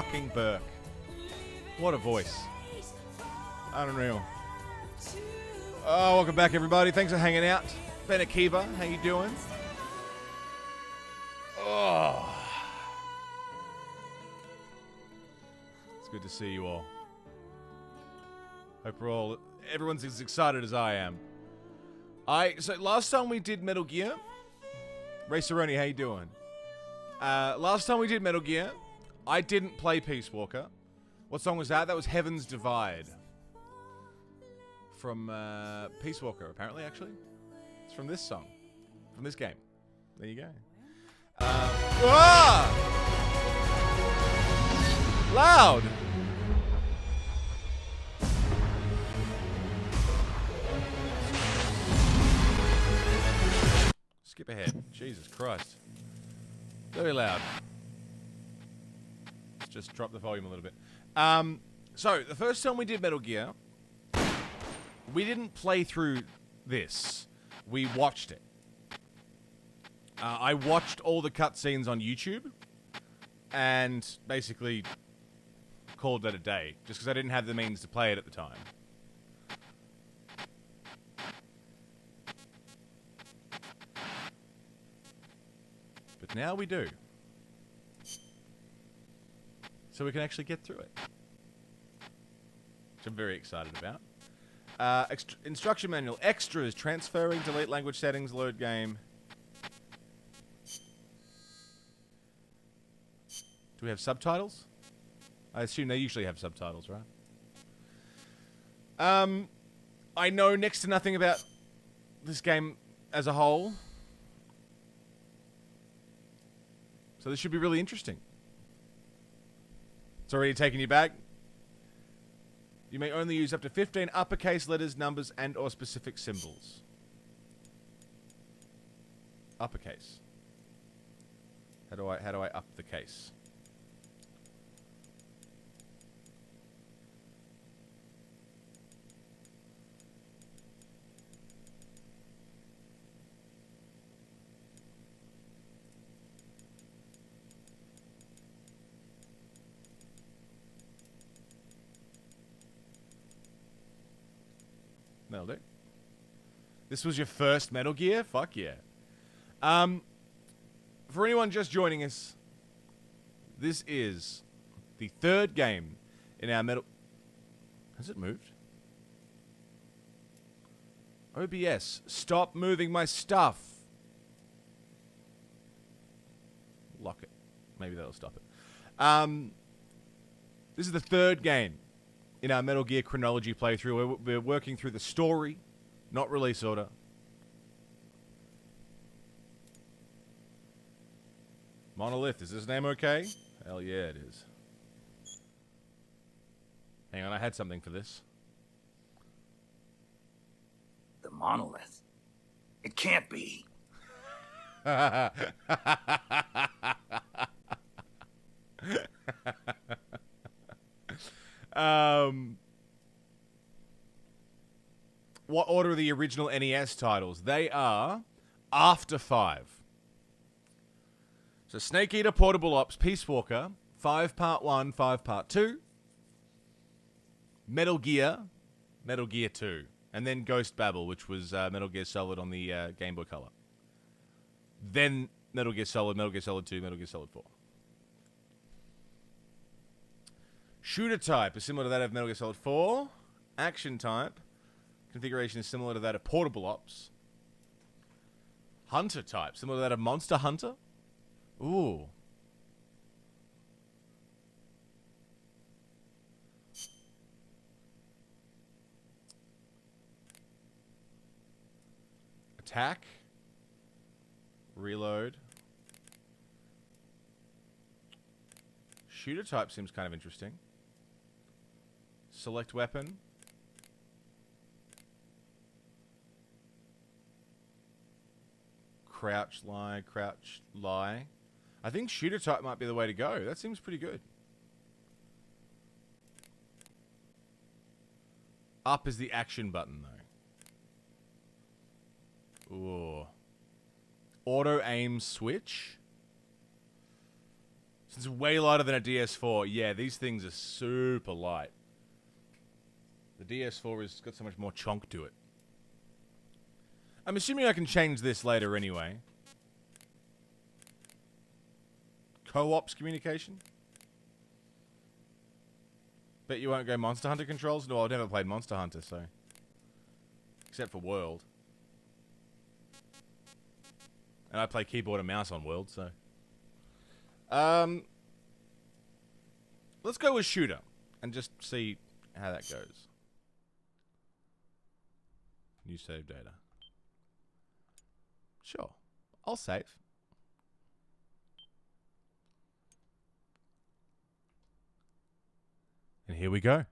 fucking Burke. What a voice. Unreal. Oh, welcome back, everybody. Thanks for hanging out. Ben Akiva, how you doing? Oh. It's good to see you all. Hope everyone's as excited as I am. So last time we did Metal Gear. Raceroni, how you doing? Last time we did Metal Gear, I didn't play Peace Walker. What song was that? That was Heaven's Divide. From Peace Walker, apparently, actually. It's from this song. From this game. There you go. Loud! Skip ahead. Jesus Christ. Very loud. Let's just drop the volume a little bit. So, the first time we did Metal Gear, we didn't play through this. We watched it. I watched all the cutscenes on YouTube and basically called it a day, just because I didn't have the means to play it at the time. But now we do. So we can actually get through it. Which I'm very excited about. Instruction manual. Extras. Transferring, delete language settings, load game. Do we have subtitles? I assume they usually have subtitles, right? I know next to nothing about this game as a whole. So this should be really interesting. It's already taken you back. You may only use up to 15 uppercase letters, numbers, and or specific symbols. Uppercase. How do I up the case? That'll do. This was your first Metal Gear? Fuck yeah. For anyone just joining us, this is the third game in our Metal... Has it moved? OBS, stop moving my stuff. Lock it. Maybe that'll stop it. This is the third game in our Metal Gear chronology playthrough. We're working through the story, not release order. Monolith, is this name okay? Hell yeah, it is. Hang on, I had something for this. The Monolith. It can't be. What order are the original NES titles? They are after 5. So Snake Eater, Portable Ops, Peace Walker, 5 Part 1, 5 Part 2, Metal Gear 2, and then Ghost Babel, which was Metal Gear Solid on the Game Boy Color. Then Metal Gear Solid 2, Metal Gear Solid 4. Shooter type is similar to that of Metal Gear Solid 4. Action type configuration is similar to that of Portable Ops. Hunter type, similar to that of Monster Hunter. Ooh. Attack. Reload. Shooter type seems kind of interesting. Select weapon. Crouch, lie. I think shooter type might be the way to go. That seems pretty good. Up is the action button, though. Ooh. Auto aim switch. It's way lighter than a DS4. Yeah, these things are super light. The DS4 has got so much more chonk to it. I'm assuming I can change this later anyway. Co-ops communication? Bet you won't go Monster Hunter controls? No, I've never played Monster Hunter, so... Except for World. And I play keyboard and mouse on World, so... Let's go with Shooter. And just see how that goes. New save data. Sure. I'll save. And here we go.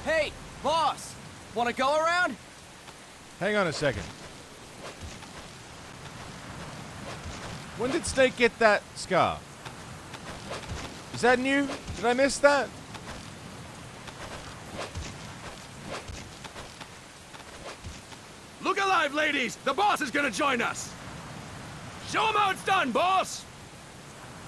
Hey, boss! Wanna go around? Hang on a second. When did Snake get that scar? Is that new? Did I miss that? Look alive, ladies! The boss is gonna join us! Show him how it's done, boss!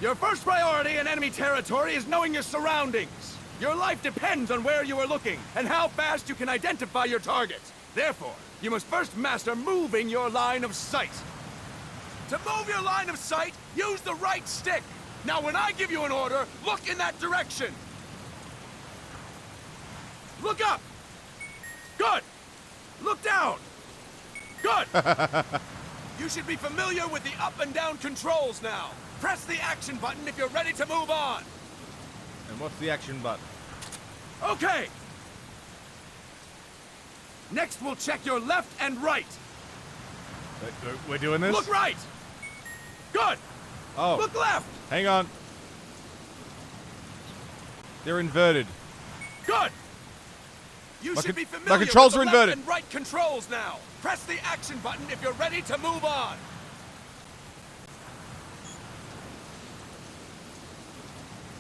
Your first priority in enemy territory is knowing your surroundings. Your life depends on where you are looking, and how fast you can identify your target. Therefore, you must first master moving your line of sight. To move your line of sight, use the right stick. Now when I give you an order, look in that direction. Look up! Good! Look down! Good! You should be familiar with the up and down controls now. Press the action button if you're ready to move on. And what's the action button? Okay! Next, we'll check your left and right. We're doing this? Look right! Good! Oh. Look left! Hang on. They're inverted. Good! You My should be my familiar controls with are the inverted. left and right controls now. Press the action button if you're ready to move on.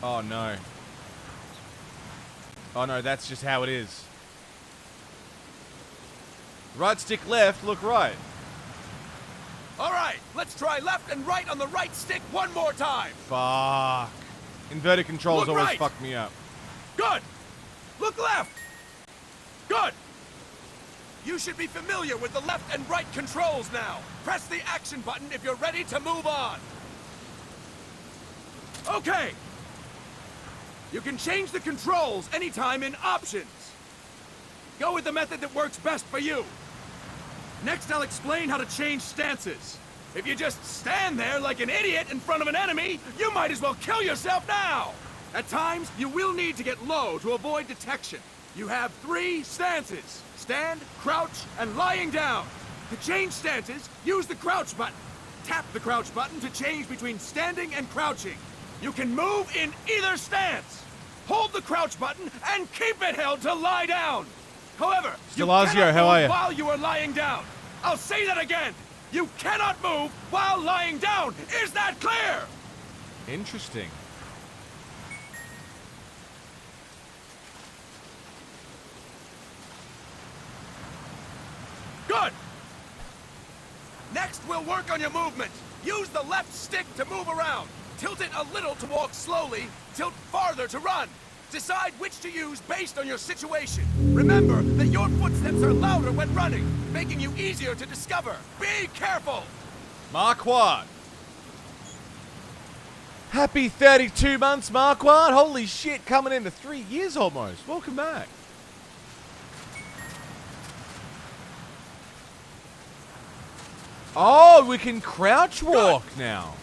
Oh, no. Oh, no, that's just how it is. Right stick left, look right. All right, let's try left and right on the right stick one more time. Fuck. Inverted controls Look always right. fuck me up. Good! Look left! Good! You should be familiar with the left and right controls now. Press the action button if you're ready to move on. Okay. You can change the controls anytime in Options. Go with the method that works best for you. Next, I'll explain how to change stances. If you just stand there like an idiot in front of an enemy, you might as well kill yourself now! At times, you will need to get low to avoid detection. You have 3 stances: stand, crouch, and lying down. To change stances, use the crouch button. Tap the crouch button to change between standing and crouching. You can move in either stance. Hold the crouch button and keep it held to lie down. However, you Stelazio, cannot how are move you? while you are lying down. I'll say that again. You cannot move while lying down. Is that clear? Interesting. Good. Next, we'll work on your movement. Use the left stick to move around. Tilt it a little to walk slowly. Tilt farther to run. Decide which to use based on your situation. Remember that your footsteps are louder when running, making you easier to discover. Be careful! Marquardt. Happy 32 months, Marquardt. Holy shit, coming into 3 years almost. Welcome back. Oh, we can crouch walk now.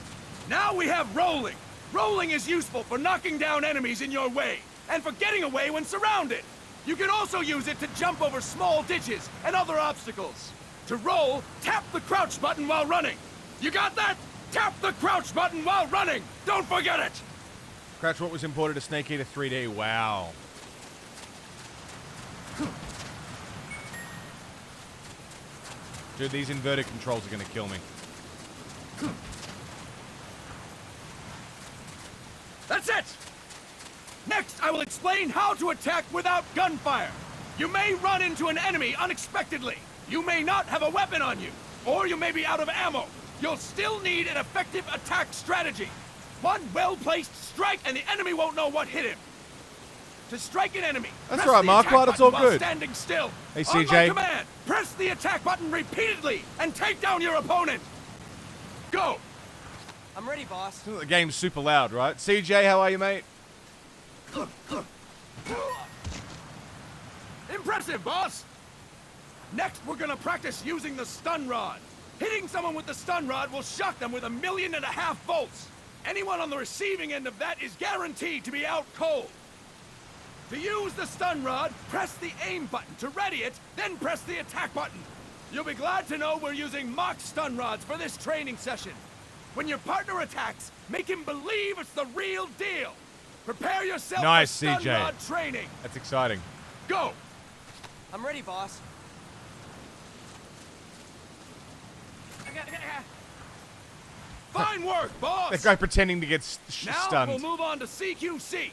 Now we have rolling. Rolling is useful for knocking down enemies in your way, and for getting away when surrounded. You can also use it to jump over small ditches and other obstacles. To roll, tap the crouch button while running. You got that? Tap the crouch button while running! Don't forget it! Crouch what was imported to Snake Eater 3D. Wow. Dude, these inverted controls are gonna kill me. That's it! Next, I will explain how to attack without gunfire. You may run into an enemy unexpectedly. You may not have a weapon on you, or you may be out of ammo. You'll still need an effective attack strategy. One well-placed strike and the enemy won't know what hit him. To strike an enemy, That's press right, the Marquardt, attack it's all button while good. standing still. Hey, On my CJ. command, press the attack button repeatedly and take down your opponent. Go! I'm ready, boss. The game's super loud, right? CJ, how are you, mate? Impressive, boss! Next, we're gonna practice using the stun rod. Hitting someone with the stun rod will shock them with 1.5 million volts. Anyone on the receiving end of that is guaranteed to be out cold. To use the stun rod, press the aim button to ready it, then press the attack button. You'll be glad to know we're using mock stun rods for this training session. When your partner attacks, make him believe it's the real deal. Prepare yourself Nice, for stun CJ. rod training. That's exciting. Go! I'm ready, boss. Fine work, boss! That guy pretending to get Now stunned. we'll move on to CQC.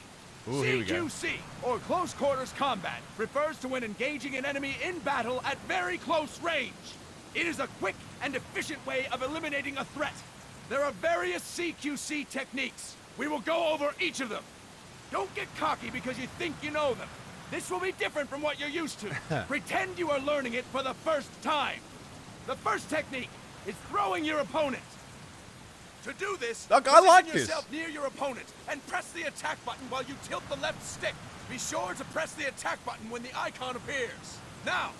Ooh, here we go. CQC, or Close Quarters Combat, refers to when engaging an enemy in battle at very close range. It is a quick and efficient way of eliminating a threat. There are various CQC techniques. We will go over each of them. Don't get cocky because you think you know them. This will be different from what you're used to. Pretend you are learning it for the first time. The first technique is throwing your opponent. To do this, Look, I like position this. yourself near your opponent and press the attack button while you tilt the left stick. Be sure to press the attack button when the icon appears. Now,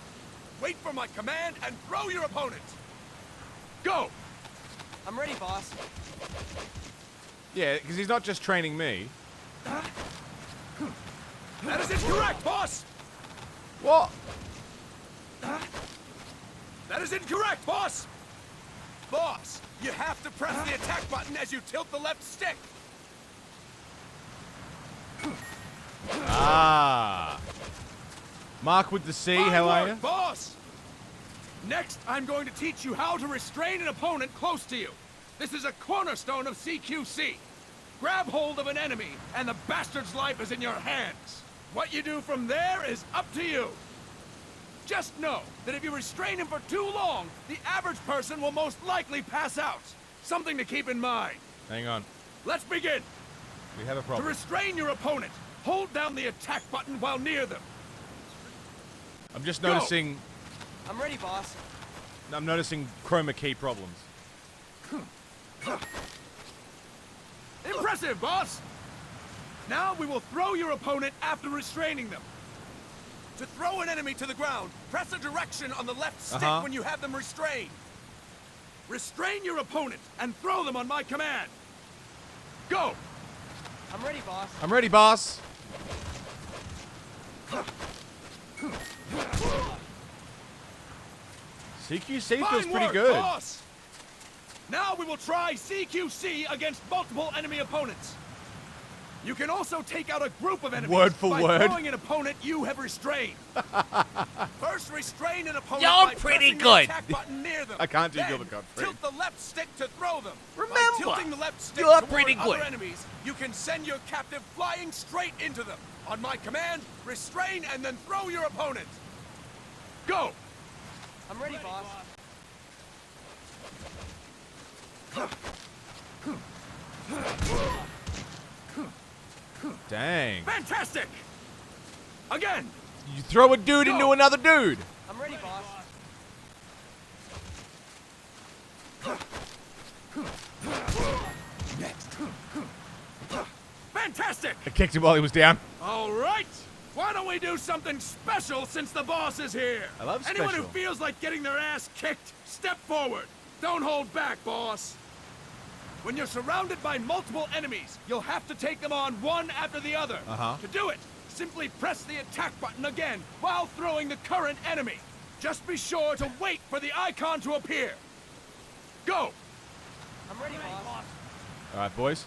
wait for my command and throw your opponent. Go! I'm ready, boss. Yeah, because he's not just training me. That is incorrect, boss! What? That is incorrect, boss! Boss, you have to press the attack button as you tilt the left stick. Ah. Mark with the C, Fine how are work, you? boss! Next, I'm going to teach you how to restrain an opponent close to you. This is a cornerstone of CQC. Grab hold of an enemy, and the bastard's life is in your hands. What you do from there is up to you. Just know that if you restrain him for too long, the average person will most likely pass out. Something to keep in mind. Hang on. Let's begin. We have a To problem. restrain your opponent, hold down the attack button while near them. I'm just Go. noticing... I'm ready, boss. I'm noticing chroma key problems. Impressive, boss! Now we will throw your opponent after restraining them. To throw an enemy to the ground, press a direction on the left stick when you have them restrained. Restrain your opponent and throw them on my command. Go! I'm ready, boss. I'm ready, boss. CQC feels Fine pretty work, good. boss! Now we will try CQC against multiple enemy opponents. You can also take out a group of enemies Word for by word. throwing an opponent you have restrained. First, restrain an opponent You're by pretty pressing good. the attack button near them. I can't do Then, Gilbert Gottfried. tilt the left stick to throw them. By Remember, tilting the left stick you're toward pretty other good. enemies, you can send your captive flying straight into them. On my command, restrain and then throw your opponent. Go! I'm ready, boss. Dang. Fantastic! Again! You throw a dude into another dude. I'm ready, boss. Fantastic! I kicked him while he was down. All right! Why don't we do something special since the boss is here? I love Anyone who special. feels like getting their ass kicked, step forward. Don't hold back, boss. When you're surrounded by multiple enemies, you'll have to take them on one after the other. To do it, simply press the attack button again while throwing the current enemy. Just be sure to wait for the icon to appear. Go! I'm ready, boss. All right, boys.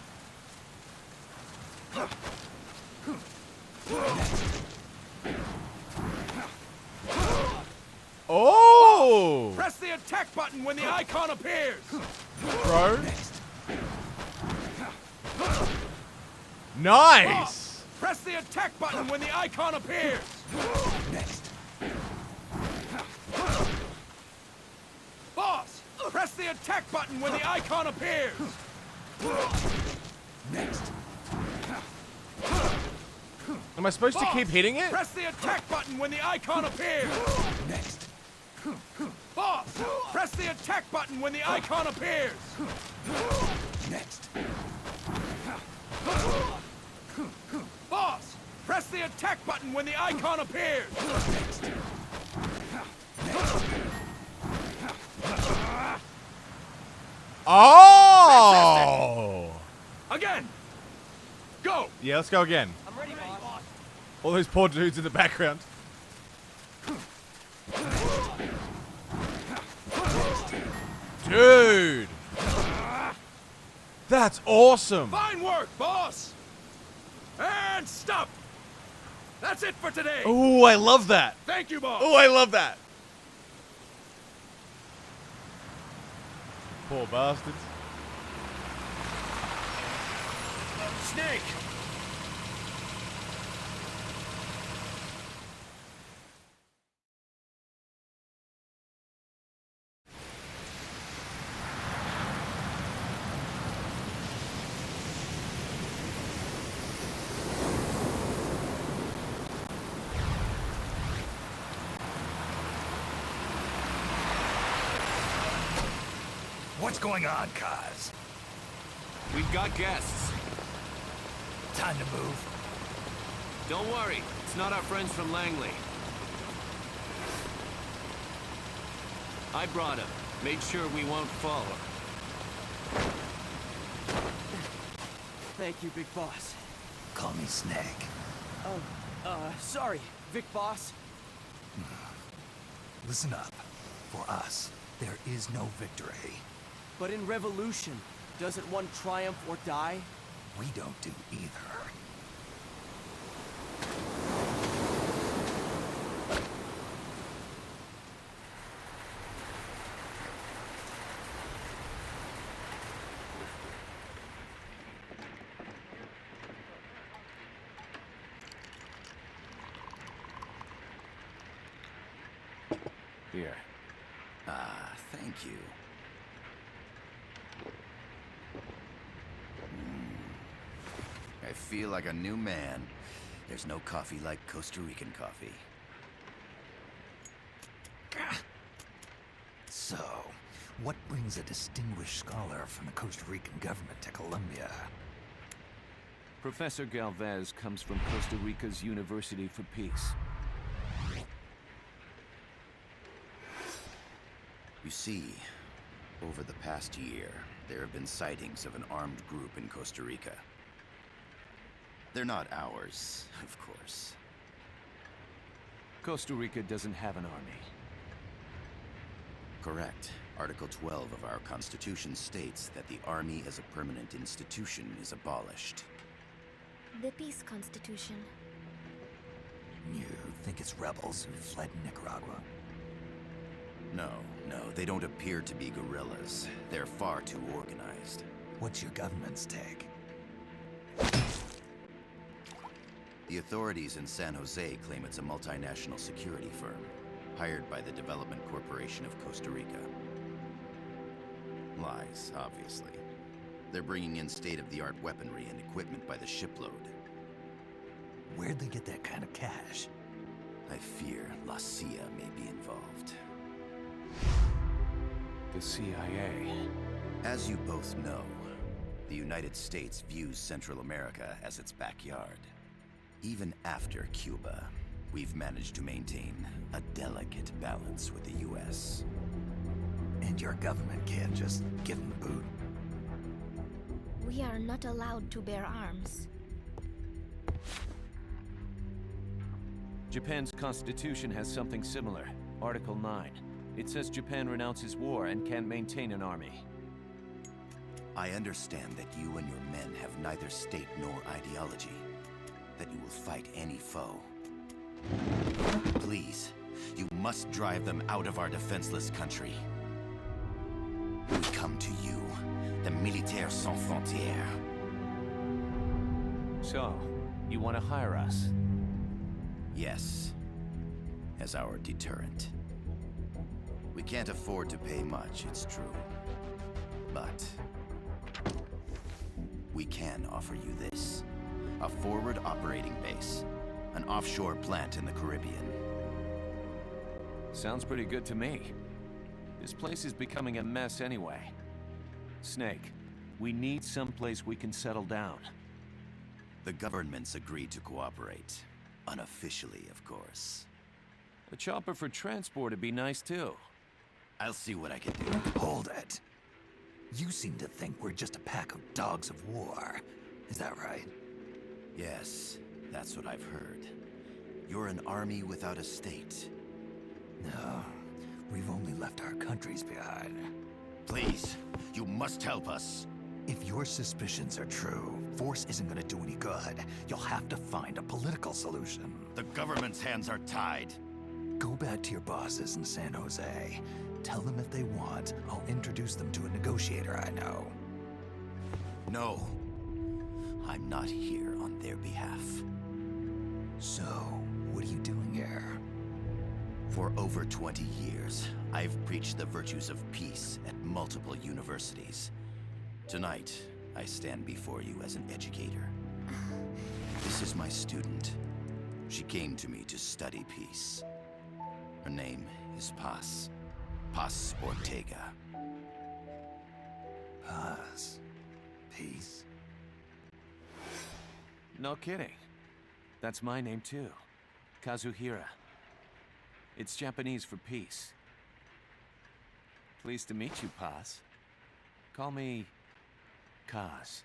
Oh! Press the attack button when the icon appears. Bro. Nice! Press the attack button when the icon appears. Boss, press the attack button when the icon appears. Am I supposed to Boss, keep hitting it? Press the attack button when the icon appears. Boss, press the attack button when the icon appears. Boss, press the attack button when the icon appears. Oh! Again. Go. Yeah, let's go again. I'm ready, boss. All those poor dudes in the background. Dude! That's awesome! Fine work, boss. And stop. That's it for today. Oh, I love that! Thank you, boss. Oh, I love that! Poor bastards. Snake. What's going on, Kaz? We've got guests. Time to move. Don't worry, it's not our friends from Langley. I brought him. Made sure we won't fall. Thank you, big boss. Call me Snake. Sorry, Vic boss. Listen up. For us, there is no victory. But in revolution, doesn't one triumph or die? We don't do either. Here. Ah, thank you. I feel like a new man. There's no coffee like Costa Rican coffee. So, what brings a distinguished scholar from the Costa Rican government to Colombia? Professor Galvez comes from Costa Rica's University for Peace. You see, over the past year, there have been sightings of an armed group in Costa Rica. They're not ours, of course. Costa Rica doesn't have an army. Correct. Article 12 of our Constitution states that the Army as a permanent institution is abolished. The Peace Constitution. You think it's rebels who fled Nicaragua? No, they don't appear to be guerrillas. They're far too organized. What's your government's take? The authorities in San Jose claim it's a multinational security firm, hired by the Development Corporation of Costa Rica. Lies, obviously. They're bringing in state-of-the-art weaponry and equipment by the shipload. Where'd they get that kind of cash? I fear La CIA may be involved. The CIA. As you both know, the United States views Central America as its backyard. Even after Cuba, we've managed to maintain a delicate balance with the US. And your government can't just give them the boot? We are not allowed to bear arms. Japan's constitution has something similar. Article 9. It says Japan renounces war and can't maintain an army. I understand that you and your men have neither state nor ideology. That you will fight any foe. Please, you must drive them out of our defenseless country. We come to you, the Militaires Sans Frontières. So, you want to hire us? Yes, as our deterrent. We can't afford to pay much, it's true. But we can offer you this. A forward operating base. An offshore plant in the Caribbean. Sounds pretty good to me. This place is becoming a mess anyway. Snake, we need someplace we can settle down. The government's agreed to cooperate. Unofficially, of course. A chopper for transport would be nice too. I'll see what I can do. Hold it. You seem to think we're just a pack of dogs of war. Is that right? Yes, that's what I've heard. You're an army without a state. No, we've only left our countries behind. Please, you must help us. If your suspicions are true, force isn't gonna do any good. You'll have to find a political solution. The government's hands are tied. Go back to your bosses in San Jose. Tell them if they want, I'll introduce them to a negotiator I know. No. I'm not here on their behalf. So, what are you doing here? For over 20 years, I've preached the virtues of peace at multiple universities. Tonight, I stand before you as an educator. This is my student. She came to me to study peace. Her name is Paz. Paz Ortega. Paz. Peace? No kidding. That's my name too. Kazuhira. It's Japanese for peace. Pleased to meet you, Paz. Call me Kaz.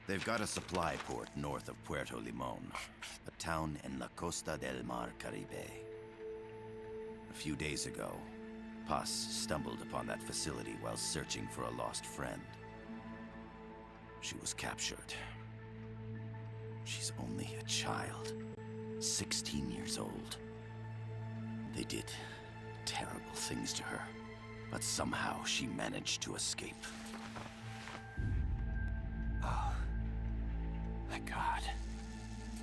They've got a supply port north of Puerto Limon, a town in La Costa del Mar Caribe. A few days ago, Paz stumbled upon that facility while searching for a lost friend. She was captured. She's only a child, 16 years old. They did terrible things to her, but somehow she managed to escape. Oh, thank God.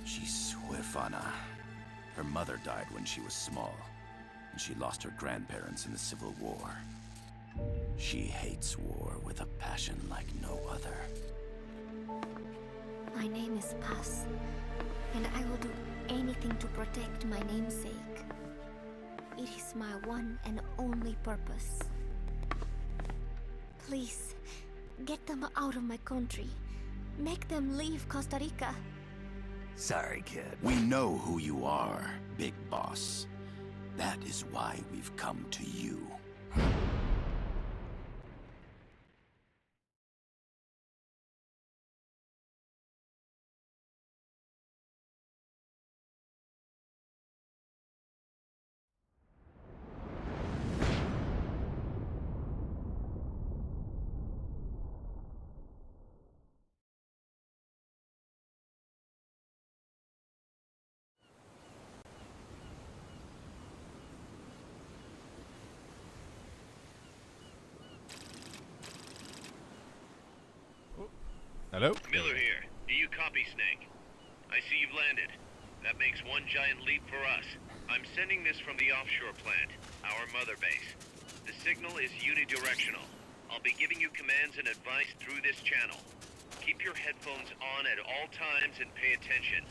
She's huérfana. Her mother died when she was small, and she lost her grandparents in the Civil War. She hates war with a passion like no other. My name is Paz, and I will do anything to protect my namesake. It is my one and only purpose. Please, get them out of my country. Make them leave Costa Rica. Sorry, kid. We know who you are, Big Boss. That is why we've come to you. Hello? Miller here. Do you copy, Snake? I see you've landed. That makes one giant leap for us. I'm sending this from the offshore plant, our mother base. The signal is unidirectional. I'll be giving you commands and advice through this channel. Keep your headphones on at all times and pay attention.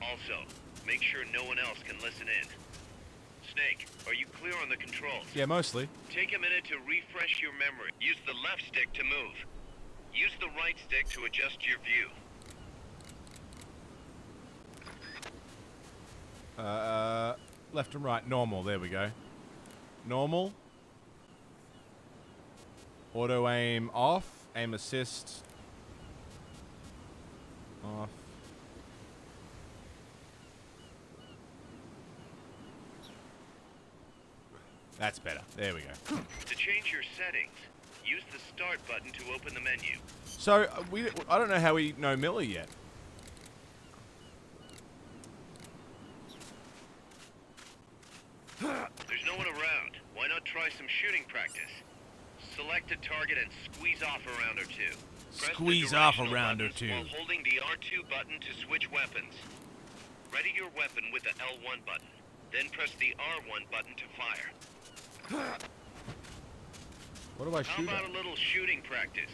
Also, make sure no one else can listen in. Snake, are you clear on the controls? Yeah, mostly. Take a minute to refresh your memory. Use the left stick to move. Use the right stick to adjust your view. Left and right. Normal. There we go. Normal. Auto aim off. Aim assist off. That's better. There we go. To change your settings, use the start button to open the menu. So, I don't know how we know Miller yet. There's no one around. Why not try some shooting practice? Select a target and squeeze off a round or two. Press Squeeze the off a directional round or buttons two. while holding the R2 button to switch weapons. Ready your weapon with the L1 button. Then press the R1 button to fire. What do I How shoot about at? a little shooting practice?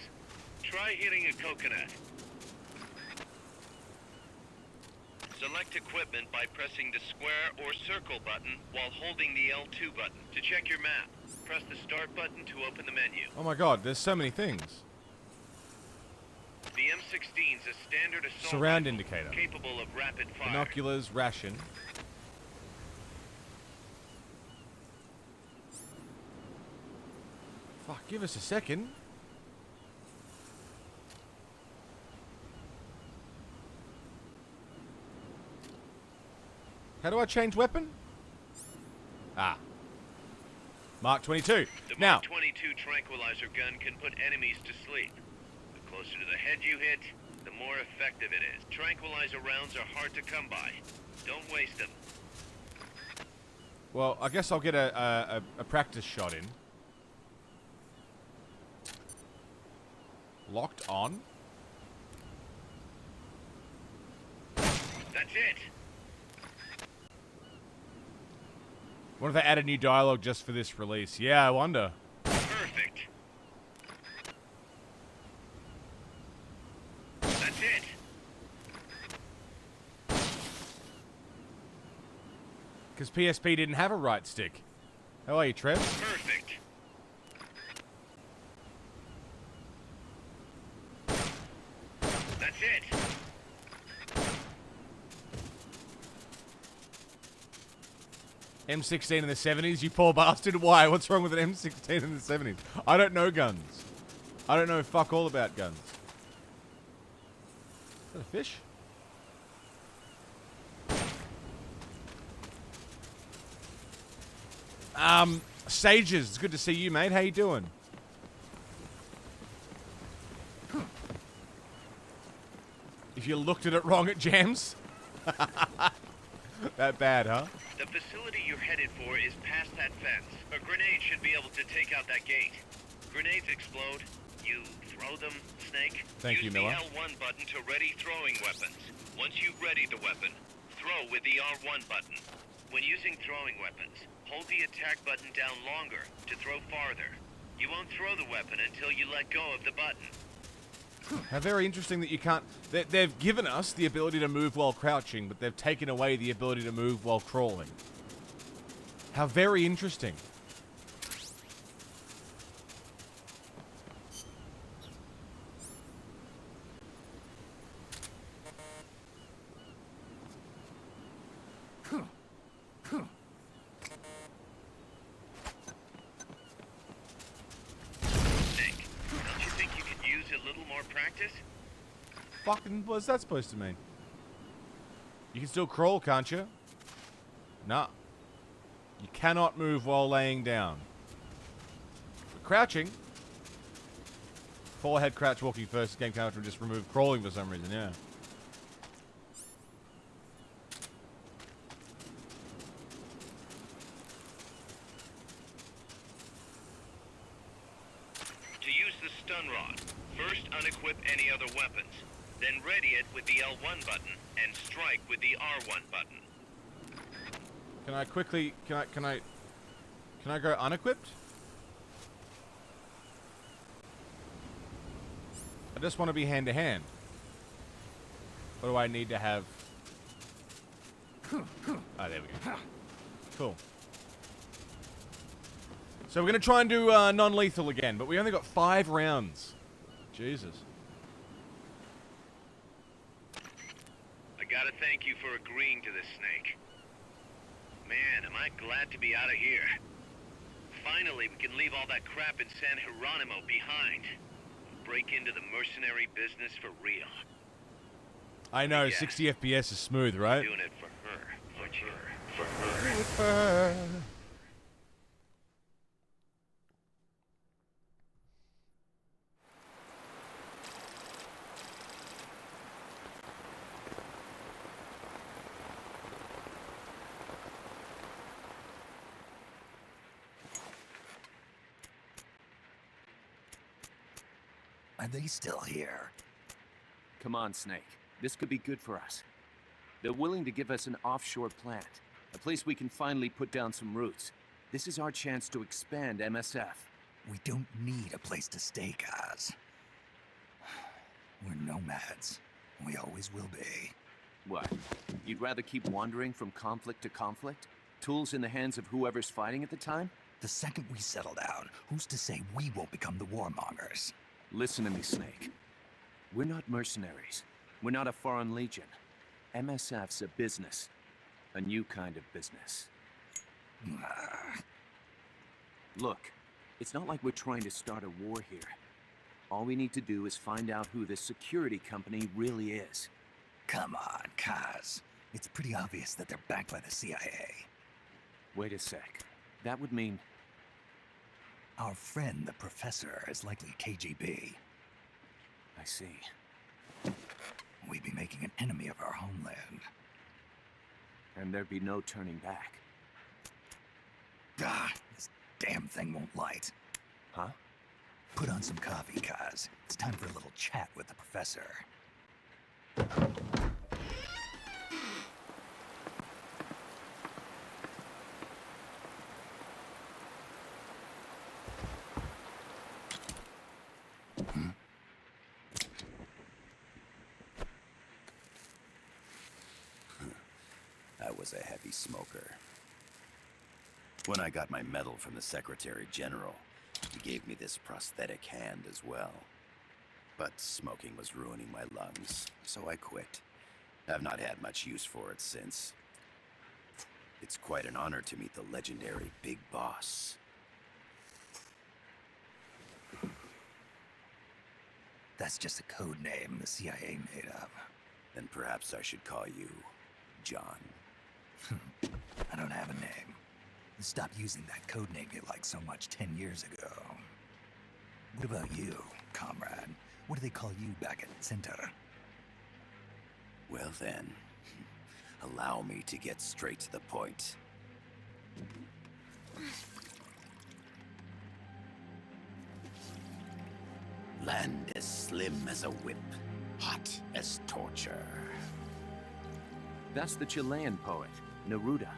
Try hitting a coconut. Select equipment by pressing the square or circle button while holding the L2 button. To check your map, press the start button to open the menu. Oh my god, there's so many things. The M16's a standard assault Surround rifle indicator. capable of rapid fire. Binoculars, ration. Fuck, give us a second. How do I change weapon? Ah. Mark 22. The Now, Mark 22 tranquilizer gun can put enemies to sleep. The closer to the head you hit, the more effective it is. Tranquilizer rounds are hard to come by. Don't waste them. well, I guess I'll get a practice shot in. Locked on. That's it. What if they added new dialogue just for this release? Yeah, I wonder. Perfect. That's it. Because PSP didn't have a right stick. How are you, Trev? Perfect. That's it. M16 in the 70s, you poor bastard. Why? What's wrong with an M16 in the 70s? I don't know guns. I don't know fuck all about guns. Is that a fish? Sages, it's good to see you, mate. How you doing? If you looked at it wrong, it jams. That bad, huh? The facility you're headed for is past that fence. A grenade should be able to take out that gate. Grenades explode. You throw them, Snake. Thank you, Miller. Use the L1 button to ready throwing weapons. Once you've readied the weapon, throw with the R1 button. When using throwing weapons, hold the attack button down longer to throw farther. You won't throw the weapon until you let go of the button. How very interesting that you can't... They've given us the ability to move while crouching, but they've taken away the ability to move while crawling. How very interesting. Fucking, what's that supposed to mean? You can still crawl, can't you? Nah. You cannot move while laying down. But crouching. Forehead crouch walking first. Game character just removed crawling for some reason, yeah. To use the stun rod, first unequip any other weapons. Then ready it with the L1 button and strike with the R1 button. Can I quickly... Can I go unequipped? I just want to be hand to hand. What do I need to have? Oh, there we go. Cool. So we're going to try and do non-lethal again, but we only got 5 rounds. Jesus. Gotta thank you for agreeing to this, Snake. Man, am I glad to be out of here. Finally, we can leave all that crap in San Geronimo behind. Break into the mercenary business for real. I know, Yeah. 60 FPS is smooth, right? Doing it for her, aren't you? For her. Are they still here? Come on, Snake. This could be good for us. They're willing to give us an offshore plant, a place we can finally put down some roots. This is our chance to expand MSF. We don't need a place to stay, guys. We're nomads. We always will be. What? You'd rather keep wandering from conflict to conflict? Tools in the hands of whoever's fighting at the time? The second we settle down, who's to say we won't become the warmongers? Listen to me, Snake. We're not mercenaries. We're not a foreign legion. MSF's a business. A new kind of business. Look, it's not like we're trying to start a war here. All we need to do is find out who this security company really is. Come on, Kaz. It's pretty obvious that they're backed by the CIA. Wait a sec. That would mean... Our friend, the Professor, is likely KGB. I see. We'd be making an enemy of our homeland. And there'd be no turning back. Ah, this damn thing won't light. Huh? Put on some coffee, Kaz. It's time for a little chat with the Professor. I was a heavy smoker. When I got my medal from the Secretary General, he gave me this prosthetic hand as well. But smoking was ruining my lungs, so I quit. I've not had much use for it since. It's quite an honor to meet the legendary Big Boss. That's just a code name the CIA made up. Then perhaps I should call you John. I don't have a name. Stop using that code name you liked so much 10 years ago. What about you, comrade? What do they call you back at Center? Well then, allow me to get straight to the point. Land as slim as a whip, hot as torture. That's the Chilean poet, Neruda.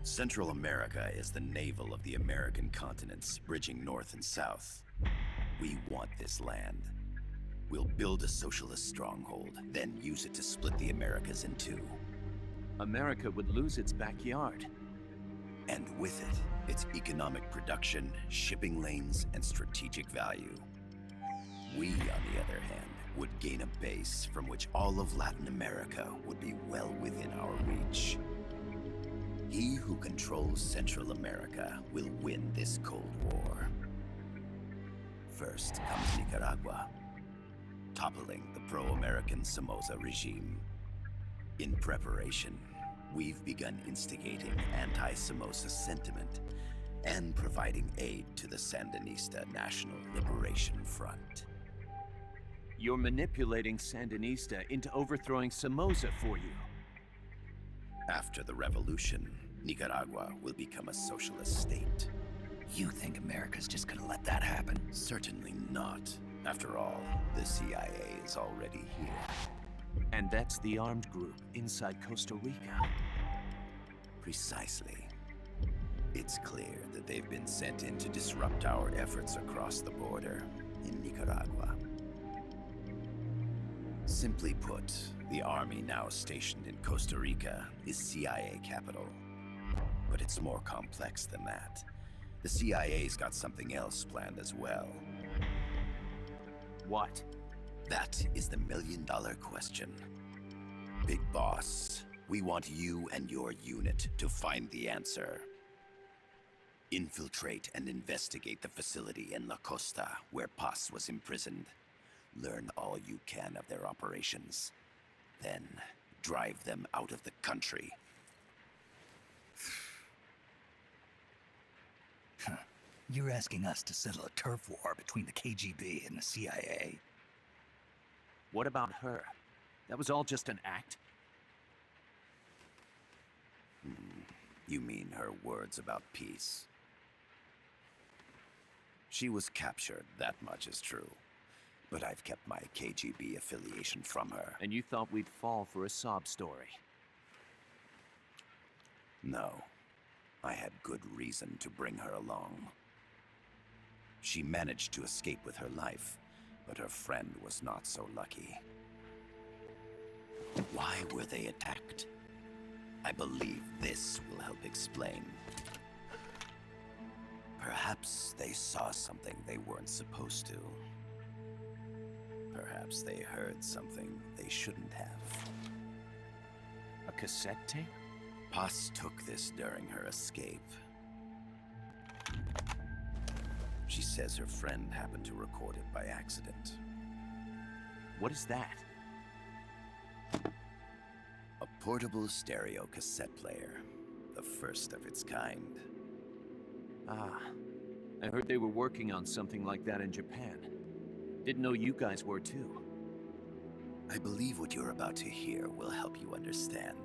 Central America is the navel of the American continents, bridging north and south. We want this land. We'll build a socialist stronghold, then use it to split the Americas in two. America would lose its backyard. And with it, its economic production, shipping lanes, and strategic value. We, on the other hand, would gain a base from which all of Latin America would be well within our reach. He who controls Central America will win this Cold War. First comes Nicaragua, toppling the pro-American Somoza regime. In preparation, we've begun instigating anti-Somoza sentiment and providing aid to the Sandinista National Liberation Front. You're manipulating Sandinista into overthrowing Somoza for you. After the revolution, Nicaragua will become a socialist state. You think America's just gonna let that happen? Certainly not. After all, the CIA is already here. And that's the armed group inside Costa Rica. Precisely. It's clear that they've been sent in to disrupt our efforts across the border in Nicaragua. Simply put, the army now stationed in Costa Rica is CIA capital. But it's more complex than that. The CIA's got something else planned as well. What? That is the million-dollar question. Big Boss, we want you and your unit to find the answer. Infiltrate and investigate the facility in La Costa, where Paz was imprisoned. Learn all you can of their operations. Then, drive them out of the country. You're asking us to settle a turf war between the KGB and the CIA. What about her? That was all just an act? You mean her words about peace? She was captured, that much is true. But I've kept my KGB affiliation from her. And you thought we'd fall for a sob story? No. I had good reason to bring her along. She managed to escape with her life, but her friend was not so lucky. Why were they attacked? I believe this will help explain. Perhaps they saw something they weren't supposed to. Perhaps they heard something they shouldn't have. A cassette tape? Paz took this during her escape. She says her friend happened to record it by accident. What is that? A portable stereo cassette player. The first of its kind. Ah, I heard they were working on something like that in Japan. Didn't know you guys were too. I believe what you're about to hear will help you understand.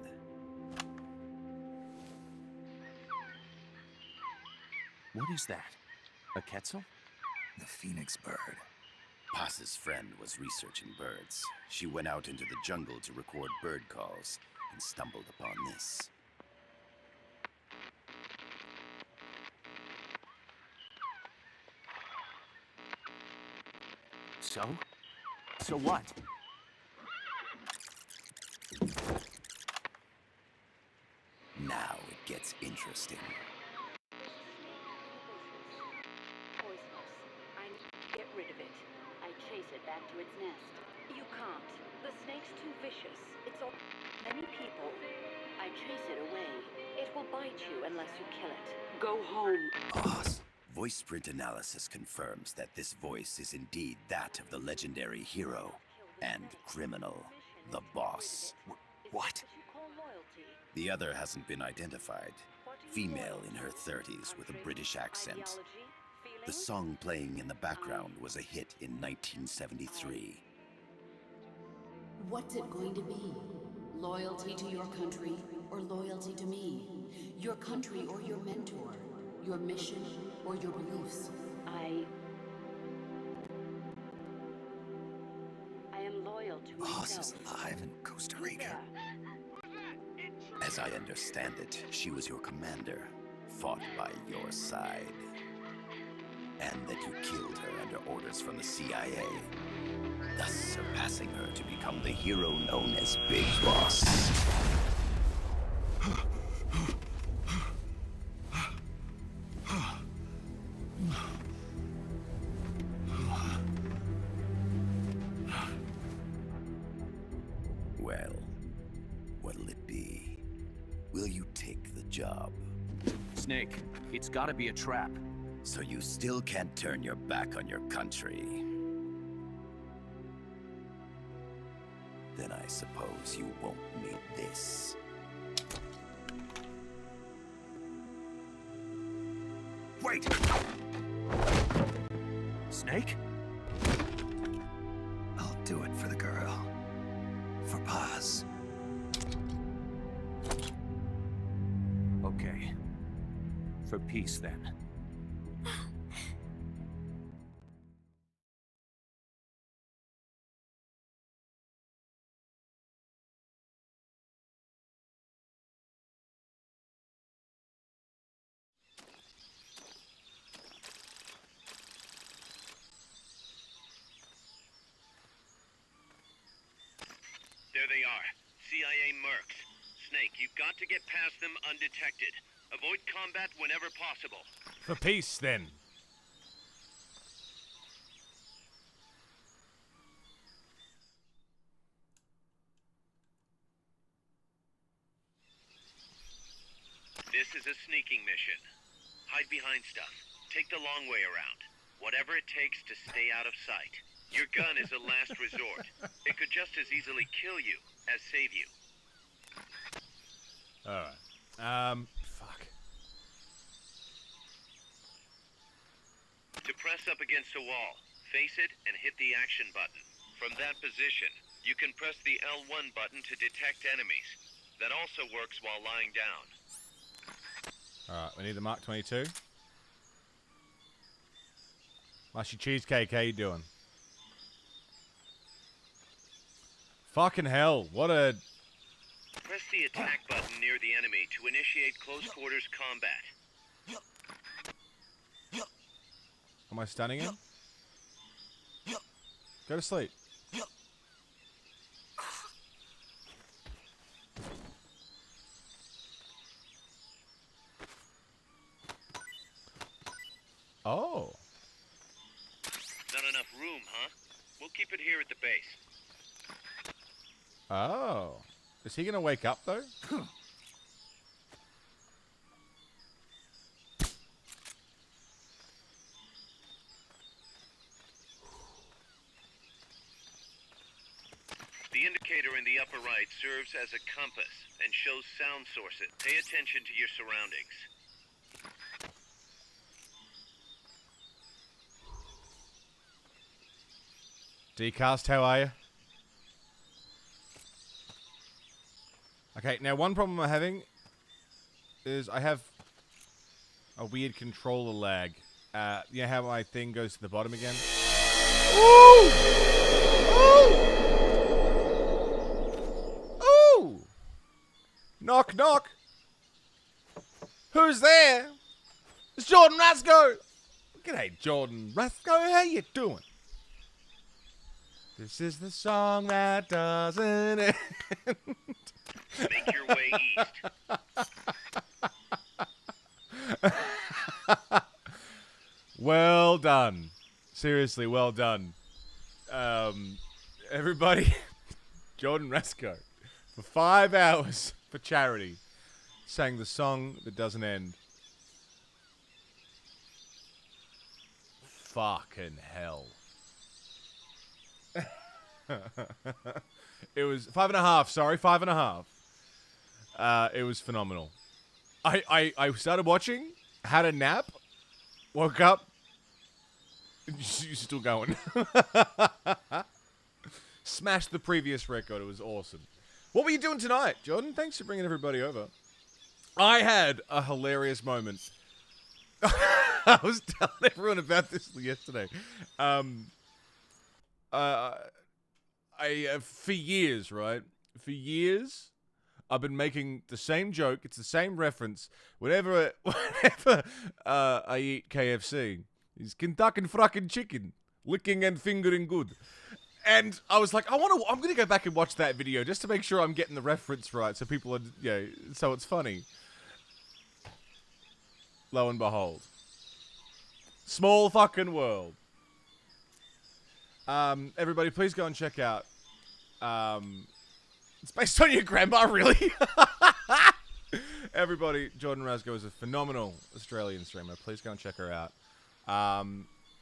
What is that? A Quetzal? The phoenix bird. Paz's friend was researching birds. She went out into the jungle to record bird calls and stumbled upon this. So? So what? Now it gets interesting. Poisonous. I need to get rid of it. I chase it back to its nest. You can't. The snake's too vicious. It's all many people. I chase it away. It will bite you unless you kill it. Go home. Boss. Voice print analysis confirms that this voice is indeed that of the legendary hero and criminal, the Boss. What? The other hasn't been identified. Female in her 30s with a British accent. The song playing in the background was a hit in 1973. What's it going to be? Loyalty to your country or loyalty to me? Your country or your mentor? Your mission or your beliefs? I am loyal to Boss is myself. alive in Costa Rica. As I understand it, she was your commander, fought by your side. And that you killed her under orders from the CIA, thus surpassing her to become the hero known as Big Boss. Well, what'll it be? Will you take the job? Snake, it's gotta be a trap. So you still can't turn your back on your country? Then I suppose you won't need this. Wait! Snake? I'll do it for the girl. For Paz. Okay. For peace, then. There they are. CIA mercs. Snake, you've got to get past them undetected. Avoid combat whenever possible. For peace, then. This is a sneaking mission. Hide behind stuff. Take the long way around. Whatever it takes to stay out of sight. Your gun is a last resort. It could just as easily kill you as save you. Alright. Fuck. To press up against a wall, face it and hit the action button. From that position, you can press the L1 button to detect enemies. That also works while lying down. Alright, we need the Mark 22. Mushy Cheesecake, how you doing? Fucking hell, what a... Press the attack button near the enemy to initiate close quarters combat. Am I stunning him? Go to sleep. Oh. Not enough room, huh? We'll keep it here at the base. Oh. Is he gonna wake up, though? The indicator in the upper right serves as a compass and shows sound sources. Pay attention to your surroundings. Decast, how are you? Okay, now one problem I'm having is I have a weird controller lag. You know how my thing goes to the bottom again? Ooh! Ooh! Ooh! Knock, knock! Who's there? It's Jordan Rasco! G'day, Jordan Rasco, how you doing? This is the song that doesn't end. Make your way east. Well done. Seriously, well done. Everybody, Jordan Rasco, for 5 hours for charity, sang the song that doesn't end. Fucking hell. It was 5.5, sorry, 5.5. It was phenomenal. I started watching, had a nap, woke up, you're still going. Smashed the previous record. It was awesome. What were you doing tonight, Jordan? Thanks for bringing everybody over. I had a hilarious moment. I was telling everyone about this yesterday. For years, right? For years, I've been making the same joke. It's the same reference. Whenever I eat KFC, it's Kentucky Fried Chicken, licking and fingering good. And I was like, I'm going to go back and watch that video just to make sure I'm getting the reference right, so people are, so it's funny. Lo and behold, small fucking world. Everybody, please go and check out. It's based on your grandma, really? Everybody, Jordan Rasgo is a phenomenal Australian streamer. Please go and check her out.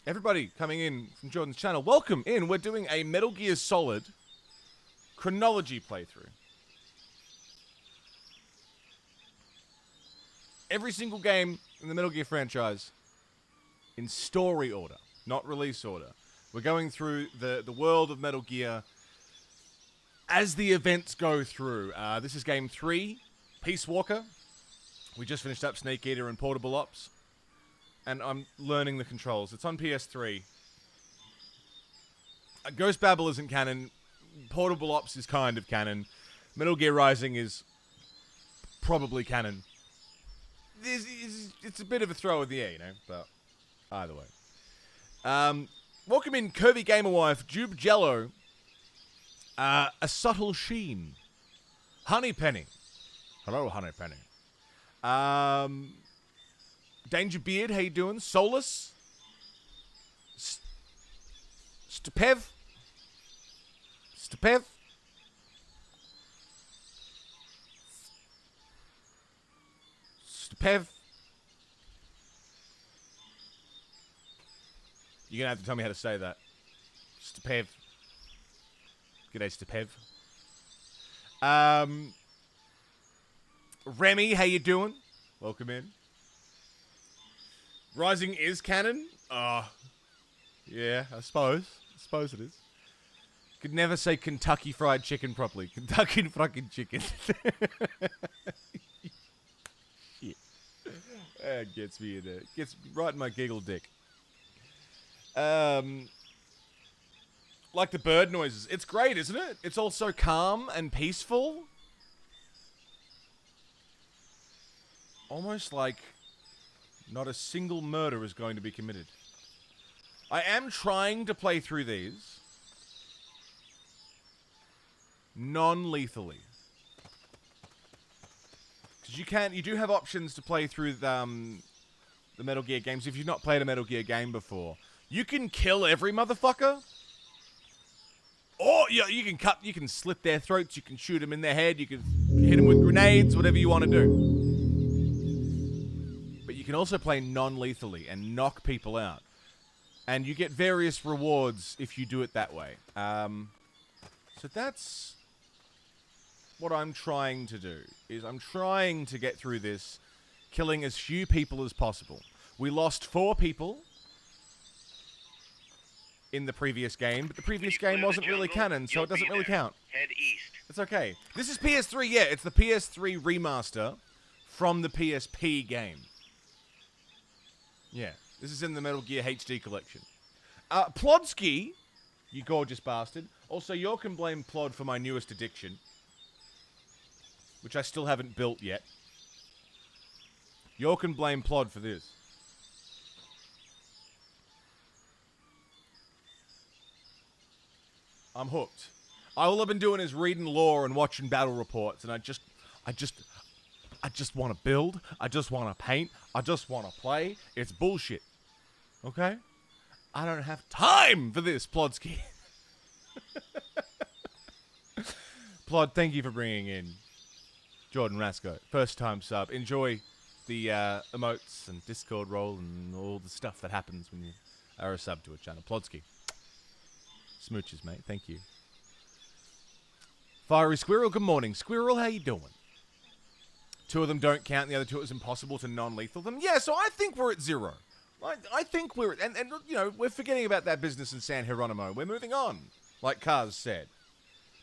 Everybody coming in from Jordan's channel, welcome in. We're doing a Metal Gear Solid chronology playthrough. Every single game in the Metal Gear franchise in story order, not release order. We're going through the world of Metal Gear as the events go through. This is game 3, Peace Walker. We just finished up Snake Eater and Portable Ops. And I'm learning the controls. It's on PS3. Ghost Babel isn't canon. Portable Ops is kind of canon. Metal Gear Rising is probably canon. It's a bit of a throw in the air, but either way. Welcome in Curvy Gamer Wife, Jube Jello, A Subtle Sheen, Honey Penny. Hello, Honey Penny. Danger Beard, how you doing? Solus, Stepev, You're gonna have to tell me how to say that. Stepev. G'day, Stepev. Remy, how you doing? Welcome in. Rising is canon? Yeah, I suppose it is. Could never say Kentucky Fried Chicken properly. Kentucky fucking chicken. Shit. That gets me in there. Gets right in my giggle dick. Like the bird noises. It's great, isn't it? It's all so calm and peaceful. Almost like not a single murder is going to be committed. I am trying to play through these non-lethally. Because you do have options to play through the Metal Gear games if you've not played a Metal Gear game before. You can kill every motherfucker. Or you can slit their throats, you can shoot them in their head, you can hit them with grenades, whatever you want to do. But you can also play non-lethally and knock people out. And you get various rewards if you do it that way. So that's what I'm trying to do. I'm trying to get through this, killing as few people as possible. We lost 4 people in the previous game, but the previous game wasn't really canon, so it doesn't really count. Head east. It's okay. This is PS3, yeah. It's the PS3 remaster from the PSP game. Yeah. This is in the Metal Gear HD collection. Plodsky, you gorgeous bastard. Also, you can blame Plod for my newest addiction, which I still haven't built yet. You can blame Plod for this. I'm hooked. All I've been doing is reading lore and watching battle reports, and I just want to build. I just want to paint. I just want to play. It's bullshit. Okay? I don't have time for this, Plodsky. Plod, thank you for bringing in Jordan Rasco. First time sub. Enjoy the emotes and Discord role and all the stuff that happens when you are a sub to a channel. Plodsky. Smooches, mate. Thank you. Fiery Squirrel, good morning. Squirrel, how you doing? two of them don't count, and the other two it's impossible to non-lethal them. Yeah, so I think we're at 0. I think we're... And, you know, we're forgetting about that business in San Geronimo. We're moving on, like Kaz said.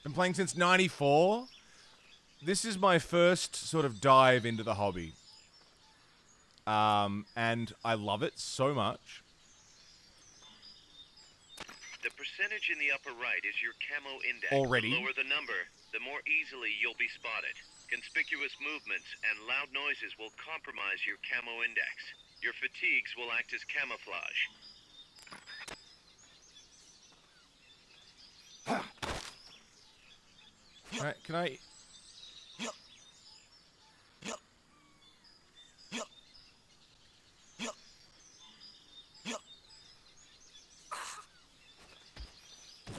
Been playing since 94. This is my first sort of dive into the hobby. And I love it so much. The percentage in the upper right is your Camo Index. Already? The lower the number, the more easily you'll be spotted. Conspicuous movements and loud noises will compromise your Camo Index. Your fatigues will act as camouflage. Alright, can I...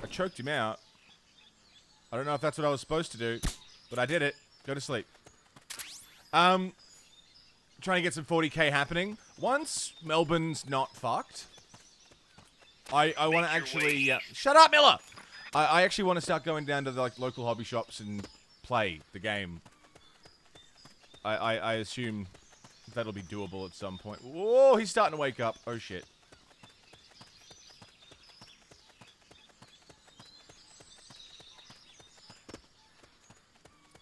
I choked him out. I don't know if that's what I was supposed to do, but I did it. Go to sleep. Trying to get some 40k happening. Once Melbourne's not fucked, I want to actually... shut up, Miller! I actually want to start going down to the like local hobby shops and play the game. I assume that'll be doable at some point. Whoa, he's starting to wake up. Oh, shit.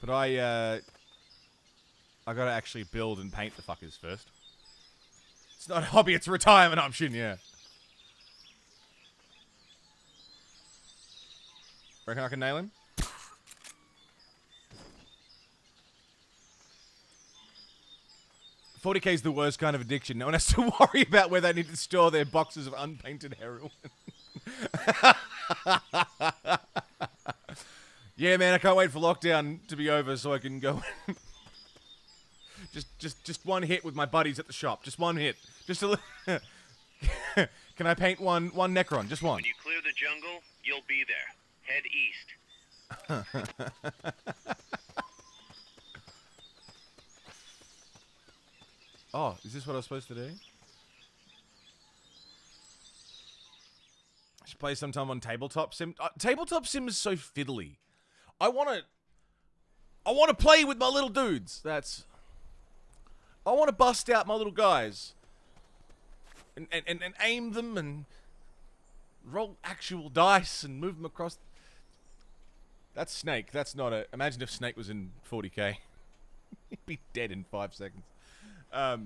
But I gotta actually build and paint the fuckers first. It's not a hobby, it's a retirement option, yeah. Reckon I can nail him? $40k is the worst kind of addiction. No one has to worry about where they need to store their boxes of unpainted heroin. Yeah, man, I can't wait for lockdown to be over so I can go. just one hit with my buddies at the shop. Just one hit. Just a. Can I paint one Necron? Just one. When you clear the jungle, you'll be there. Head east. Oh, is this what I was supposed to do? I should play sometime on Tabletop Sim. Tabletop Sim is so fiddly. I want to play with my little dudes. I want to bust out my little guys. And aim them and roll actual dice and move them across. That's Snake. That's not a... Imagine if Snake was in 40k. He'd be dead in 5 seconds. I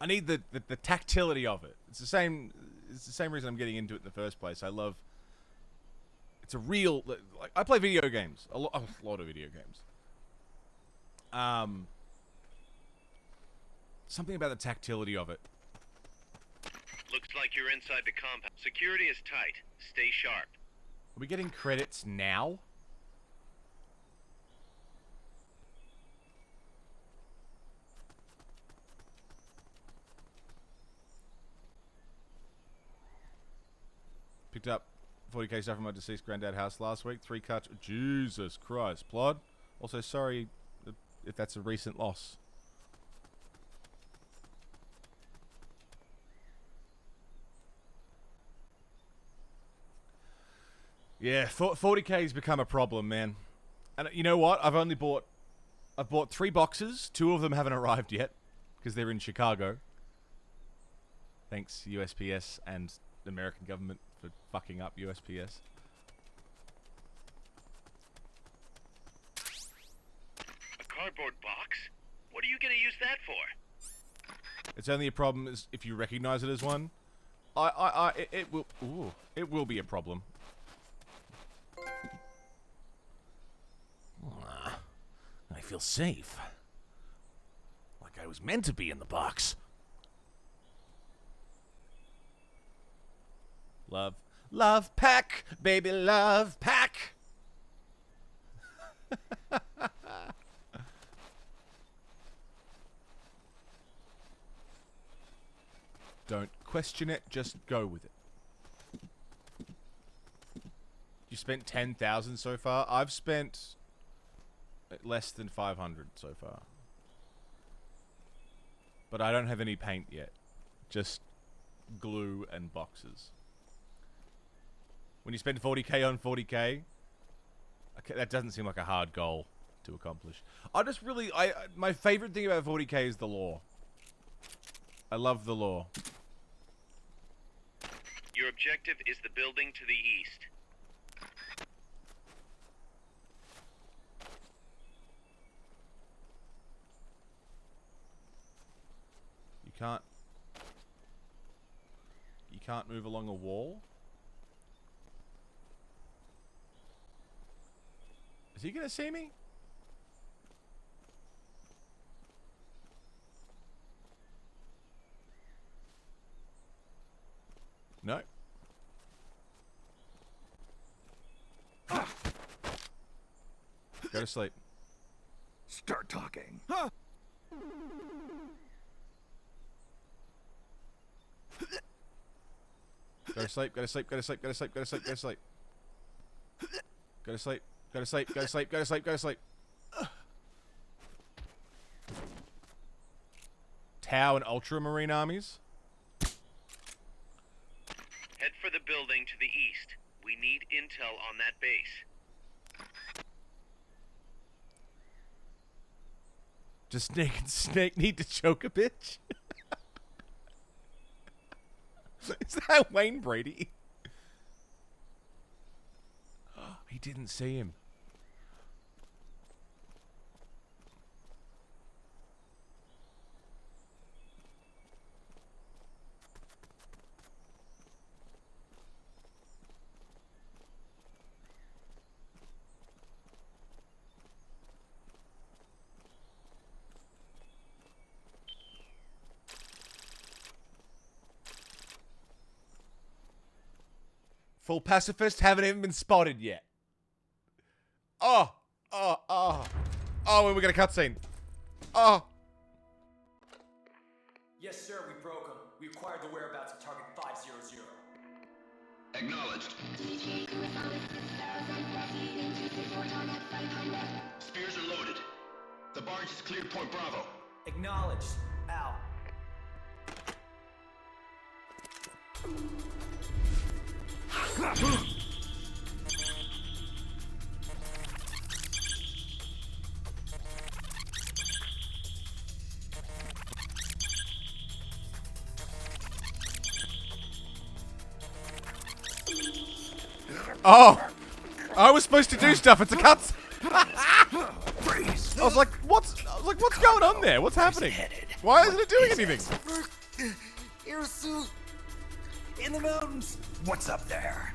need the tactility of it. It's the same reason I'm getting into it in the first place. I love... It's a real... Like, I play video games. A lot of video games. Something about the tactility of it. Looks like you're inside the compound. Security is tight. Stay sharp. Are we getting credits now? Picked up 40k stuff from my deceased granddad house last week. 3 cuts. Jesus Christ. Plod. Also, sorry if that's a recent loss. Yeah, 40k's become a problem, man. And you know what? I've bought 3 boxes. 2 of them haven't arrived yet because they're in Chicago. Thanks, USPS and the American government for fucking up USPS. A cardboard box? What are you gonna use that for? It's only a problem is if you recognize it as one. It will be a problem. I feel safe. Like I was meant to be in the box. Love pack, baby, love pack. Don't question it, just go with it. You spent 10,000 so far? I've spent less than 500 so far. But I don't have any paint yet. Just glue and boxes. When you spend 40k on 40k, okay, that doesn't seem like a hard goal to accomplish. My favorite thing about 40k is the lore. I love the lore. Your objective is the building to the east. You can't move along a wall? Is he gonna see me? No. Go to sleep. Start talking. Go to sleep, go to sleep, go to sleep, go to sleep, go to sleep, go to sleep. Go to sleep, go to sleep, go to sleep, go to sleep, go to sleep. Tau and Ultramarine armies? Head for the building to the east. We need intel on that base. Does Snake need to choke a bitch? Is that Wayne Brady? He didn't see him. Full pacifist, haven't even been spotted yet. Oh, and we got a cutscene. Oh. Yes, sir, we broke him. We acquired the whereabouts of target 500. Acknowledged. Spears are loaded. The barge has cleared Point Bravo. Acknowledged. Out. Oh! I was supposed to do stuff. It's a cut. I was like, what's going on there? What's happening? Why isn't it doing anything? Airsuit in the mountains. What's up there?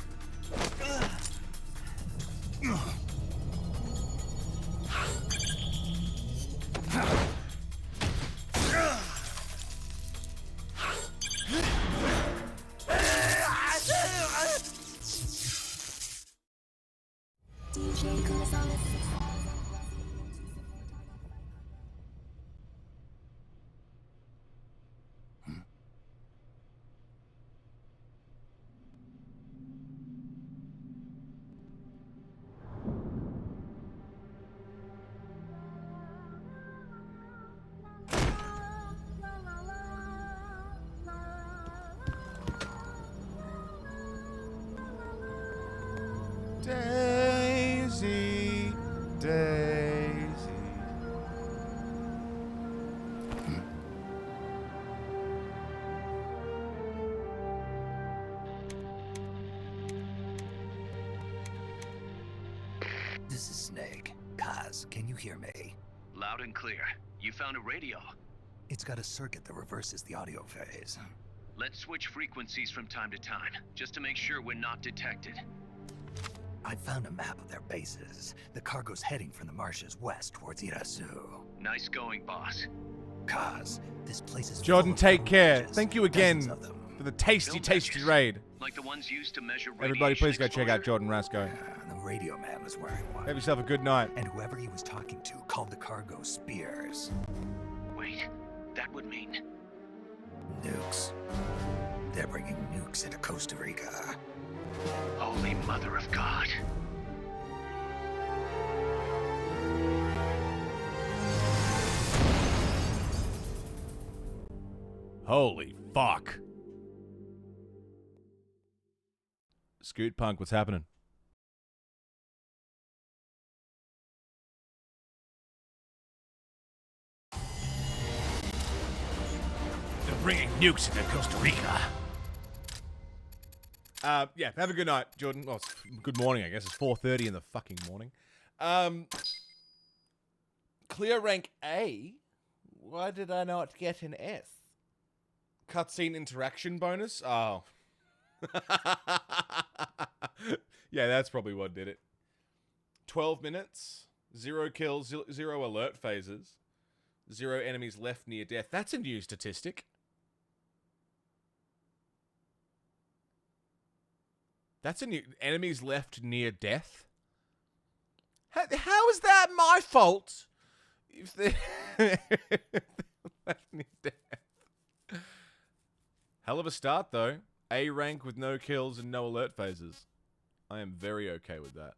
Daisy, Daisy. This is Snake. Kaz, can you hear me? Loud and clear. You found a radio. It's got a circuit that reverses the audio phase. Let's switch frequencies from time to time, just to make sure we're not detected. I found a map of their bases. The cargo's heading from the marshes west towards Irasu. Nice going, boss. Kaz, this place is Jordan, full of take care. villages, Thank you again dozens of them. for the tasty raid. Like the ones used to measure Everybody, please go radiation check out exposure? Jordan Rasco. The radio man was wearing one. Have yourself a good night. And whoever he was talking to called the cargo spears. Wait, that would mean... Nukes. They're bringing nukes into Costa Rica. Holy Mother of God. Holy fuck. Scoot Punk, what's happening? bringing nukes into Costa Rica. Yeah, have a good night, Jordan. Well, it's good morning, I guess. It's 4:30 in the fucking morning. Clear rank A? Why did I not get an S? Cutscene interaction bonus? Oh. Yeah, that's probably what did it. 12 minutes, 0 kills, 0 alert phases, 0 enemies left near death. That's a new statistic. That's a new... Enemies left near death? How is that my fault? If they're left near death. Hell of a start, though. A rank with no kills and no alert phases. I am very okay with that.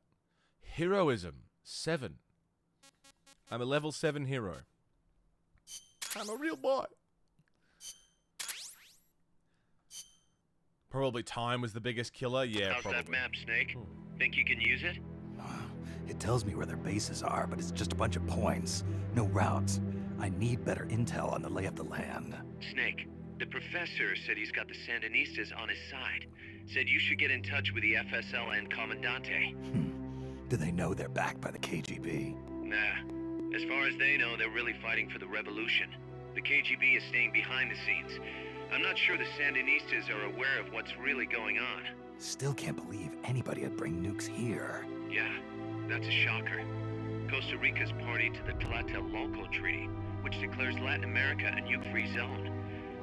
Heroism, 7. I'm a level 7 hero. I'm a real boy. Probably time was the biggest killer. Yeah, How's probably. that map, Snake? Think you can use it? It tells me where their bases are, but it's just a bunch of points. No routes. I need better intel on the lay of the land. Snake, the professor said he's got the Sandinistas on his side. Said you should get in touch with the FSL and Commandante. Do they know they're backed by the KGB? Nah. As far as they know, they're really fighting for the revolution. The KGB is staying behind the scenes. I'm not sure the Sandinistas are aware of what's really going on. Still can't believe anybody would bring nukes here. Yeah, that's a shocker. Costa Rica's party to the Tlatelolco Treaty, which declares Latin America a nuke-free zone.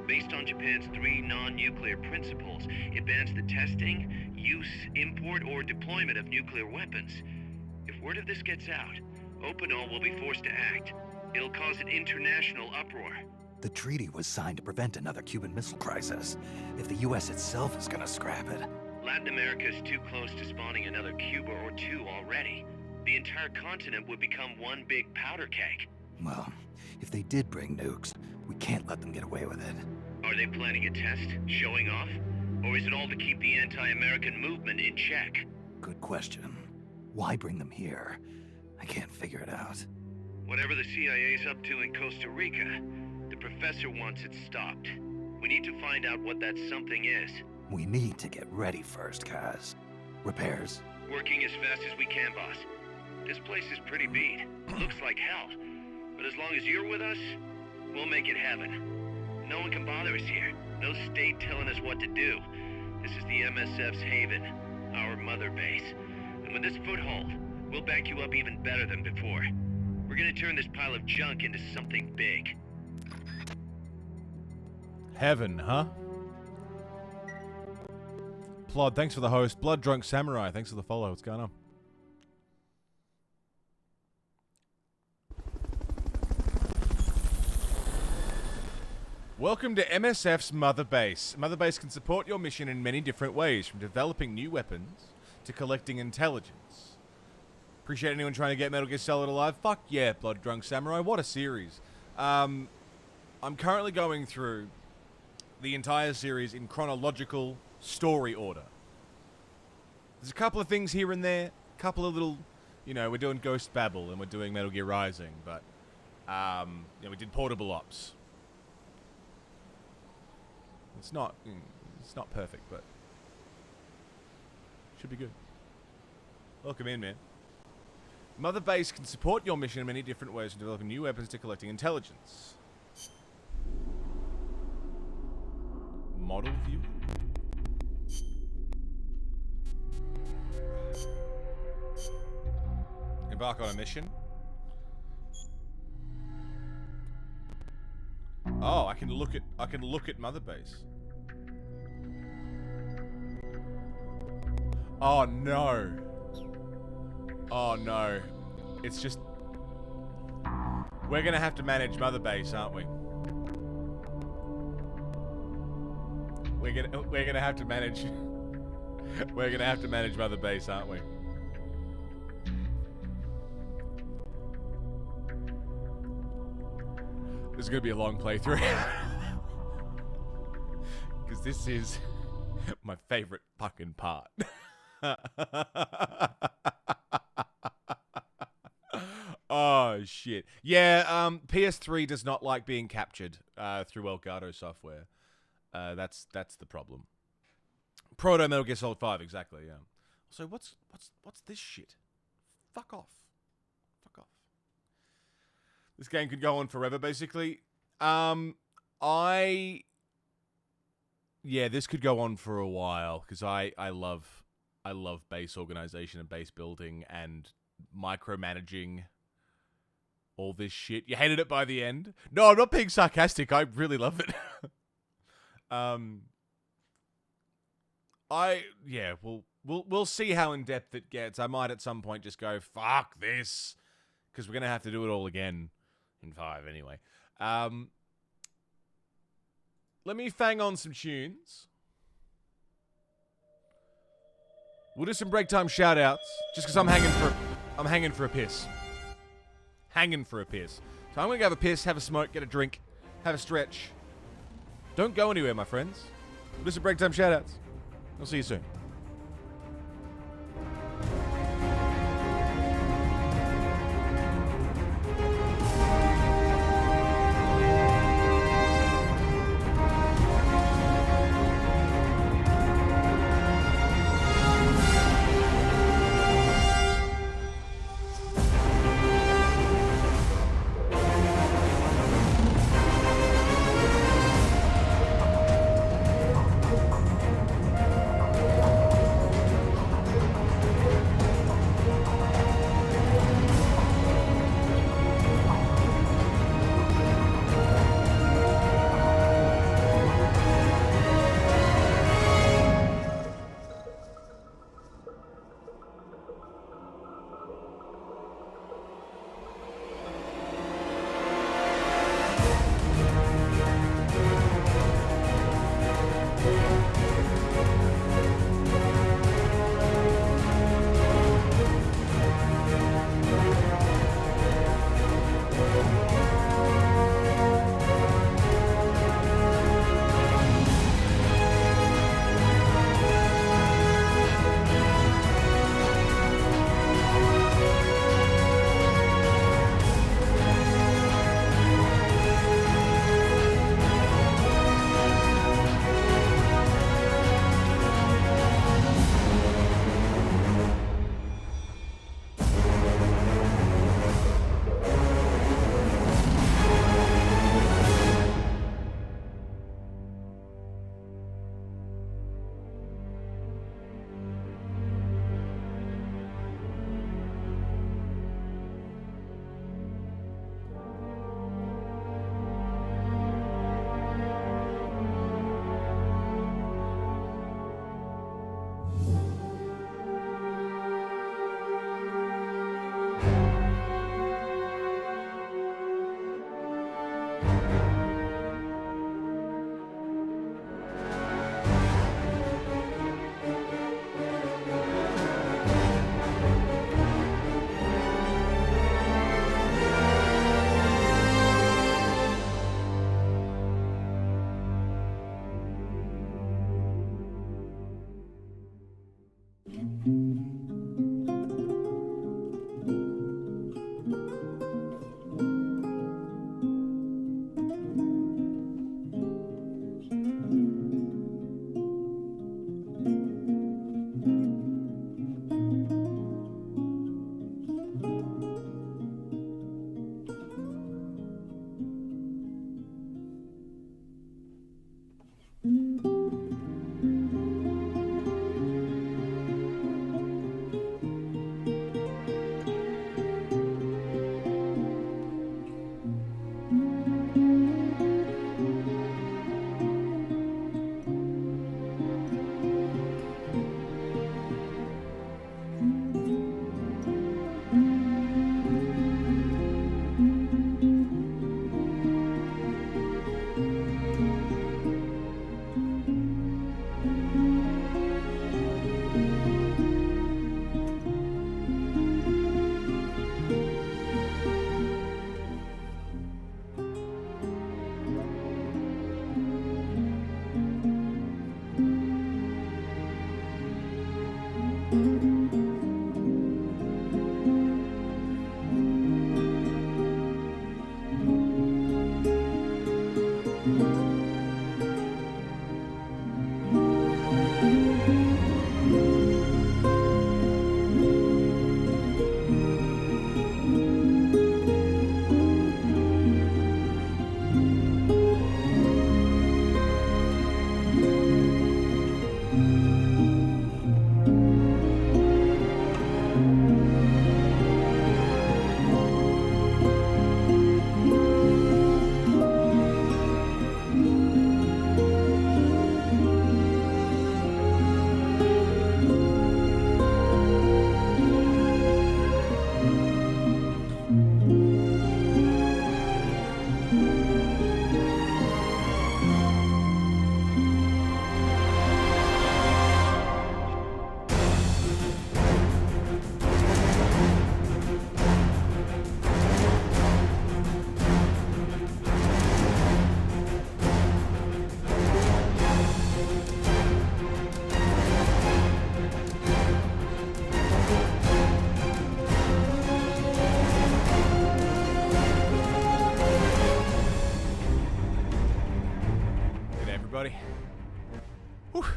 Based on Japan's 3 non-nuclear principles, it bans the testing, use, import, or deployment of nuclear weapons. If word of this gets out, Opinol will be forced to act. It'll cause an international uproar. The treaty was signed to prevent another Cuban Missile Crisis. If the U.S. itself is gonna scrap it... Latin America is too close to spawning another Cuba or 2 already. The entire continent would become one big powder keg. Well, if they did bring nukes, we can't let them get away with it. Are they planning a test? Showing off? Or is it all to keep the anti-American movement in check? Good question. Why bring them here? I can't figure it out. Whatever the CIA's up to in Costa Rica, the professor wants it stopped. We need to find out what that something is. We need to get ready first, Kaz. Repairs? Working as fast as we can, boss. This place is pretty beat. Looks like hell. But as long as you're with us, we'll make it heaven. No one can bother us here. No state telling us what to do. This is the MSF's haven, our mother base. And with this foothold, we'll back you up even better than before. We're gonna turn this pile of junk into something big. Heaven, huh? Plod, thanks for the host. Blood Drunk Samurai, thanks for the follow. What's going on? Welcome to MSF's Mother Base. Mother Base can support your mission in many different ways, from developing new weapons to collecting intelligence. Appreciate anyone trying to get Metal Gear Solid alive? Fuck yeah, Blood Drunk Samurai. What a series. I'm currently going through the entire series in chronological story order. There's a couple of things here and there, a couple of little, you know, we're doing Ghost Babel and we're doing Metal Gear Rising, but, you know, we did Portable Ops. It's not perfect, but should be good. Welcome in, man. Mother Base can support your mission in many different ways, from developing new weapons to collecting intelligence. Model view? Embark on a mission? Oh, I can look at Mother Base. Oh no. Oh no. It's just... We're gonna have to manage Mother Base, aren't we? We're gonna have to manage... We're gonna have to manage Mother Base, aren't we? This is gonna be a long playthrough. Because this is my favorite fucking part. Oh, Oh, shit. Yeah, PS3 does not like being captured through Elgato software. That's the problem. Proto Metal Gear Solid 5, exactly, yeah. So what's this shit? Fuck off. Fuck off. This game could go on forever, basically. Yeah, this could go on for a while, because I love base organization and base building and micromanaging all this shit. You hated it by the end? No, I'm not being sarcastic. I really love it. We'll see how in depth it gets. I might at some point just go, fuck this, because we're gonna have to do it all again in 5 anyway. Let me fang on some tunes. We'll do some break time shout outs, just because I'm hanging for a piss. Hanging for a piss. So I'm gonna go have a piss, have a smoke, get a drink, have a stretch. Don't go anywhere, my friends. We'll do some break time shout outs. I'll see you soon.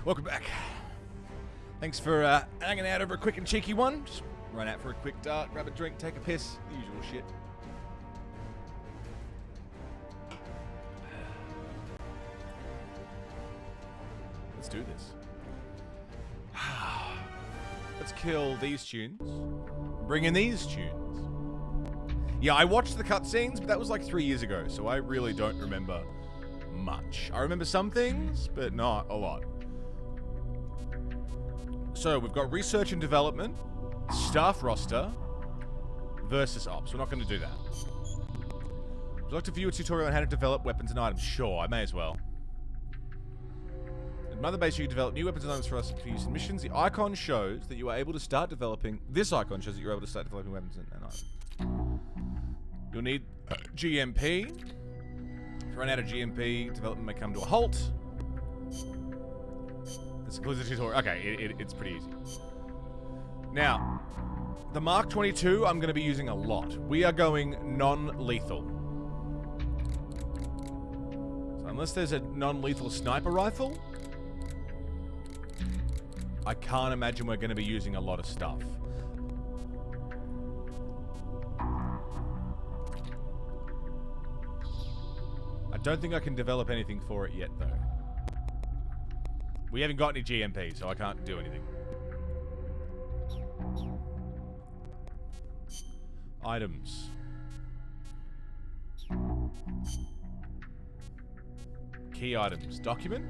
Welcome back. Thanks for hanging out over a quick and cheeky one. Just run out for a quick dart, grab a drink, take a piss. The usual shit. Let's do this. Let's kill these tunes. Bring in these tunes. Yeah, I watched the cutscenes, but that was like 3 years ago, so I really don't remember much. I remember some things, but not a lot. So we've got research and development, staff roster, versus ops. We're not going to do that. Would you like to view a tutorial on how to develop weapons and items? Sure, I may as well. At Mother Base, you can develop new weapons and items for us for use in missions. The icon shows that you are able to start developing. This icon shows that you're able to start developing weapons and items. You'll need GMP. If you run out of GMP, development may come to a halt. This includes the tutorial. Okay, it's pretty easy. Now, the Mark 22 I'm going to be using a lot. We are going non-lethal. So unless there's a non-lethal sniper rifle, I can't imagine we're going to be using a lot of stuff. I don't think I can develop anything for it yet, though. We haven't got any GMP, so I can't do anything. Items. Key items. Document.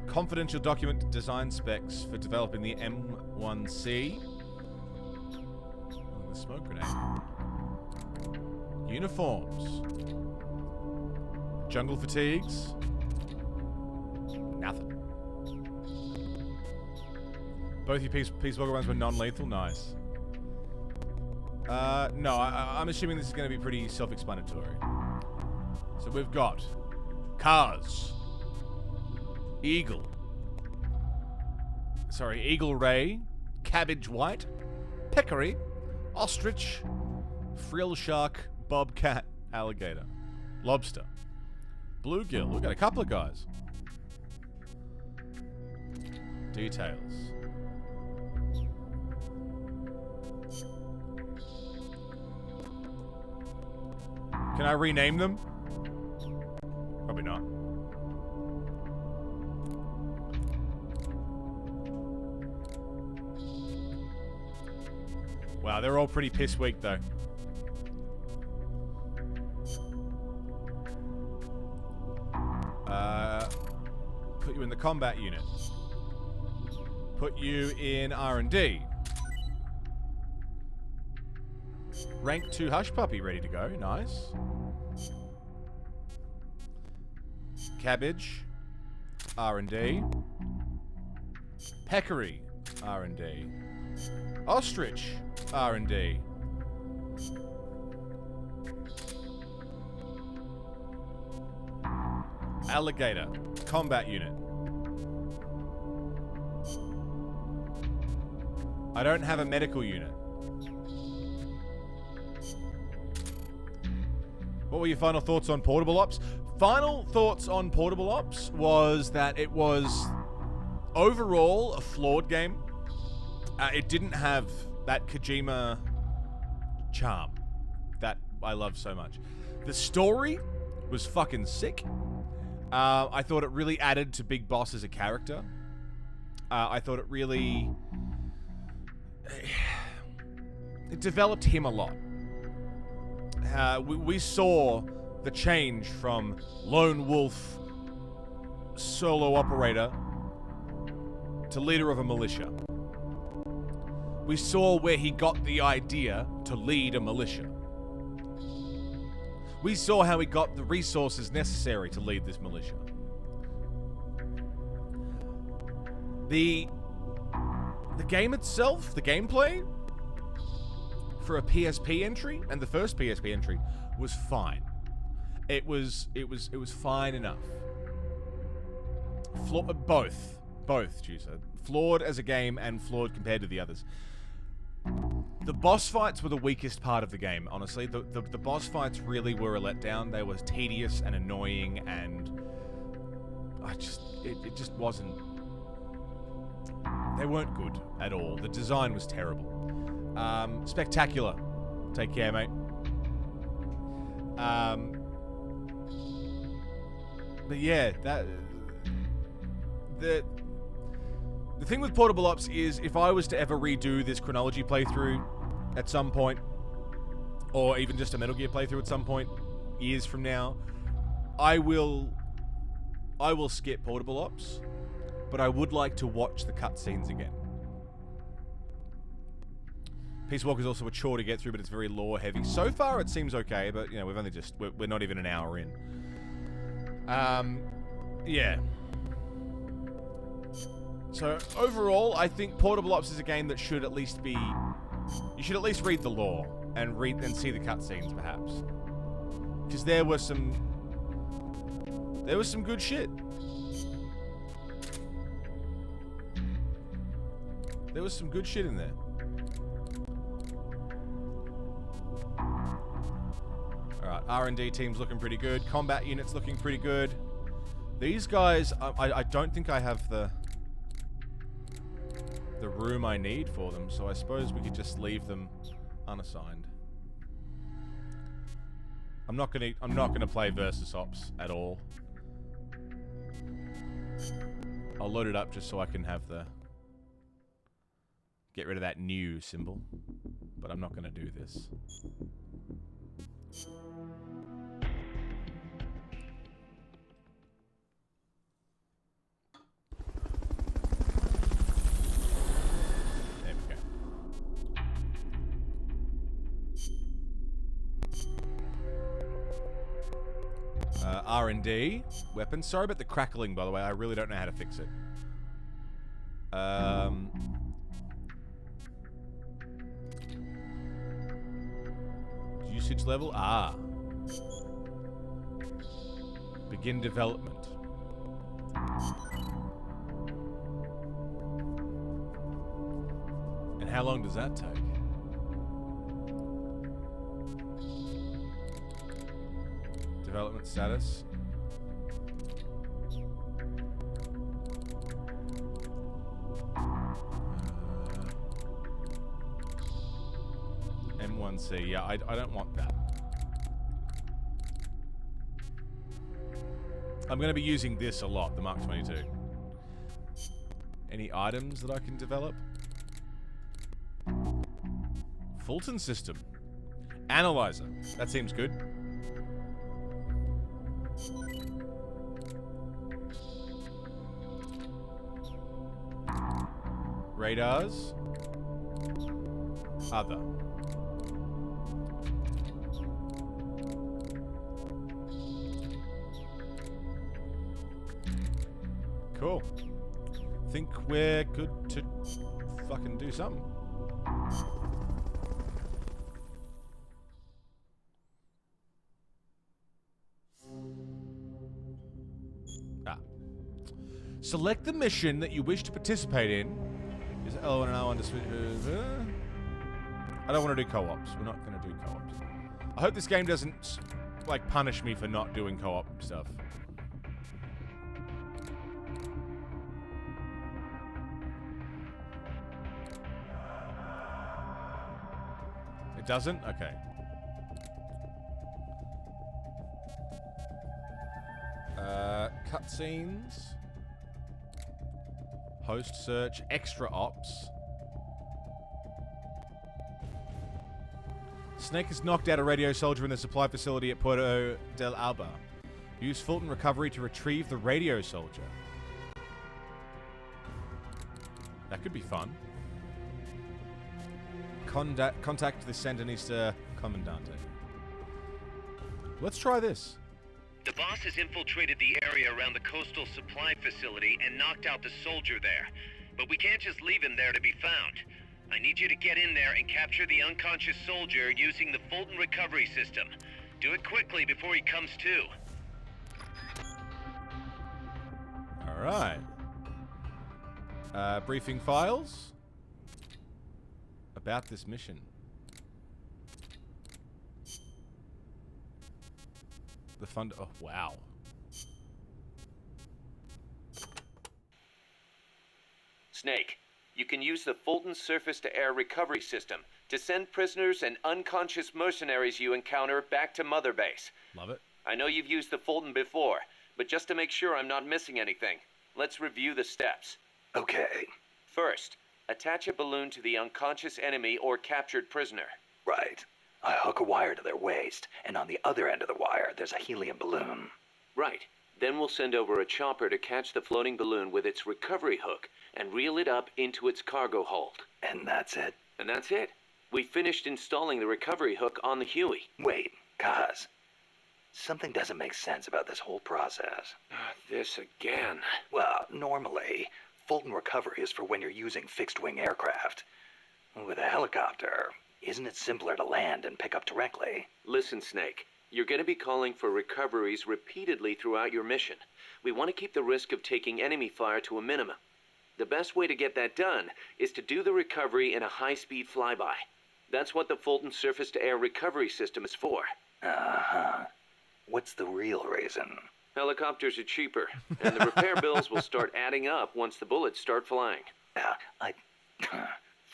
Confidential document design specs for developing the M1C. Oh, the smoke grenade. Uniforms. Jungle fatigues. Nothing. Both your Peace Walker ones were non-lethal. Nice. No, I'm assuming this is going to be pretty self-explanatory. So we've got cars. Eagle Ray, Cabbage White, Peccary, Ostrich, Frill Shark, Bobcat, Alligator, Lobster, Bluegill. We've got a couple of guys. Details. Can I rename them? Probably not. Wow, they're all pretty piss weak, though. Put you in the combat unit. Put you in R&D. Rank 2 Hush Puppy ready to go. Nice. Cabbage. R&D. Peccary. R&D. Ostrich. R&D. Alligator. Combat unit. I don't have a medical unit. What were your final thoughts on Portable Ops? Final thoughts on Portable Ops was that it was overall a flawed game. It didn't have that Kojima charm that I love so much. The story was fucking sick. I thought it really added to Big Boss as a character. I thought it really... It developed him a lot. We saw the change from lone wolf solo operator to leader of a militia. We saw where he got the idea to lead a militia. We saw how he got the resources necessary to lead this militia. The game itself, the gameplay, for a PSP entry, and the first PSP entry, was fine. It was fine enough. Both, Juicer. Flawed as a game and flawed compared to the others. The boss fights were the weakest part of the game, honestly. The boss fights really were a letdown. They were tedious and annoying, and it just wasn't They weren't good at all. The design was terrible. Spectacular. Take care, mate. But yeah, the thing with Portable Ops is if I was to ever redo this chronology playthrough at some point, or even just a Metal Gear playthrough at some point, years from now, I will skip Portable Ops, but I would like to watch the cutscenes again. Peace Walker is also a chore to get through, but it's very lore heavy. So far, it seems okay, but you know we've only we're not even an hour in. Yeah. So overall, I think Portable Ops is a game that should at least be. You should at least read the lore and see the cutscenes, perhaps, because there was some good shit. There was some good shit in there. Alright, R&D team's looking pretty good. Combat unit's looking pretty good. These guys, I don't think I have the room I need for them, so I suppose we could just leave them unassigned. I'm not gonna play Versus Ops at all. I'll load it up just so I can have get rid of that new symbol, but I'm not gonna do this. There we go. R&D weapons. Sorry about the crackling, by the way. I really don't know how to fix it. Usage level? Ah. Begin development. And how long does that take? Development status. M1C, yeah, I don't want that. I'm going to be using this a lot, the Mark 22. Any items that I can develop? Fulton system. Analyzer. That seems good. Radars. Other. Cool. Think we're good to fucking do something. Ah. Select the mission that you wish to participate in. Is L1 and R1 to switch? I don't want to do co-ops. We're not going to do co-ops. I hope this game doesn't, like, punish me for not doing co-op stuff. It doesn't? Okay. Cutscenes. Host search. Extra ops. Snake has knocked out a radio soldier in the supply facility at Puerto del Alba. Use Fulton Recovery to retrieve the radio soldier. That could be fun. Contact the Sandinista Comandante. Let's try this. The boss has infiltrated the area around the coastal supply facility and knocked out the soldier there. But we can't just leave him there to be found. I need you to get in there and capture the unconscious soldier using the Fulton Recovery system. Do it quickly before he comes to. Alright. Briefing files. About this mission. The fund. Oh, wow. Snake, You can use the Fulton surface-to-air recovery system to send prisoners and unconscious mercenaries you encounter back to Mother Base. Love it. I know you've used the Fulton before, but just to make sure I'm not missing anything, let's review the steps. Okay. First, attach a balloon to the unconscious enemy or captured prisoner. Right. I hook a wire to their waist, and on the other end of the wire, there's a helium balloon. Right. Then we'll send over a chopper to catch the floating balloon with its recovery hook and reel it up into its cargo hold. And that's it? And that's it. We finished installing the recovery hook on the Huey. Wait, Kaz. Something doesn't make sense about this whole process. This again. Well, normally, Fulton Recovery is for when you're using fixed-wing aircraft. With a helicopter, isn't it simpler to land and pick up directly? Listen, Snake. You're going to be calling for recoveries repeatedly throughout your mission. We want to keep the risk of taking enemy fire to a minimum. The best way to get that done is to do the recovery in a high-speed flyby. That's what the Fulton surface-to-air recovery system is for. Uh-huh. What's the real reason? Helicopters are cheaper, and the repair bills will start adding up once the bullets start flying. I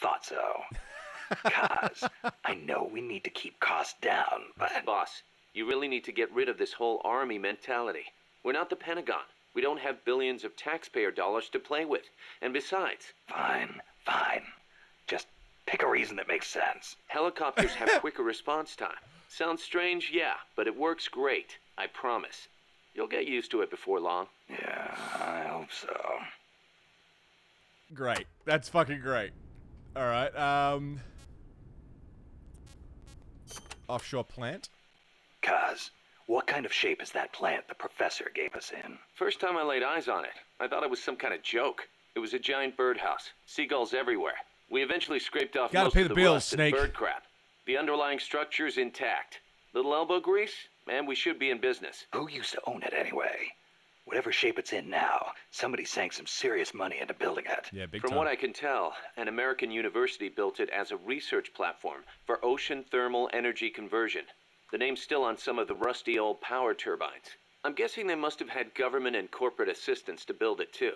thought so. Kaz, I know we need to keep costs down, but... Boss, you really need to get rid of this whole army mentality. We're not the Pentagon. We don't have billions of taxpayer dollars to play with. And besides... Fine. Just pick a reason that makes sense. Helicopters have quicker response time. Sounds strange, yeah, but it works great. I promise. You'll get used to it before long. Yeah, I hope so. Great. That's fucking great. All right. Offshore plant. Kaz, what kind of shape is that plant the professor gave us in? First time I laid eyes on it, I thought it was some kind of joke. It was a giant birdhouse. Seagulls everywhere. We eventually scraped off Gotta most pay of the the bills, rust and Snake. bird crap. The underlying structure's intact. Little elbow grease? Man, we should be in business. Who used to own it anyway? Whatever shape it's in now, somebody sank some serious money into building it. Yeah, big From time. what I can tell, an American university built it as a research platform for ocean thermal energy conversion. The name's still on some of the rusty old power turbines. I'm guessing they must have had government and corporate assistance to build it too.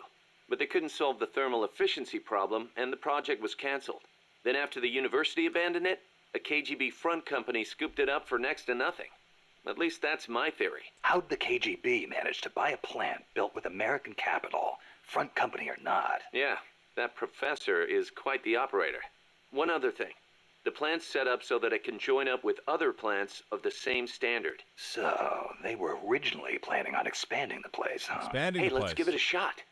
But they couldn't solve the thermal efficiency problem, and the project was canceled. Then after the university abandoned it, a KGB front company scooped it up for next to nothing. At least that's my theory. How'd the KGB manage to buy a plant built with American capital, front company or not? Yeah, that professor is quite the operator. One other thing. The plant's set up so that it can join up with other plants of the same standard. So, they were originally planning on expanding the place, huh? Expanding Hey, the let's place. give it a shot.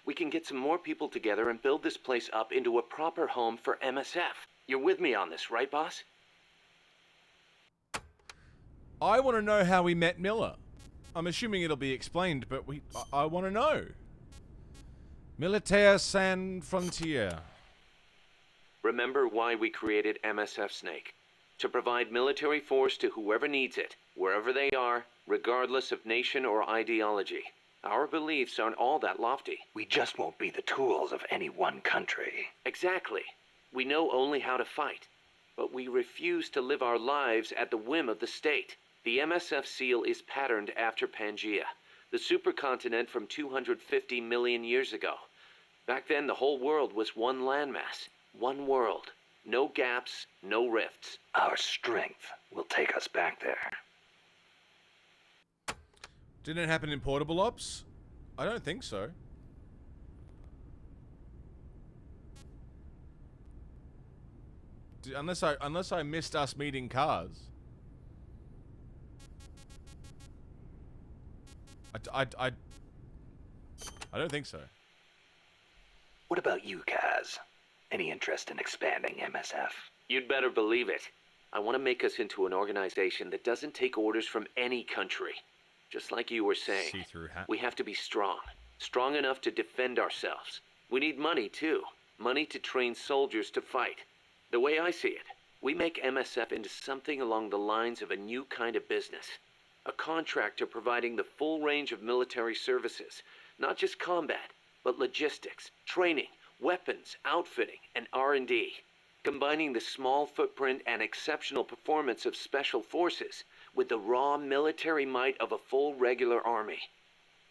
We can get some more people together and build this place up into a proper home for MSF. You're with me on this, right, boss? I want to know how we met Miller. I'm assuming it'll be explained, but I want to know. Militaire Sans Frontier. Remember why we created MSF, Snake. To provide military force to whoever needs it, wherever they are, regardless of nation or ideology. Our beliefs aren't all that lofty. We just won't be the tools of any one country. Exactly. We know only how to fight. But we refuse to live our lives at the whim of the state. The MSF seal is patterned after Pangaea, the supercontinent from 250 million years ago. Back then, the whole world was one landmass, one world. No gaps, no rifts. Our strength will take us back there. Didn't it happen in Portable Ops? I don't think so. Unless I missed us meeting cars. I don't think so. What about you, Kaz? Any interest in expanding MSF? You'd better believe it. I want to make us into an organization that doesn't take orders from any country. Just like you were saying, See-through hat. we have to be strong. Strong enough to defend ourselves. We need money, too. Money to train soldiers to fight. The way I see it, we make MSF into something along the lines of a new kind of business. A contractor providing the full range of military services. Not just combat, but logistics, training, weapons, outfitting, and R&D. Combining the small footprint and exceptional performance of special forces with the raw military might of a full regular army.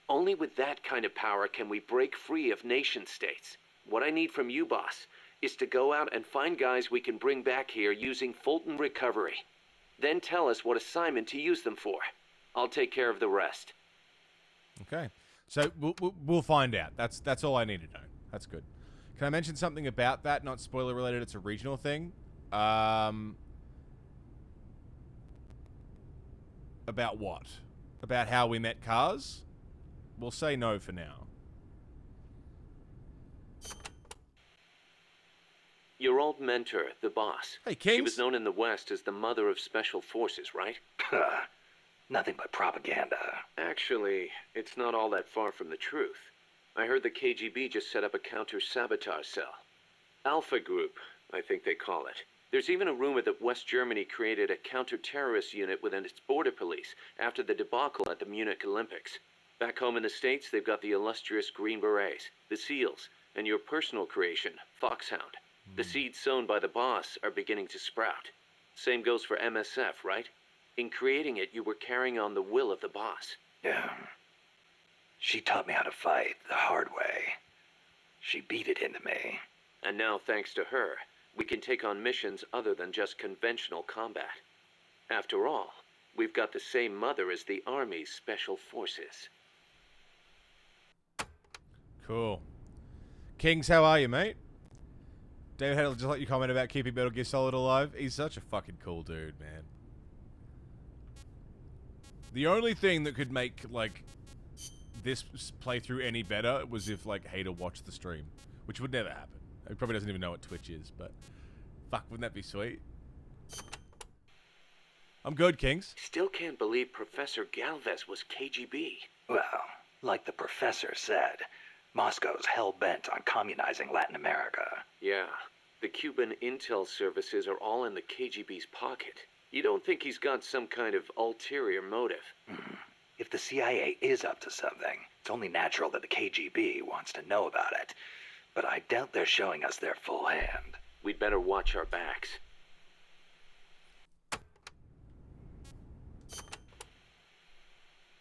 Only with that kind of power can we break free of nation states. What I need from you, boss, is to go out and find guys we can bring back here using Fulton Recovery. Then tell us what assignment to use them for. I'll take care of the rest. Okay. So we'll find out. That's all I need to know. That's good. Can I mention something about that? Not spoiler related. It's a regional thing. About what? About how we met Cars? We'll say no for now. Your old mentor, the boss. Hey, Kings. She was known in the West as the mother of special forces, right? Nothing but propaganda. Actually, it's not all that far from the truth. I heard the KGB just set up a counter-sabotage cell. Alpha Group, I think they call it. There's even a rumor that West Germany created a counter-terrorist unit within its border police after the debacle at the Munich Olympics. Back home in the States, they've got the illustrious Green Berets, the SEALs, and your personal creation, Foxhound. The seeds sown by the boss are beginning to sprout. Same goes for MSF, right? In creating it, you were carrying on the will of the boss. Yeah. She taught me how to fight the hard way. She beat it into me. And now, thanks to her, we can take on missions other than just conventional combat. After all, we've got the same mother as the Army's Special Forces. Cool. Kings, how are you, mate? David had to just let you comment about keeping Metal Gear Solid alive. He's such a fucking cool dude, man. The only thing that could make, like, this playthrough any better was if, like, Hater watched the stream. Which would never happen. He probably doesn't even know what Twitch is, but... Fuck, wouldn't that be sweet? I'm good, Kings. Still can't believe Professor Galvez was KGB. Well, like the professor said, Moscow's hell-bent on communizing Latin America. Yeah, the Cuban intel services are all in the KGB's pocket. You don't think he's got some kind of ulterior motive? If the CIA is up to something, it's only natural that the KGB wants to know about it. But I doubt they're showing us their full hand. We'd better watch our backs.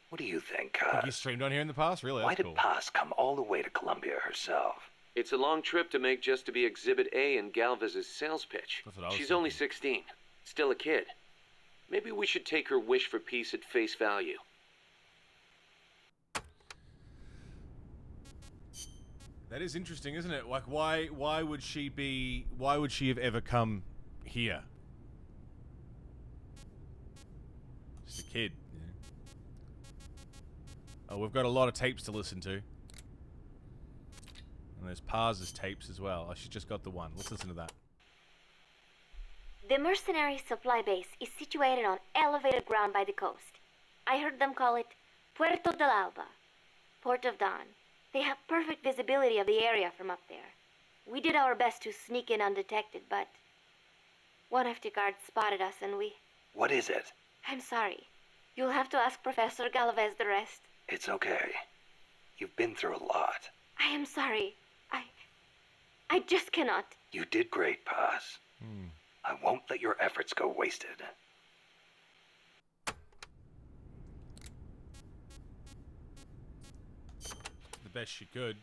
What do you think, You streamed on here in the past? Really? Why That's did cool. Paz come all the way to Colombia herself? It's a long trip to make just to be Exhibit A in Galvez's sales pitch. That's what I was She's only thinking. 16. Still a kid. Maybe we should take her wish for peace at face value. That is interesting, isn't it? Like, why would she have ever come here? Just a kid. Yeah. Oh, we've got a lot of tapes to listen to. And there's Paz's tapes as well. Oh, she's just got the one. Let's listen to that. The mercenary supply base is situated on elevated ground by the coast. I heard them call it Puerto del Alba, Port of Dawn. They have perfect visibility of the area from up there. We did our best to sneak in undetected, but one of the guards spotted us and we... What is it? I'm sorry. You'll have to ask Professor Galvez the rest. It's okay. You've been through a lot. I am sorry. I just cannot. You did great, Paz. I won't let your efforts go wasted. The best she could.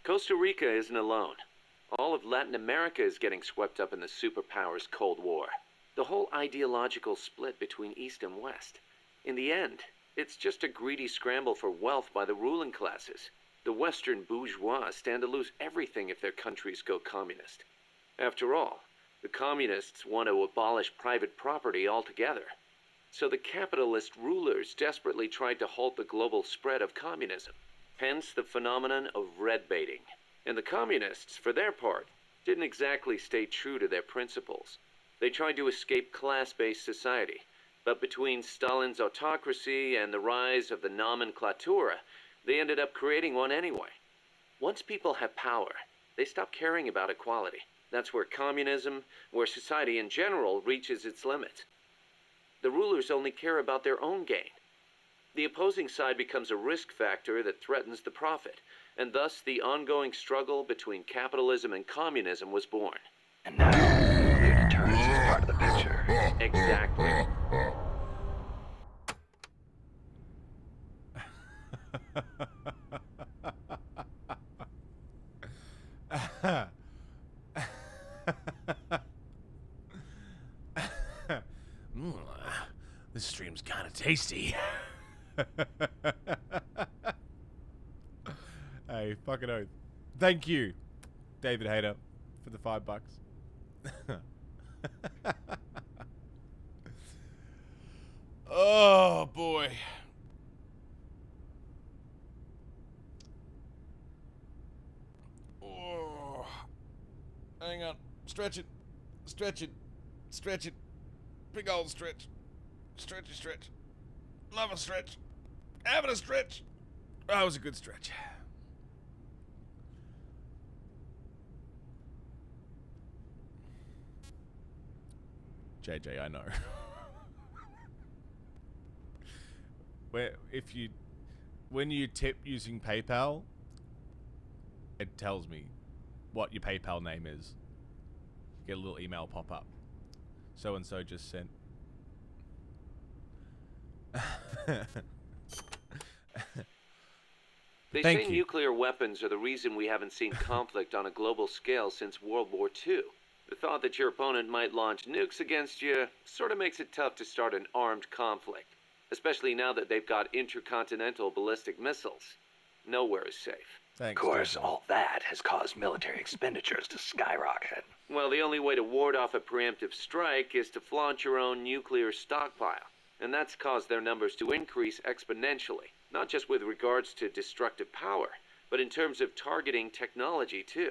Costa Rica isn't alone. All of Latin America is getting swept up in the superpowers' Cold War. The whole ideological split between East and West. In the end, it's just a greedy scramble for wealth by the ruling classes. The Western bourgeois stand to lose everything if their countries go communist. After all, the communists want to abolish private property altogether. So the capitalist rulers desperately tried to halt the global spread of communism. Hence the phenomenon of red baiting. And the communists, for their part, didn't exactly stay true to their principles. They tried to escape class-based society. But between Stalin's autocracy and the rise of the nomenclatura, they ended up creating one anyway. Once people have power, they stop caring about equality. That's where communism, where society in general, reaches its limits. The rulers only care about their own gain. The opposing side becomes a risk factor that threatens the profit, and thus the ongoing struggle between capitalism and communism was born. And now, nuclear deterrence is part of the picture. Exactly. this stream's kind of tasty. Hey, fucking oath. Thank you, David Hayter, for the $5. Oh, boy. Oh. Hang on. Stretch it. Stretch it. Stretch it. Big old stretch. Stretchy stretch. Love a stretch. Having a stretch. Oh, that was a good stretch. JJ, I know. When you tip using PayPal, it tells me what your PayPal name is. Get a little email pop up. So and so just sent. They Thank say you. nuclear weapons are the reason we haven't seen conflict on a global scale since World War II. The thought that your opponent might launch nukes against you sort of makes it tough to start an armed conflict, especially now that they've got intercontinental ballistic missiles. Nowhere is safe. Thanks, Of course, JJ. all that has caused military expenditures to skyrocket. Well, the only way to ward off a preemptive strike is to flaunt your own nuclear stockpile. And that's caused their numbers to increase exponentially, not just with regards to destructive power, but in terms of targeting technology too.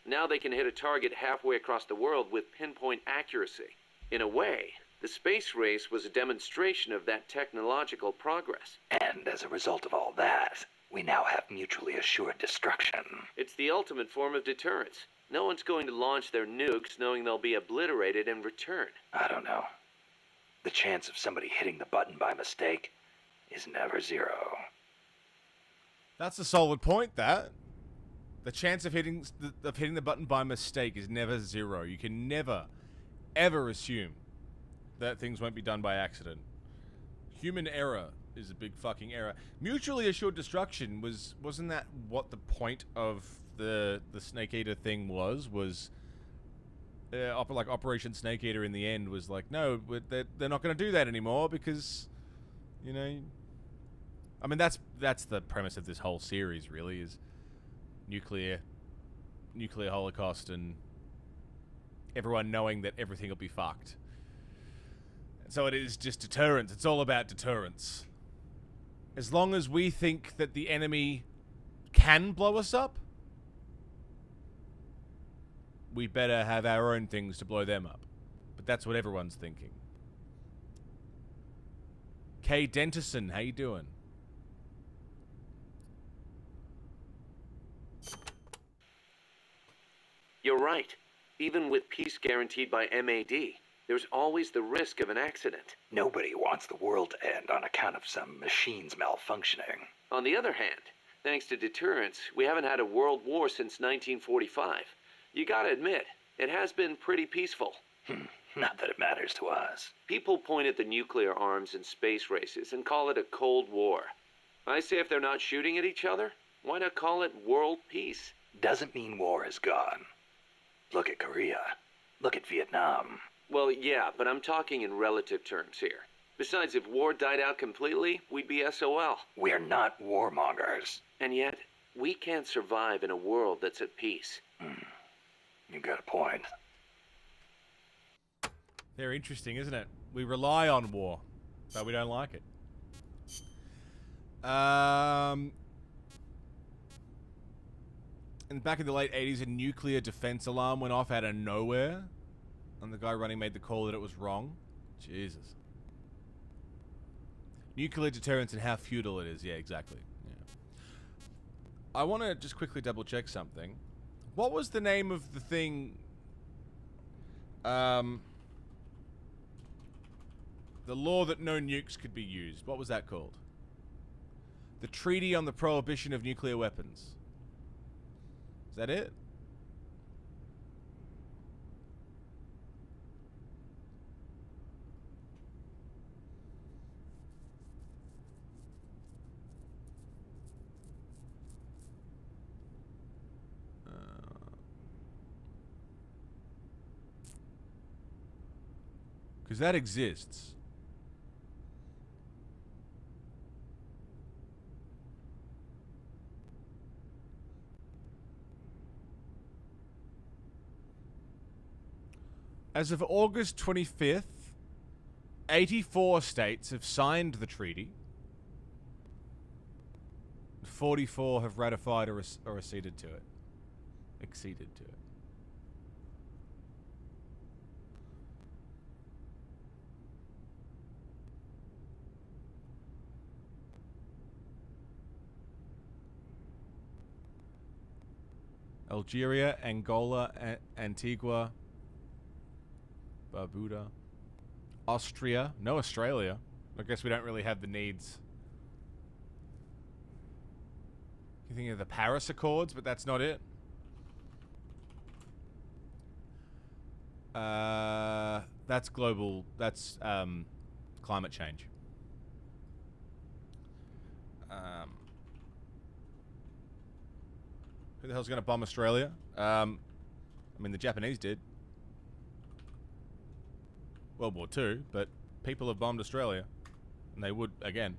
Now they can hit a target halfway across the world with pinpoint accuracy. In a way, the space race was a demonstration of that technological progress. And as a result of all that, we now have mutually assured destruction. It's the ultimate form of deterrence. No one's going to launch their nukes knowing they'll be obliterated in return. I don't know. The chance of somebody hitting the button by mistake is never zero. That's a solid point, that. The chance of hitting the button by mistake is never zero. You can never, ever assume that things won't be done by accident. Human error is a big fucking error. Mutually assured destruction wasn't that what the point of the Snake Eater thing was? Like Operation Snake Eater in the end was like, no, they're not going to do that anymore because, you know, I mean that's the premise of this whole series really, is nuclear holocaust and everyone knowing that everything will be fucked. So it is just deterrence. It's all about deterrence. As long as we think that the enemy can blow us up, we better have our own things to blow them up. But that's what everyone's thinking. Kay Dentison, how you doing? You're right. Even with peace guaranteed by MAD, there's always the risk of an accident. Nobody wants the world to end on account of some machines malfunctioning. On the other hand, thanks to deterrence, we haven't had a world war since 1945. You gotta admit, it has been pretty peaceful. Not that it matters to us. People point at the nuclear arms and space races and call it a Cold War. I say if they're not shooting at each other, why not call it world peace? Doesn't mean war is gone. Look at Korea. Look at Vietnam. Well, yeah, but I'm talking in relative terms here. Besides, if war died out completely, we'd be SOL. We're not warmongers. And yet, we can't survive in a world that's at peace. You got a point. Very interesting, isn't it? We rely on war, but we don't like it. And back in the late 80s, a nuclear defense alarm went off out of nowhere. And the guy running made the call that it was wrong. Jesus. Nuclear deterrence and how futile it is. Yeah, exactly. Yeah. I want to just quickly double check something. What was the name of the thing? The law that no nukes could be used. What was that called? The Treaty on the Prohibition of Nuclear Weapons. Is that it? Because that exists. As of August 25th, 84 states have signed the treaty. 44 have ratified or acceded to it. Acceded to it. Algeria, Angola, Antigua, Barbuda, Austria, no Australia. I guess we don't really have the needs. You think of the Paris Accords, but that's not it. That's global. That's climate change. Who the hell's going to bomb Australia? I mean, the Japanese did. World War II, but people have bombed Australia. And they would again.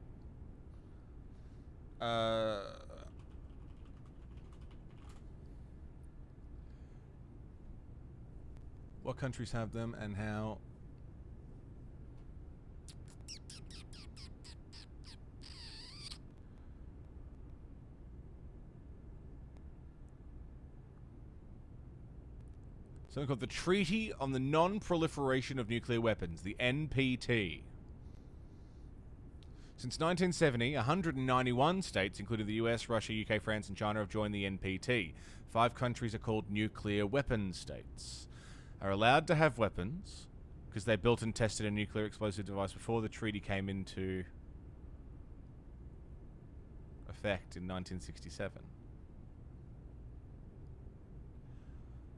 What countries have them and how? Something called the Treaty on the Non-Proliferation of Nuclear Weapons, the NPT. Since 1970, 191 states, including the US, Russia, UK, France, and China, have joined the NPT. 5 countries are called nuclear weapons states. Are allowed to have weapons because they built and tested a nuclear explosive device before the treaty came into effect in 1967.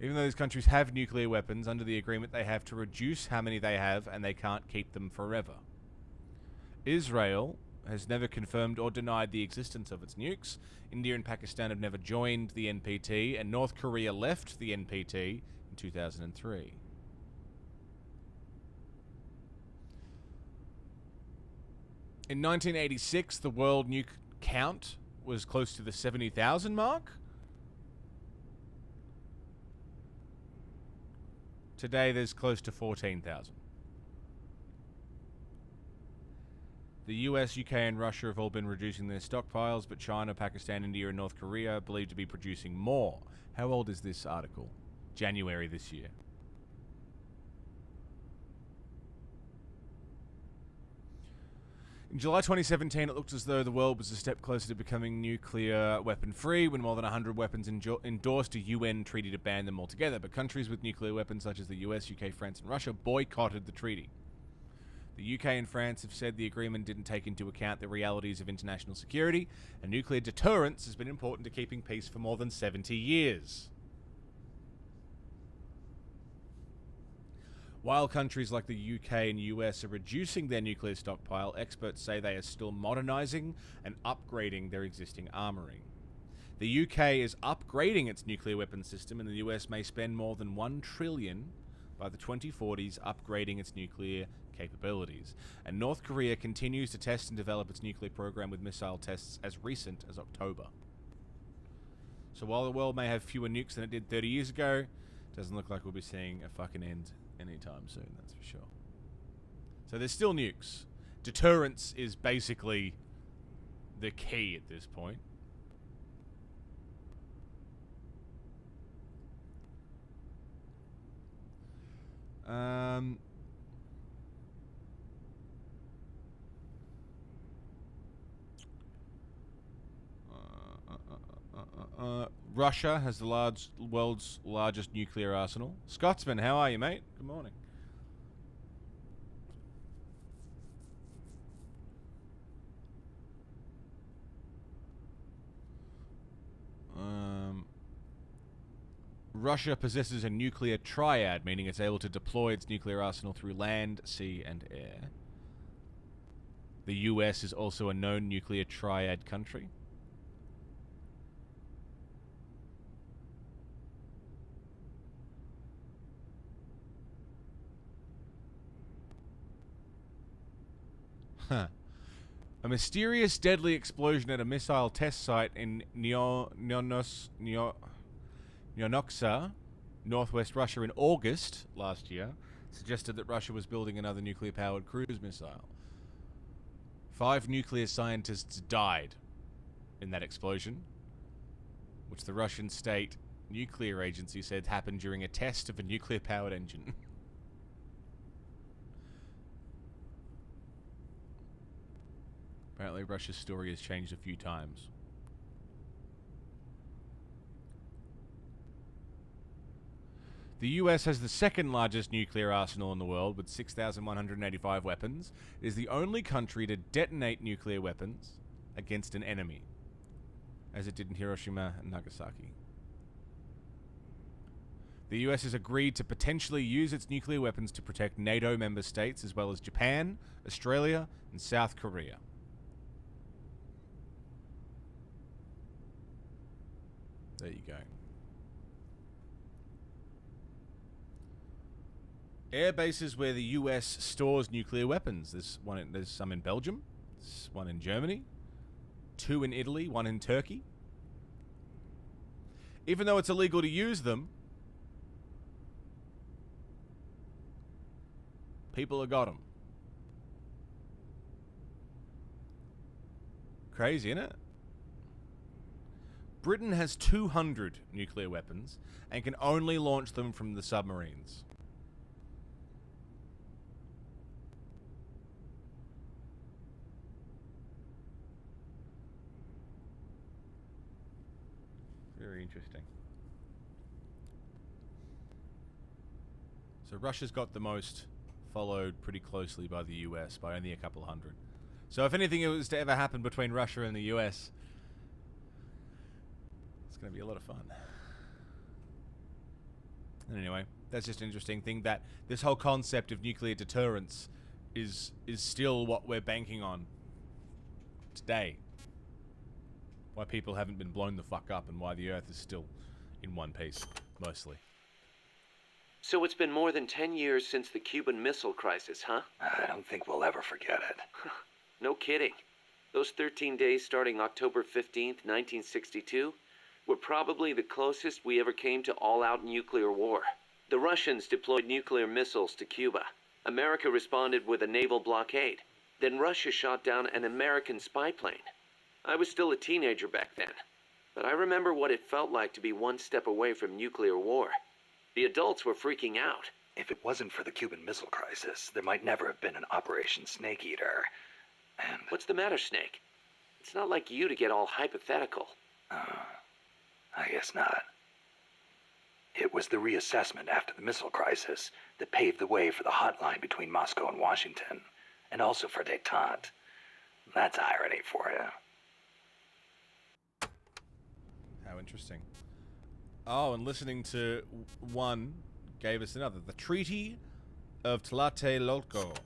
Even though these countries have nuclear weapons, under the agreement they have to reduce how many they have, and they can't keep them forever. Israel has never confirmed or denied the existence of its nukes. India and Pakistan have never joined the NPT, and North Korea left the NPT in 2003. In 1986, the world nuke count was close to the 70,000 mark. Today, there's close to 14,000. The US, UK, and Russia have all been reducing their stockpiles, but China, Pakistan, India, and North Korea are believed to be producing more. How old is this article? January this year. In July 2017, it looked as though the world was a step closer to becoming nuclear weapon-free when more than 100 weapons endorsed a UN treaty to ban them altogether. But countries with nuclear weapons such as the US, UK, France, and Russia boycotted the treaty. The UK and France have said the agreement didn't take into account the realities of international security, and nuclear deterrence has been important to keeping peace for more than 70 years. While countries like the UK and US are reducing their nuclear stockpile, experts say they are still modernizing and upgrading their existing armory. The UK is upgrading its nuclear weapons system, and the US may spend more than $1 trillion by the 2040s upgrading its nuclear capabilities. And North Korea continues to test and develop its nuclear program with missile tests as recent as October. So while the world may have fewer nukes than it did 30 years ago, it doesn't look like we'll be seeing a fucking end anytime soon, that's for sure. So there's still nukes. Deterrence is basically the key at this point. Russia has the world's largest nuclear arsenal. Scotsman, how are you, mate? Good morning. Russia possesses a nuclear triad, meaning it's able to deploy its nuclear arsenal through land, sea, and air. The US is also a known nuclear triad country. Huh. A mysterious deadly explosion at a missile test site in Nyonoxa Northwest Russia in August last year suggested that Russia was building another nuclear-powered cruise missile. 5 nuclear scientists died in that explosion, which the Russian state nuclear agency said happened during a test of a nuclear-powered engine. Apparently Russia's story has changed a few times. The US has the second largest nuclear arsenal in the world with 6,185 weapons. It is the only country to detonate nuclear weapons against an enemy, as it did in Hiroshima and Nagasaki. The US has agreed to potentially use its nuclear weapons to protect NATO member states as well as Japan, Australia, and South Korea. There you go. Air bases where the US stores nuclear weapons. There's some in Belgium, there's one in Germany, 2 in Italy, 1 in Turkey. Even though it's illegal to use them, people have got them. Crazy, isn't it? Britain has 200 nuclear weapons and can only launch them from the submarines. Very interesting. So Russia's got the most, followed pretty closely by the US by only a couple hundred. So if anything was to ever happen between Russia and the US, it's going to be a lot of fun. And anyway, that's just an interesting thing, that this whole concept of nuclear deterrence is still what we're banking on today. Why people haven't been blown the fuck up and why the Earth is still in one piece, mostly. So it's been more than 10 years since the Cuban Missile Crisis, huh? I don't think we'll ever forget it. No kidding. Those 13 days starting October 15th, 1962, were probably the closest we ever came to all-out nuclear war. The Russians deployed nuclear missiles to Cuba. America responded with a naval blockade. Then Russia shot down an American spy plane. I was still a teenager back then, but I remember what it felt like to be one step away from nuclear war. The adults were freaking out. If it wasn't for the Cuban Missile Crisis, there might never have been an Operation Snake Eater. And What's the matter, Snake? It's not like you to get all hypothetical. I guess not. It was the reassessment after the missile crisis that paved the way for the hotline between Moscow and Washington, and also for détente. That's irony for you. How interesting. Oh, and listening to one gave us another. The Treaty of Tlatelolco.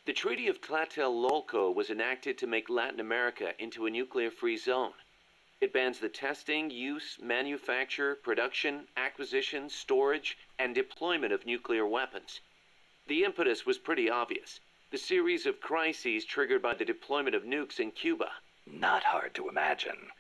The Treaty of Tlatelolco was enacted to make Latin America into a nuclear-free zone. It bans the testing, use, manufacture, production, acquisition, storage, and deployment of nuclear weapons. The impetus was pretty obvious. The series of crises triggered by the deployment of nukes in Cuba. Not hard to imagine.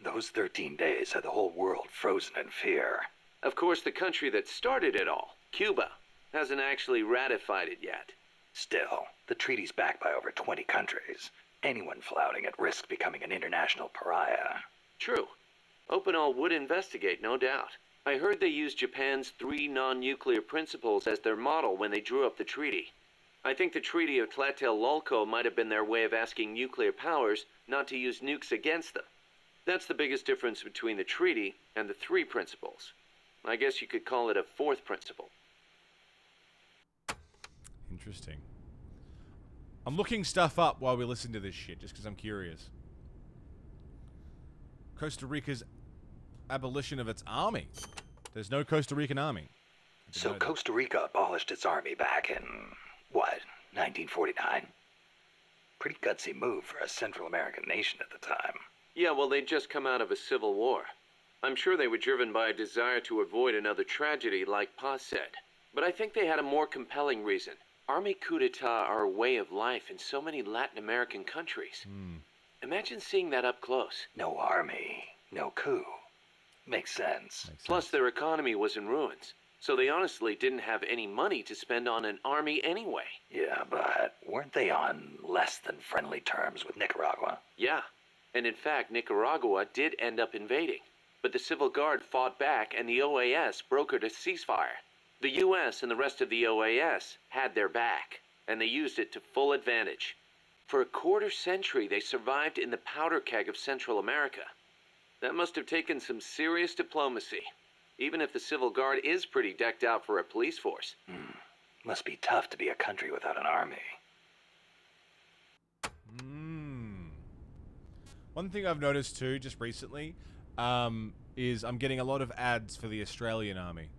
Those 13 days had the whole world frozen in fear. Of course, the country that started it all, Cuba, hasn't actually ratified it yet. Still, the treaty's backed by over 20 countries. Anyone flouting at risk becoming an international pariah. True. Opinol would investigate, no doubt. I heard they used Japan's 3 non-nuclear principles as their model when they drew up the treaty. I think the Treaty of Tlatelolco might have been their way of asking nuclear powers not to use nukes against them. That's the biggest difference between the treaty and the 3 principles. I guess you could call it a 4th principle. Interesting. I'm looking stuff up while we listen to this shit, just because I'm curious. Costa Rica's abolition of its army. There's no Costa Rican army. So Costa Rica abolished its army back in, what, 1949? Pretty gutsy move for a Central American nation at the time. Yeah, well, they'd just come out of a civil war. I'm sure they were driven by a desire to avoid another tragedy like Pa said. But I think they had a more compelling reason. Army coup d'etat are a way of life in so many Latin American countries. Imagine seeing that up close. No army, no coup. Makes sense. Plus, their economy was in ruins, so they honestly didn't have any money to spend on an army anyway. Yeah, but weren't they on less than friendly terms with Nicaragua? Yeah, and in fact, Nicaragua did end up invading. But the Civil Guard fought back and the OAS brokered a ceasefire. The US and the rest of the OAS had their back, and they used it to full advantage. For a quarter century, they survived in the powder keg of Central America. That must have taken some serious diplomacy, even if the Civil Guard is pretty decked out for a police force. Must be tough to be a country without an army. One thing I've noticed too, just recently, is I'm getting a lot of ads for the Australian Army.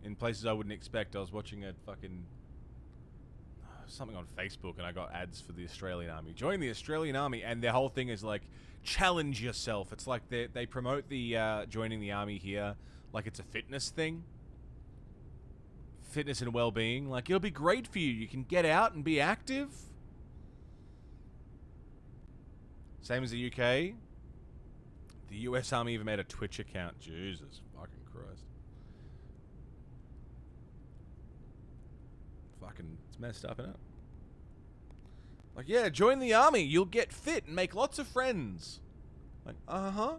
In places I wouldn't expect. I was watching a fucking... something on Facebook and I got ads for the Australian Army. Join the Australian Army, and their whole thing is like, challenge yourself. It's like they promote the joining the army here like it's a fitness thing. Fitness and well-being. Like, it'll be great for you. You can get out and be active. Same as the UK. The US Army even made a Twitch account. Jesus fucking Christ. Fucking, it's messed up, isn't it? Like, yeah, join the army. You'll get fit and make lots of friends. Like, uh-huh.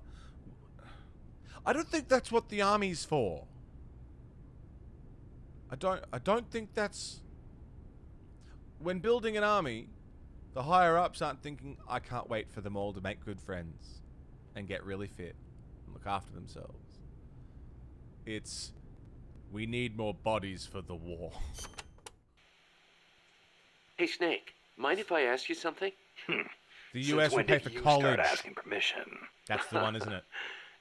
I don't think that's what the army's for. I don't think that's... When building an army, the higher-ups aren't thinking, I can't wait for them all to make good friends and get really fit and look after themselves. It's, we need more bodies for the war. Hey, Snake, mind if I ask you something? The US will pay for college. Start asking permission? That's the one, isn't it?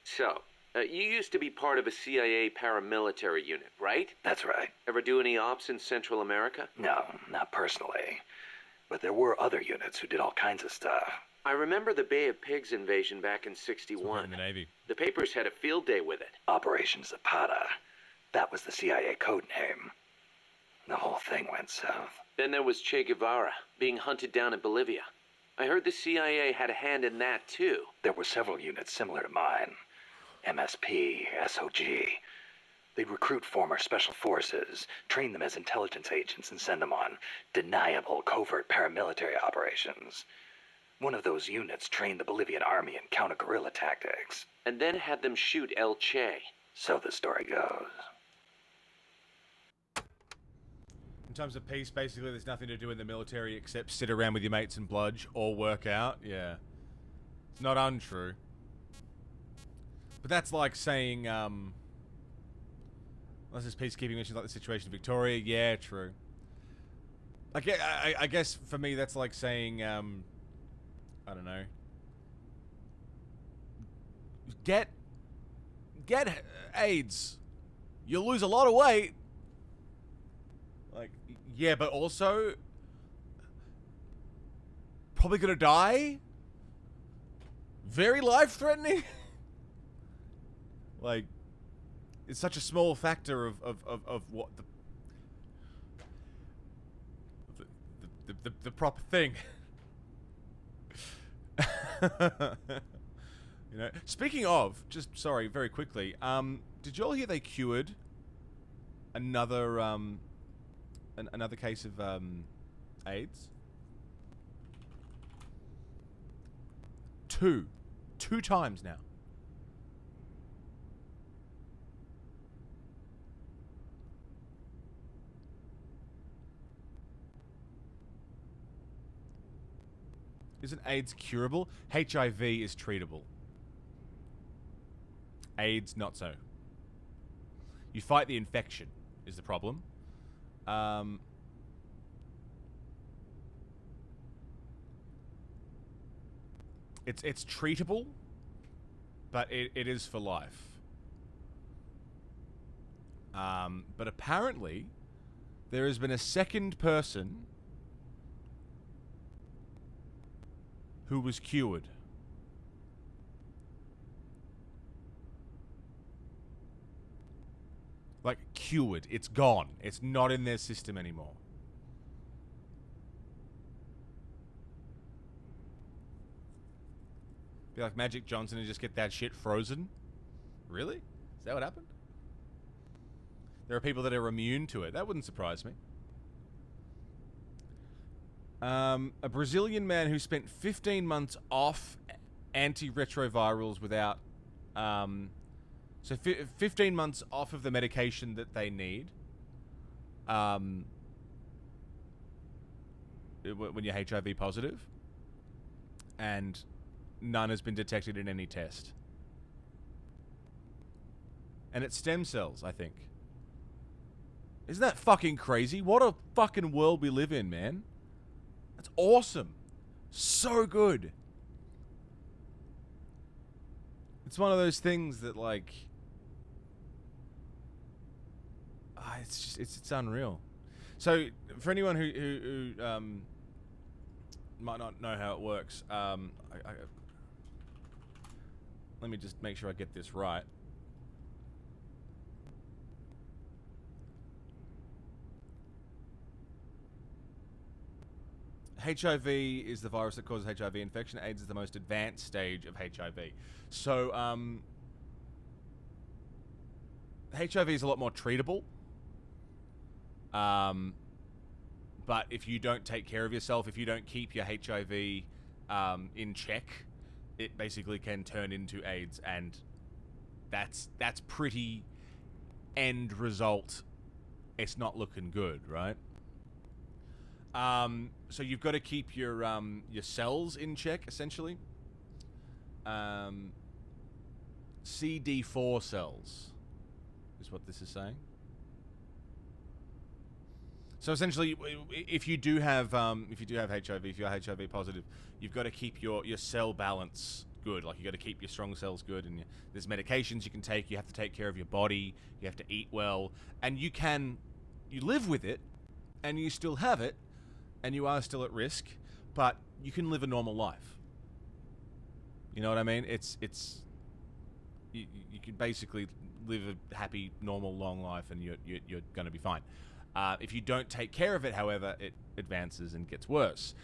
So, you used to be part of a CIA paramilitary unit, right? That's right. Ever do any ops in Central America? No, not personally. But there were other units who did all kinds of stuff. I remember the Bay of Pigs invasion back in '61. In the Navy. The papers had a field day with it. Operation Zapata. That was the CIA code name. The whole thing went south. Then there was Che Guevara, being hunted down in Bolivia. I heard the CIA had a hand in that, too. There were several units similar to mine. MSP, SOG. They'd recruit former special forces, train them as intelligence agents, and send them on deniable covert paramilitary operations. One of those units trained the Bolivian army in counter-guerrilla tactics. And then had them shoot El Che. So the story goes. In terms of peace, basically, there's nothing to do in the military except sit around with your mates and bludge or work out. Yeah. It's not untrue. But that's like saying, unless there's peacekeeping missions like the situation in Victoria. Yeah, true. I guess for me, that's like saying, I don't know. Get AIDS. You'll lose a lot of weight. Like, yeah, but also probably gonna die. Very life-threatening. Like, it's such a small factor of what the proper thing. You know. Speaking of, just sorry, very quickly. Did you all hear they cured another another case of AIDS? Two times now. Isn't AIDS curable? HIV is treatable. AIDS, not so. You fight the infection, is the problem. It's treatable, but it is for life. But apparently, there has been a second person who was cured. Like, cured. It's gone. It's not in their system anymore. Be like Magic Johnson and just get that shit frozen Really? Is that what happened? There are people that are immune to it. That wouldn't surprise me. A Brazilian man who spent 15 months off antiretrovirals without... so 15 months off of the medication that they need. When you're HIV positive. And none has been detected in any test. And it's stem cells, I think. Isn't that fucking crazy? What a fucking world we live in, man. That's awesome. So good. It's one of those things that, like... it's just, it's unreal. So, for anyone who might not know how it works, let me just make sure I get this right. HIV is the virus that causes HIV infection. AIDS is the most advanced stage of HIV. So, HIV is a lot more treatable. But if you don't take care of yourself, if you don't keep your HIV in check, it basically can turn into AIDS, and that's pretty end result. It's not looking good, right? So you've got to keep your cells in check, essentially. CD4 cells is what this is saying. So essentially, if you do have HIV, if you're HIV positive, you've got to keep your cell balance good. Like, you got to keep your strong cells good, and there's medications you can take. You have to take care of your body. You have to eat well, and you live with it, and you still have it, and you are still at risk, but you can live a normal life. You know what I mean? You can basically live a happy, normal, long life, and you're going to be fine. If you don't take care of it, however, it advances and gets worse.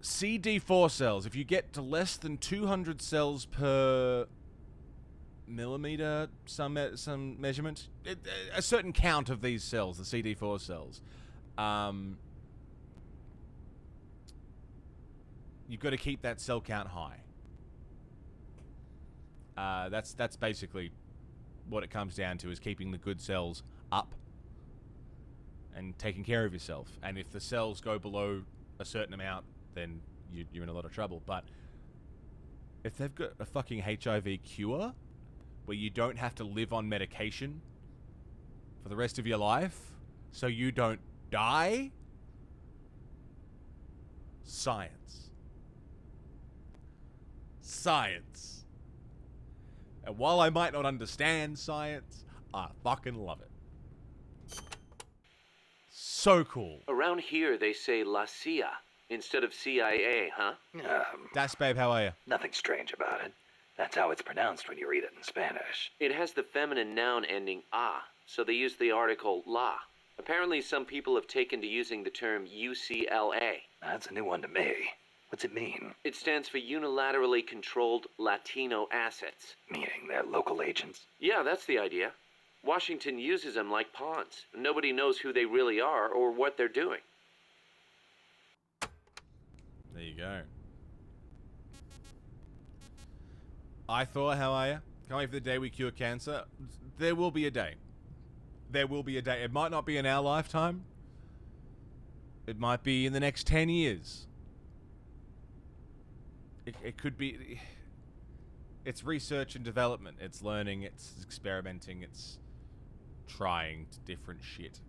CD4 cells. If you get to less than 200 cells per millimeter, some measurement, a certain count of these cells, the CD4 cells, you've got to keep that cell count high. That's basically what it comes down to, is keeping the good cells up and taking care of yourself. And if the cells go below a certain amount, then you're in a lot of trouble. But if they've got a fucking HIV cure where you don't have to live on medication for the rest of your life so you don't die, science. And while I might not understand science, I fucking love it. So cool. Around here, they say La CIA instead of CIA, huh? Das, babe, how are you? Nothing strange about it. That's how it's pronounced when you read it in Spanish. It has the feminine noun ending a, so they use the article la. Apparently, some people have taken to using the term UCLA. That's a new one to me. What's it mean? It stands for Unilaterally Controlled Latino Assets. Meaning they're local agents? Yeah, that's the idea. Washington uses them like pawns. Nobody knows who they really are or what they're doing. There you go. I thought, how are you? Can't wait for the day we cure cancer. There will be a day. There will be a day. It might not be in our lifetime. It might be in the next 10 years. It could be... It's research and development. It's learning. It's experimenting. It's trying different shit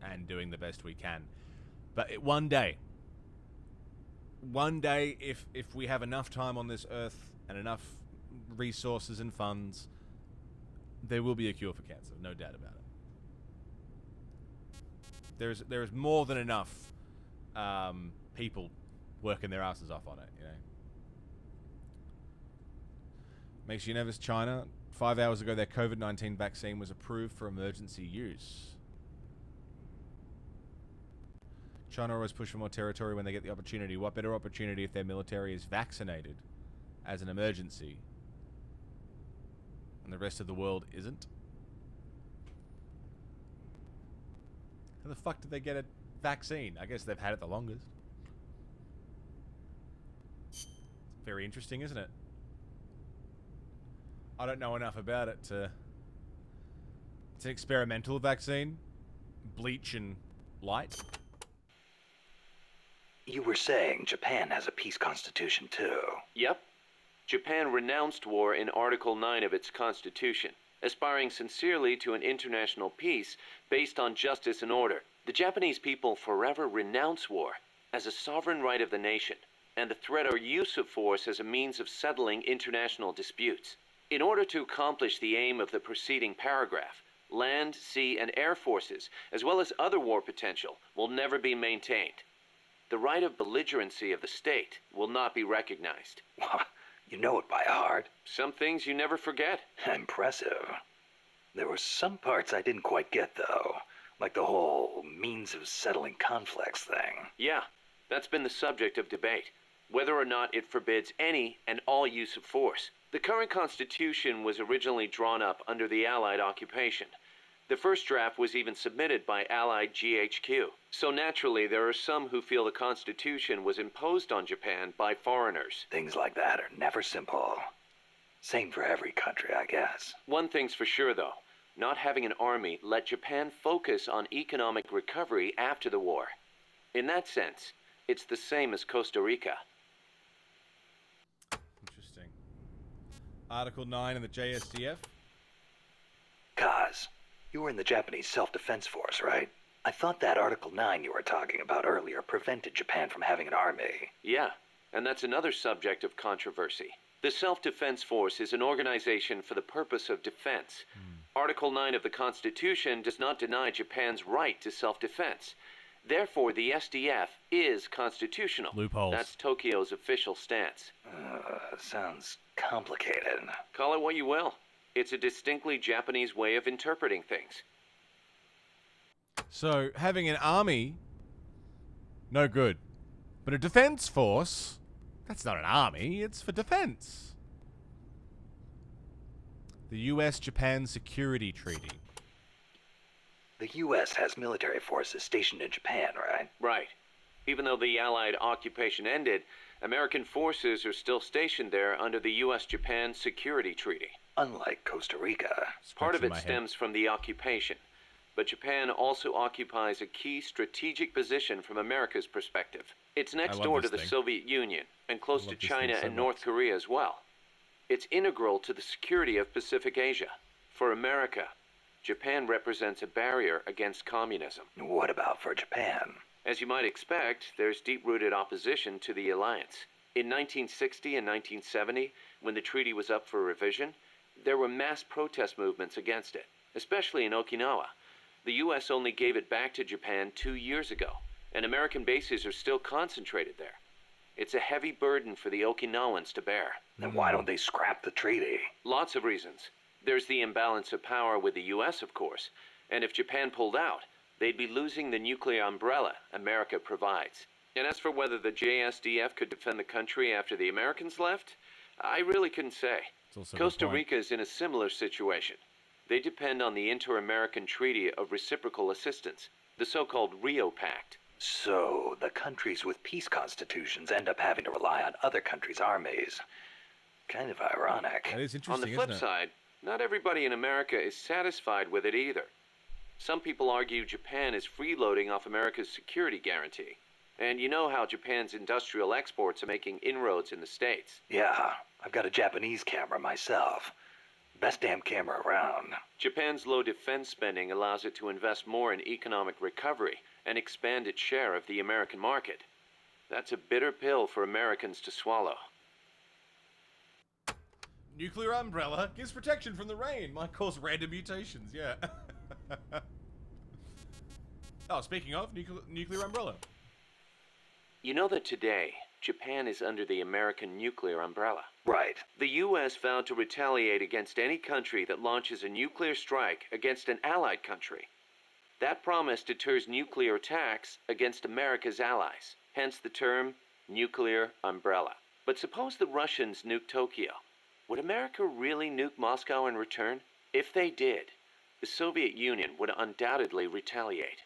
and doing the best we can. But one day, if we have enough time on this earth and enough resources and funds, there will be a cure for cancer. No doubt about it. There is more than enough people working their asses off on it, you know. Makes you nervous, China. 5 hours ago, their COVID-19 vaccine was approved for emergency use. China always push for more territory when they get the opportunity. What better opportunity if their military is vaccinated? as an emergency, and the rest of the world isn't. How the fuck did they get a vaccine? I guess they've had it the longest. It's very interesting, isn't it? I don't know enough about it to... It's an experimental vaccine. Bleach and light. You were saying Japan has a peace constitution too. Yep. Japan renounced war in Article 9 of its constitution, aspiring sincerely to an international peace based on justice and order. The Japanese people forever renounce war as a sovereign right of the nation, and the threat or use of force as a means of settling international disputes. In order to accomplish the aim of the preceding paragraph, land, sea, and air forces, as well as other war potential, will never be maintained. The right of belligerency of the state will not be recognized. You know it by heart. Some things you never forget. Impressive. There were some parts I didn't quite get, though. Like the whole means of settling conflicts thing. Yeah, that's been the subject of debate. Whether or not it forbids any and all use of force. The current Constitution was originally drawn up under the Allied occupation. The first draft was even submitted by Allied GHQ. So naturally, there are some who feel the Constitution was imposed on Japan by foreigners. Things like that are never simple. Same for every country, I guess. One thing's for sure, though. Not having an army let Japan focus on economic recovery after the war. In that sense, it's the same as Costa Rica. Interesting. Article 9 in the JSDF. Kaz, you were in the Japanese Self-Defense Force, right? I thought that Article 9 you were talking about earlier prevented Japan from having an army. Yeah, and that's another subject of controversy. The Self-Defense Force is an organization for the purpose of defense. Article 9 of the Constitution does not deny Japan's right to self-defense. Therefore, the SDF is constitutional. Loopholes. That's Tokyo's official stance. Sounds complicated. Call it what you will. It's a distinctly Japanese way of interpreting things. So, having an army, no good. But a defense force, that's not an army, it's for defense. The US-Japan Security Treaty. The U.S. has military forces stationed in Japan, right? Right. Even though the Allied occupation ended, American forces are still stationed there under the US-Japan Security Treaty. Unlike Costa Rica. Part of it stems from the occupation, but Japan also occupies a key strategic position from America's perspective. It's next door to the Soviet Union and close to China and North Korea as well. It's integral to the security of Pacific Asia. For America, Japan represents a barrier against communism. What about for Japan? As you might expect, there's deep-rooted opposition to the alliance. In 1960 and 1970, when the treaty was up for revision, there were mass protest movements against it, especially in Okinawa. The U.S. only gave it back to Japan 2 years ago, and American bases are still concentrated there. It's a heavy burden for the Okinawans to bear. Then why don't they scrap the treaty? Lots of reasons. There's the imbalance of power with the U.S., of course, and if Japan pulled out, they'd be losing the nuclear umbrella America provides. And as for whether the JSDF could defend the country after the Americans left, I really couldn't say. Costa Rica is in a similar situation. They depend on the Inter-American Treaty of Reciprocal Assistance, the so-called Rio Pact. So, the countries with peace constitutions end up having to rely on other countries' armies. Kind of ironic. That is interesting, on the flip side, not everybody in America is satisfied with it either. Some people argue Japan is freeloading off America's security guarantee. And you know how Japan's industrial exports are making inroads in the States. Yeah, I've got a Japanese camera myself. Best damn camera around. Japan's low defense spending allows it to invest more in economic recovery and expand its share of the American market. That's a bitter pill for Americans to swallow. Nuclear umbrella gives protection from the rain. Might cause random mutations, yeah. Oh, speaking of, nuclear umbrella. You know that today, Japan is under the American nuclear umbrella. Right. The U.S. vowed to retaliate against any country that launches a nuclear strike against an allied country. That promise deters nuclear attacks against America's allies, hence the term nuclear umbrella. But suppose the Russians nuke Tokyo. Would America really nuke Moscow in return? If they did, the Soviet Union would undoubtedly retaliate.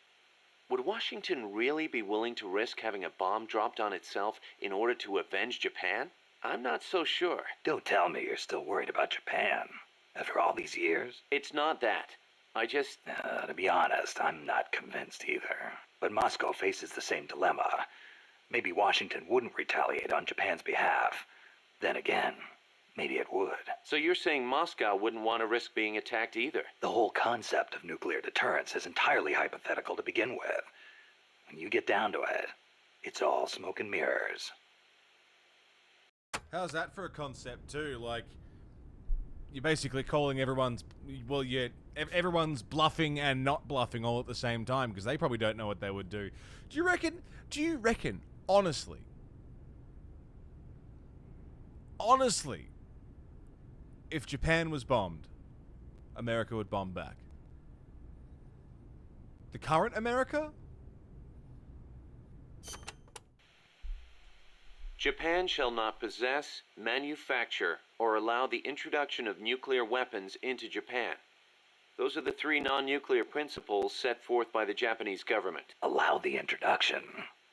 Would Washington really be willing to risk having a bomb dropped on itself in order to avenge Japan? I'm not so sure. Don't tell me you're still worried about Japan. After all these years? It's not that. To be honest, I'm not convinced either. But Moscow faces the same dilemma. Maybe Washington wouldn't retaliate on Japan's behalf. Then again, maybe it would. So you're saying Moscow wouldn't want to risk being attacked either? The whole concept of nuclear deterrence is entirely hypothetical to begin with. When you get down to it, it's all smoke and mirrors. How's that for a concept too? Like, you're basically calling everyone's bluffing and not bluffing all at the same time, because they probably don't know what they would do. Do you reckon, honestly, if Japan was bombed, America would bomb back? The current America? Japan shall not possess, manufacture, or allow the introduction of nuclear weapons into Japan. Those are the 3 non-nuclear principles set forth by the Japanese government. Allow the introduction?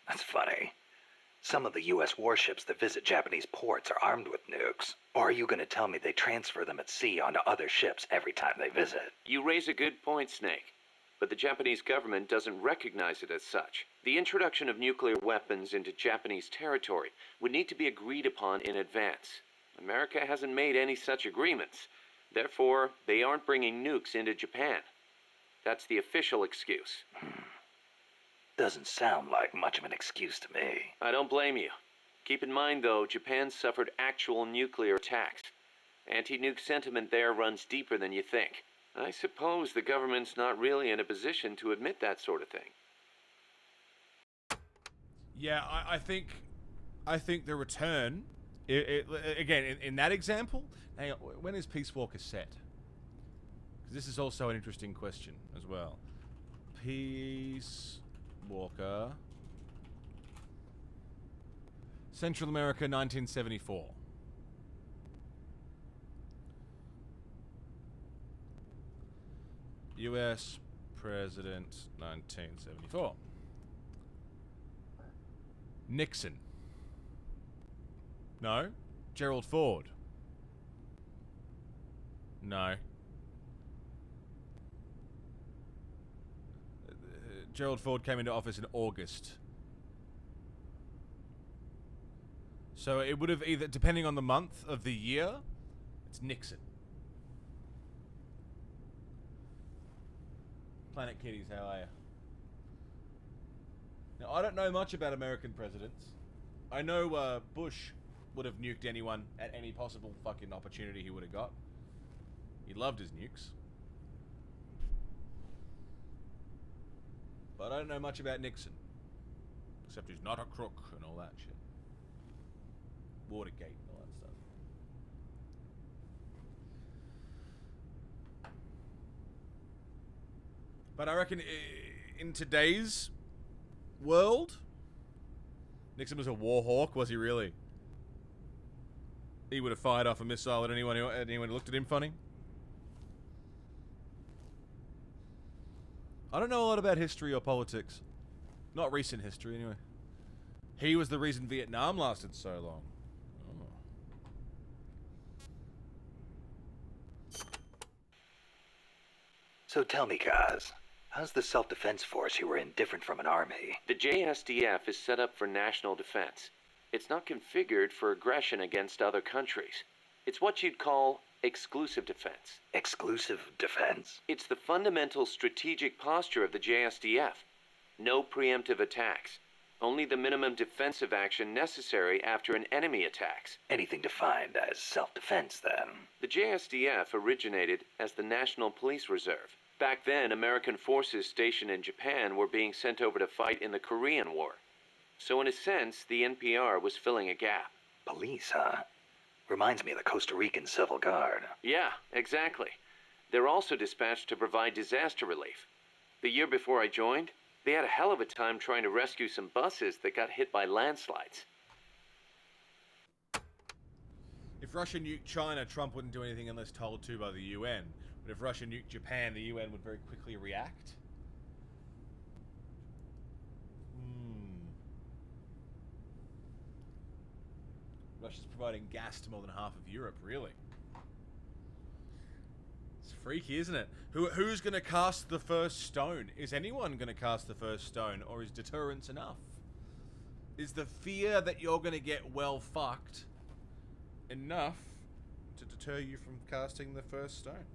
That's funny. Some of the U.S. warships that visit Japanese ports are armed with nukes. Or are you going to tell me they transfer them at sea onto other ships every time they visit? You raise a good point, Snake. But the Japanese government doesn't recognize it as such. The introduction of nuclear weapons into Japanese territory would need to be agreed upon in advance. America hasn't made any such agreements. Therefore, they aren't bringing nukes into Japan. That's the official excuse. Doesn't sound like much of an excuse to me. I don't blame you. Keep in mind, though, Japan suffered actual nuclear attacks. Anti-nuke sentiment there runs deeper than you think. I suppose the government's not really in a position to admit that sort of thing. Yeah, I think the return, again, in that example, hang on, when is Peace Walker set? Because this is also an interesting question as well. Peace Walker, Central America, 1974. U.S. President, 1974. Nixon. No. Gerald Ford. No. Gerald Ford came into office in August. So it would have either, depending on the month of the year, it's Nixon. Planet Kitties, how are you? Now, I don't know much about American presidents. I know Bush would have nuked anyone at any possible fucking opportunity he would have got. He loved his nukes. But I don't know much about Nixon. Except he's not a crook and all that shit. Watergate and all that stuff. But I reckon in today's world, Nixon was a war hawk, was he really? He would have fired off a missile at anyone who looked at him funny. I don't know a lot about history or politics. Not recent history, anyway. He was the reason Vietnam lasted so long. Oh. So tell me, Kaz, how's the self-defense force you were in different from an army? The JSDF is set up for national defense. It's not configured for aggression against other countries. It's what you'd call exclusive defense. Exclusive defense? It's the fundamental strategic posture of the JSDF. No preemptive attacks. Only the minimum defensive action necessary after an enemy attacks. Anything defined as self-defense, then? The JSDF originated as the National Police Reserve. Back then, American forces stationed in Japan were being sent over to fight in the Korean War. So in a sense, the NPR was filling a gap. Police, huh? Reminds me of the Costa Rican Civil Guard. Yeah, exactly. They're also dispatched to provide disaster relief. The year before I joined, they had a hell of a time trying to rescue some buses that got hit by landslides. Russia nuked China, Trump wouldn't do anything unless told to by the UN. But if Russia nuked Japan, the UN would very quickly react. Russia's providing gas to more than half of Europe, really. It's freaky, isn't it? Who's going to cast the first stone? Is anyone going to cast the first stone, or is deterrence enough? Is the fear that you're going to get well fucked enough to deter you from casting the first stone?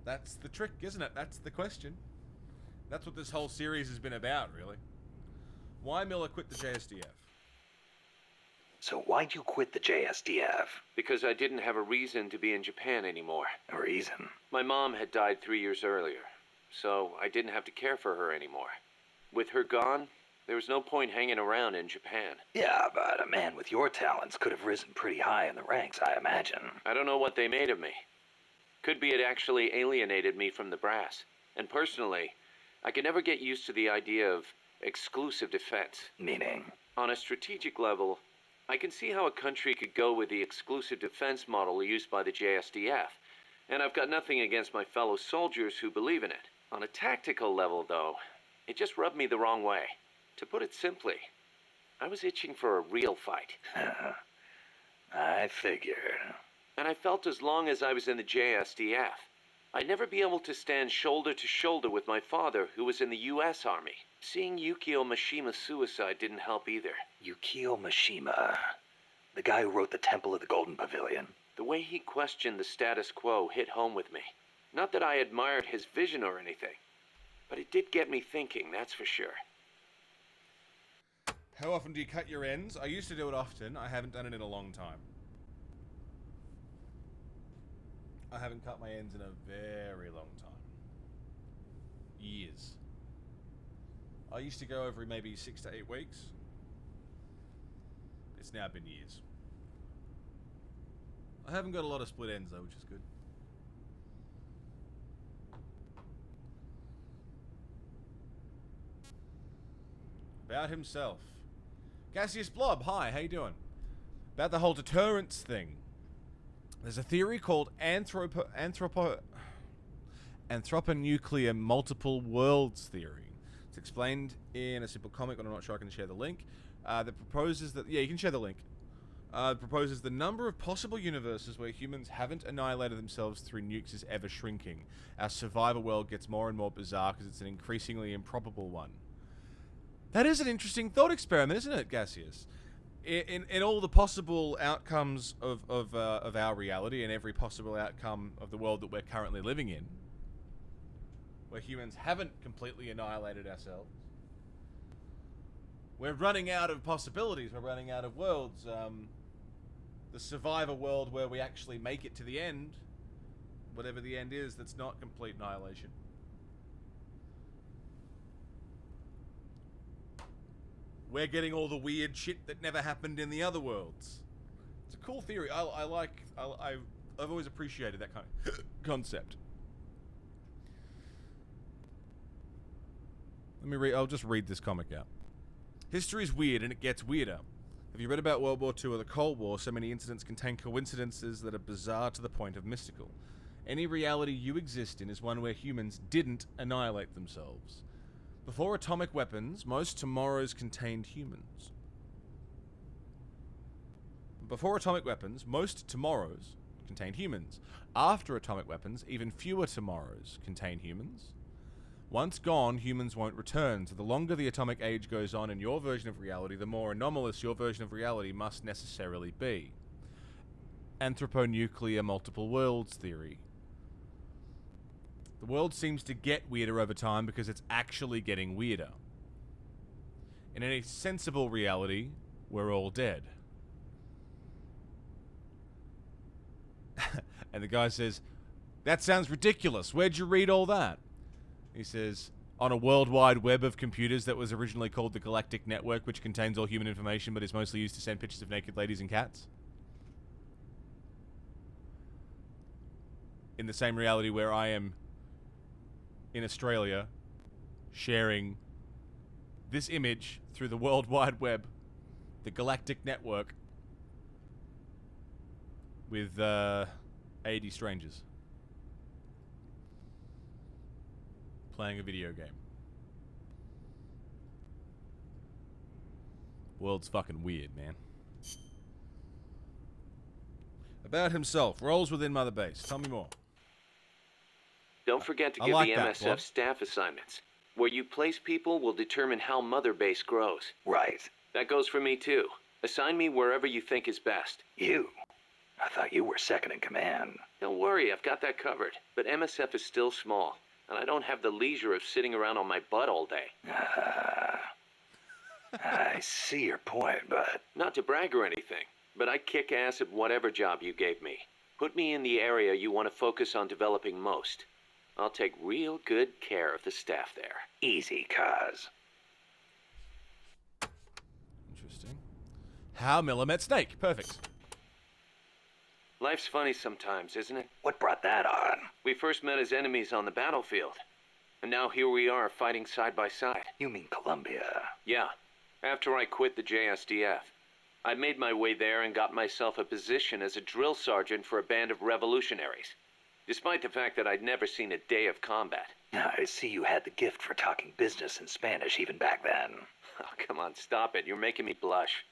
That's the trick, isn't it? That's the question. That's what this whole series has been about, really. Why Miller quit the JSDF? So why'd you quit the JSDF? Because I didn't have a reason to be in Japan anymore. A reason? My mom had died 3 years earlier, so I didn't have to care for her anymore. With her gone, there was no point hanging around in Japan. Yeah, but a man with your talents could have risen pretty high in the ranks, I imagine. I don't know what they made of me. Could be it actually alienated me from the brass. And personally, I could never get used to the idea of exclusive defense. Meaning? On a strategic level, I can see how a country could go with the exclusive defense model used by the JSDF. And I've got nothing against my fellow soldiers who believe in it. On a tactical level, though, it just rubbed me the wrong way. To put it simply, I was itching for a real fight. I figured. And I felt as long as I was in the JSDF, I'd never be able to stand shoulder to shoulder with my father, who was in the U.S. Army. Seeing Yukio Mishima's suicide didn't help either. Yukio Mishima, the guy who wrote The Temple of the Golden Pavilion. The way he questioned the status quo hit home with me. Not that I admired his vision or anything, but it did get me thinking, that's for sure. How often do you cut your ends? I used to do it often. I haven't done it in a long time. I haven't cut my ends in a very long time. Years. I used to go every maybe 6 to 8 weeks. It's now been years. I haven't got a lot of split ends though, which is good. About himself. Gaseous Blob, hi, how you doing? About the whole deterrence thing. There's a theory called anthroponuclear multiple worlds theory. It's explained in a simple comic, but I'm not sure I can share the link. That proposes that, yeah, you can share the link. Proposes the number of possible universes where humans haven't annihilated themselves through nukes is ever shrinking. Our survivor world gets more and more bizarre because it's an increasingly improbable one. That is an interesting thought experiment, isn't it, Gaseous? In all the possible outcomes of our reality and every possible outcome of the world that we're currently living in, where humans haven't completely annihilated ourselves, we're running out of possibilities, we're running out of worlds. The survivor world where we actually make it to the end, whatever the end is, that's not complete annihilation. We're getting all the weird shit that never happened in the other worlds. It's a cool theory. I've always appreciated that kind of concept. I'll just read this comic out. History's weird and it gets weirder. Have you read about World War II or the Cold War? So many incidents contain coincidences that are bizarre to the point of mystical. Any reality you exist in is one where humans didn't annihilate themselves. Before atomic weapons, most tomorrows contained humans. Before atomic weapons, most tomorrows contained humans. After atomic weapons, even fewer tomorrows contain humans. Once gone, humans won't return, so the longer the atomic age goes on in your version of reality, the more anomalous your version of reality must necessarily be. Anthroponuclear multiple worlds theory. The world seems to get weirder over time because it's actually getting weirder. In any sensible reality, we're all dead. And the guy says, that sounds ridiculous. Where'd you read all that? He says, on a worldwide web of computers that was originally called the Galactic Network, which contains all human information but is mostly used to send pictures of naked ladies and cats. In the same reality where I am in Australia sharing this image through the World Wide Web, the Galactic Network, with 80 strangers playing a video game. World's fucking weird, man. About himself. Roles within Mother Base. Tell me more. Don't forget to I give like the that, MSF Bob. staff assignments. Where you place people will determine how Mother Base grows. Right. That goes for me too. Assign me wherever you think is best. You? I thought you were second in command. Don't worry, I've got that covered. But MSF is still small, and I don't have the leisure of sitting around on my butt all day. I see your point, but... Not to brag or anything, but I kick ass at whatever job you gave me. Put me in the area you want to focus on developing most. I'll take real good care of the staff there. Easy, cuz. Interesting. How Miller met Snake. Perfect. Life's funny sometimes, isn't it? What brought that on? We first met as enemies on the battlefield. And now here we are fighting side by side. You mean Colombia? Yeah. After I quit the JSDF. I made my way there and got myself a position as a drill sergeant for a band of revolutionaries. Despite the fact that I'd never seen a day of combat. I see you had the gift for talking business in Spanish even back then. Oh, come on, stop it. You're making me blush.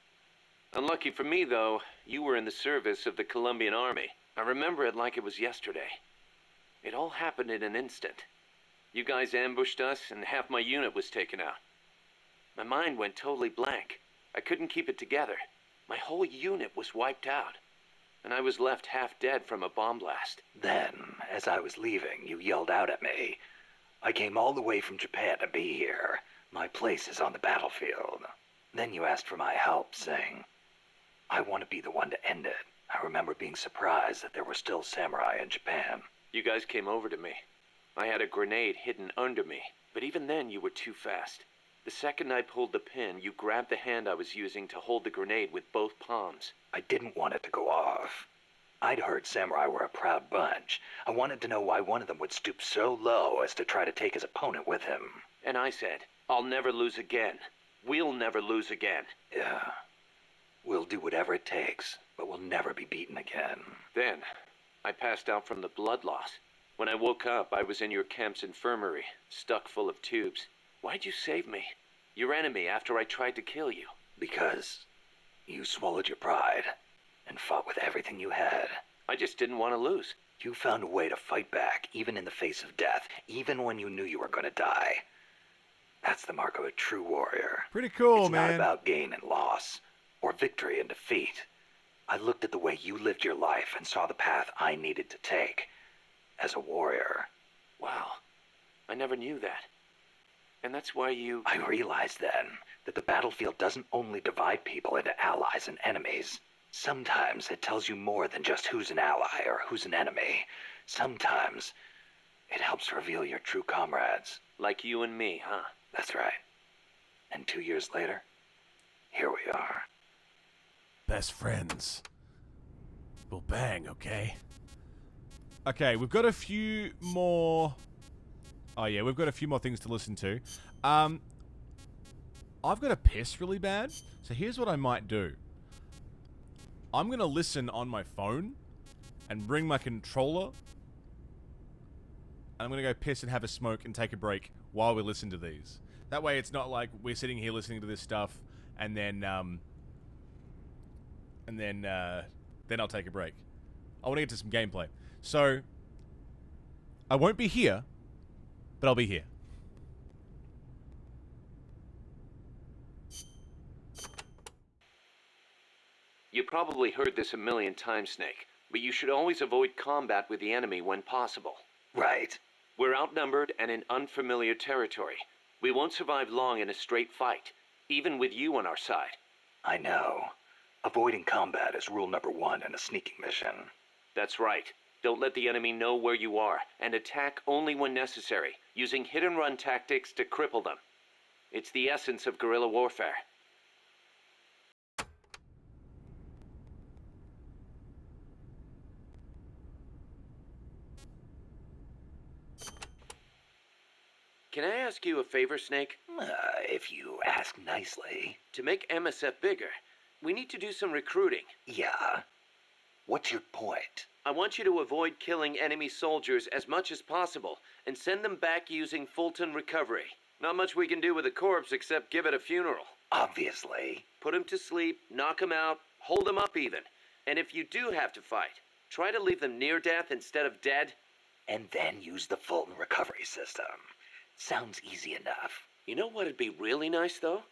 Unlucky for me, though, you were in the service of the Colombian army. I remember it like it was yesterday. It all happened in an instant. You guys ambushed us, and half my unit was taken out. My mind went totally blank. I couldn't keep it together. My whole unit was wiped out. And I was left half dead from a bomb blast. Then, as I was leaving, you yelled out at me. I came all the way from Japan to be here. My place is on the battlefield. Then you asked for my help, saying, I want to be the one to end it. I remember being surprised that there were still samurai in Japan. You guys came over to me. I had a grenade hidden under me, but even then you were too fast. The second I pulled the pin, you grabbed the hand I was using to hold the grenade with both palms. I didn't want it to go off. I'd heard samurai were a proud bunch. I wanted to know why one of them would stoop so low as to try to take his opponent with him. And I said, I'll never lose again. We'll never lose again. Yeah. We'll do whatever it takes, but we'll never be beaten again. Then, I passed out from the blood loss. When I woke up, I was in your camp's infirmary, stuck full of tubes. Why'd you save me? Your enemy after I tried to kill you. Because you swallowed your pride and fought with everything you had. I just didn't want to lose. You found a way to fight back, even in the face of death, even when you knew you were going to die. That's the mark of a true warrior. Pretty cool, it's man. It's not about gain and loss, or victory and defeat. I looked at the way you lived your life and saw the path I needed to take. As a warrior. Wow. I never knew that. And that's why you... I realized then that the battlefield doesn't only divide people into allies and enemies. Sometimes it tells you more than just who's an ally or who's an enemy. Sometimes it helps reveal your true comrades. Like you and me, huh? That's right. And 2 years later, here we are. Best friends. We'll bang, okay? Okay, we've got a few more... Oh yeah, we've got a few more things to listen to. I've got to piss really bad, so here's what I might do. I'm going to listen on my phone and bring my controller. And I'm going to go piss and have a smoke and take a break while we listen to these. That way it's not like we're sitting here listening to this stuff and then I'll take a break. I want to get to some gameplay. So, I won't be here, but I'll be here. You probably heard this a million times, Snake, but you should always avoid combat with the enemy when possible. Right. We're outnumbered and in unfamiliar territory. We won't survive long in a straight fight, even with you on our side. I know. Avoiding combat is rule number 1 in a sneaking mission. That's right. Don't let the enemy know where you are, and attack only when necessary, using hit-and-run tactics to cripple them. It's the essence of guerrilla warfare. Can I ask you a favor, Snake? If you ask nicely. To make MSF bigger, we need to do some recruiting. Yeah. What's your point? I want you to avoid killing enemy soldiers as much as possible and send them back using Fulton Recovery. Not much we can do with a corpse except give it a funeral. Obviously. Put him to sleep, knock him out, hold him up even. And if you do have to fight, try to leave them near death instead of dead. And then use the Fulton Recovery system. Sounds easy enough. You know what'd be really nice, though?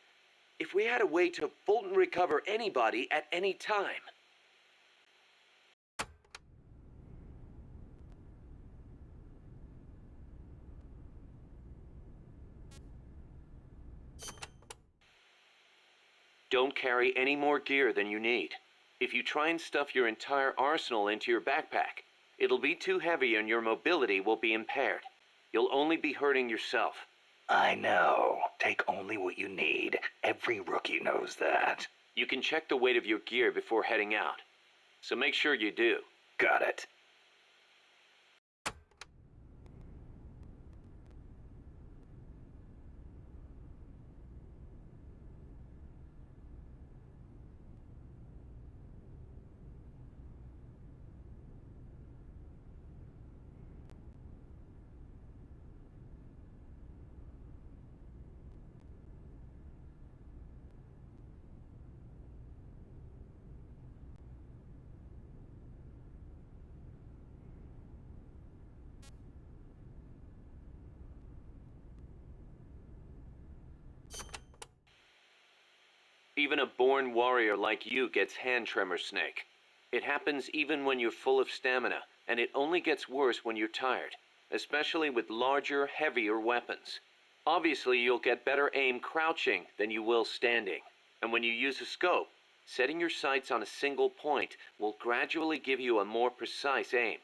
If we had a way to Fulton recover anybody at any time. Don't carry any more gear than you need. If you try and stuff your entire arsenal into your backpack, it'll be too heavy and your mobility will be impaired. You'll only be hurting yourself. I know. Take only what you need. Every rookie knows that. You can check the weight of your gear before heading out. So make sure you do. Got it. Even a born warrior like you gets hand tremors, Snake. It happens even when you're full of stamina, and it only gets worse when you're tired, especially with larger, heavier weapons. Obviously, you'll get better aim crouching than you will standing. And when you use a scope, setting your sights on a single point will gradually give you a more precise aim.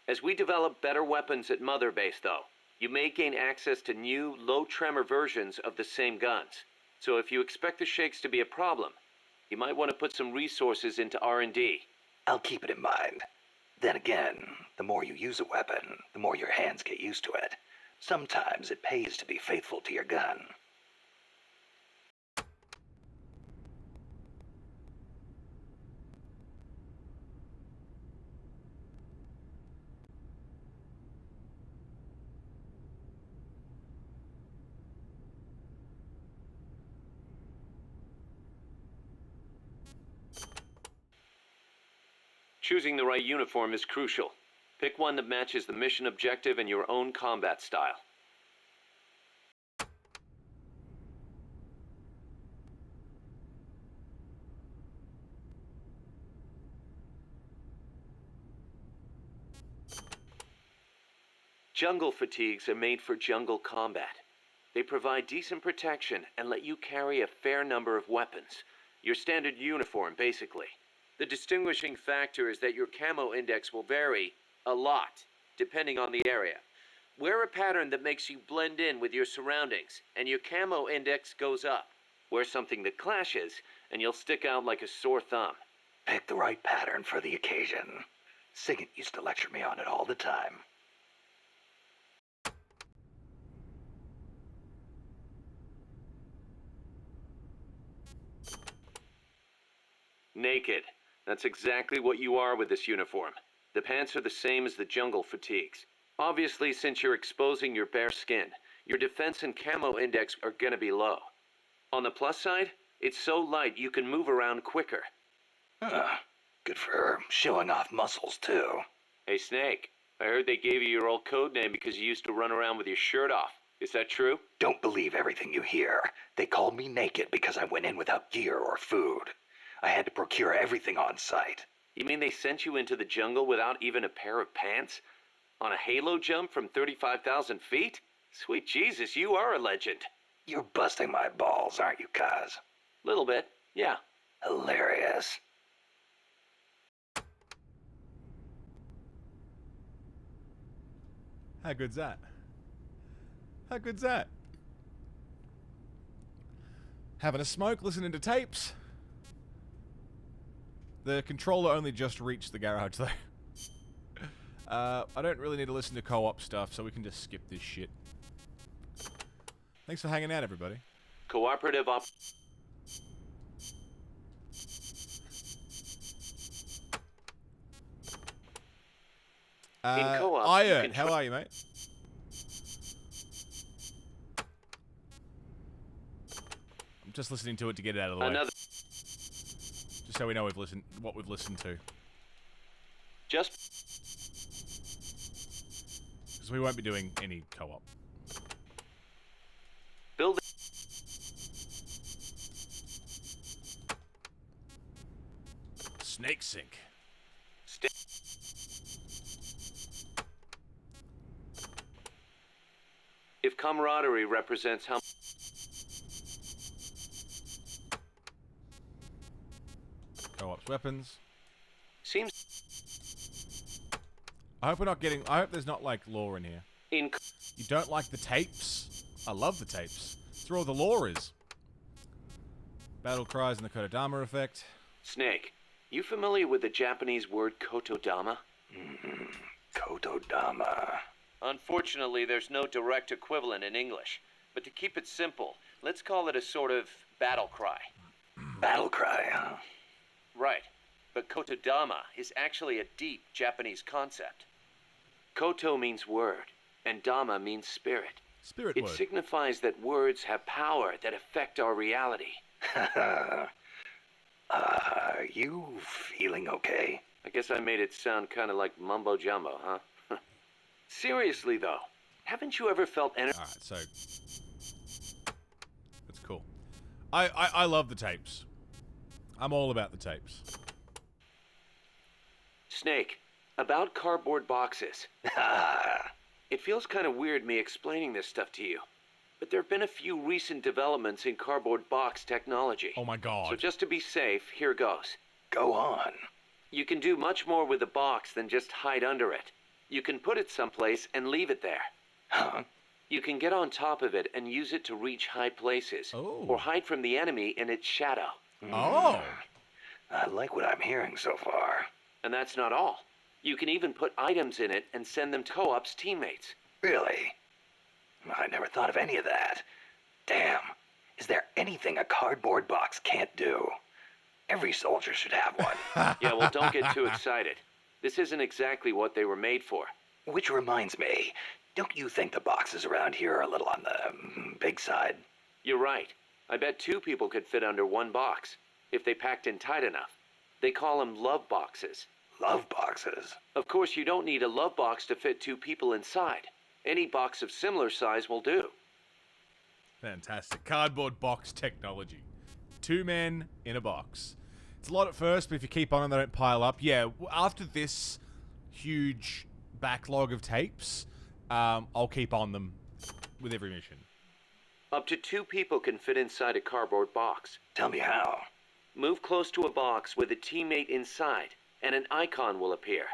As we develop better weapons at Mother Base, though, you may gain access to new, low-tremor versions of the same guns. So if you expect the shakes to be a problem, you might want to put some resources into R&D. I'll keep it in mind. Then again, the more you use a weapon, the more your hands get used to it. Sometimes it pays to be faithful to your gun. Choosing the right uniform is crucial. Pick one that matches the mission objective and your own combat style. Jungle fatigues are made for jungle combat. They provide decent protection and let you carry a fair number of weapons. Your standard uniform, basically. The distinguishing factor is that your Camo Index will vary a lot, depending on the area. Wear a pattern that makes you blend in with your surroundings, and your Camo Index goes up. Wear something that clashes, and you'll stick out like a sore thumb. Pick the right pattern for the occasion. Sigint used to lecture me on it all the time. Naked. That's exactly what you are with this uniform. The pants are the same as the jungle fatigues. Obviously, since you're exposing your bare skin, your defense and Camo Index are gonna be low. On the plus side, it's so light you can move around quicker. Good for showing off muscles, too. Hey, Snake, I heard they gave you your old code name because you used to run around with your shirt off. Is that true? Don't believe everything you hear. They called me naked because I went in without gear or food. I had to procure everything on site. You mean they sent you into the jungle without even a pair of pants? On a halo jump from 35,000 feet? Sweet Jesus, you are a legend. You're busting my balls, aren't you, Kaz? Little bit, yeah. Hilarious. How good's that? How good's that? Having a smoke, listening to tapes. The controller only just reached the garage, though. I don't really need to listen to co-op stuff, so we can just skip this shit. Thanks for hanging out, everybody. Cooperative op... co-op, you Iron, can how are you, mate? I'm just listening to it to get it out of the way. Just so we know what we've listened to. Just Because we won't be doing any co-op. build. Snake Sink. If camaraderie represents how Co-op's weapons. seems I hope there's not like lore in here. in You don't like the tapes? I love the tapes. That's where all the lore is. Battle cries and the Kodama effect. Snake. You familiar with the Japanese word kotodama? Kotodama. Unfortunately, there's no direct equivalent in English. But to keep it simple, let's call it a sort of battle cry. Battle cry, huh? Right. But kotodama is actually a deep Japanese concept. Koto means word, and dama means spirit. Spirit It word. signifies that words have power that affect our reality. Are you feeling okay? I guess I made it sound kind of like mumbo jumbo, huh? Seriously, though, haven't you ever felt Alright, so... That's cool. I love the tapes. I'm all about the tapes. Snake, about cardboard boxes. It feels kind of weird me explaining this stuff to you, but there have been a few recent developments in cardboard box technology. Oh my god. So just to be safe, here goes. Go on. You can do much more with a box than just hide under it. You can put it someplace and leave it there. Huh? You can get on top of it and use it to reach high places. Oh. Or hide from the enemy in its shadow. Oh! I like what I'm hearing so far. And that's not all. You can even put items in it and send them to co-op's teammates. Really? I never thought of any of that. Damn. Is there anything a cardboard box can't do? Every soldier should have one. Yeah, well, don't get too excited. This isn't exactly what they were made for. Which reminds me, don't you think the boxes around here are a little on the big side? You're right. I bet 2 people could fit under one box, if they packed in tight enough. They call them love boxes. Love boxes? Of course, you don't need a love box to fit 2 people inside. Any box of similar size will do. Fantastic. Cardboard box technology. 2 men in a box. It's a lot at first, but if you keep on them, they don't pile up. Yeah, after this huge backlog of tapes, I'll keep on them with every mission. Up to 2 people can fit inside a cardboard box. Tell me how. Move close to a box with a teammate inside, and an icon will appear.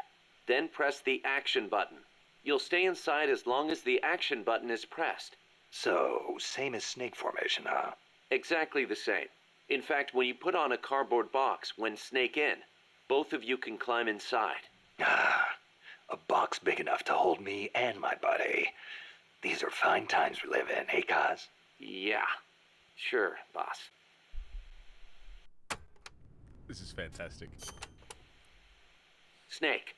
Then press the action button. You'll stay inside as long as the action button is pressed. So, same as snake formation, huh? Exactly the same. In fact, when you put on a cardboard box when snake in, both of you can climb inside. Ah, a box big enough to hold me and my buddy. These are fine times we live in, hey, Kaz? Yeah. Sure, boss. This is fantastic. Snake,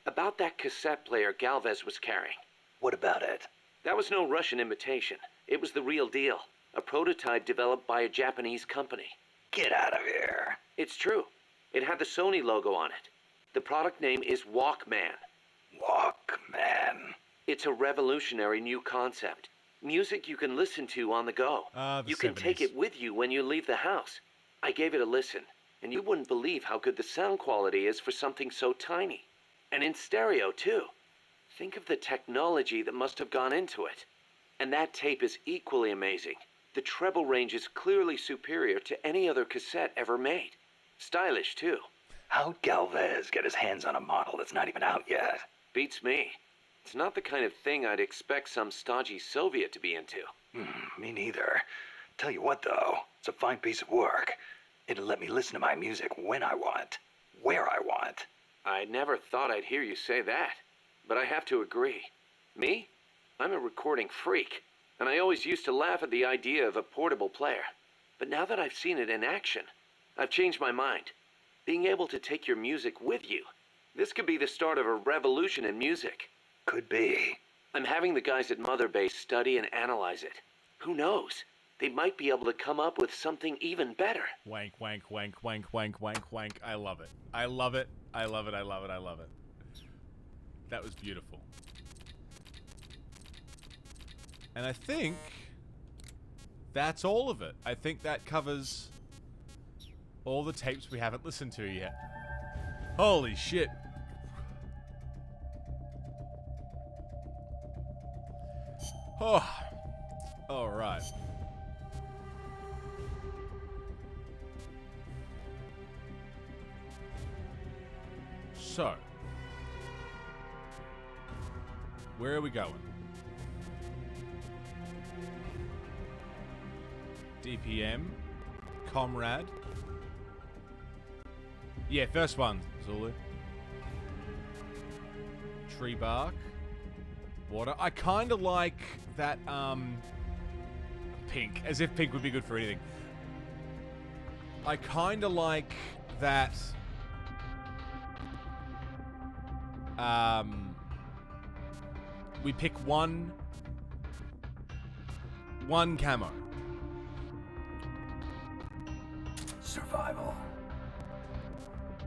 about that cassette player Galvez was carrying. What about it? That was no Russian imitation. It was the real deal. A prototype developed by a Japanese company. Get out of here. It's true. It had the Sony logo on it. The product name is Walkman. Walkman. It's a revolutionary new concept. Music you can listen to on the go. The You can 70s. take it with you when you leave the house. I gave it a listen, and you wouldn't believe how good the sound quality is for something so tiny. And in stereo, too. Think of the technology that must have gone into it. And that tape is equally amazing. The treble range is clearly superior to any other cassette ever made. Stylish, too. How'd Galvez get his hands on a model that's not even out yet? Beats me. It's not the kind of thing I'd expect some stodgy Soviet to be into. Me neither. Tell you what, though, it's a fine piece of work. It'll let me listen to my music when I want, where I want. I never thought I'd hear you say that, but I have to agree. Me? I'm a recording freak, and I always used to laugh at the idea of a portable player. But now that I've seen it in action, I've changed my mind. Being able to take your music with you, This could be the start of a revolution in music. Could be. I'm having the guys at Mother Base study and analyze it. Who knows? They might be able to come up with something even better. Wank, wank, wank, wank, wank, wank, wank. I love it. I love it. I love it. I love it. I love it. That was beautiful. And I think that's all of it. I think that covers all the tapes we haven't listened to yet. Holy shit. Oh. All right. So, where are we going? DPM, Comrade. Yeah, first one, Zulu. Tree bark. Water. I kind of like that, pink. As if pink would be good for anything. I kind of like that... we pick one camo. Survival.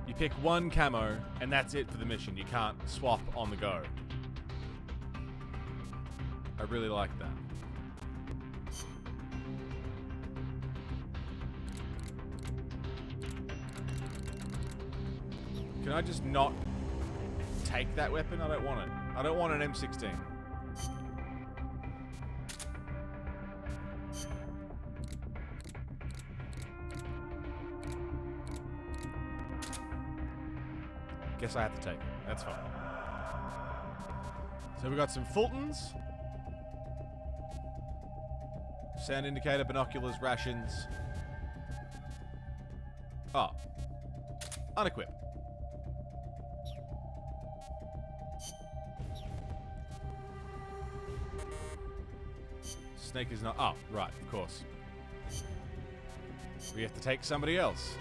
You pick one camo, and that's it for the mission. You can't swap on the go. I really like that. Can I just not take that weapon? I don't want it. I don't want an M16. Guess I have to take it. That's fine. So we got some Fultons. Sound indicator, binoculars, rations. Oh. Unequip. Snake is not... Oh, right, of course. We have to take somebody else.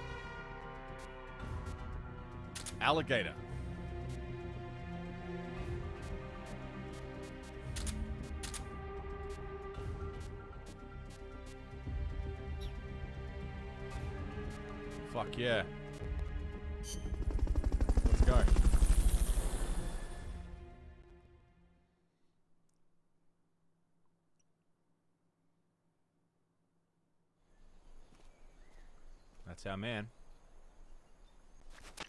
Alligator. Fuck yeah. Let's go. That's our man.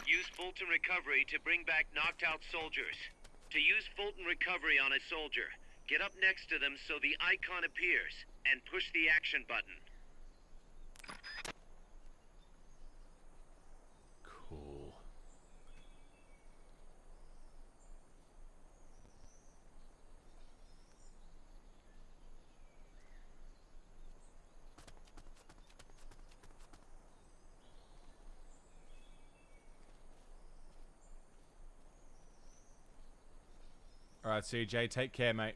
Use Fulton Recovery to bring back knocked out soldiers. To use Fulton Recovery on a soldier, get up next to them so the icon appears, and push the action button. Cool. Alright, CJ, take care, mate.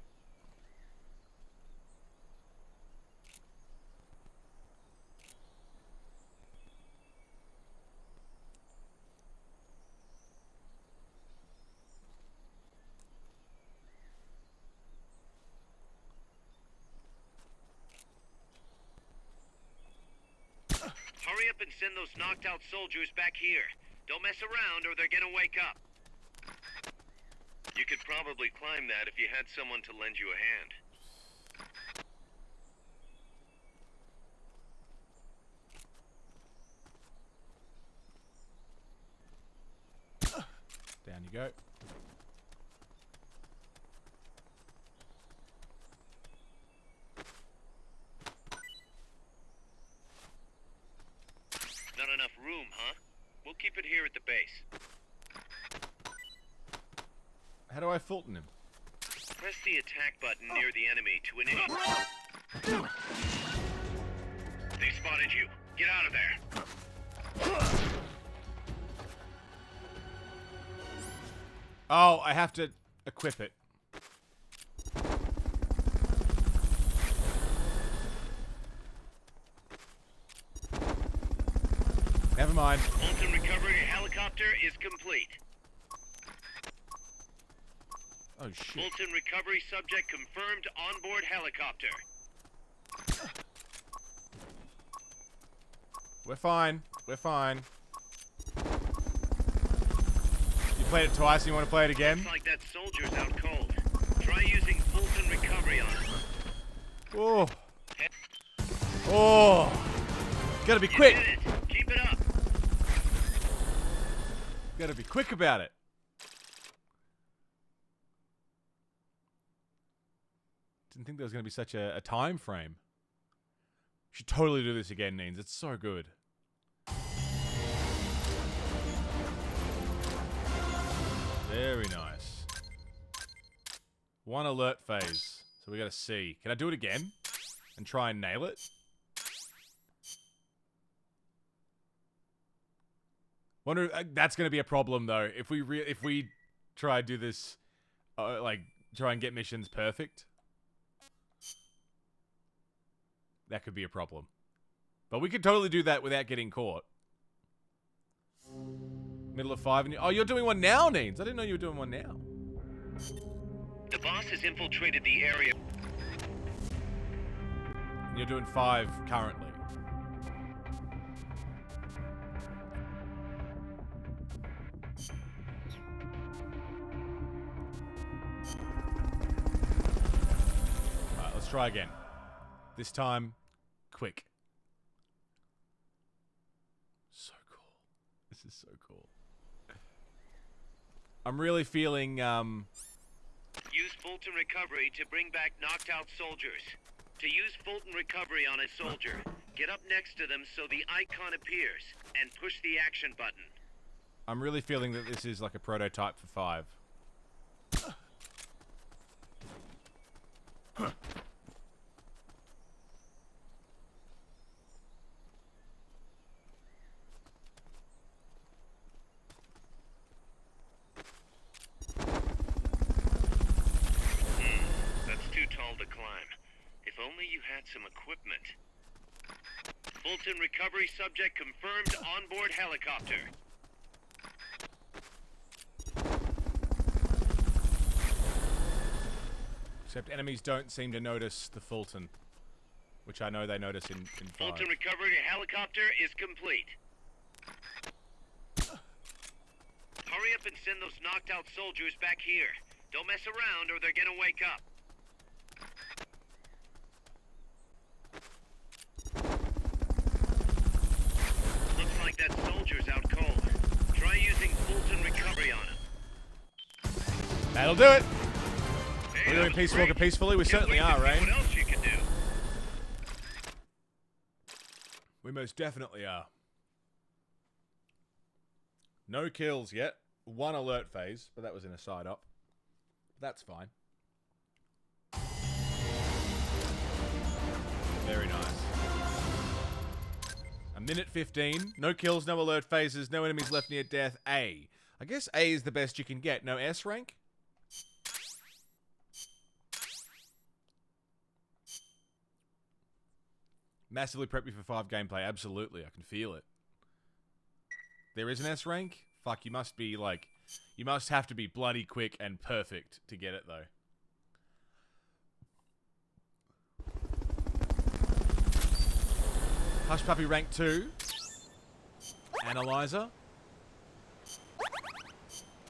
Hurry up and send those knocked out soldiers back here. Don't mess around or they're gonna wake up. You could probably climb that if you had someone to lend you a hand. Down you go. Not enough room, huh? We'll keep it here at the base. How do I Fulton him? Press the attack button near the enemy to initiate. They spotted you. Get out of there. Oh, I have to equip it. Never mind. Fulton Recovery helicopter is complete. Oh, shit. Fulton Recovery subject confirmed onboard helicopter. We're fine. We're fine. You played it twice and you want to play it again? Looks like that soldier's out cold. Try using Fulton Recovery on him. Oh. Oh. Gotta be quick. You did it. Keep it up. Gotta be quick about it. Didn't think there was gonna be such a time frame. Should totally do this again, Neens. It's so good. Very nice. One alert phase. So we got to see. Can I do it again? And try and nail it? Wonder if, that's going to be a problem though. If we try and do this, like try and get missions perfect, that could be a problem. But we could totally do that without getting caught. Middle of 5 and oh, you're doing one now, Neens. I didn't know you were doing one now. The boss has infiltrated the area. And you're doing 5 currently. Alright, let's try again. This time, quick. So cool. This is so cool. I'm really feeling, Use Fulton Recovery to bring back knocked out soldiers. To use Fulton Recovery on a soldier, get up next to them so the icon appears, and push the action button. I'm really feeling that this is like a prototype for 5. Some equipment. Fulton Recovery subject confirmed onboard helicopter. Except enemies don't seem to notice the Fulton, which I know they notice in 5. Fulton Recovery helicopter is complete. Hurry up and send those knocked out soldiers back here. Don't mess around or they're gonna wake up. That soldier's out cold. Try using Fulton Recovery on him. That'll do it. Hey, We're doing Peace Walker peacefully. We certainly are, right? What else you can do? We most definitely are. No kills yet. 1 alert phase, but that was in a side up. That's fine. Very nice. Minute 15. No kills, no alert phases, no enemies left near death. A. I guess A is the best you can get. No S rank? Massively prep you for 5 gameplay. Absolutely. I can feel it. There is an S rank? Fuck, you must be like... You must have to be bloody quick and perfect to get it, though. Hush Puppy rank 2. Analyzer.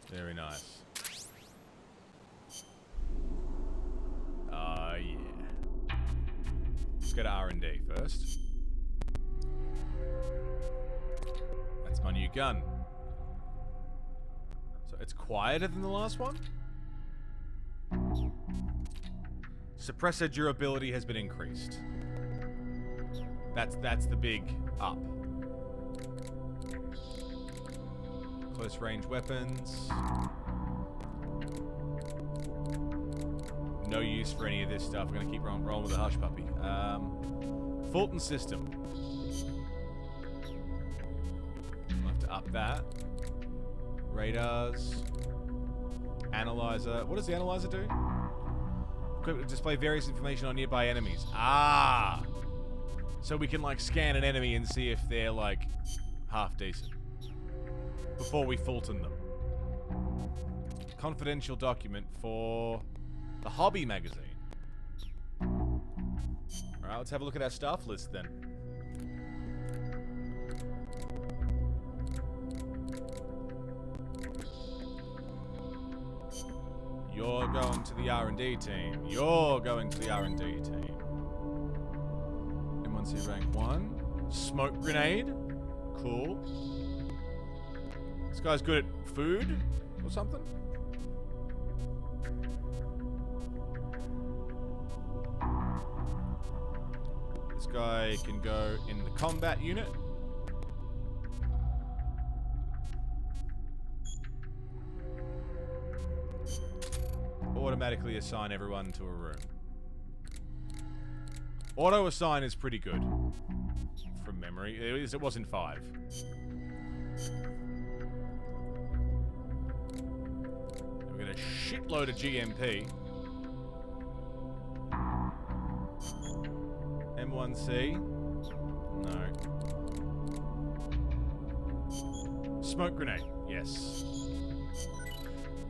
Very nice. Yeah. Let's go to R&D first. That's my new gun. So it's quieter than the last one? Suppressor durability has been increased. That's the big up. Close range weapons. No use for any of this stuff. We're gonna keep rolling with the Hush Puppy. Fulton system. We'll have to up that. Radars. Analyzer. What does the analyzer do? Equipment to display various information on nearby enemies. Ah! So we can, like, scan an enemy and see if they're, like, half decent. Before we Fulton them. confidential document for the hobby magazine. Alright, let's have a look at our staff list then. You're going to the R&D team. You're going to the R&D team. M1C rank 1. Smoke grenade. Cool. This guy's good at food or something. This guy can go in the combat unit. Automatically assign everyone to a room. Auto assign is pretty good. From memory. It was in 5. We get a shitload of GMP. M1C. No. Smoke grenade. Yes.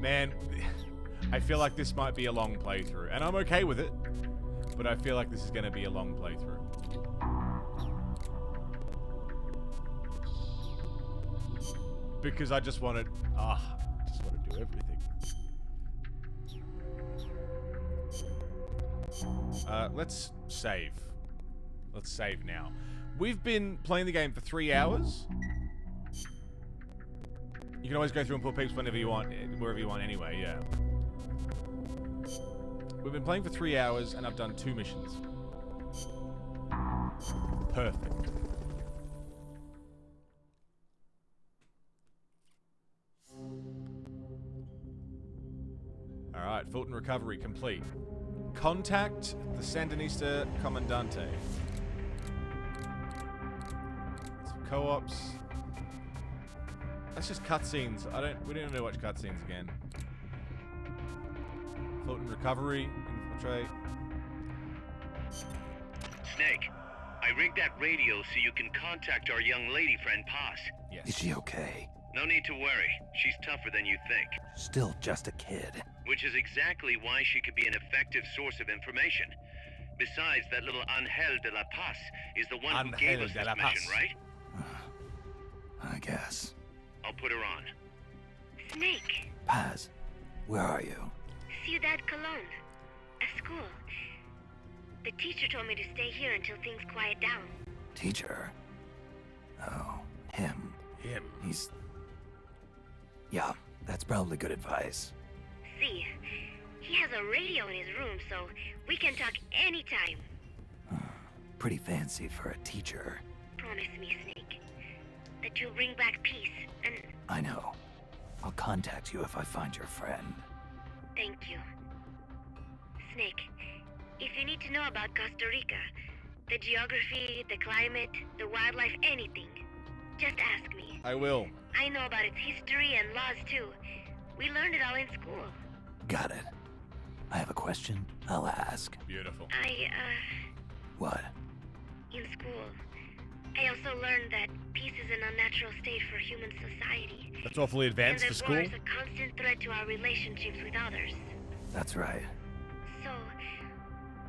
Man, I feel like this might be a long playthrough. And I'm okay with it. But I feel like this is going to be a long playthrough. Because I just want to... just want to do everything. Let's save. Let's save now. We've been playing the game for 3 hours. You can always go through and put peeps whenever you want, wherever you want anyway, yeah. We've been playing for 3 hours and I've done 2 missions. Perfect. Alright, Fulton Recovery complete. Contact the Sandinista Comandante. Some co-ops. That's just cutscenes. We don't need to watch cutscenes again. Fulton Recovery, infiltrate. Snake, I rigged that radio so you can contact our young lady friend Paz. Yes. Is she okay? No need to worry. She's tougher than you think. Still just a kid. Which is exactly why she could be an effective source of information. Besides, that little Angel de la Paz is the one who gave us this mission, right? I guess. I'll put her on. Snake. Paz, where are you? Ciudad Colon. A school. The teacher told me to stay here until things quiet down. Teacher? Oh, him. He's... Yeah, that's probably good advice. See, he has a radio in his room, so we can talk anytime. Pretty fancy for a teacher. Promise me, Snake, that you'll bring back peace, and... I know. I'll contact you if I find your friend. Thank you. Snake, if you need to know about Costa Rica, the geography, the climate, the wildlife, anything, just ask me. I will. I know about its history and laws, too. We learned it all in school. Got it. I have a question. I'll ask. Beautiful. What? In school, I also learned that peace is an unnatural state for human society. That's awfully advanced for school. And that war is a constant threat to our relationships with others. That's right. So,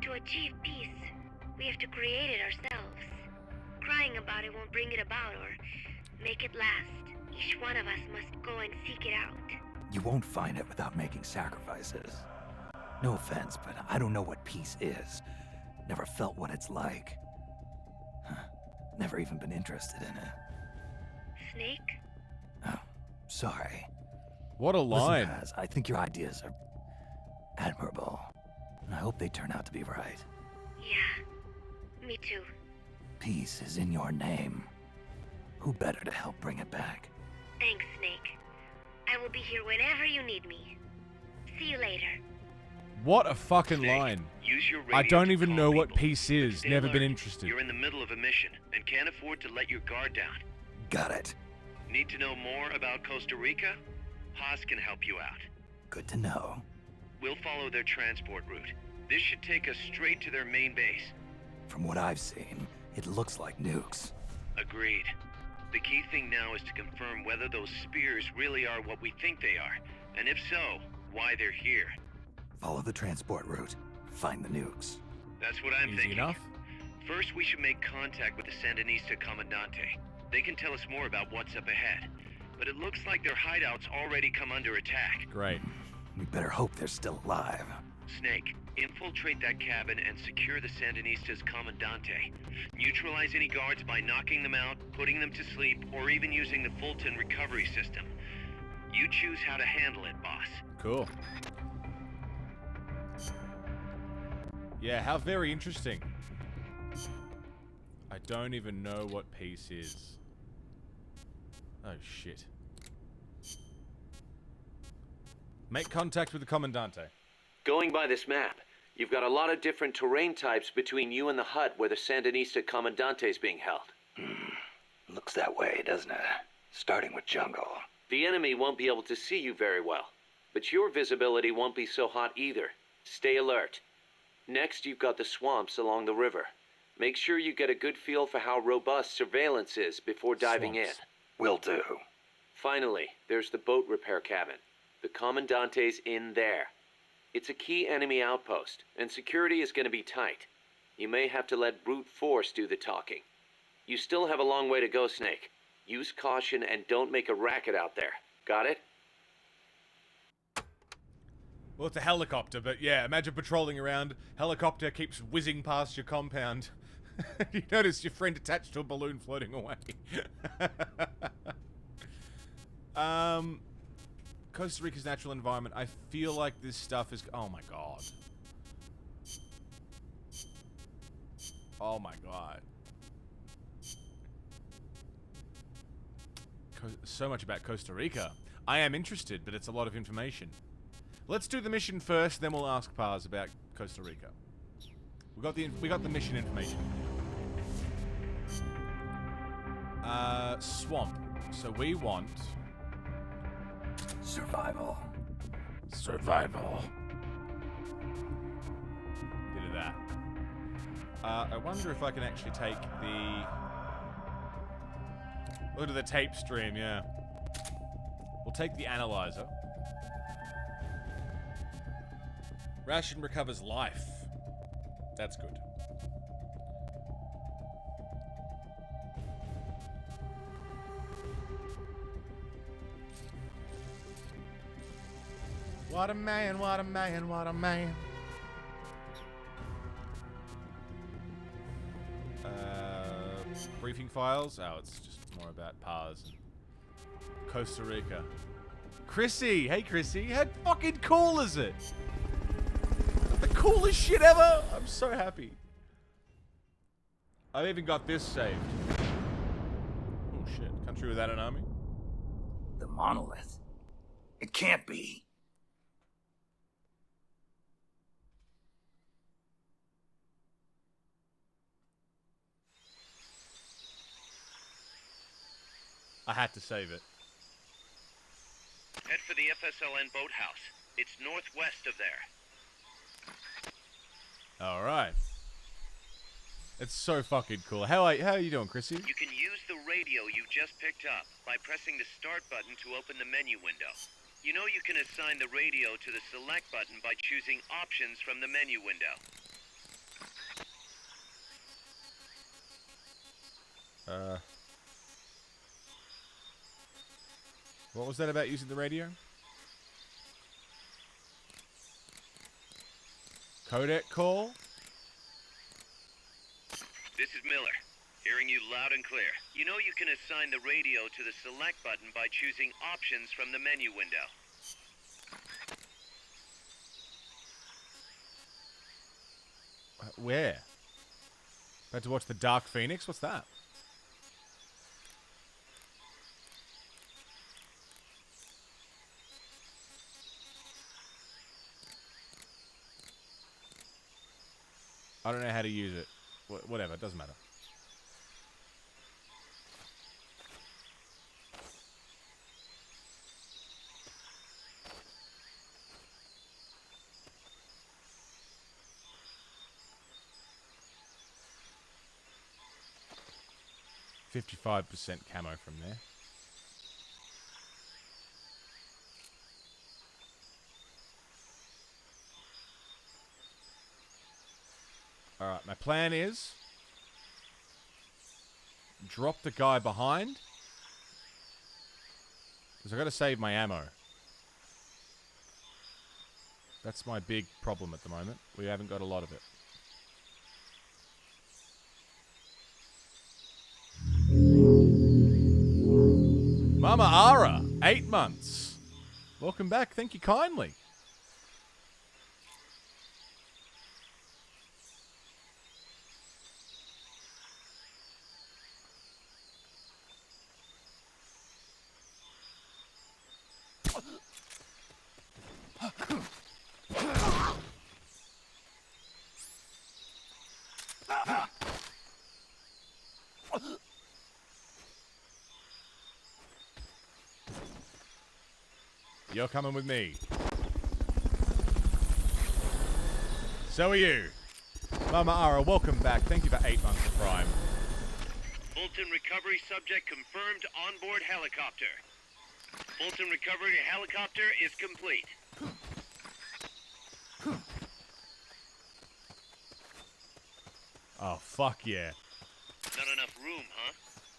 to achieve peace, we have to create it ourselves. Crying about it won't bring it about or make it last. Each one of us must go and seek it out. You won't find it without making sacrifices. No offense, but I don't know what peace is. Never felt what it's like. Never even been interested in it. Snake? Oh, sorry. What a line. Listen, Paz, I think your ideas are admirable. And I hope they turn out to be right. Yeah, me too. Peace is in your name. Who better to help bring it back? Thanks, Snake. I will be here whenever you need me. See you later. What a fucking Snake, line. use your radio I don't to even call know what people. peace is. Stay Never been alert. interested. You're in the middle of a mission and can't afford to let your guard down. Got it. Need to know more about Costa Rica? Haas can help you out. Good to know. We'll follow their transport route. This should take us straight to their main base. From what I've seen, it looks like nukes. Agreed. The key thing now is to confirm whether those spears really are what we think they are. And if so, why they're here. Follow the transport route. Find the nukes. That's what I'm Easy thinking. enough. First, we should make contact with the Sandinista Comandante. They can tell us more about what's up ahead. But it looks like their hideout's already come under attack. Great. We better hope they're still alive. Snake, infiltrate that cabin and secure the Sandinista's Comandante. Neutralize any guards by knocking them out, putting them to sleep, or even using the Fulton Recovery system. You choose how to handle it, boss. Cool. Yeah, how very interesting. I don't even know what peace is. Oh, shit. Make contact with the Commandante. Going by this map, you've got a lot of different terrain types between you and the hut where the Sandinista Comandante is being held. Looks that way, doesn't it? Starting with jungle. The enemy won't be able to see you very well, but your visibility won't be so hot either. Stay alert. Next, you've got the swamps along the river. Make sure you get a good feel for how robust surveillance is before diving in. Will do. Finally, there's the boat repair cabin. The Commandante's in there. It's a key enemy outpost, and security is going to be tight. You may have to let brute force do the talking. You still have a long way to go, Snake. Use caution and don't make a racket out there. Got it? Well, it's a helicopter, but yeah, imagine patrolling around. Helicopter keeps whizzing past your compound. You notice your friend attached to a balloon floating away. Costa Rica's natural environment. I feel like this stuff is... Oh my god. Oh my god. So much about Costa Rica. I am interested, but it's a lot of information. Let's do the mission first, then we'll ask Paz about Costa Rica. We got the mission information. Swamp. So we want Survival. survival. Bit of that. I wonder if I can actually take the... Look at the tape stream, yeah. We'll take the analyzer. Ration recovers life. That's good. What a man, what a man, what a man. Briefing files? Oh, it's just more about Paz and Costa Rica. Chrissy! Hey, Chrissy! How fucking cool is it? The coolest shit ever! I'm so happy. I've even got this saved. Oh shit. Country without an army? The monolith. It can't be. I had to save it. Head for the FSLN boathouse. It's northwest of there. Alright. It's so fucking cool. How are you doing, Chrissy? You can use the radio you just picked up by pressing the start button to open the menu window. You know you can assign the radio to the select button by choosing options from the menu window. What was that about using the radio? Codec call? This is Miller, hearing you loud and clear. You know you can assign the radio to the select button by choosing options from the menu window. Where? About to watch The Dark Phoenix? What's that? I don't know how to use it. Whatever, it doesn't matter. %55% camo from there. Alright, my plan is... drop the guy behind. Because I've got to save my ammo. That's my big problem at the moment. We haven't got a lot of it. Mama Ara, 8 months. Welcome back. Thank you kindly. You're coming with me. So are you. Mama Ara, welcome back. Thank you for 8 months of Prime. Fulton Recovery subject confirmed onboard helicopter. Fulton Recovery helicopter is complete. Oh, fuck yeah. Not enough room, huh?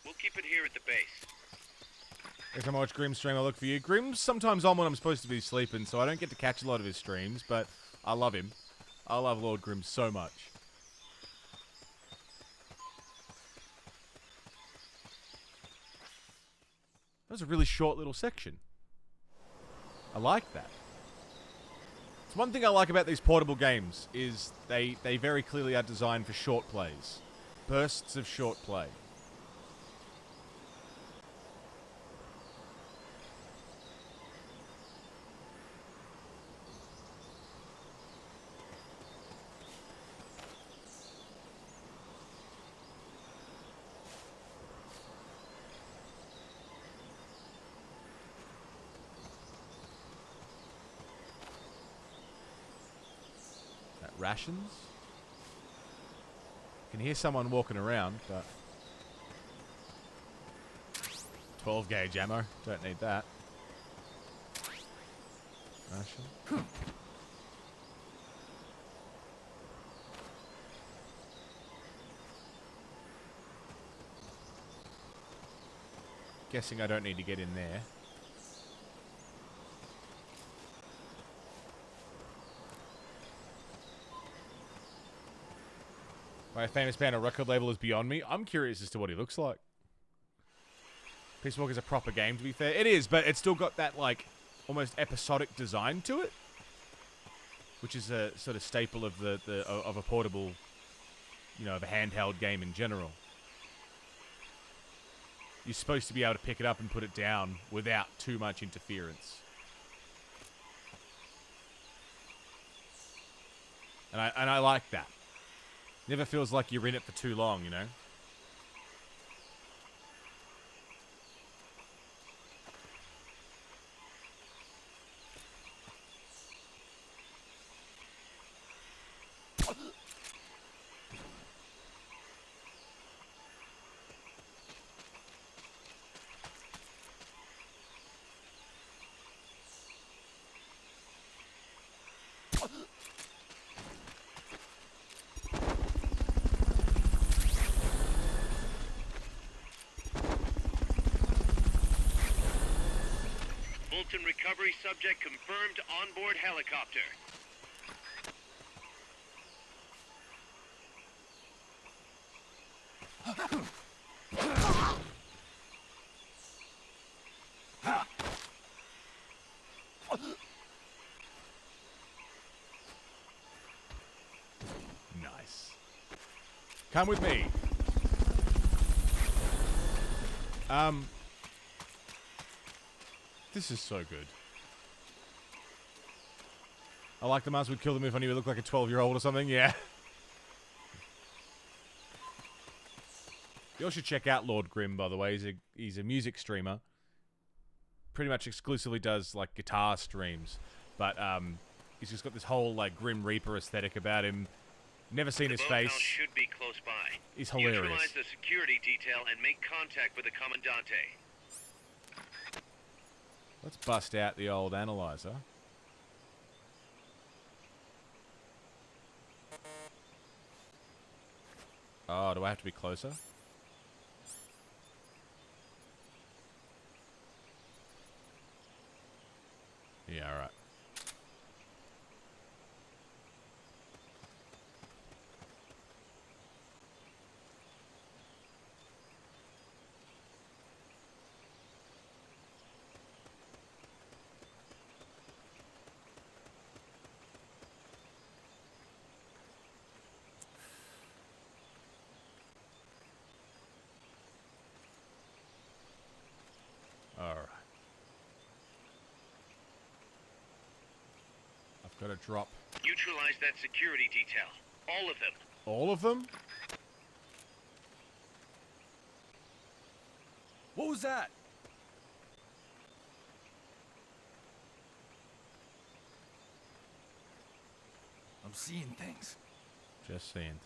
We'll keep it here at the base. Every time I watch Grimm's stream, I look for you. Grimm's sometimes on when I'm supposed to be sleeping, so I don't get to catch a lot of his streams, but I love him. I love Lord Grimm so much. That was a really short little section. I like that. It's one thing I like about these portable games, is they very clearly are designed for short plays. Bursts of short play. Rations. Can hear someone walking around, but 12 gauge ammo. Don't need that. Ration. Guessing I don't need to get in there. Why a famous band or record label is beyond me. I'm curious as to what he looks like. Peace Walker's a proper game, to be fair. It is, but it's still got that, like, almost episodic design to it. Which is a sort of staple of of a portable, you know, of a handheld game in general. You're supposed to be able to pick it up and put it down without too much interference. And I like that. Never feels like you're in it for too long, you know? Fulton Recovery subject confirmed onboard helicopter. Nice. Come with me. This is so good. I like the Mars would kill them if I knew he looked like a 12-year-old or something, yeah. You all should check out Lord Grimm, by the way. He's a music streamer. Pretty much exclusively does, like, guitar streams. But, he's just got this whole, like, Grim Reaper aesthetic about him. Never seen his face. Should be close by. He's hilarious. Neutralize the security detail and make contact with the Commandante. Let's bust out the old analyzer. Oh, do I have to be closer? Yeah, alright. Alright. I've got to drop. Neutralize that security detail. All of them. All of them? What was that? I'm seeing things. Just seeing things.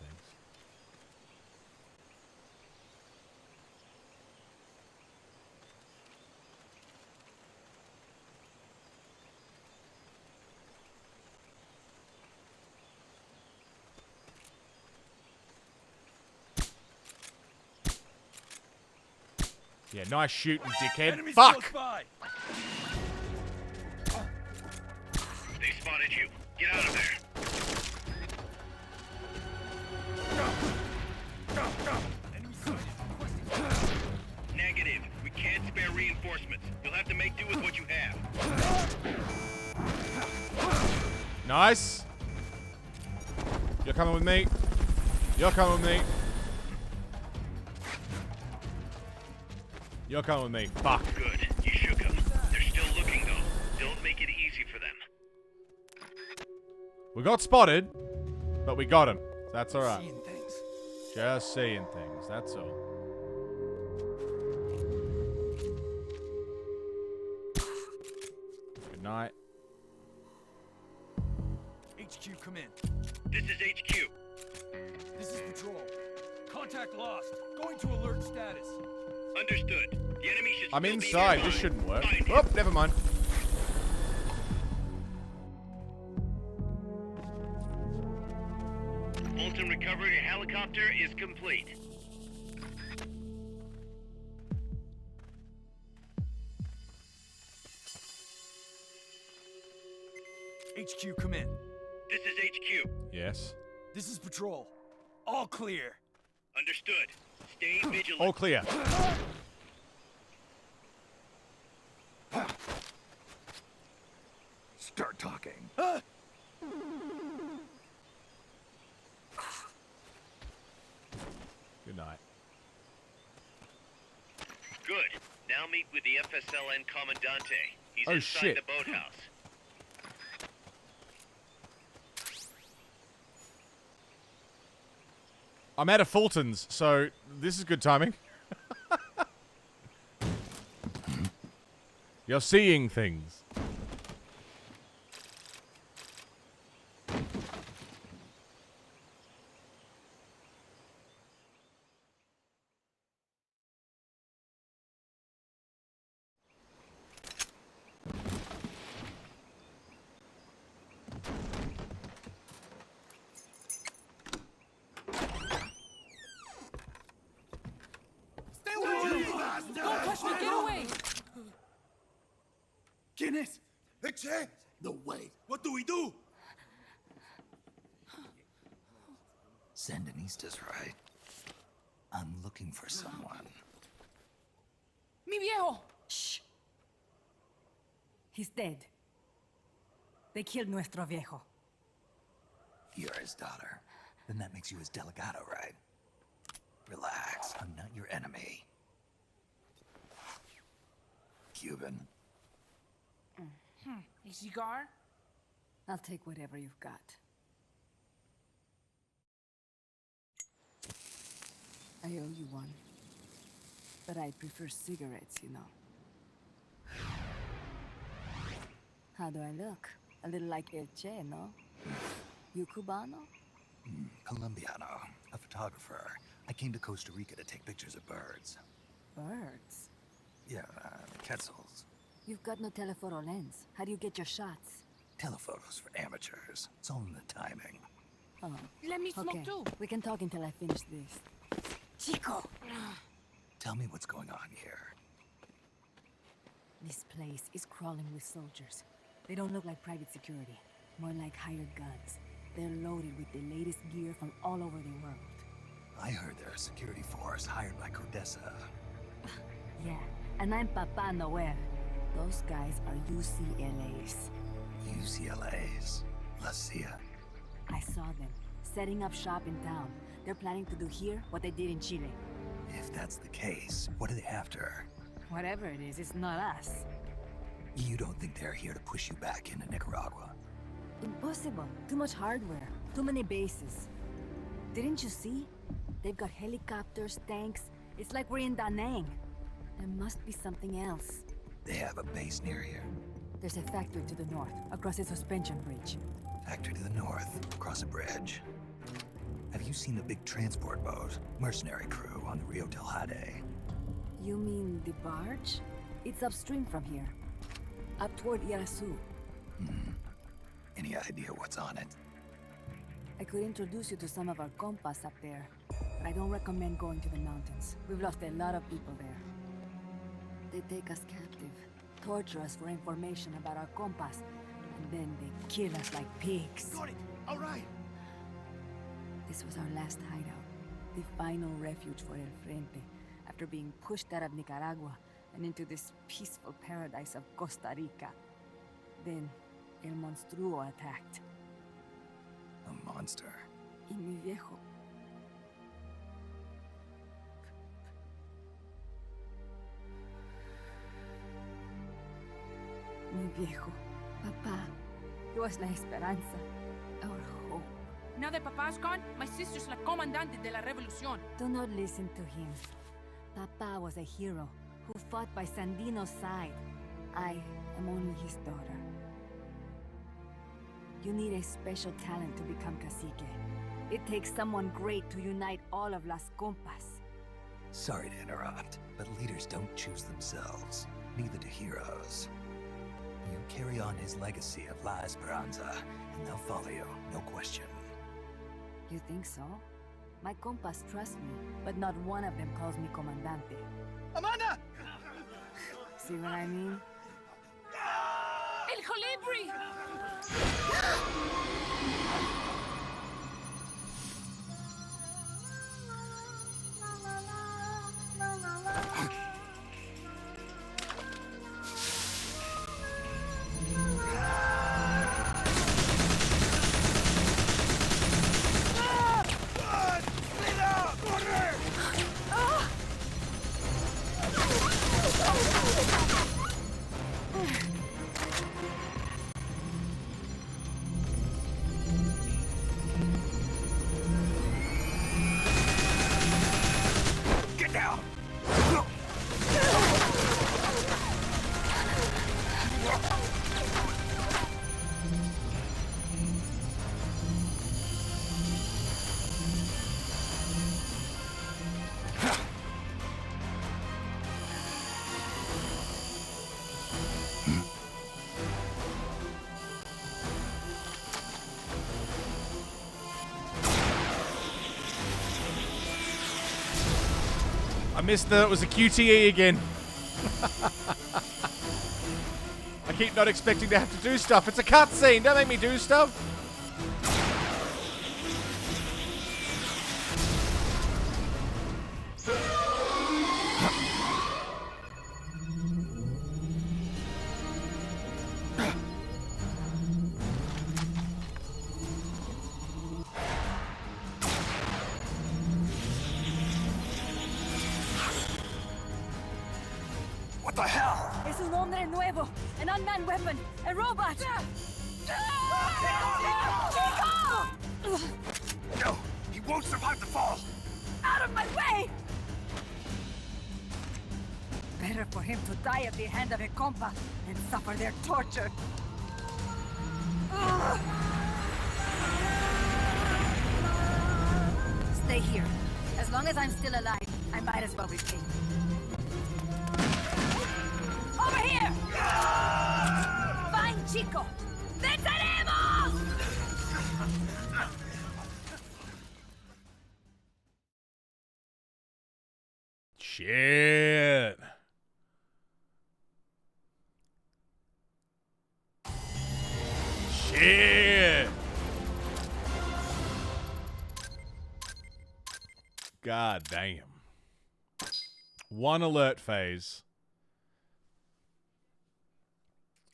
Yeah, nice shooting, dickhead. Enemies Fuck! close by. They spotted you. Get out of there. Enemy sighted. Negative. We can't spare reinforcements. You'll have to make do with what you have. Nice. You're coming with me. You're coming with me. You're coming with me. Fuck. Good. You shook them. They're still looking, though. Don't make it easy for them. We got spotted, but we got him. That's alright. Seeing things. Just seeing things. That's all. Good night. HQ, come in. This is HQ. This is patrol. Contact lost. Going to alert status. Understood. The enemy should I'm still inside. be This nearby. shouldn't work. Find him. Oh, never mind. Fulton Recovery helicopter is complete. HQ, come in. This is HQ. Yes. This is patrol. All clear. Understood. Stay vigilant. All clear. Start talking. Good night. Good. Now meet with the FSLN Commandante. He's Oh, inside shit. the boathouse. I'm out of Fultons, so this is good timing. You're seeing things. Don't touch me! Get away! ¿Quién es? Eche! No way. What do we do? Sandinista's right. I'm looking for someone. Mi viejo! Shh. He's dead. They killed nuestro viejo. You're his daughter. Then that makes you his delegado, right? Relax. I'm not your enemy. Cuban. A cigar? I'll take whatever you've got. I owe you one. But I prefer cigarettes, you know. How do I look? A little like El Che, no? You Cubano? Colombiano. A photographer. I came to Costa Rica to take pictures of birds. Birds? Yeah, quetzals. You've got no telephoto lens. How do you get your shots? Telephotos for amateurs. It's all in the timing. Oh, Let me smoke okay. too. We can talk until I finish this. Chico! Tell me what's going on here. This place is crawling with soldiers. They don't look like private security, more like hired guns. They're loaded with the latest gear from all over the world. I heard they're a security force hired by Costa. Yeah, and I'm Papa Noel. Those guys are UCLA's. UCLA's? La CIA. I saw them, setting up shop in town. They're planning to do here what they did in Chile. If that's the case, what are they after? Whatever it is, it's not us. You don't think they're here to push you back into Nicaragua? Impossible. Too much hardware. Too many bases. Didn't you see? They've got helicopters, tanks. It's like we're in Da Nang. There must be something else. They have a base near here. There's a factory to the north, across a suspension bridge. Factory to the north, across a bridge. Have you seen the big transport boat, mercenary crew on the Rio del Jade? You mean the barge? It's upstream from here. Up toward Irasu. Any idea what's on it? I could introduce you to some of our compas up there, but I don't recommend going to the mountains. We've lost a lot of people there. They take us captive, torture us for information about our compas, and then they kill us like pigs. Got it! All right! This was our last hideout, the final refuge for El Frente, after being pushed out of Nicaragua and into this peaceful paradise of Costa Rica. Then, El Monstruo attacked. A monster. Y mi viejo. Mi viejo. Papá. He was la esperanza. Our hope. Now that Papa's gone, my sister's la comandante de la revolución. Do not listen to him. Papa was a hero who fought by Sandino's side. I am only his daughter. You need a special talent to become cacique. It takes someone great to unite all of Las Compas. Sorry to interrupt, but leaders don't choose themselves. Neither do heroes. You carry on his legacy of La Esperanza, and they'll follow you, no question. You think so? My compas trust me, but not one of them calls me comandante. Amanda! See what I mean? El Colibri! I missed that it was a QTE again. I keep not expecting to have to do stuff. It's a cutscene. Don't make me do stuff. What the hell? Es un hombre nuevo, an unmanned weapon, a robot! No! He won't survive the fall! Out of my way! Better for him to die at the hand of a compa and suffer their torture. Stay here. As long as I'm still alive, I might as well retain. Over here! Fine, Chico! ¡Venceremos! Shit. Shit. God damn. One alert phase.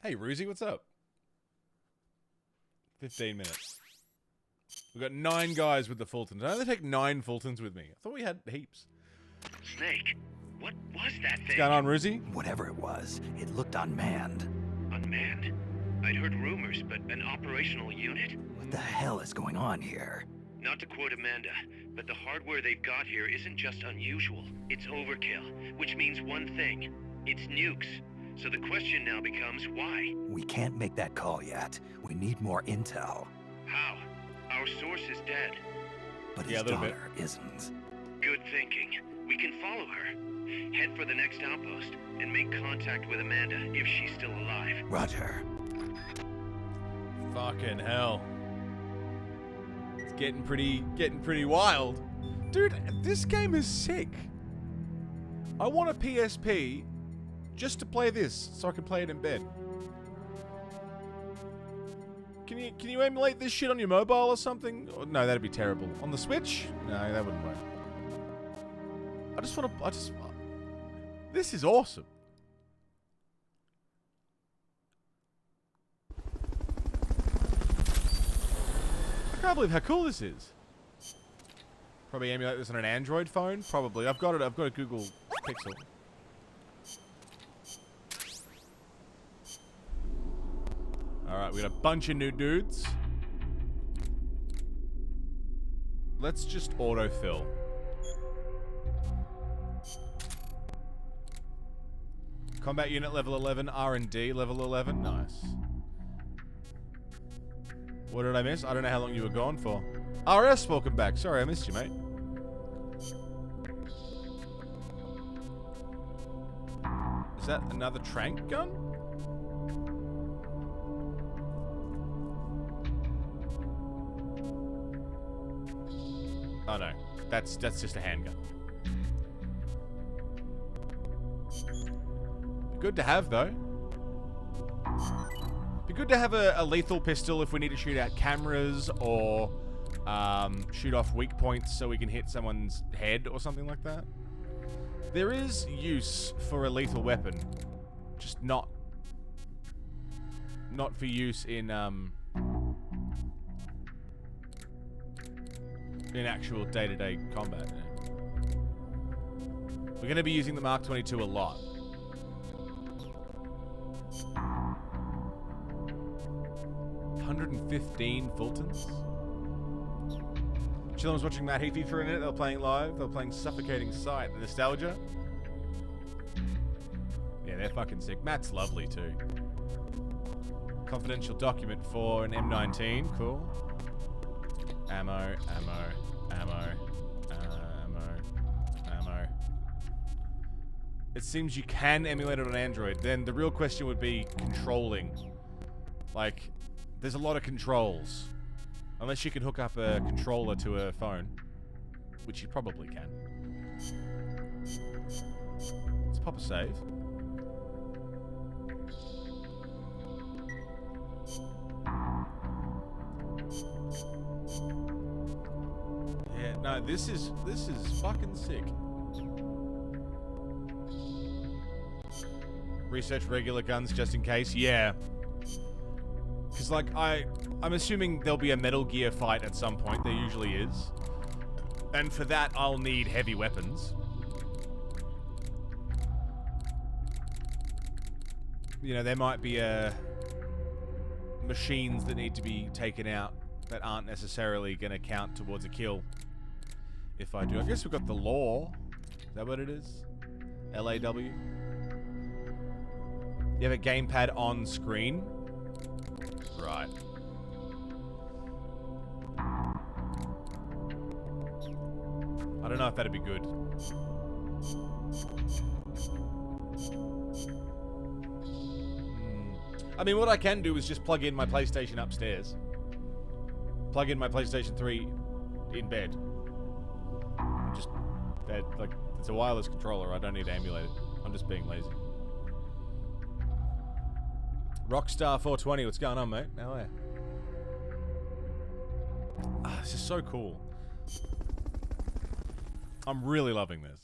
Hey, Roozy, what's up? 15 minutes. We've got 9 guys with the Fultons. I only take 9 Fultons with me. I thought we had heaps. Snake, what was that thing? What's going on, Roozy? Whatever it was, it looked unmanned. Unmanned? I'd heard rumors, but an operational unit? What the hell is going on here? Not to quote Amanda, but the hardware they've got here isn't just unusual. It's overkill, which means one thing. It's nukes. So the question now becomes why? We can't make that call yet. We need more intel. How? Our source is dead. But his daughter isn't. Good thinking. We can follow her. Head for the next outpost and make contact with Amanda if she's still alive. Roger. Fucking hell. It's getting pretty wild. Dude, this game is sick. I want a PSP just to play this so I can play it in bed. Can you emulate this shit on your mobile or something? Oh, no, that'd be terrible. On the Switch? No, that wouldn't work. This is awesome. I can't believe how cool this is. Probably emulate this on an Android phone? Probably. I've got a Google Pixel. Alright, we got a bunch of new dudes. Let's just autofill. Combat unit level 11, R&D level 11. Nice. What did I miss? I don't know how long you were gone for. RS, welcome back. Sorry, I missed you, mate. Is that another trank gun? Oh no, that's just a handgun. Be good to have though. Be good to have a lethal pistol if we need to shoot out cameras or shoot off weak points so we can hit someone's head or something like that. There is use for a lethal weapon, just not for use in actual day-to-day combat. We're going to be using the Mark 22 a lot. $115 Fultons. Chillin was watching Matt Heafy for a minute. They were playing live. They were playing Suffocating Sight. The Nostalgia. Yeah, they're fucking sick. Matt's lovely too. Confidential document for an M19. Cool. Ammo. It seems you can emulate it on Android. Then the real question would be controlling. Like, there's a lot of controls. Unless you can hook up a controller to a phone. Which you probably can. Let's pop a save. Yeah, no, this is fucking sick. Research regular guns just in case. Yeah. Because, like, I'm assuming there'll be a Metal Gear fight at some point. There usually is. And for that, I'll need heavy weapons. You know, there might be machines that need to be taken out that aren't necessarily going to count towards a kill. If I do. I guess we've got the law. Is that what it is? LAW? You have a gamepad on screen? Right. I don't know if that'd be good. I mean, what I can do is just plug in my PlayStation upstairs. Plug in my PlayStation 3 in bed. And just Like, it's a wireless controller. I don't need to emulate it. I'm just being lazy. Rockstar 420, what's going on, mate? How are you? Ah, this is so cool. I'm really loving this.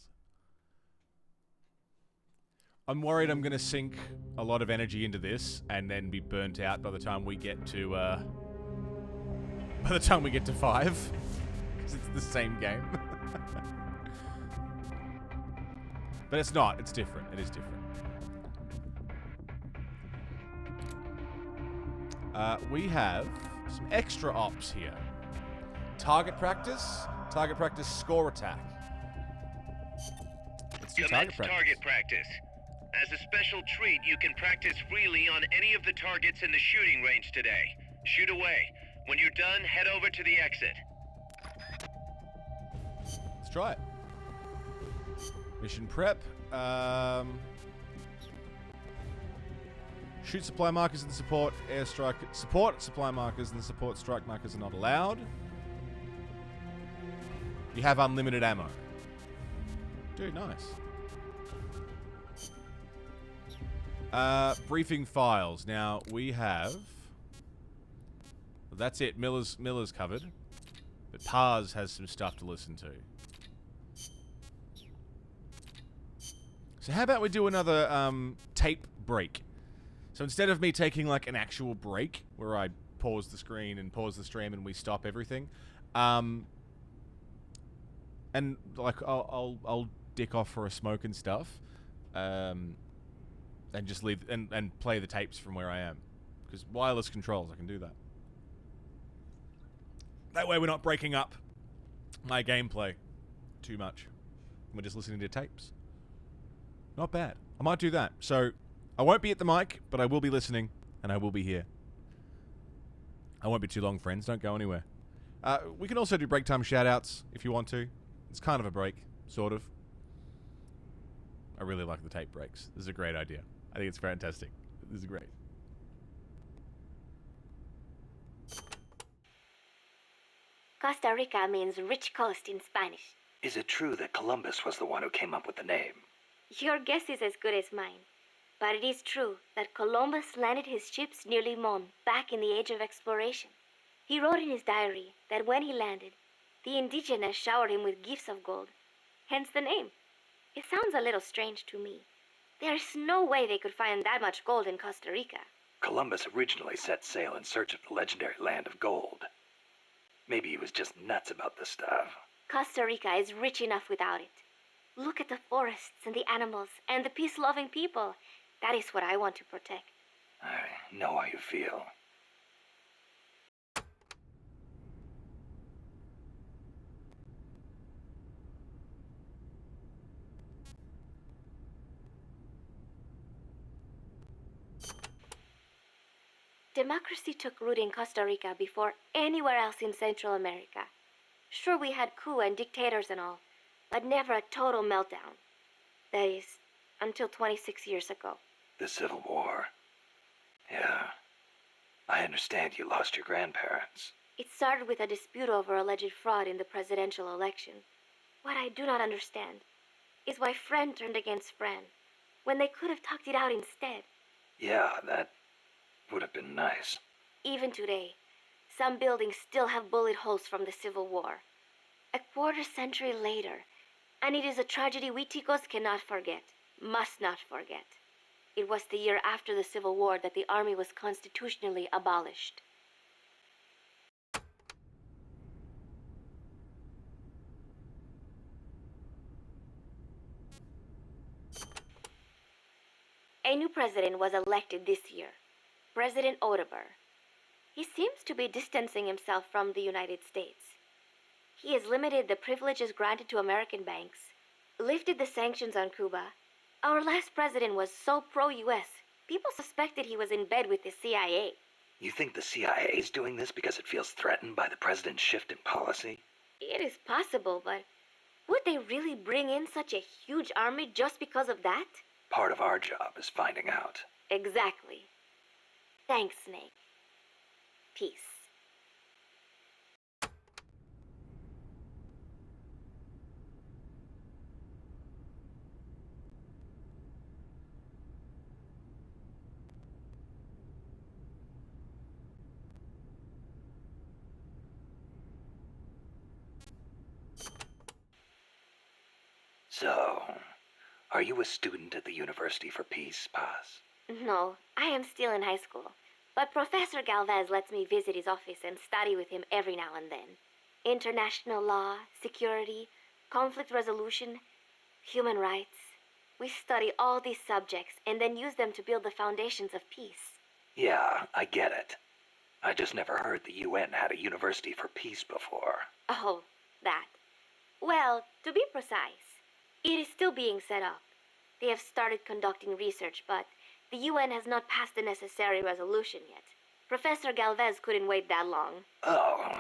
I'm worried I'm going to sink a lot of energy into this and then be burnt out by the time we get to, by the time we get to 5. Because it's the same game. But it's not. It's different. It is different. We have some extra ops here. Target practice score attack. Let's do Commence target practice. As a special treat, you can practice freely on any of the targets in the shooting range today. Shoot away. When you're done, head over to the exit. Let's try it. Mission prep. Shoot supply markers and support airstrike. Support supply markers and support strike markers are not allowed. You have unlimited ammo. Dude, nice. Briefing files. Now, we have... Well, that's it. Miller's covered. But Paz has some stuff to listen to. So how about we do another tape break? So instead of me taking like an actual break, where I pause the screen and pause the stream and we stop everything, and like I'll dick off for a smoke and stuff, and just leave and play the tapes from where I am, because wireless controls, I can do that. That way we're not breaking up my gameplay too much. We're just listening to tapes. Not bad. I might do that. So I won't be at the mic, but I will be listening, and I will be here. I won't be too long, friends. Don't go anywhere. We can also do break time shoutouts if you want to. It's kind of a break, sort of. I really like the tape breaks. This is a great idea. I think it's fantastic. This is great. Costa Rica means rich coast in Spanish. Is it true that Columbus was the one who came up with the name? Your guess is as good as mine. But it is true that Columbus landed his ships near Limon back in the age of exploration. He wrote in his diary that when he landed, the indigenous showered him with gifts of gold, hence the name. It sounds a little strange to me. There's no way they could find that much gold in Costa Rica. Columbus originally set sail in search of the legendary land of gold. Maybe he was just nuts about the stuff. Costa Rica is rich enough without it. Look at the forests and the animals and the peace-loving people. That is what I want to protect. I know how you feel. Democracy took root in Costa Rica before anywhere else in Central America. Sure, we had coup and dictators and all, but never a total meltdown. That is, until 26 years ago. The Civil War. Yeah. I understand you lost your grandparents. It started with a dispute over alleged fraud in the presidential election. What I do not understand is why friend turned against friend, when they could have talked it out instead. Yeah, that would have been nice. Even today, some buildings still have bullet holes from the Civil War. A quarter century later, and it is a tragedy we Ticos cannot forget, must not forget. It was the year after the Civil War that the army was constitutionally abolished. A new president was elected this year, President Oteber. He seems to be distancing himself from the United States. He has limited the privileges granted to American banks, lifted the sanctions on Cuba. Our last president was so pro-US, people suspected he was in bed with the CIA. You think the CIA is doing this because it feels threatened by the president's shift in policy? It is possible, but would they really bring in such a huge army just because of that? Part of our job is finding out. Exactly. Thanks, Snake. Peace. So, are you a student at the University for Peace, Paz? No, I am still in high school. But Professor Galvez lets me visit his office and study with him every now and then. International law, security, conflict resolution, human rights. We study all these subjects and then use them to build the foundations of peace. Yeah, I get it. I just never heard the UN had a University for Peace before. Oh, that. Well, to be precise, it is still being set up. They have started conducting research, but the UN has not passed the necessary resolution yet. Professor Galvez couldn't wait that long. Oh,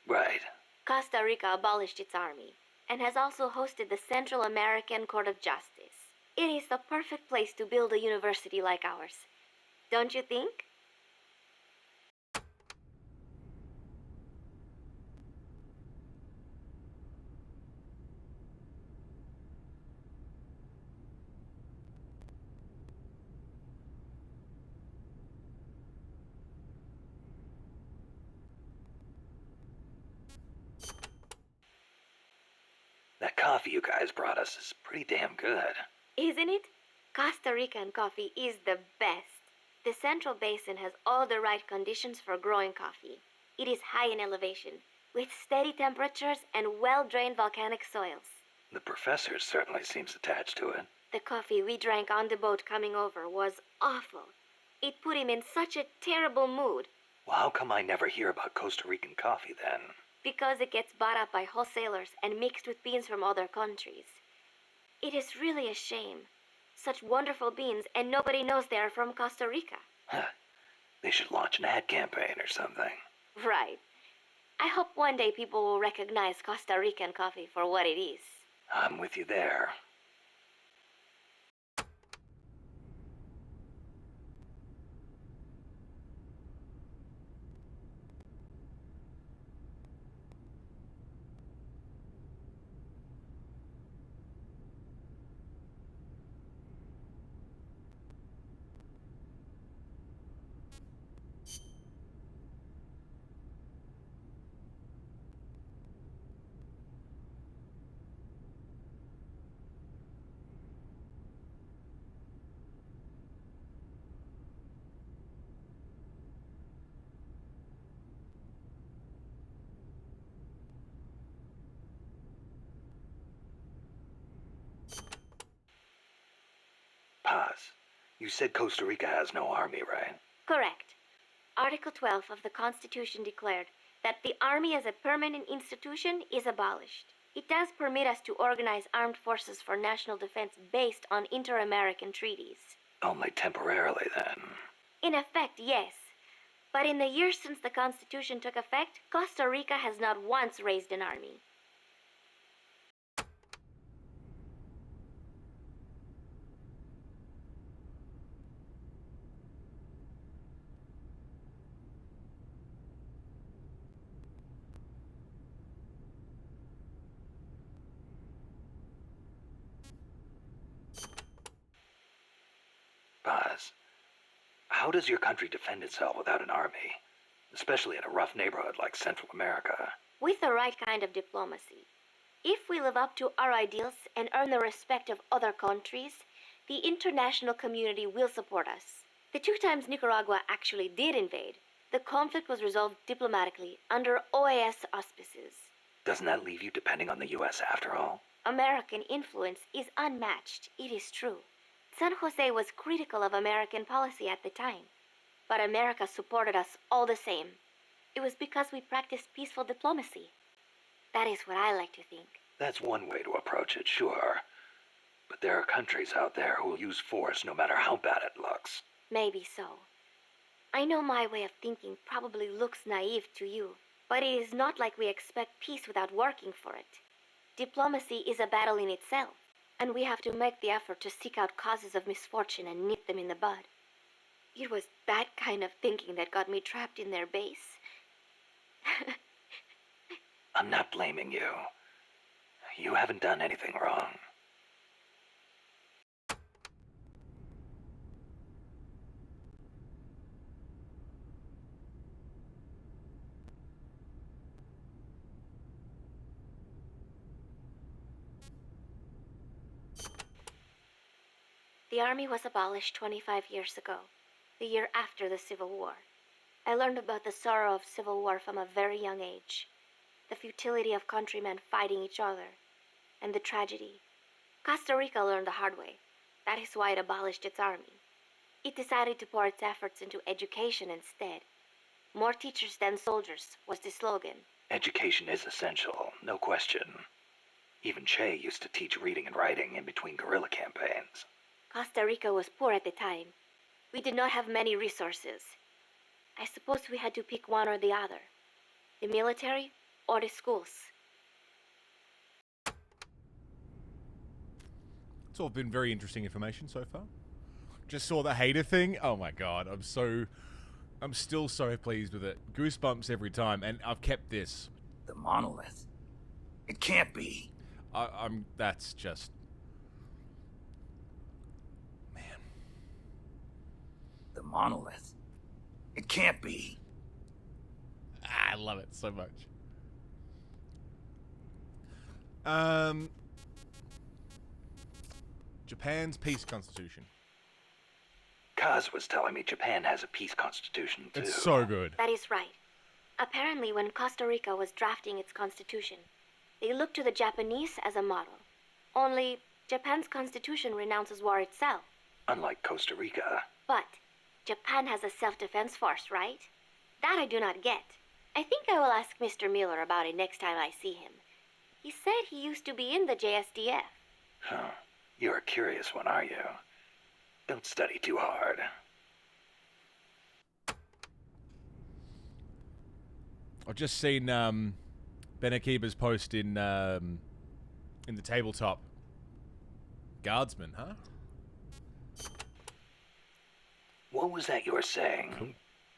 right. Costa Rica abolished its army and has also hosted the Central American Court of Justice. It is the perfect place to build a university like ours. Don't you think? That coffee you guys brought us is pretty damn good. Isn't it? Costa Rican coffee is the best. The Central Basin has all the right conditions for growing coffee. It is high in elevation, with steady temperatures and well-drained volcanic soils. The professor certainly seems attached to it. The coffee we drank on the boat coming over was awful. It put him in such a terrible mood. Well, how come I never hear about Costa Rican coffee then? Because it gets bought up by wholesalers and mixed with beans from other countries. It is really a shame. Such wonderful beans, and nobody knows they are from Costa Rica. Huh. They should launch an ad campaign or something. Right. I hope one day people will recognize Costa Rican coffee for what it is. I'm with you there. Paz, you said Costa Rica has no army, right? Correct. Article 12 of the Constitution declared that the Army as a permanent institution is abolished. It does permit us to organize armed forces for national defense based on inter-American treaties. Only temporarily, then. In effect, yes. But in the years since the Constitution took effect, Costa Rica has not once raised an army. Paz, how does your country defend itself without an army? Especially in a rough neighborhood like Central America. With the right kind of diplomacy. If we live up to our ideals and earn the respect of other countries, the international community will support us. The 2 times Nicaragua actually did invade, the conflict was resolved diplomatically under OAS auspices. Doesn't that leave you depending on the U.S. after all? American influence is unmatched, it is true. San Jose was critical of American policy at the time, but America supported us all the same. It was because we practiced peaceful diplomacy. That is what I like to think. That's one way to approach it, sure. But there are countries out there who will use force no matter how bad it looks. Maybe so. I know my way of thinking probably looks naive to you, but it is not like we expect peace without working for it. Diplomacy is a battle in itself, and we have to make the effort to seek out causes of misfortune and nip them in the bud. It was that kind of thinking that got me trapped in their base. I'm not blaming you. You haven't done anything wrong. The army was abolished 25 years ago, the year after the Civil War. I learned about the sorrow of civil war from a very young age, the futility of countrymen fighting each other, and the tragedy. Costa Rica learned the hard way. That is why it abolished its army. It decided to pour its efforts into education instead. More teachers than soldiers was the slogan. Education is essential, no question. Even Che used to teach reading and writing in between guerrilla campaigns. Costa Rica was poor at the time. We did not have many resources. I suppose we had to pick one or the other. The military or the schools. It's all been very interesting information so far. Just saw the hater thing. Oh my god, I'm still so pleased with it. Goosebumps every time, and I've kept this. The monolith? It can't be. That's just... Man. The monolith? It can't be. I love it so much. Japan's peace constitution. Kaz was telling me Japan has a peace constitution, too. It's so good. That is right. Apparently, when Costa Rica was drafting its constitution, they looked to the Japanese as a model. Only, Japan's constitution renounces war itself. Unlike Costa Rica. But, Japan has a self-defense force, right? That I do not get. I think I will ask Mr. Miller about it next time I see him. He said he used to be in the JSDF. Huh. You're a curious one, are you? Don't study too hard. I've just seen Ben Akiba's post in the tabletop. Guardsman, huh? What was that you were saying? Cool.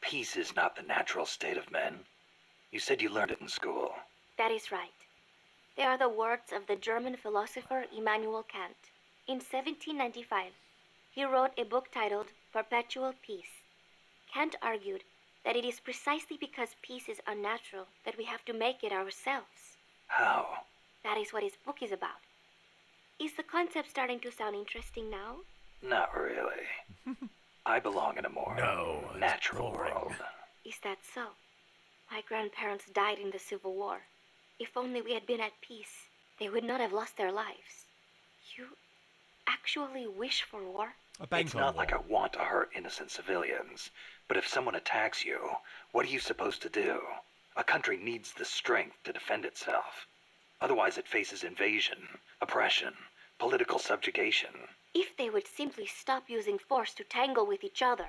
Peace is not the natural state of men. You said you learned it in school. That is right. They are the words of the German philosopher Immanuel Kant. In 1795, he wrote a book titled Perpetual Peace. Kant argued that it is precisely because peace is unnatural that we have to make it ourselves. How? That is what his book is about. Is the concept starting to sound interesting now? Not really. I belong in a more natural world. Is that so? My grandparents died in the Civil War. If only we had been at peace, they would not have lost their lives. You actually wish for war? It's not like I want to hurt innocent civilians, but if someone attacks you, what are you supposed to do? A country needs the strength to defend itself. Otherwise it faces invasion, oppression, political subjugation. If they would simply stop using force to tangle with each other,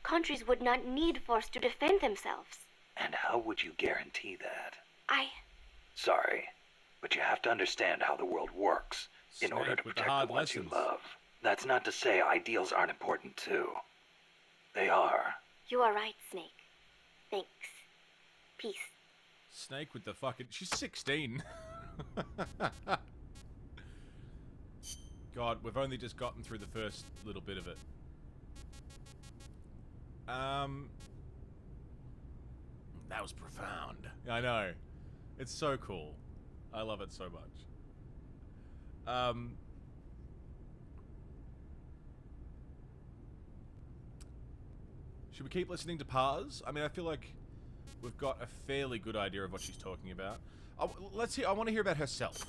countries would not need force to defend themselves. And how would you guarantee that? Sorry, but you have to understand how the world works in order to protect the ones you love. That's not to say ideals aren't important too. They are. You are right, Snake. Thanks. Peace. Snake with the fucking... She's 16. God, we've only just gotten through the first little bit of it. That was profound. I know. It's so cool. I love it so much. Should we keep listening to Paz? I mean, I feel like we've got a fairly good idea of what she's talking about. Let's hear. I want to hear about herself.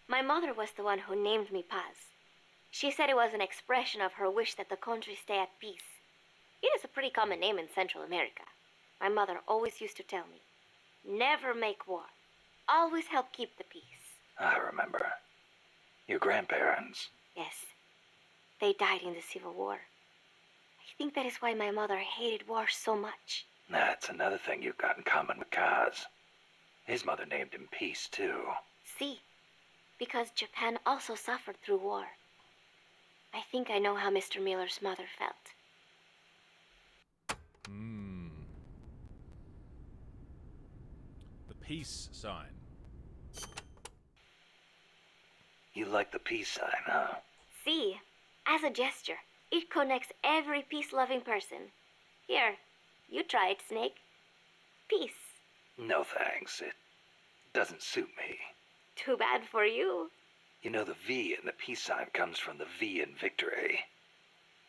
My mother was the one who named me Paz. She said it was an expression of her wish that the country stay at peace. It is a pretty common name in Central America. My mother always used to tell me, never make war. Always help keep the peace. I remember. Your grandparents. Yes. They died in the Civil War. I think that is why my mother hated war so much. That's another thing you've got in common with Kaz. His mother named him Peace, too. See, because Japan also suffered through war. I think I know how Mr. Miller's mother felt. The peace sign. You like the peace sign, huh? See, as a gesture, it connects every peace-loving person. Here, you try it, Snake. Peace. No thanks. It doesn't suit me. Too bad for you. You know, the V in the peace sign comes from the V in victory.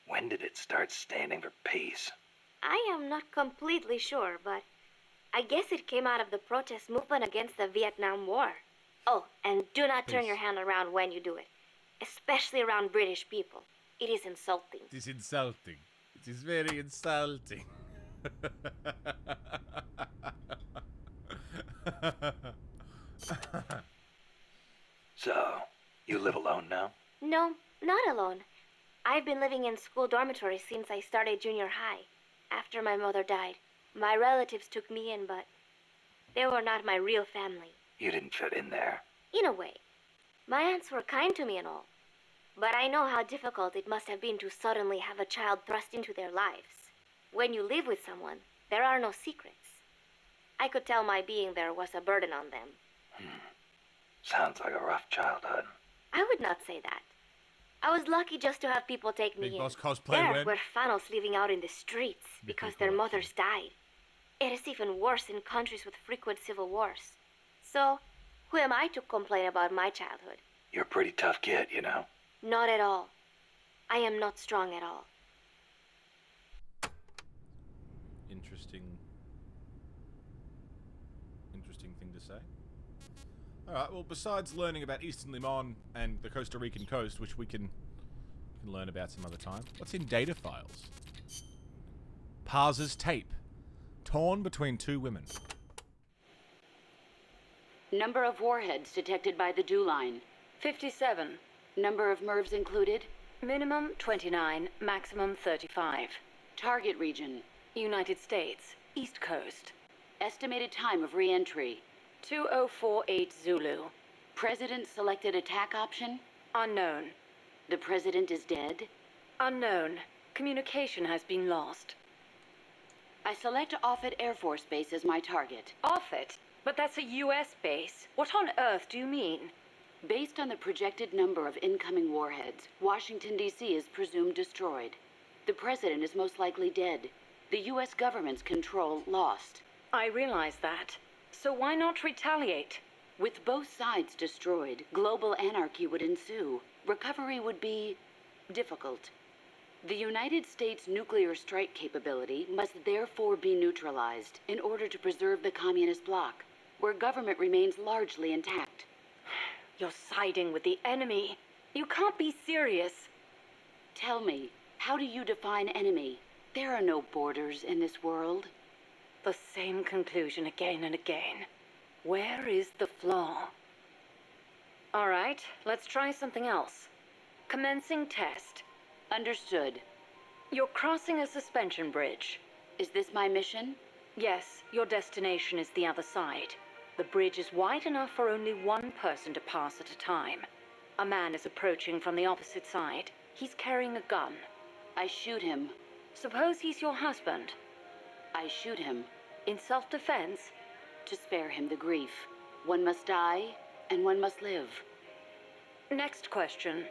When did it start standing for peace? I am not completely sure, but I guess it came out of the protest movement against the Vietnam War. Oh, and do not turn your hand around when you do it, especially around British people. It is insulting. It is insulting. It is very insulting. So, you live alone now? No, not alone. I've been living in school dormitories since I started junior high. After my mother died, my relatives took me in, but they were not my real family. You didn't fit in there. In a way. My aunts were kind to me and all. But I know how difficult it must have been to suddenly have a child thrust into their lives. When you live with someone, there are no secrets. I could tell my being there was a burden on them. Sounds like a rough childhood. I would not say that. I was lucky just to have people take me Big in. Boss cosplay There win. were fanos living out in the streets because their mothers died. It is even worse in countries with frequent civil wars. So, who am I to complain about my childhood? You're a pretty tough kid, you know? Not at all. I am not strong at all. Interesting thing to say. Alright, well, besides learning about Eastern Limon and the Costa Rican coast, which we can learn about some other time, what's in data files? Parser's tape. Torn between two women. Number of warheads detected by the dew line. 57. Number of MIRVs included. Minimum 29, maximum 35. Target region. United States, East Coast. Estimated time of re-entry. 2048 Zulu. President selected attack option. Unknown. The president is dead. Unknown. Communication has been lost. I select Offutt Air Force Base as my target. Offutt? But that's a U.S. base. What on earth do you mean? Based on the projected number of incoming warheads, Washington, D.C. is presumed destroyed. The president is most likely dead. The U.S. government's control lost. I realize that. So why not retaliate? With both sides destroyed, global anarchy would ensue. Recovery would be difficult. The United States' nuclear strike capability must therefore be neutralized in order to preserve the communist bloc, where government remains largely intact. You're siding with the enemy. You can't be serious. Tell me, how do you define enemy? There are no borders in this world. The same conclusion again and again. Where is the flaw? All right, let's try something else. Commencing test. Understood. You're crossing a suspension bridge. Is this my mission? Yes, your destination is the other side. The bridge is wide enough for only one person to pass at a time. A man is approaching from the opposite side. He's carrying a gun. I shoot him. Suppose he's your husband. I shoot him. In self-defense? To spare him the grief. One must die, and one must live. Next question.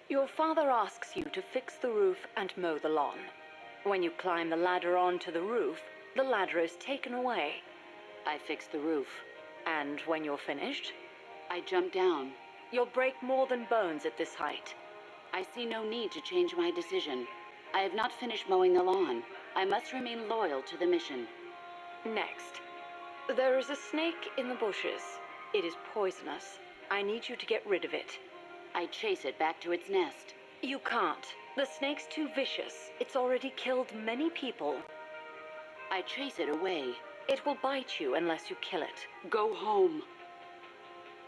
Your father asks you to fix the roof and mow the lawn. When you climb the ladder onto the roof, the ladder is taken away. I fix the roof. And when you're finished? I jump down. You'll break more than bones at this height. I see no need to change my decision. I have not finished mowing the lawn. I must remain loyal to the mission. Next. There is a snake in the bushes. It is poisonous. I need you to get rid of it. I chase it back to its nest. You can't. The snake's too vicious. It's already killed many people. I chase it away. It will bite you unless you kill it. Go home.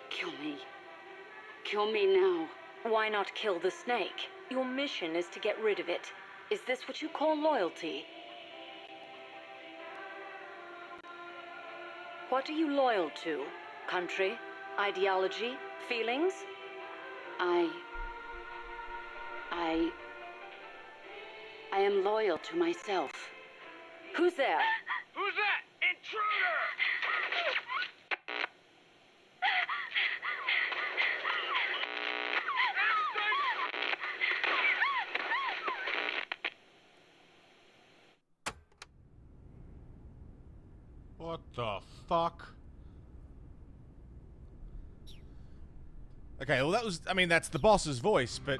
Kill me. Kill me now. Why not kill the snake? Your mission is to get rid of it. Is this what you call loyalty? What are you loyal to? Country? Ideology? Feelings? I am loyal to myself. Who's there? Who's that? Intruder! What the fuck? Okay, well that was... I mean, that's the boss's voice, but...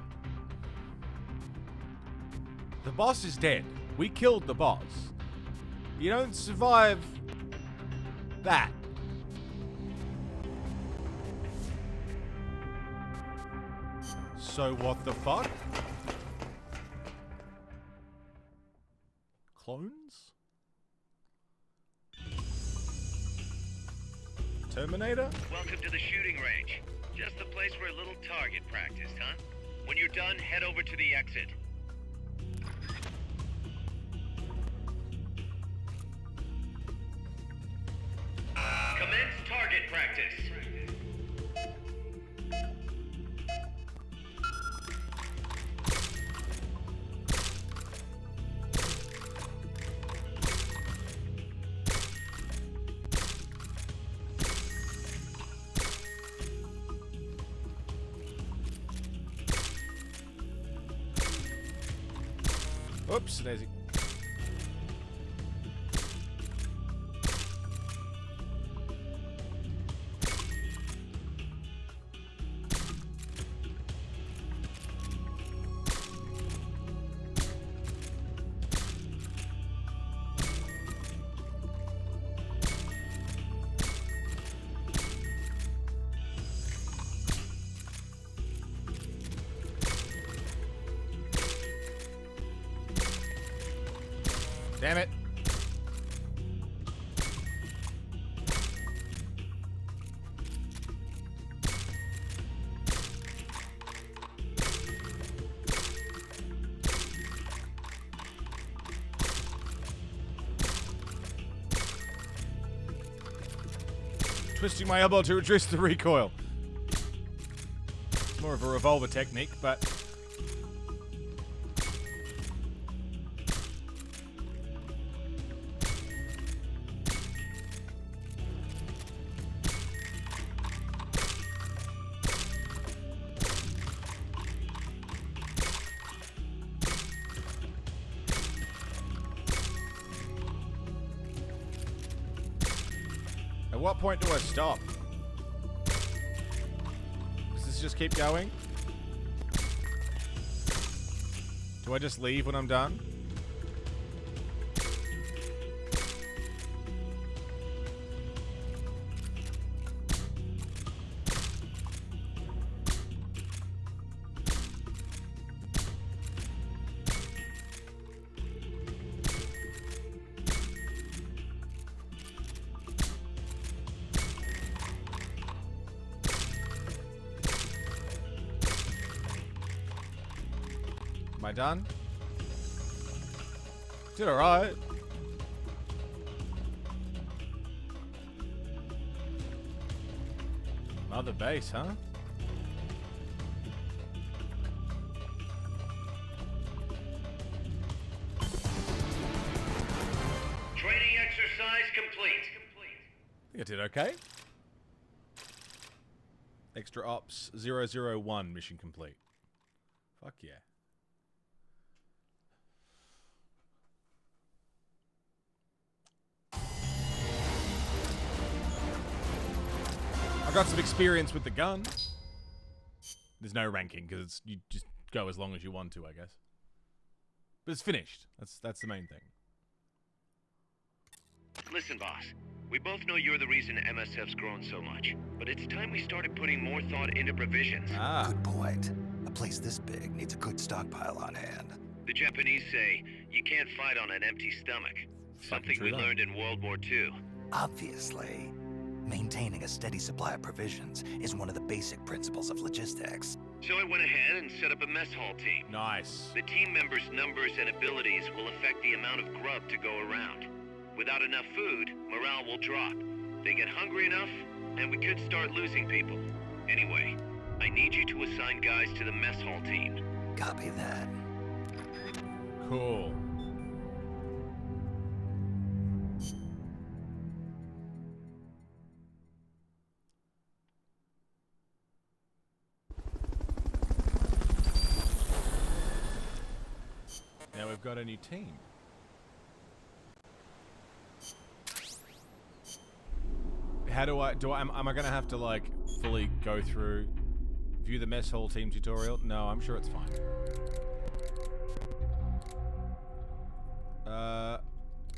The boss is dead. We killed the boss. You don't survive... that. So what the fuck? Clones? Terminator? Welcome to the shooting range. Just the place for a little target practice, huh? When you're done, head over to the exit. Commence target practice. Oops, daisy. Damn it. Twisting my elbow to reduce the recoil. It's more of a revolver technique, but... At what point do I stop? Does this just keep going? Do I just leave when I'm done? Am I done? Did alright. Mother base, huh? Training exercise complete. I think I did okay. Extra Ops 001 mission complete. Fuck yeah. I've got some experience with the gun. There's no ranking because you just go as long as you want to, I guess. But it's finished. That's the main thing. Listen, boss. We both know you're the reason MSF's grown so much, but it's time we started putting more thought into provisions. Ah. Good point. A place this big needs a good stockpile on hand. The Japanese say you can't fight on an empty stomach. Something we learned in World War II. Obviously. Maintaining a steady supply of provisions is one of the basic principles of logistics. So I went ahead and set up a mess hall team. Nice. The team members' numbers and abilities will affect the amount of grub to go around. Without enough food, morale will drop. They get hungry enough, and we could start losing people. Anyway, I need you to assign guys to the mess hall team. Copy that. Cool. Now we've got a new team. How am I gonna have to like fully go through View the mess hall team tutorial. No, I'm sure it's fine.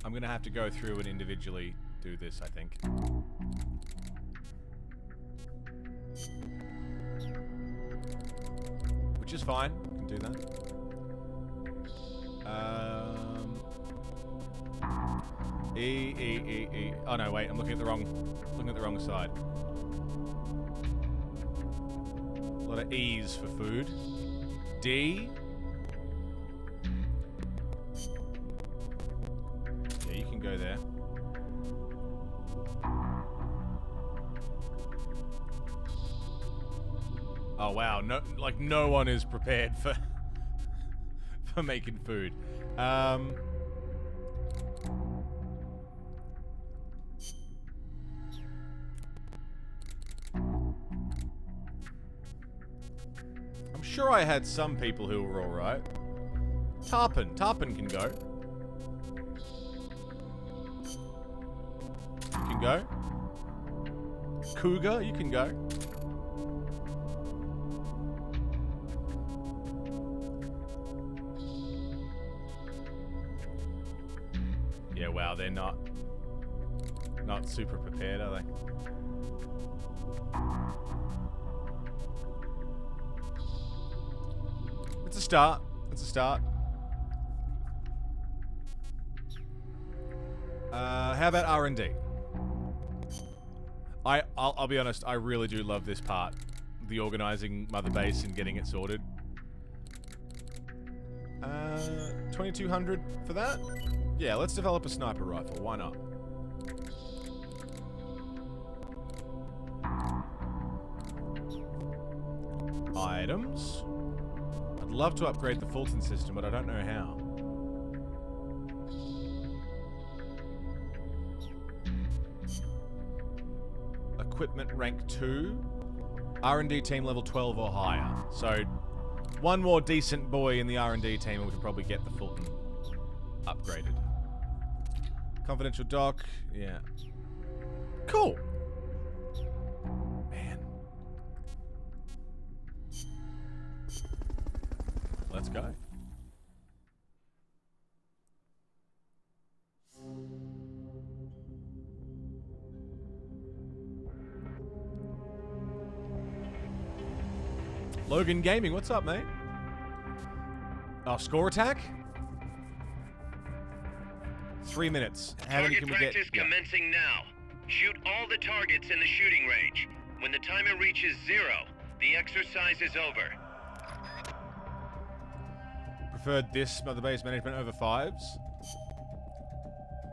I'm gonna have to go through and individually do this, I think. Which is fine. I can do that. E. Oh no, wait, I'm looking at the wrong side. A lot of E's for food. D. Yeah, you can go there. Oh wow, no one is prepared for for making food. I'm sure I had some people who were alright. Tarpon can go. You can go. Cougar, you can go. Yeah, wow, they're not super prepared, are they? It's a start. It's a start. How about R&D? I'll be honest, I really do love this part. The organizing Mother Base and getting it sorted. 2200 for that? Yeah, let's develop a sniper rifle. Why not? Items. I'd love to upgrade the Fulton system, but I don't know how. Equipment rank 2. R&D team level 12 or higher. So, one more decent boy in the R&D team and we can probably get the Fulton upgraded. Confidential doc. Yeah. Cool. Man. Let's go. Logan Gaming, what's up, mate? Oh, score attack? 3 minutes. How many can we get? Target practice commencing now. Shoot all the targets in the shooting range. When the timer reaches 0, the exercise is over. Preferred this Mother Base management over 5s?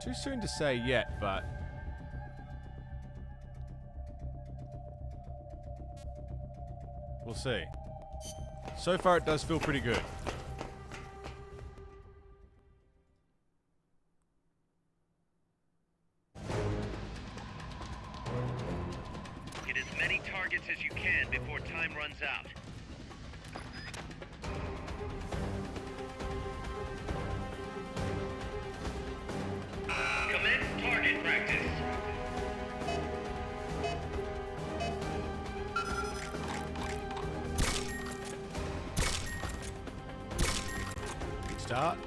Too soon to say yet, but... we'll see. So far, it does feel pretty good. Get as many targets as you can before time runs out. Commence target practice. Start.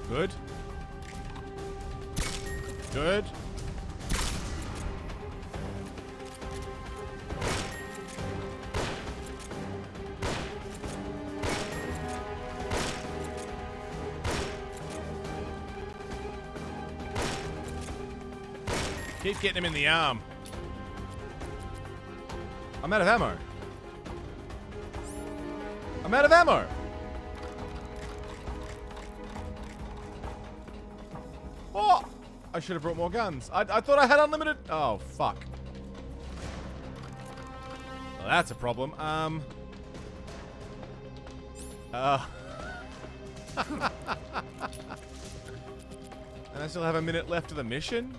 Good. Good. Keep getting him in the arm. I'm out of ammo. I'm out of ammo. I should have brought more guns. I thought I had unlimited. Oh, fuck. Well, that's a problem. And I still have a minute left of the mission.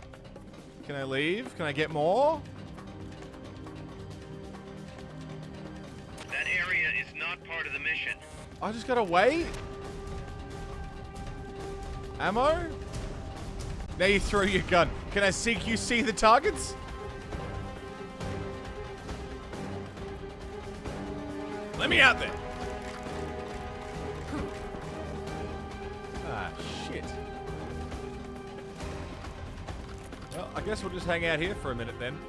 Can I leave? Can I get more? That area is not part of the mission. I just gotta wait. Ammo? Now you throw your gun. Can I see you see the targets? Let me out there. Ah, shit. Well, I guess we'll just hang out here for a minute then.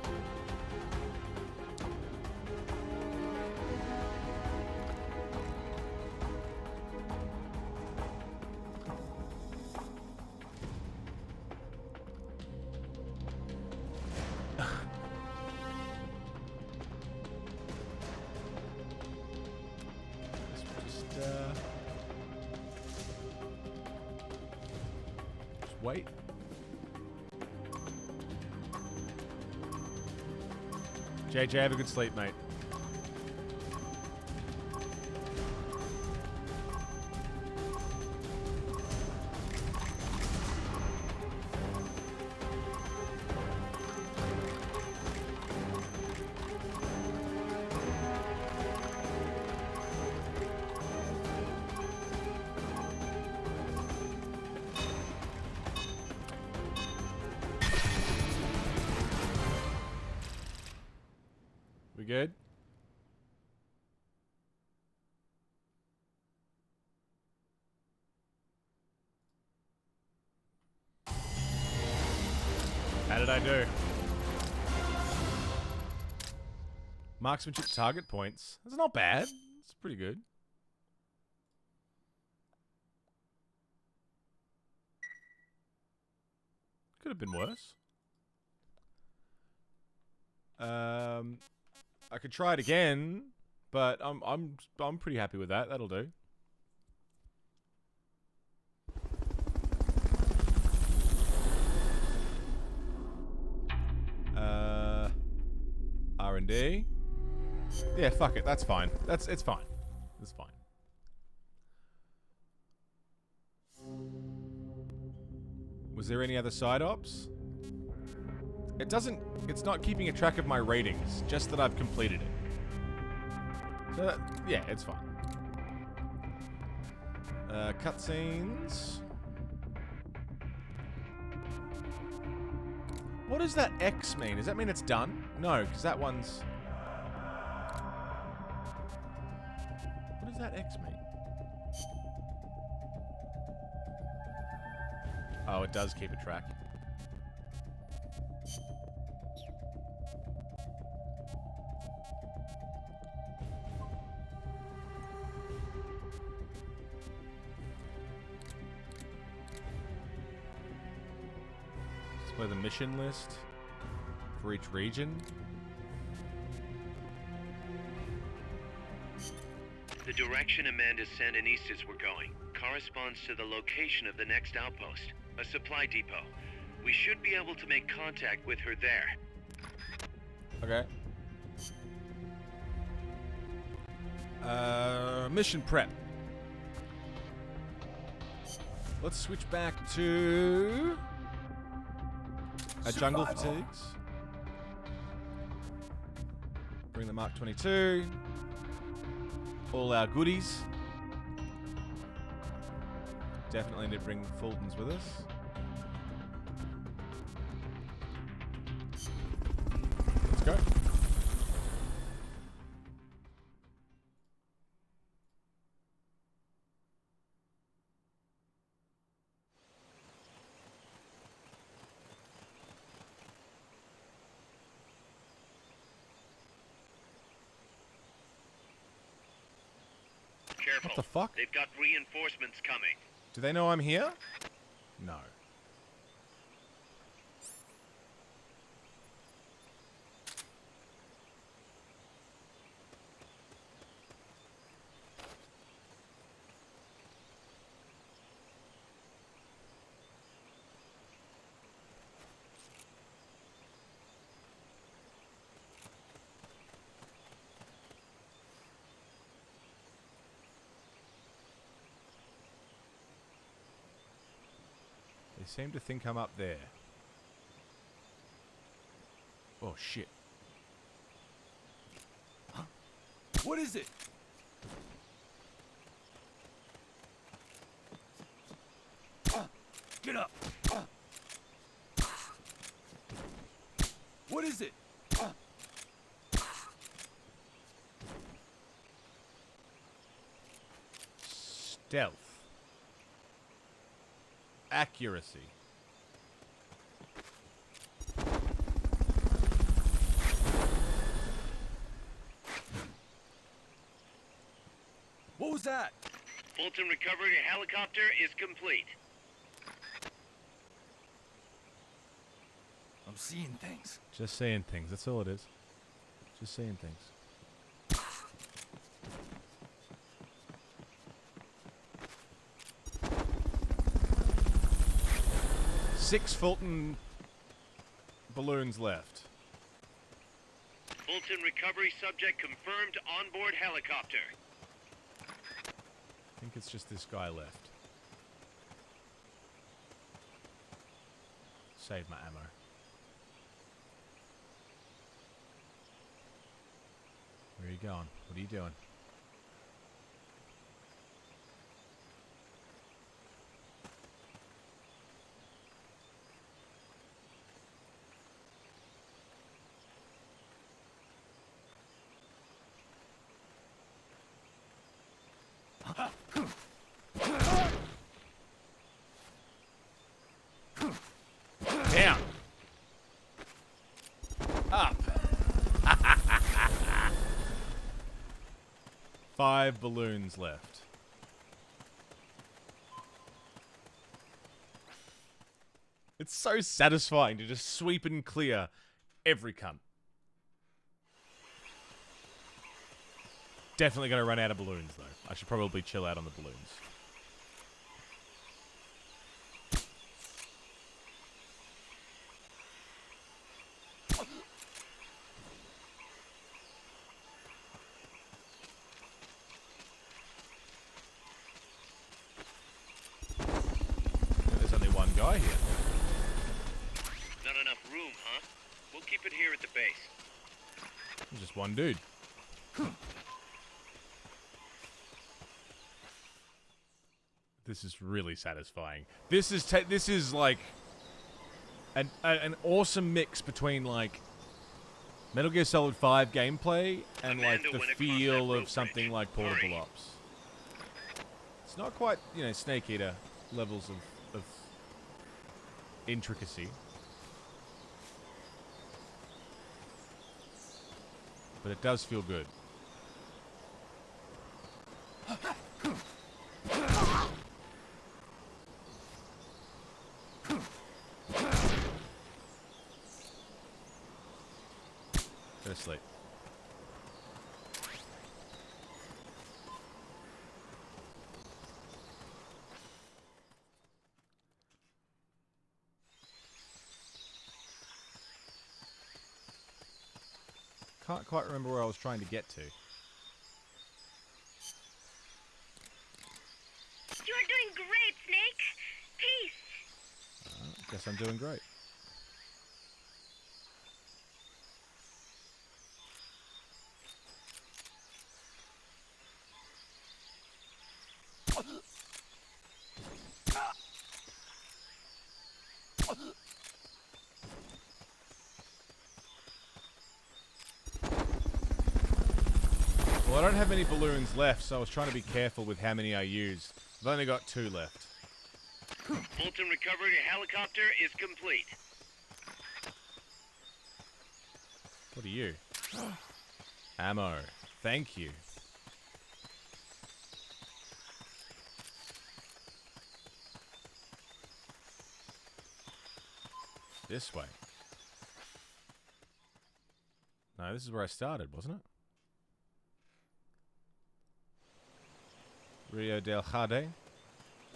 Wait. JJ, have a good sleep, mate. We good? How did I do? Marksmanship target points. That's not bad. It's pretty good. Could have been worse. I could try it again, but I'm pretty happy with that. That'll do. R&D. Yeah, fuck it. That's fine. It's fine. It's fine. Was there any other side ops? It doesn't... It's not keeping a track of my ratings, just that I've completed it. So, yeah, it's fine. Cutscenes. What does that X mean? Does that mean it's done? No, because that one's... What does that X mean? Oh, it does keep a track. Display the mission list for each region. The direction Amanda's Sandinistas were going corresponds to the location of the next outpost, a supply depot. We should be able to make contact with her there. Okay. Mission prep. Let's switch back to jungle fatigues. Bring the Mark 22. All our goodies. Definitely need to bring Fultons with us. Let's go. Careful. What the fuck? They've got reinforcements coming. Do they know I'm here? No. seem to think I'm up there. Oh, shit. What is it? Get up. What is it? Stealth. Accuracy. What was that? Fulton Recovery helicopter is complete. I'm seeing things. Just saying things. That's all it is. Just saying things. Six Fulton balloons left. Fulton Recovery subject confirmed onboard helicopter. I think it's just this guy left. Save my ammo. Where are you going? What are you doing? Down. Up. 5 balloons left. It's so satisfying to just sweep and clear every cunt. Definitely going to run out of balloons, though. I should probably chill out on the balloons. There's only one guy here. Not enough room, huh? We'll keep it here at the base. There's just one dude. This is really satisfying. This is like an awesome mix between like Metal Gear Solid 5 gameplay and like the feel of something like Portable Ops. It's not quite, you know, Snake Eater levels of intricacy, but it does feel good. Go to sleep. Can't quite remember where I was trying to get to. You're doing great, Snake. Peace. Guess I'm doing great. Well, I don't have many balloons left, so I was trying to be careful with how many I used. I've only got 2 left. Fulton Recovery helicopter is complete. What are you? Ammo. Thank you. This way. No, this is where I started, wasn't it? Rio del Jade.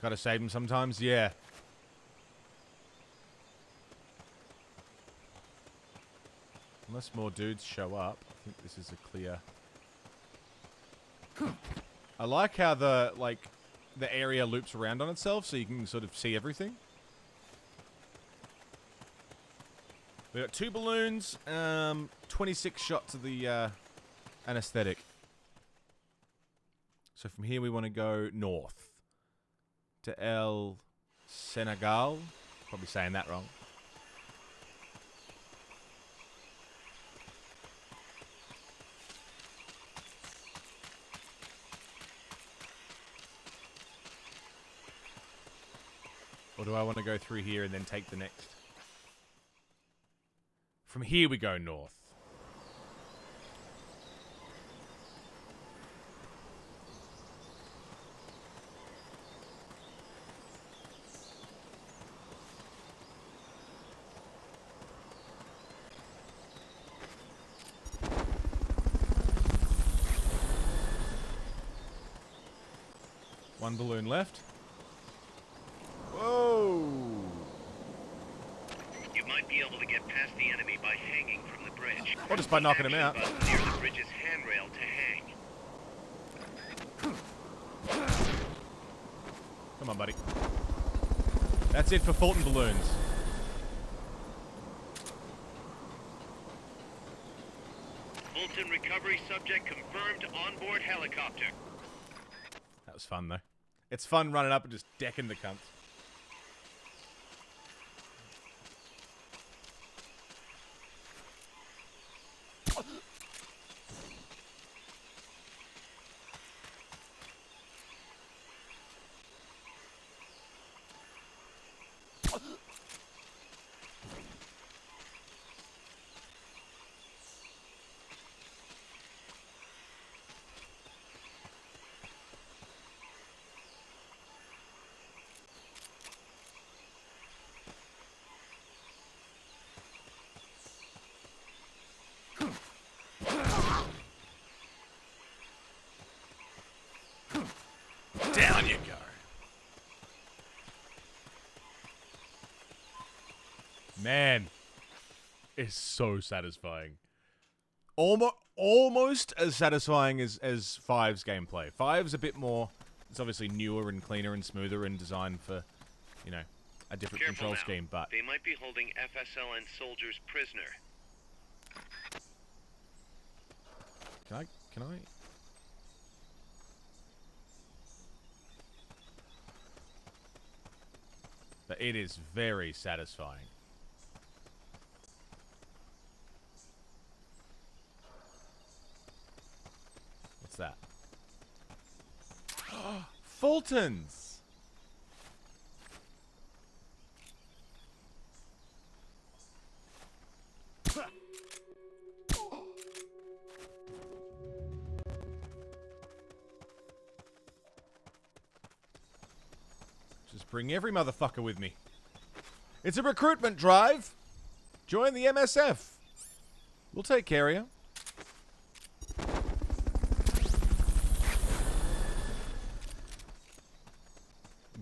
Gotta save him sometimes, yeah. Unless more dudes show up, I think this is a clear. I like how the area loops around on itself, so you can sort of see everything. We got 2 balloons, 26 shots of the anesthetic. So from here we want to go north to El Senegal. Probably saying that wrong. Or do I want to go through here and then take the next? From here we go north. One balloon left. Whoa! You might be able to get past the enemy by hanging from the bridge. Or just by knocking him out. Near the bridge's handrail to hang. Come on, buddy. That's it for Fulton balloons. Fulton Recovery subject confirmed onboard helicopter. That was fun, though. It's fun running up and just decking the cunts. Down you go. Man, it's so satisfying. Almost as satisfying as 5's gameplay. 5's a bit more, it's obviously newer and cleaner and smoother and designed for, you know, a different Careful control now. scheme, but... They might be holding FSLN soldiers prisoner. Can I? But it is very satisfying. What's that? Fultons! Just bring every motherfucker with me. It's a recruitment drive. Join the MSF. We'll take care of you.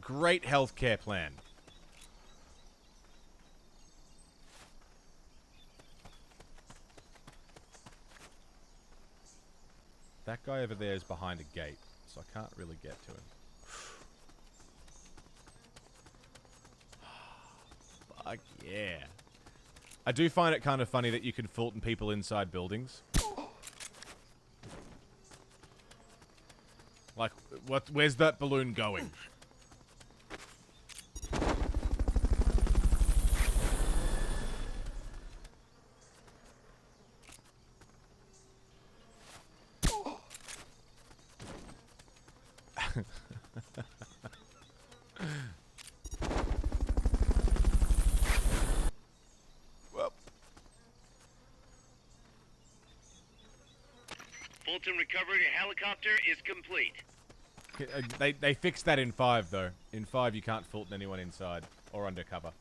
Great healthcare plan. That guy over there is behind a gate, so I can't really get to him. Fuck yeah. I do find it kind of funny that you can Fulton people inside buildings. Like, where's that balloon going? Fulton Recovery helicopter is complete. They fixed that in 5, though. In 5, you can't Fulton anyone inside or undercover.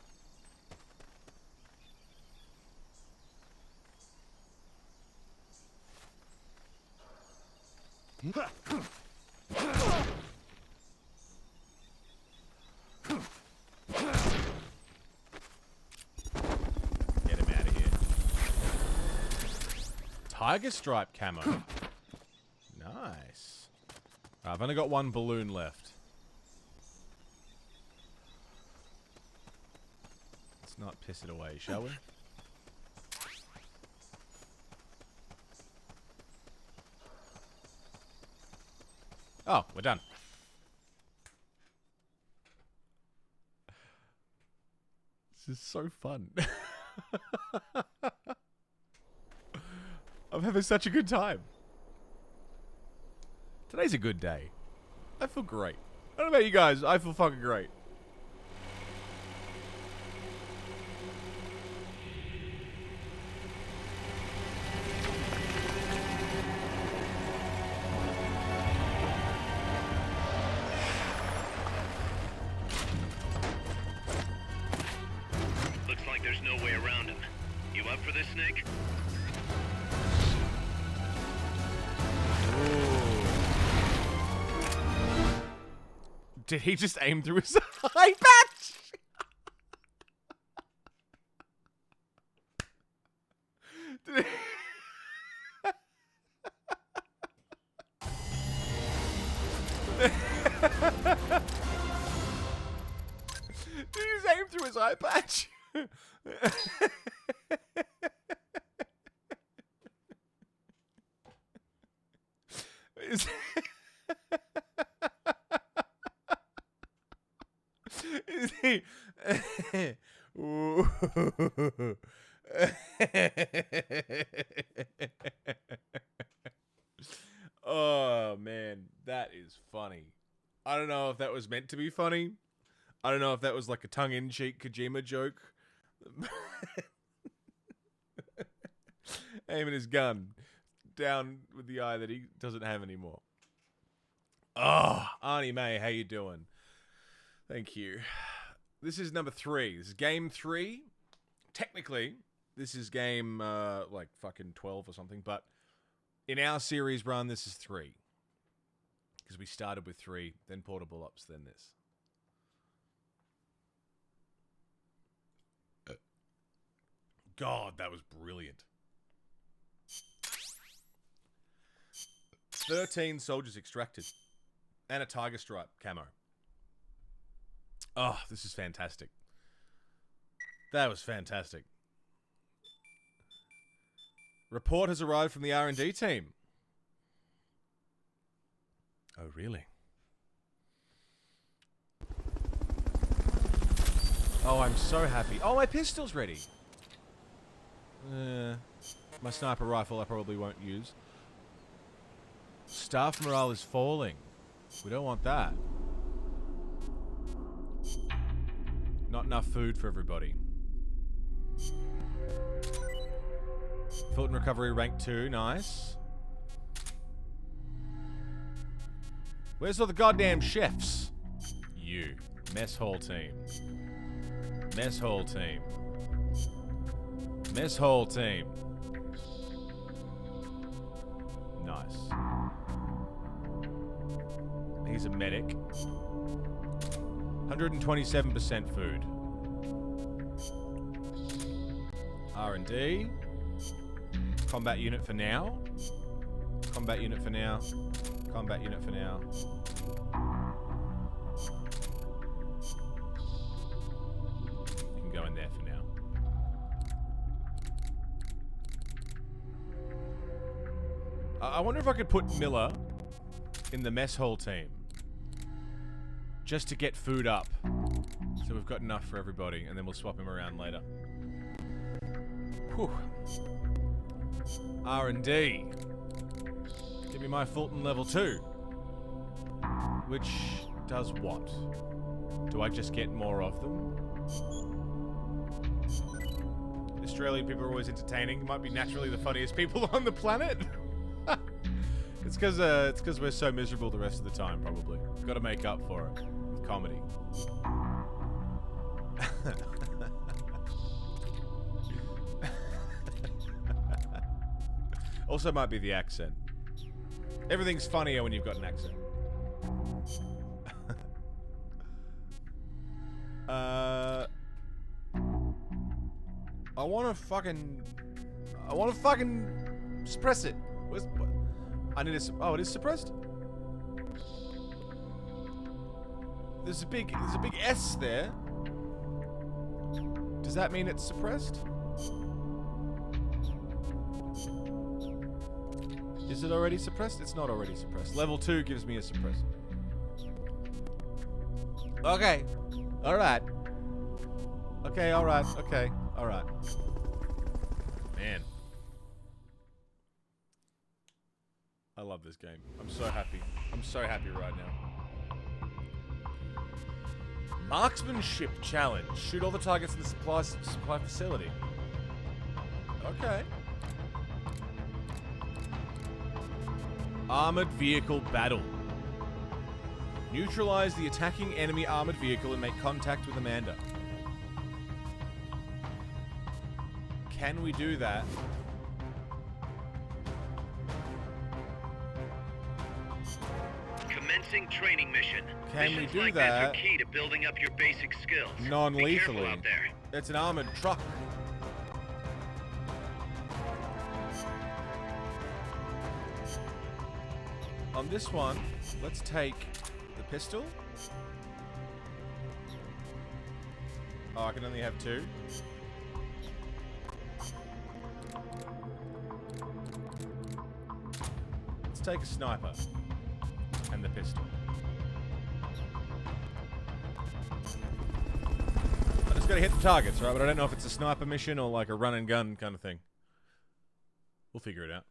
Get him out of here. Tiger stripe camo. Nice. I've only got one balloon left. Let's not piss it away, shall we? Oh, we're done. This is so fun. I'm having such a good time. Today's a good day. I feel great. I don't know about you guys. I feel fucking great. Looks like there's no way around him. You up for this, Snake? Did he just aim through his eye patch? Did he just aim through his eye patch? Is he? Oh man, that is funny. I don't know if that was meant to be funny. I don't know if that was like a tongue-in-cheek Kojima joke. Aiming his gun down with the eye that he doesn't have anymore. Oh, Arnie May, how you doing? Thank you. This is number 3. This is game 3. Technically, this is game, like, fucking 12 or something, but in our series run, this is 3. Because we started with 3, then Portable Ops, then this. God, that was brilliant. 13 soldiers extracted. And a tiger stripe camo. Oh, this is fantastic. That was fantastic. Report has arrived from the R&D team. Oh, really? Oh, I'm so happy. Oh, my pistol's ready. My sniper rifle I probably won't use. Staff morale is falling. We don't want that. Not enough food for everybody. Fulton Recovery rank 2, nice. Where's all the goddamn chefs? You. Mess hall team. Mess hall team. Mess hall team. Nice. He's a medic. 127% food. R&D. Combat unit for now. Combat unit for now. Combat unit for now. You can go in there for now. I wonder if I could put Miller in the mess hall team. Just to get food up. So we've got enough for everybody, and then we'll swap him around later. Whew. R&D. Give me my Fulton level 2. Which does what? Do I just get more of them? Australian people are always entertaining. Might be naturally the funniest people on the planet. It's because we're so miserable the rest of the time, probably. We've got to make up for it with comedy. Also might be the accent. Everything's funnier when you've got an accent. I want to fucking suppress it. What? I need to. Oh, it is suppressed. There's a big S there. Does that mean it's suppressed? Is it already suppressed? It's not already suppressed. Level 2 gives me a suppressor. Okay. Alright. Okay, alright. Okay, alright. Man. I love this game. I'm so happy. I'm so happy right now. Marksmanship challenge. Shoot all the targets in the supply facility. Okay. Armored vehicle battle. Neutralize the attacking enemy armored vehicle and make contact with Amanda. Can we do that? Commencing training mission. Can we Missions do like that? This are key to building up your basic skills. Be careful Non-lethally. out there. It's an armored truck. On this one, let's take the pistol. Oh, I can only have 2. Let's take a sniper and the pistol. I just gotta hit the targets, right? But I don't know if it's a sniper mission or like a run and gun kind of thing. We'll figure it out.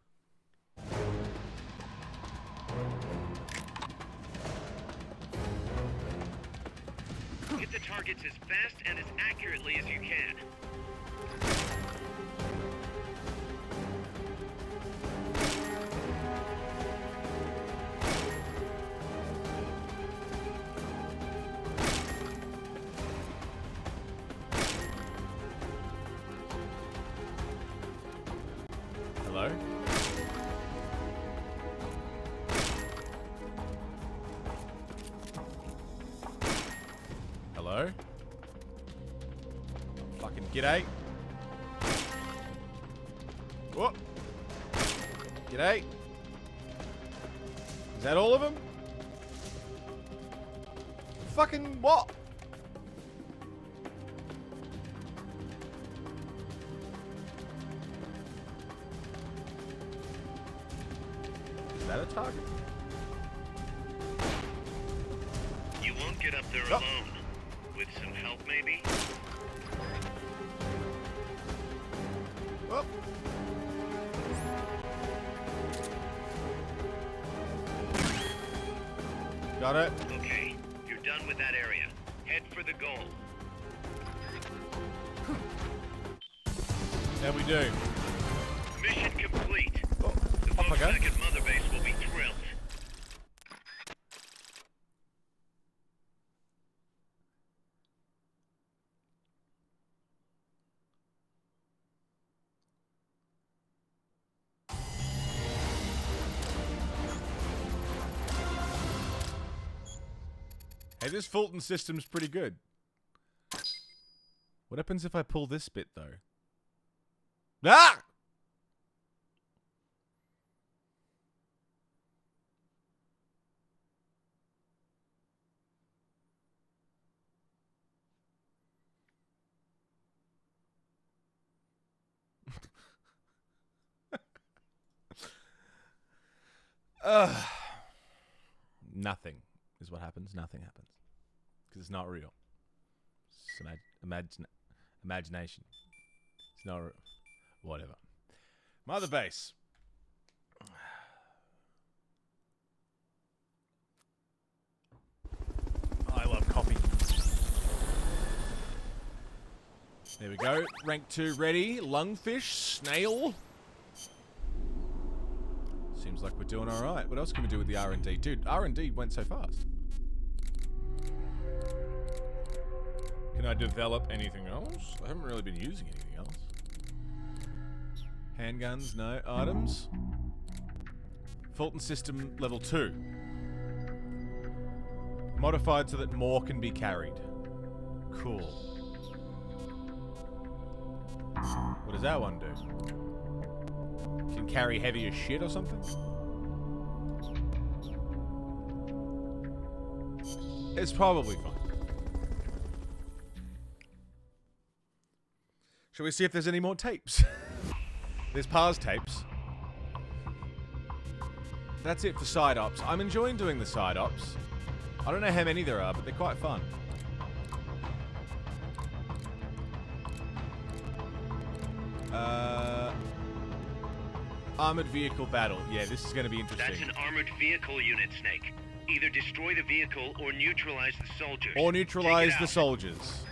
Hit the targets as fast and as accurately as you can. Hello? Hello? Fucking g'day. Whoop. G'day. Is that all of them? Fucking what? Is that a target? You won't get up there Oh. alone. With some help, maybe? Oh. Got it. Okay, you're done with that area. Head for the goal. There we do. Mission complete. Oh, The off I folks go. back at Mother Base will be thrilled. Hey, this Fulton system's pretty good. What happens if I pull this bit, though? Ah! Nothing is what happens. Nothing happens. Because it's not real. It's imagination. It's not real. Whatever. Mother Base. I love coffee. There we go. Rank 2 ready. Lungfish. Snail. Seems like we're doing alright. What else can we do with the R&D? Dude, R&D went so fast. Can I develop anything else? I haven't really been using anything else. Handguns, no. Items. Fulton system level 2. Modified so that more can be carried. Cool. What does that one do? Can carry heavier shit or something? It's probably fine. Shall we see if there's any more tapes? There's Pars tapes. that's it for side ops. I'm enjoying doing the side ops. I don't know how many there are, but they're quite fun. Armored vehicle battle. Yeah, this is going to be interesting. That's an armored vehicle unit, Snake. Either destroy the vehicle or neutralize the soldiers. Or neutralize the soldiers.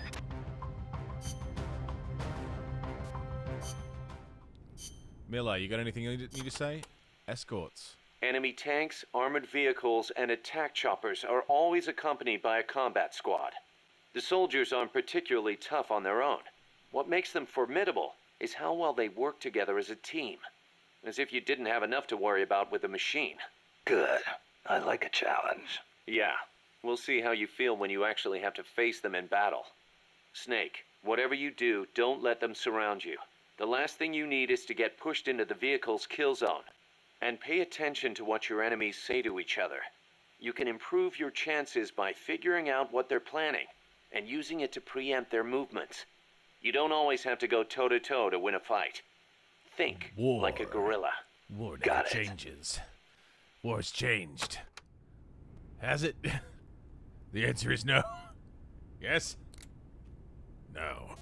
Miller, you got anything you need to say? Escorts. Enemy tanks, armored vehicles, and attack choppers are always accompanied by a combat squad. The soldiers aren't particularly tough on their own. What makes them formidable is how well they work together as a team. As if you didn't have enough to worry about with the machine. Good. I like a challenge. Yeah. We'll see how you feel when you actually have to face them in battle. Snake, whatever you do, don't let them surround you. The last thing you need is to get pushed into the vehicle's kill zone. And pay attention to what your enemies say to each other. You can improve your chances by figuring out what they're planning and using it to preempt their movements. You don't always have to go toe-to-toe to win a fight. Think like a gorilla. War never changes. War's changed. Has it? The answer is no. Yes? No.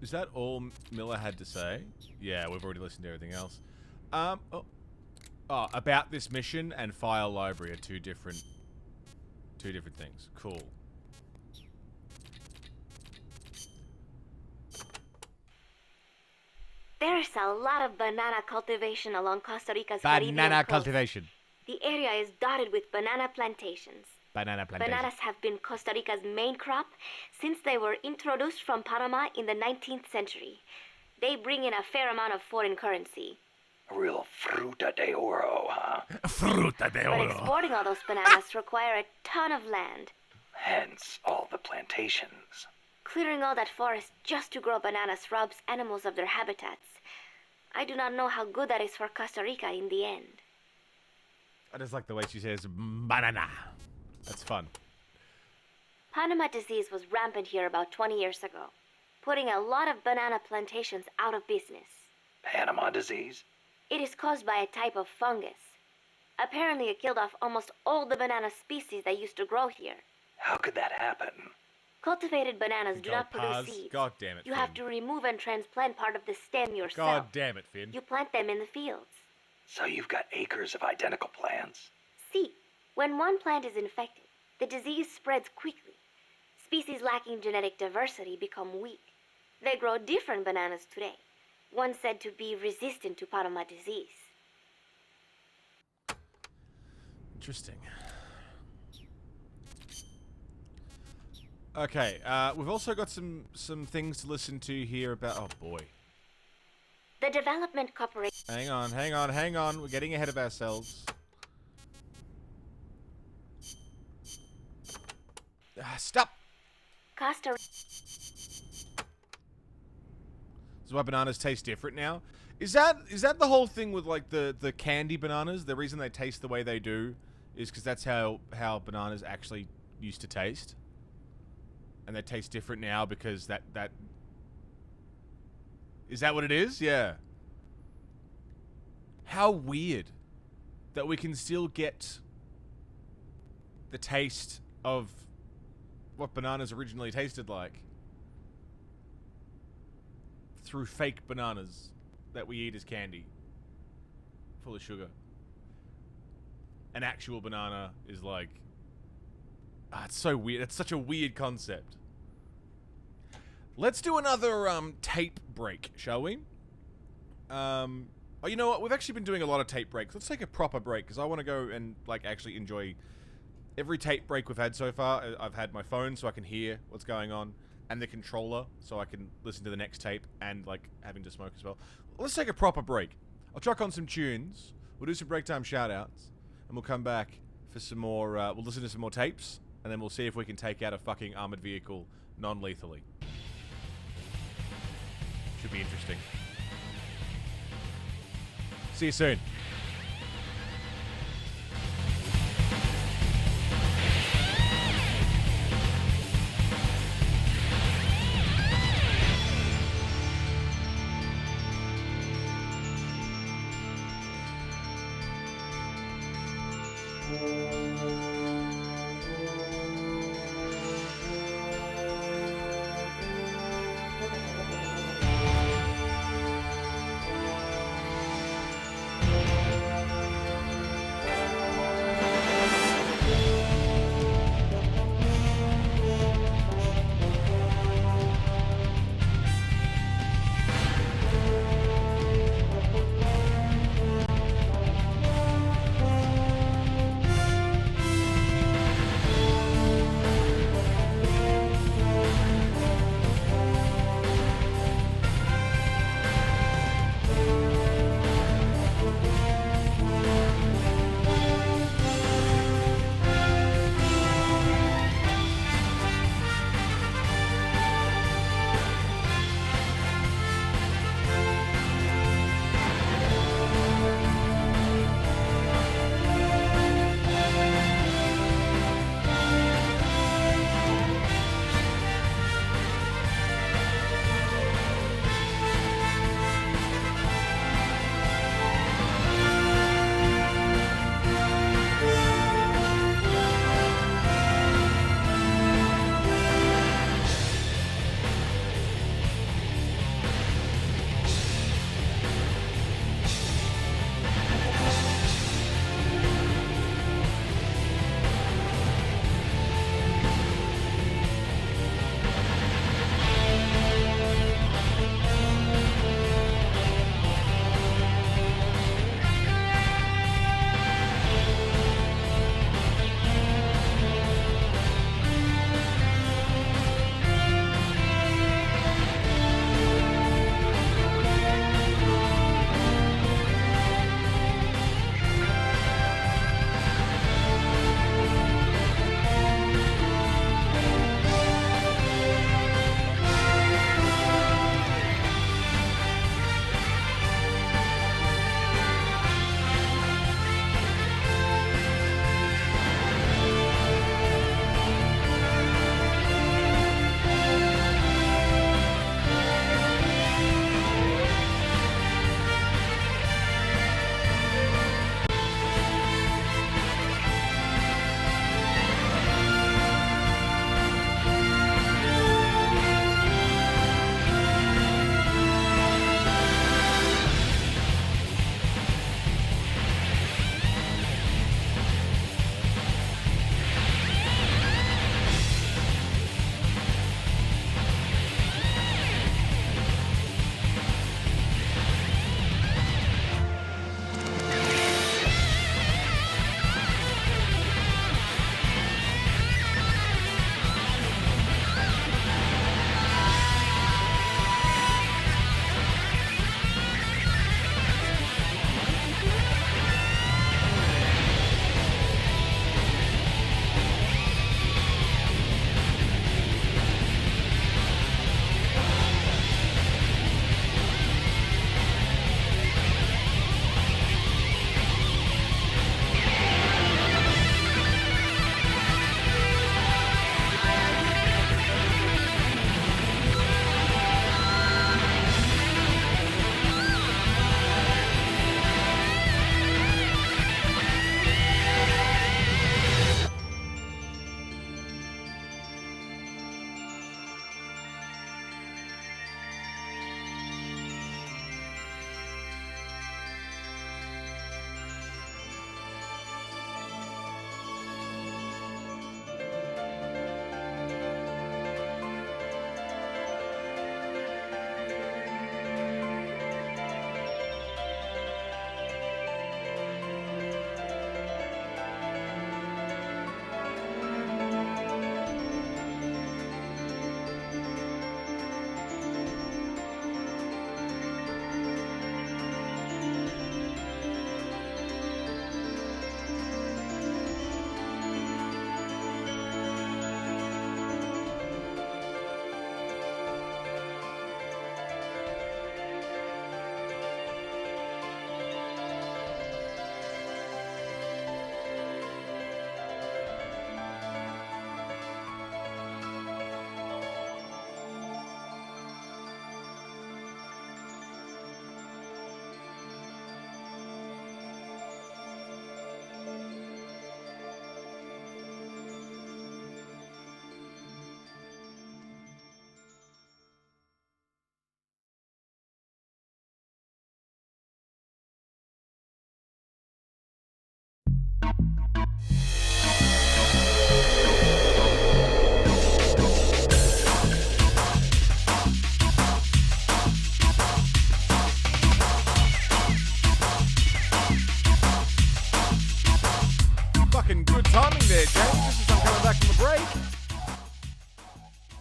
Is that all Miller had to say? Yeah, we've already listened to everything else. About this mission and file library are two different things. Cool. There's a lot of banana cultivation along Costa Rica's Caribbean Banana coast. cultivation. The area is dotted with banana plantations. Bananas have been Costa Rica's main crop since they were introduced from Panama in the 19th century. They bring in a fair amount of foreign currency. A real fruta de oro, huh? Fruta de But exporting all those bananas require a ton of land. Hence all the plantations. Clearing all that forest just to grow bananas robs animals of their habitats. I do not know how good that is for Costa Rica in the end. I just like the way she says banana. That's fun. Panama disease was rampant here about 20 years ago, putting a lot of banana plantations out of business. Panama disease? It is caused by a type of fungus. Apparently it killed off almost all the banana species that used to grow here. How could that happen? Cultivated bananas do not produce seeds. God damn it, You have to remove and transplant part of the stem yourself. God damn it, Finn. You plant them in the fields. So you've got acres of identical plants? See, when one plant is infected, the disease spreads quickly. Species lacking genetic diversity become weak. They grow different bananas today, one said to be resistant to Panama disease. Interesting. Okay, we've also got some things to listen to here about... Oh, boy. The Development Corporation... Hang on. We're getting ahead of ourselves. Stop! Costa... So why bananas taste different now? Is that the whole thing with, like, the candy bananas? The reason they taste the way they do is because that's how bananas actually used to taste? And they taste different now because that... Is that what it is? Yeah. How weird that we can still get the taste of what bananas originally tasted like through fake bananas that we eat as candy, full of sugar. An actual banana is like... it's so weird. It's such a weird concept. Let's do another tape break, shall we? Oh, you know what? We've actually been doing a lot of tape breaks. Let's take a proper break, because I want to go and, like, actually enjoy every tape break we've had so far. I've had my phone so I can hear what's going on, and the controller so I can listen to the next tape, and, like, having to smoke as well. Let's take a proper break. I'll chuck on some tunes. We'll do some break time shout-outs, and we'll come back for some more, we'll listen to some more tapes, and then we'll see if we can take out a fucking armored vehicle non-lethally. Should be interesting. See you soon.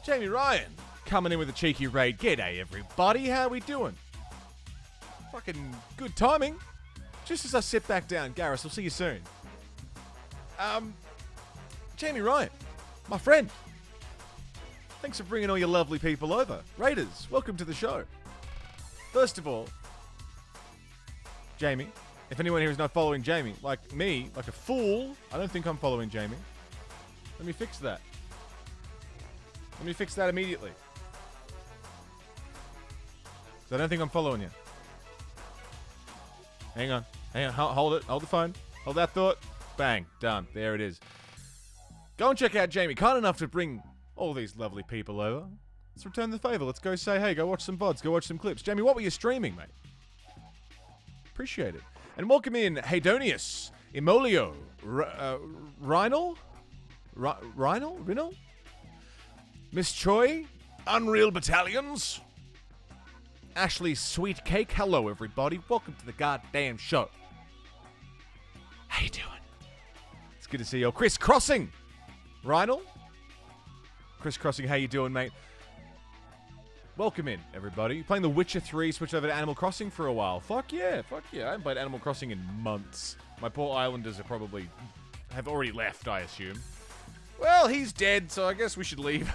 Jamie Ryan coming in with a cheeky raid. G'day, everybody. How we doing? Fucking good timing. Just as I sit back down. Garrus, I'll see you soon. Jamie Ryan, my friend. Thanks for bringing all your lovely people over. Raiders, welcome to the show. First of all, Jamie, if anyone here is not following Jamie, like me, like a fool, I don't think I'm following Jamie. Let me fix that. Let me fix that immediately. So I don't think I'm following you. Hang on. Hold it. Hold the phone. Hold that thought. Bang. Done. There it is. Go and check out Jamie. Kind enough to bring all these lovely people over. Let's return the favor. Let's go say, hey, go watch some VODs. Go watch some clips. Jamie, what were you streaming, mate? Appreciate it. And welcome in Hedonius, Emolio, Rhinal? Rhinal? Miss Choi, Unreal Battalions, Ashley Sweet Cake. Hello, everybody. Welcome to the goddamn show. How you doing? It's good to see you. Chris Crossing. Rhinal? Chris Crossing, how you doing, mate? Welcome in, everybody. Playing The Witcher 3, switched over to Animal Crossing for a while. Fuck yeah. I haven't played Animal Crossing in months. My poor islanders have already left, I assume. Well, he's dead, so I guess we should leave.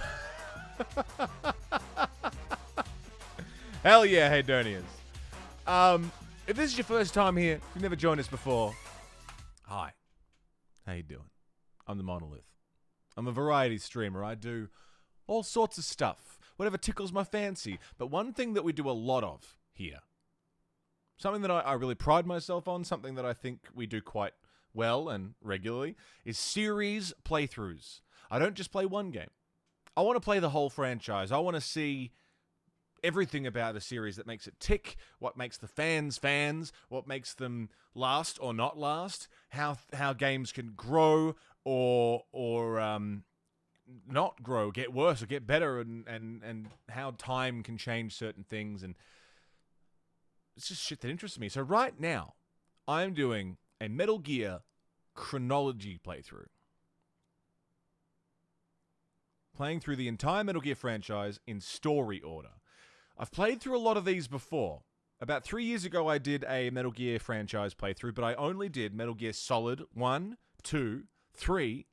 Hell yeah, Hedonians. If this is your first time here, if you've never joined us before, hi. How you doing? I'm TheMonolith. I'm a variety streamer. I do all sorts of stuff, whatever tickles my fancy. But one thing that we do a lot of here, something that I really pride myself on, something that I think we do quite well and regularly, is series playthroughs. I don't just play one game. I want to play the whole franchise. I want to see everything about a series that makes it tick, what makes the fans, what makes them last or not last, how games can grow or not grow, get worse or get better, and how time can change certain things. And it's just shit that interests me. So right now, I'm doing a Metal Gear chronology playthrough. Playing through the entire Metal Gear franchise in story order. I've played through a lot of these before. About 3 years ago, I did a Metal Gear franchise playthrough, but I only did Metal Gear Solid 1, 2, 3,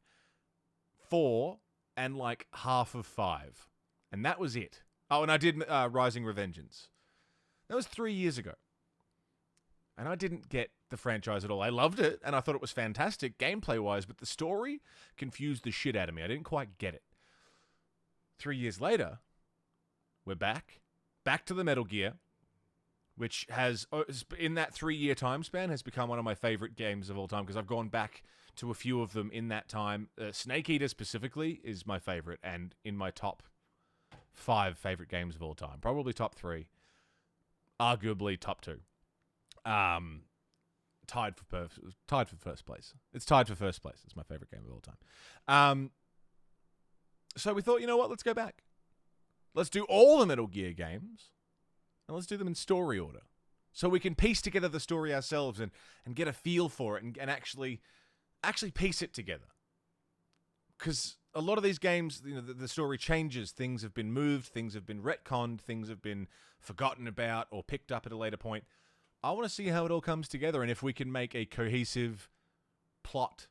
4, and like half of 5. And that was it. Oh, and I did Rising Revengeance. That was 3 years ago. And I didn't get the franchise at all. I loved it, and I thought it was fantastic gameplay-wise, but the story confused the shit out of me. I didn't quite get it. 3 years later, we're back to the Metal Gear, which has, in that 3-year time span, has become one of my favorite games of all time, because I've gone back to a few of them in that time. Snake Eater specifically is my favorite, and in my top 5 favorite games of all time. Probably top 3. Arguably top 2. Tied for first place. It's tied for first place. It's my favorite game of all time. So we thought, you know what? Let's go back. Let's do all the Metal Gear games, and let's do them in story order, so we can piece together the story ourselves and get a feel for it and actually piece it together. Because a lot of these games, you know, the story changes. Things have been moved. Things have been retconned. Things have been forgotten about or picked up at a later point. I want to see how it all comes together and if we can make a cohesive plot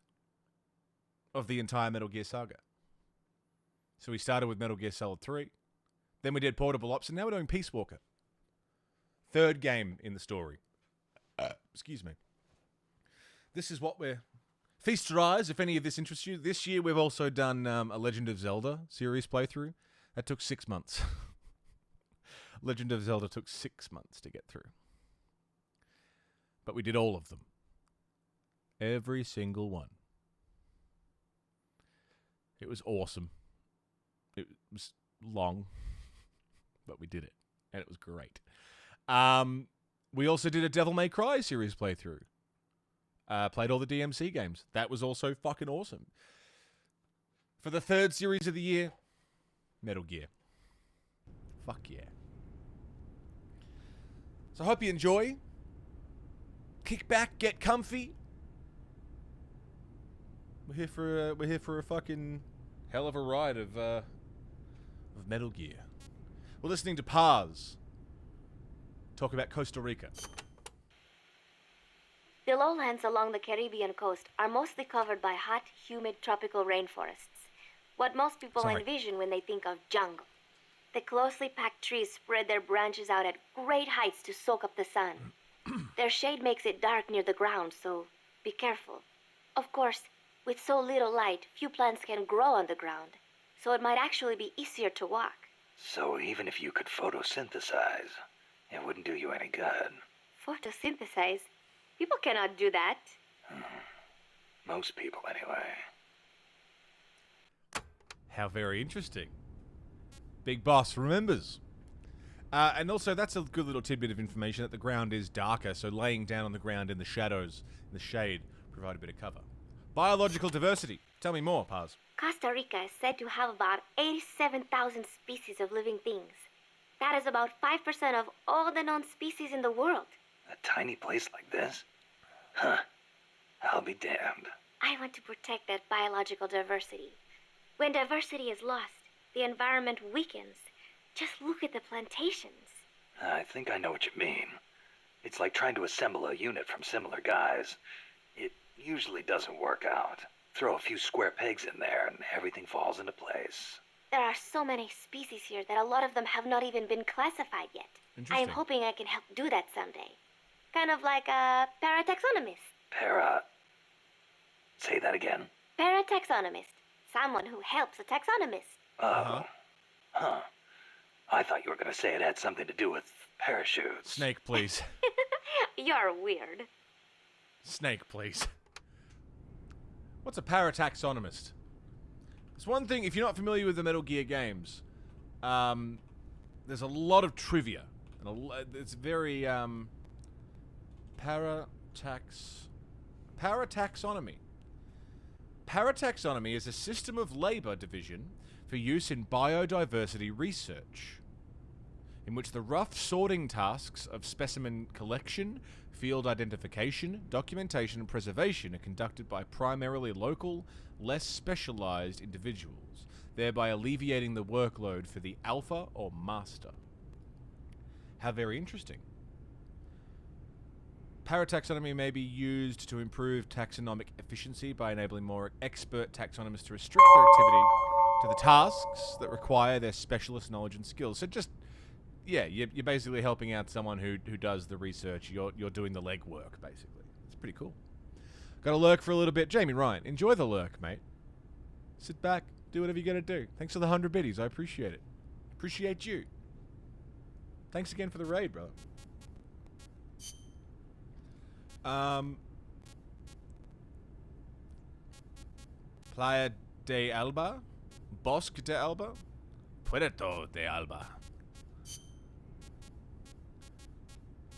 of the entire Metal Gear saga. So we started with Metal Gear Solid 3. Then we did Portable Ops, and now we're doing Peace Walker. Third game in the story. Excuse me. This is what we're... Feast your eyes if any of this interests you. This year we've also done a Legend of Zelda series playthrough. That took 6 months. Legend of Zelda took 6 months to get through. But we did all of them. Every single one. It was awesome. It was long, but we did it, and it was great. We also did a Devil May Cry series playthrough. Played all the DMC games. That was also fucking awesome. For the third series of the year, Metal Gear. Fuck yeah. So I hope you enjoy. Kick back, get comfy. We're here for a fucking hell of a ride of Metal Gear. We're listening to Paz talk about Costa Rica. The lowlands along the Caribbean coast are mostly covered by hot, humid tropical rainforests. What most people envision when they think of jungle. The closely packed trees spread their branches out at great heights to soak up the sun. Their shade makes it dark near the ground, so be careful. Of course, with so little light, few plants can grow on the ground, so it might actually be easier to walk. So even if you could photosynthesize, it wouldn't do you any good. Photosynthesize? People cannot do that. Most people, anyway. How very interesting. Big Boss remembers. And also, that's a good little tidbit of information that the ground is darker, so laying down on the ground in the shadows, in the shade, provide a bit of cover. Biological diversity. Tell me more, Paz. Costa Rica is said to have about 87,000 species of living things. That is about 5% of all the known species in the world. A tiny place like this? Huh. I'll be damned. I want to protect that biological diversity. When diversity is lost, the environment weakens. Just look at the plantations. I think I know what you mean. It's like trying to assemble a unit from similar guys. It usually doesn't work out. Throw a few square pegs in there and everything falls into place. There are so many species here that a lot of them have not even been classified yet. I am hoping I can help do that someday. Kind of like a parataxonomist. Say that again. Parataxonomist. Someone who helps a taxonomist. Oh. Huh. I thought you were going to say it had something to do with parachutes. Snake, please. You're weird. Snake, please. What's a parataxonomist? It's one thing, if you're not familiar with the Metal Gear games, there's a lot of trivia. And it's very, parataxonomy. Parataxonomy is a system of labor division for use in biodiversity research, in which the rough sorting tasks of specimen collection, field identification, documentation, and preservation are conducted by primarily local, less specialized individuals, thereby alleviating the workload for the alpha or master. How very interesting. Parataxonomy may be used to improve taxonomic efficiency by enabling more expert taxonomists to restrict their activity to the tasks that require their specialist knowledge and skills. So just, yeah, you're basically helping out someone who does the research. You're doing the legwork, basically. It's pretty cool. Got to lurk for a little bit. Jamie Ryan, enjoy the lurk, mate. Sit back, do whatever you got to do. Thanks for the 100 biddies. I appreciate it. Appreciate you. Thanks again for the raid, brother. Playa de Alba, Bosque de Alba, Puerto de Alba,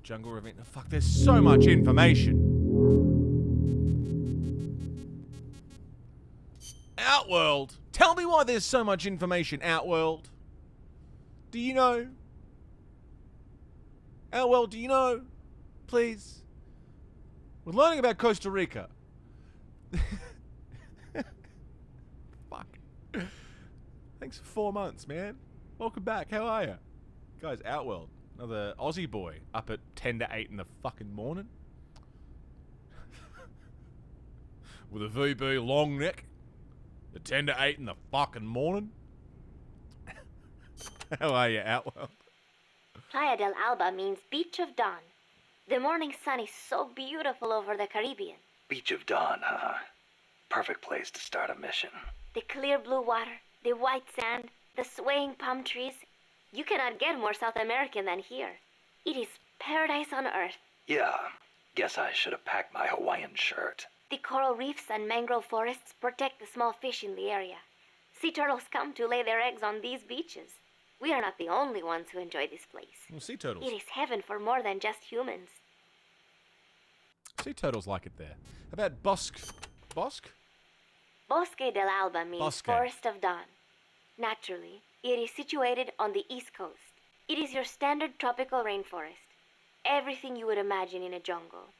Jungle Ravine. Oh, fuck, there's so much information. Outworld. Tell me why there's so much information, Outworld. Do you know? Outworld, do you know? Please. We're learning about Costa Rica. Fuck. Thanks for 4 months, man. Welcome back. How are you? Guys, Outworld. Another Aussie boy up at 10 to 8 in the fucking morning. With a VB long neck. At 10 to 8 in the fucking morning. How are you, Outworld? Playa del Alba means Beach of Dawn. The morning sun is so beautiful over the Caribbean. Beach of Dawn, huh? Perfect place to start a mission. The clear blue water, the white sand, the swaying palm trees. You cannot get more South American than here. It is paradise on earth. Yeah, guess I should have packed my Hawaiian shirt. The coral reefs and mangrove forests protect the small fish in the area. Sea turtles come to lay their eggs on these beaches. We are not the only ones who enjoy this place. Well, sea turtles. It is heaven for more than just humans. Sea turtles like it there. How about Bosque? Bosque? Bosque del Alba means Bosque. Forest of Dawn. Naturally, it is situated on the east coast. It is your standard tropical rainforest. Everything you would imagine in a jungle.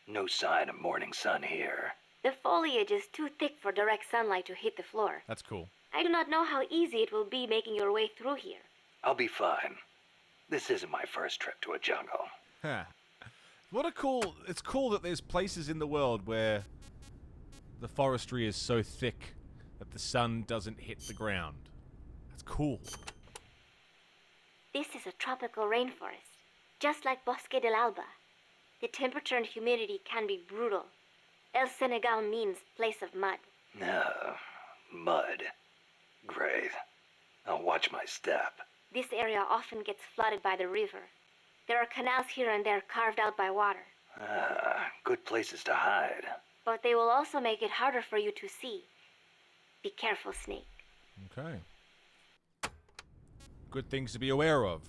No sign of morning sun here. The foliage is too thick for direct sunlight to hit the floor. That's cool. I do not know how easy it will be making your way through here. I'll be fine. This isn't my first trip to a jungle. Huh. It's cool that there's places in the world where the forestry is so thick that the sun doesn't hit the ground. That's cool. This is a tropical rainforest, just like Bosque del Alba. The temperature and humidity can be brutal. El Senegal means place of mud. No, mud. Great. I'll watch my step. This area often gets flooded by the river. There are canals here and there carved out by water. Good places to hide. But they will also make it harder for you to see. Be careful, Snake. Okay. Good things to be aware of.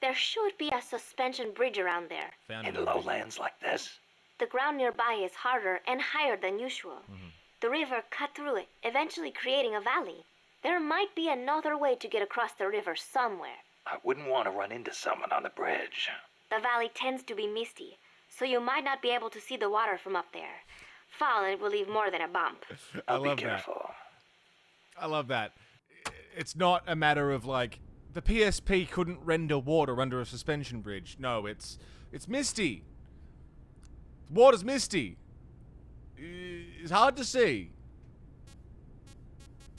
There should be a suspension bridge around there. In lowlands like this? The ground nearby is harder and higher than usual. The river cut through it, eventually creating a valley. There might be another way to get across the river somewhere. I wouldn't want to run into someone on the bridge. The valley tends to be misty, so you might not be able to see the water from up there. Fall and it will leave more than a bump. I'll be careful. I love that. It's not a matter of like, the PSP couldn't render water under a suspension bridge. No, it's misty. The water's misty. It's hard to see.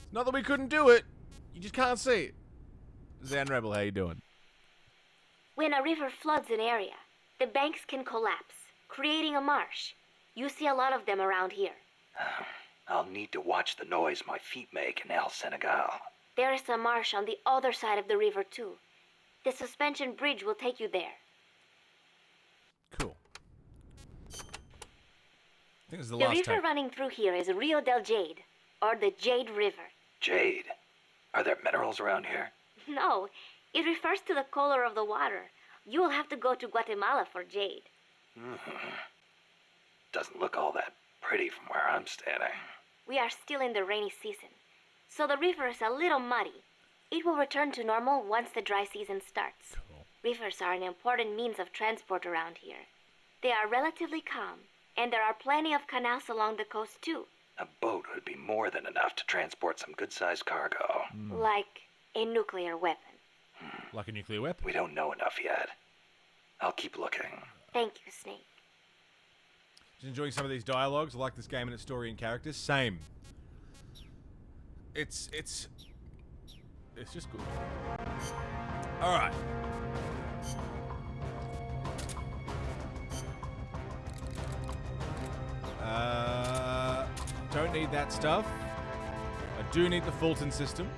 It's not that we couldn't do it. You just can't see it. Zan Rebel, how you doing? When a river floods an area, the banks can collapse, creating a marsh. You see a lot of them around here. I'll need to watch the noise my feet make in El Senegal. There is a marsh on the other side of the river, too. The suspension bridge will take you there. Cool. I think this is the The last river tape. running through here is Rio del Jade, or the Jade River. Jade? Are there minerals around here? No, it refers to the color of the water. You will have to go to Guatemala for jade. Doesn't look all that pretty from where I'm standing. We are still in the rainy season, so the river is a little muddy. It will return to normal once the dry season starts. Cool. Rivers are an important means of transport around here. They are relatively calm, and there are plenty of canals along the coast too. A boat would be more than enough to transport some good-sized cargo. Like a nuclear weapon. Like a nuclear weapon? We don't know enough yet. I'll keep looking. Thank you, Snake. Just enjoying some of these dialogues. I like this game and its story and characters. Same. It's just good. All right. Don't need that stuff. I do need the Fulton system.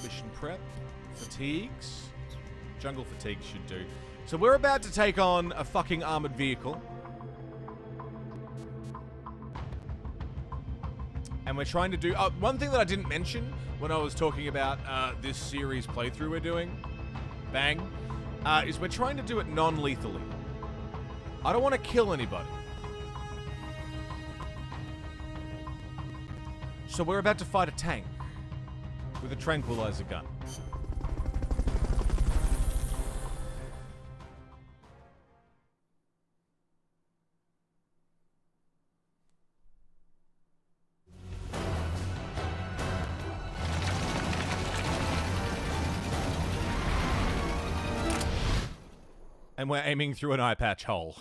Mission prep. Fatigues. Jungle fatigues should do. So we're about to take on a fucking armored vehicle. And we're trying to do... one thing that I didn't mention when I was talking about this series playthrough we're doing, bang, is we're trying to do it non-lethally. I don't want to kill anybody. So we're about to fight a tank with a tranquilizer gun. And we're aiming through an eye patch hole.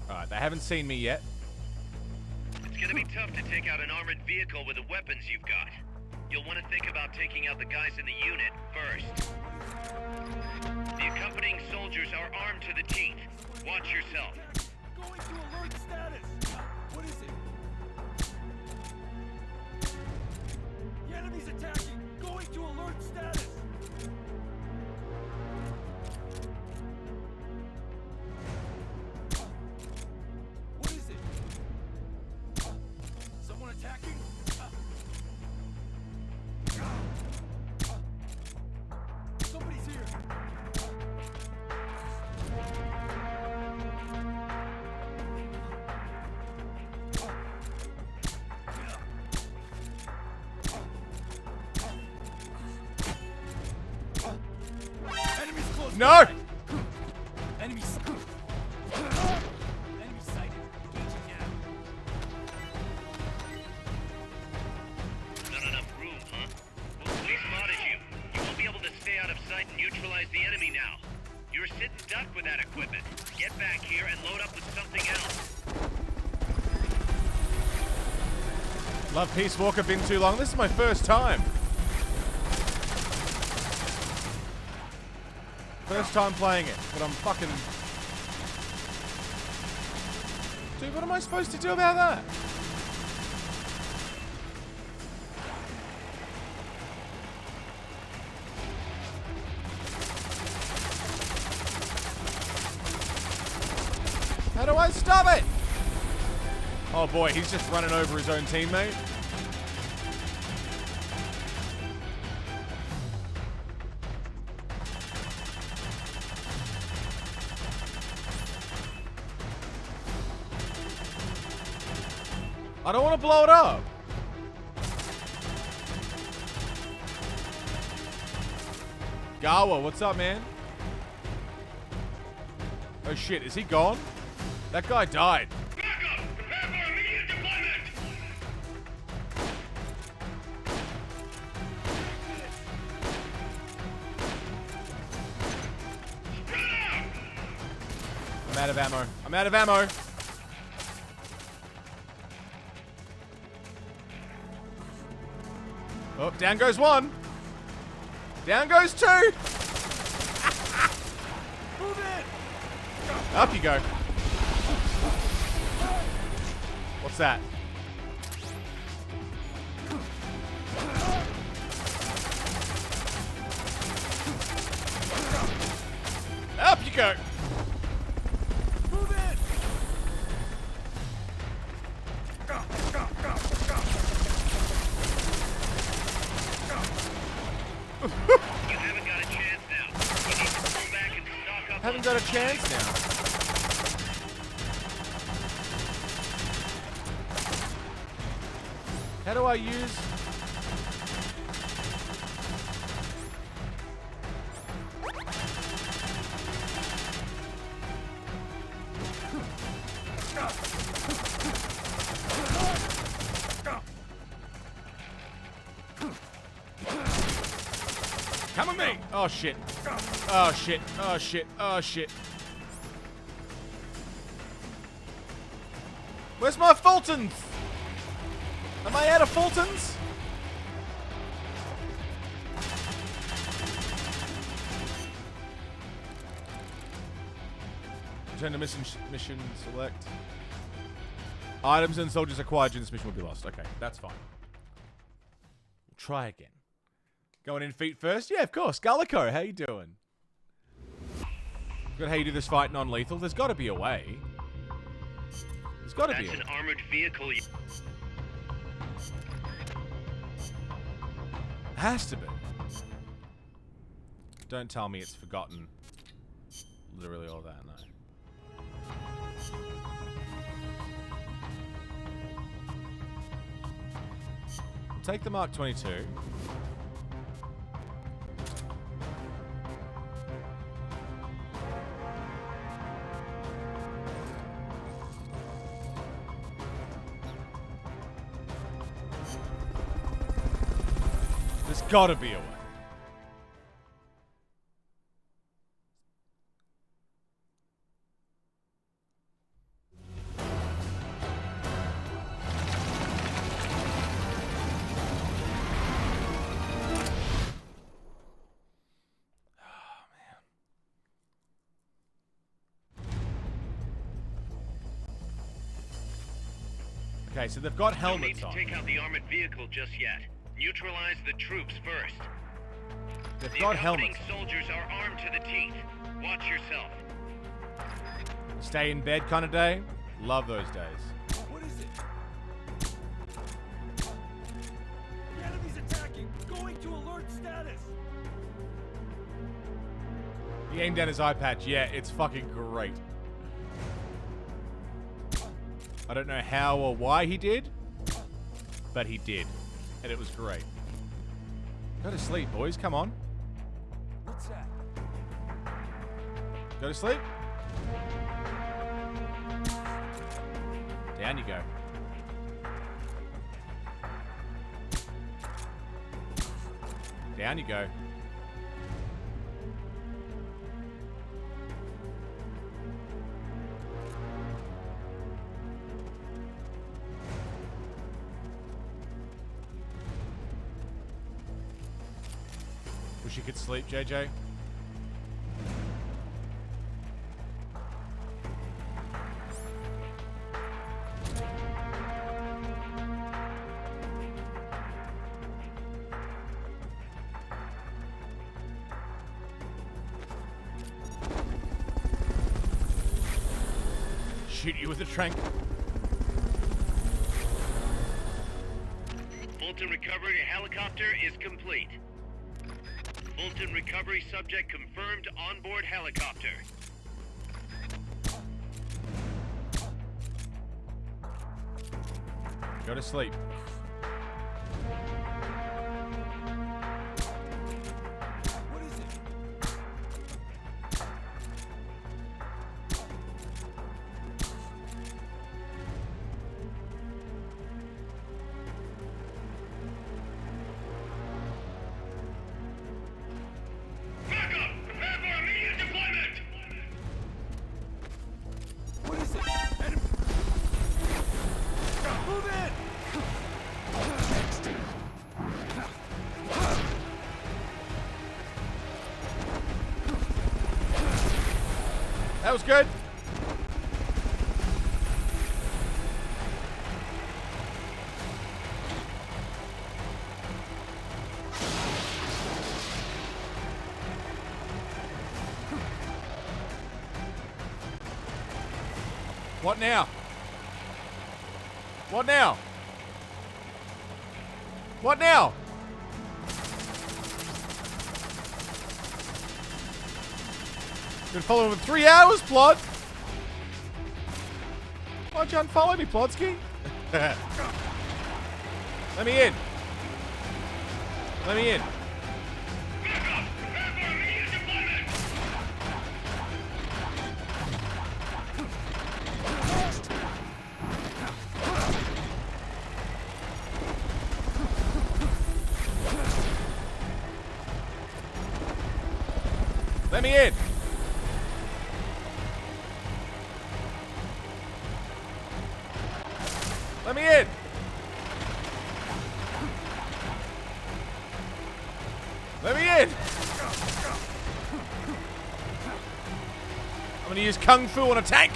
Alright, they haven't seen me yet. It's gonna be tough to take out an armored vehicle with the weapons you've got. You'll want to think about taking out the guys in the unit first. The accompanying soldiers are armed to the teeth. Watch yourself. Going to alert status. What is it? The enemy's attacking. Going to alert status. What is it? Someone attacking? Somebody's here. No! Enemy sighted. Engaging now. Not enough room, huh? Well, we spotted you. You won't be able to stay out of sight and neutralize the enemy now. You're sitting duck with that equipment. Get back here and load up with something else. Love Peace Walker been too long. This is my first time. First time playing it, but I'm fucking... Dude, what am I supposed to do about that? How do I stop it? Oh boy, he's just running over his own teammate. I don't want to blow it up. Gawa, what's up, man? Oh shit, is he gone? That guy died. Backup! Prepare for immediate deployment! Spread out! I'm out of ammo. I'm out of ammo. Oh, down goes one. Down goes two. Move it! Up you go. What's that? Up you go. Move it! You haven't got a chance now. You need to pull back and stock up. Haven't got a chance now. How do I use... Come with me! Oh shit. Oh shit. Oh shit. Oh shit. Where's my Fultons? Am I out of Fultons? Return to mission select. Items and soldiers acquired during this mission will be lost. Okay, that's fine. We'll try again. Going in feet first? Yeah, of course. Gallico, how you doing? Good, how you do this fight non-lethal? There's got to be a way. There's got to be a way. That's an armored vehicle. Has to be. Don't tell me it's forgotten literally all that, no. Take the Mark 22. There's gotta be a way. Okay, so they've got helmets on. Don't need to take out the armored vehicle just yet. Neutralize the troops first. They've got helmets. The soldiers are armed to the teeth. Watch yourself. Stay in bed kind of day. Love those days. What is it? The enemy's attacking! Going to alert status! He aimed down his eye patch. Yeah, it's fucking great. I don't know how or why he did, but he did. And it was great. Go to sleep, boys. Come on. What's that? Go to sleep. Down you go. Down you go. Wish you could sleep, JJ. Shoot you with a trank. Fulton Recovery helicopter is complete. Fulton Recovery subject confirmed onboard helicopter. Go to sleep. What is it? Backup! Prepare for immediate deployment! What is it? Enemy. Move in! That was good. What now? What now? What now? Been following for 3 hours, Plod. Why'd you unfollow me, Plodsky? Let me in. Let me in. Backup! Prepare for immediate deployment! Let me in. Let me in. Let me in. I'm gonna use Kung Fu on a tank.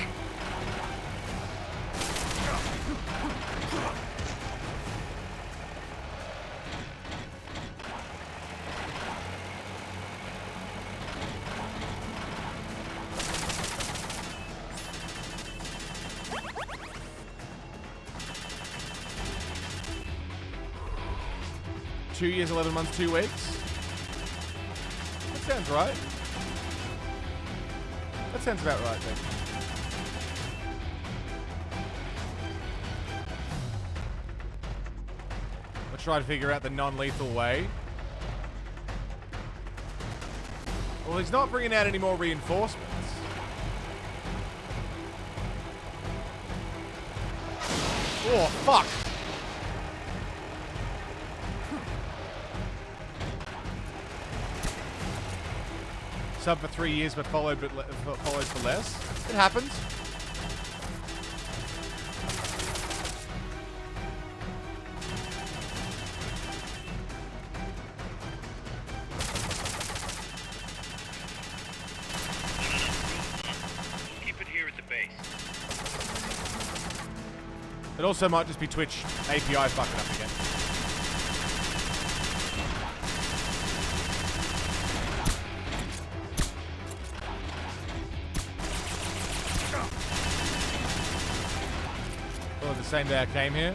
Two years, 11 months, 2 weeks. That sounds right. That sounds about right, then. I'll try to figure out the non-lethal way. Well, he's not bringing out any more reinforcements. Oh, fuck. Sub for 3 years, but followed for less. It happens. We'll keep it here at the base. It also might just be Twitch API fucking up again. Probably the same day I came here.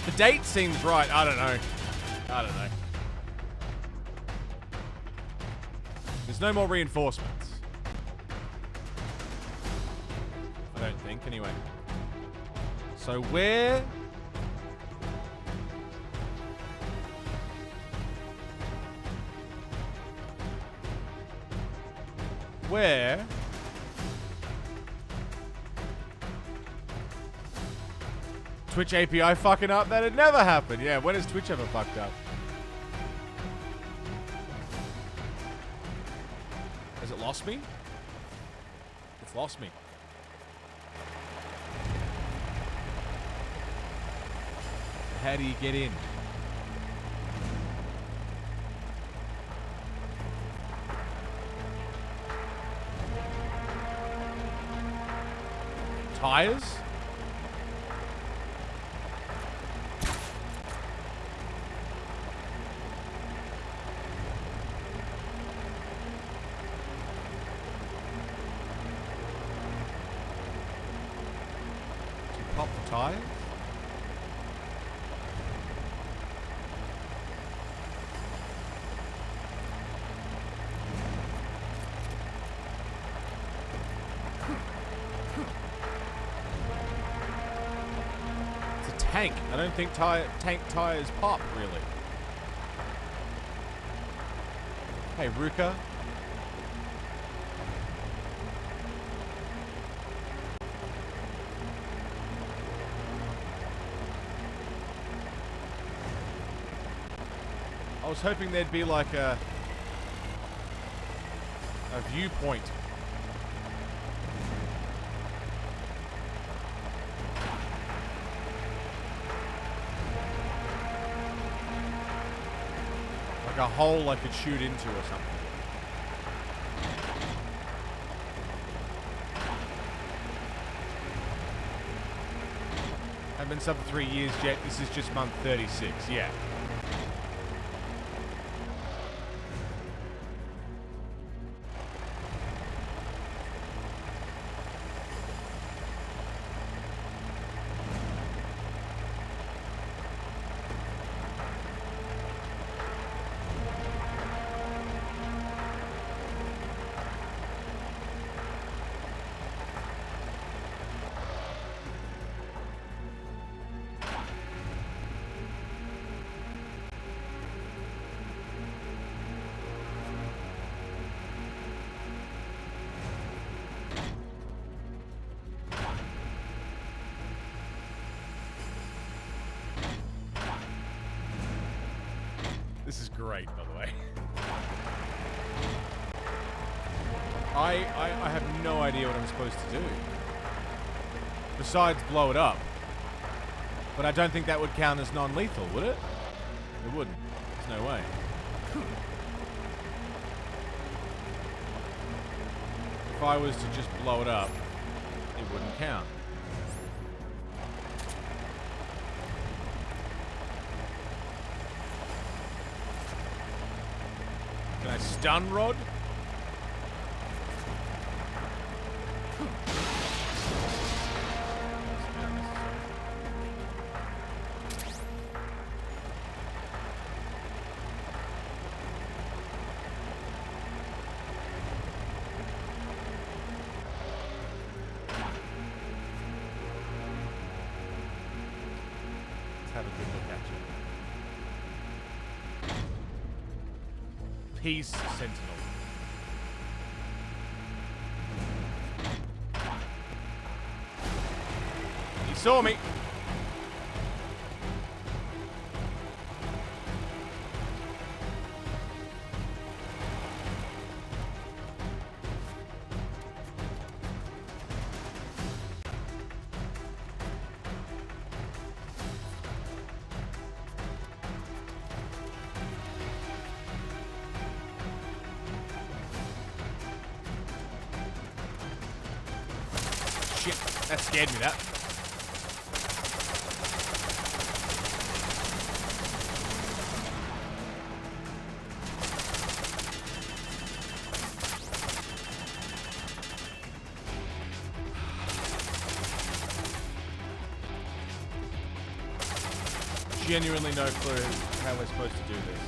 The date seems right. I don't know. I don't know. There's no more reinforcements. I don't think, anyway. So where... swear... Twitch API fucking up? That had never happened. Yeah, when has Twitch ever fucked up? Has it lost me? It's lost me. How do you get in? Tires? Pop the tires? It's a tank. I don't think tank tires pop, really. Hey, Rica. I was hoping there'd be like a viewpoint. Like a hole I could shoot into or something. I've been sub for 3 years, Jet. This is just month 36, yeah. This is great, by the way. I have no idea what I'm supposed to do. Besides blow it up. But I don't think that would count as non-lethal, would it? It wouldn't. There's no way. If I was to just blow it up, it wouldn't count. Can I stun rod? Have a good look at you. Peace, Sentinel. He saw me. Shit, that scared me, that. Genuinely no clue how we're supposed to do this.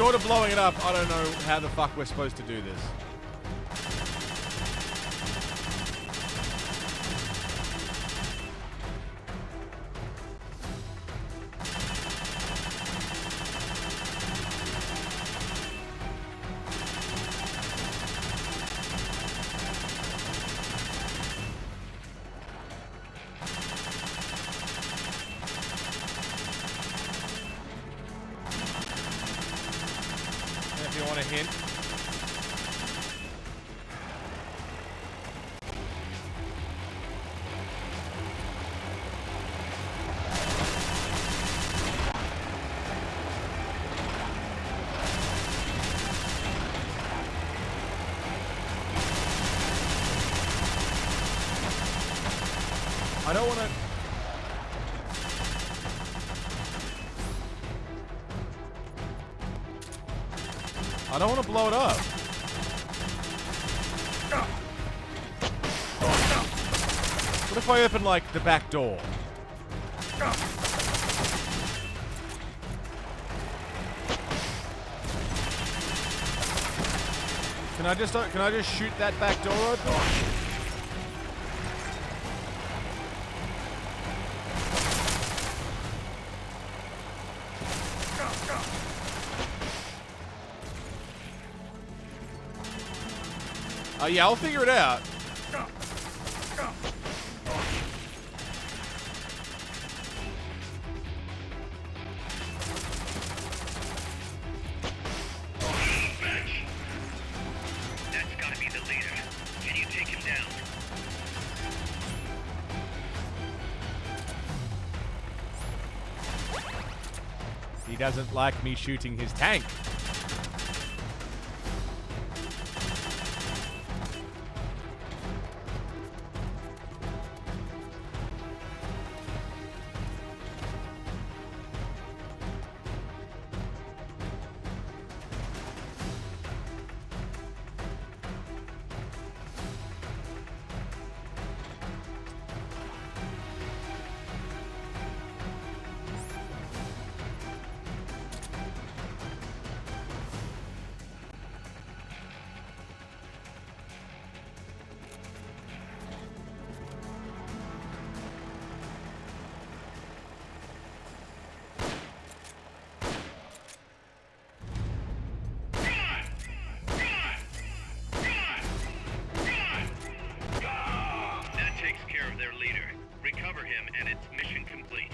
short of blowing it up, I don't know how the fuck we're supposed to do this. If you want a hint. I don't want to... I don't want to blow it up. What if I open, like, the back door? Can I just shoot that back door open? Yeah, I'll figure it out. That's gotta be the leader. Can you take him down? He doesn't like me shooting his tank. That takes care of their leader. Recover him and it's mission complete.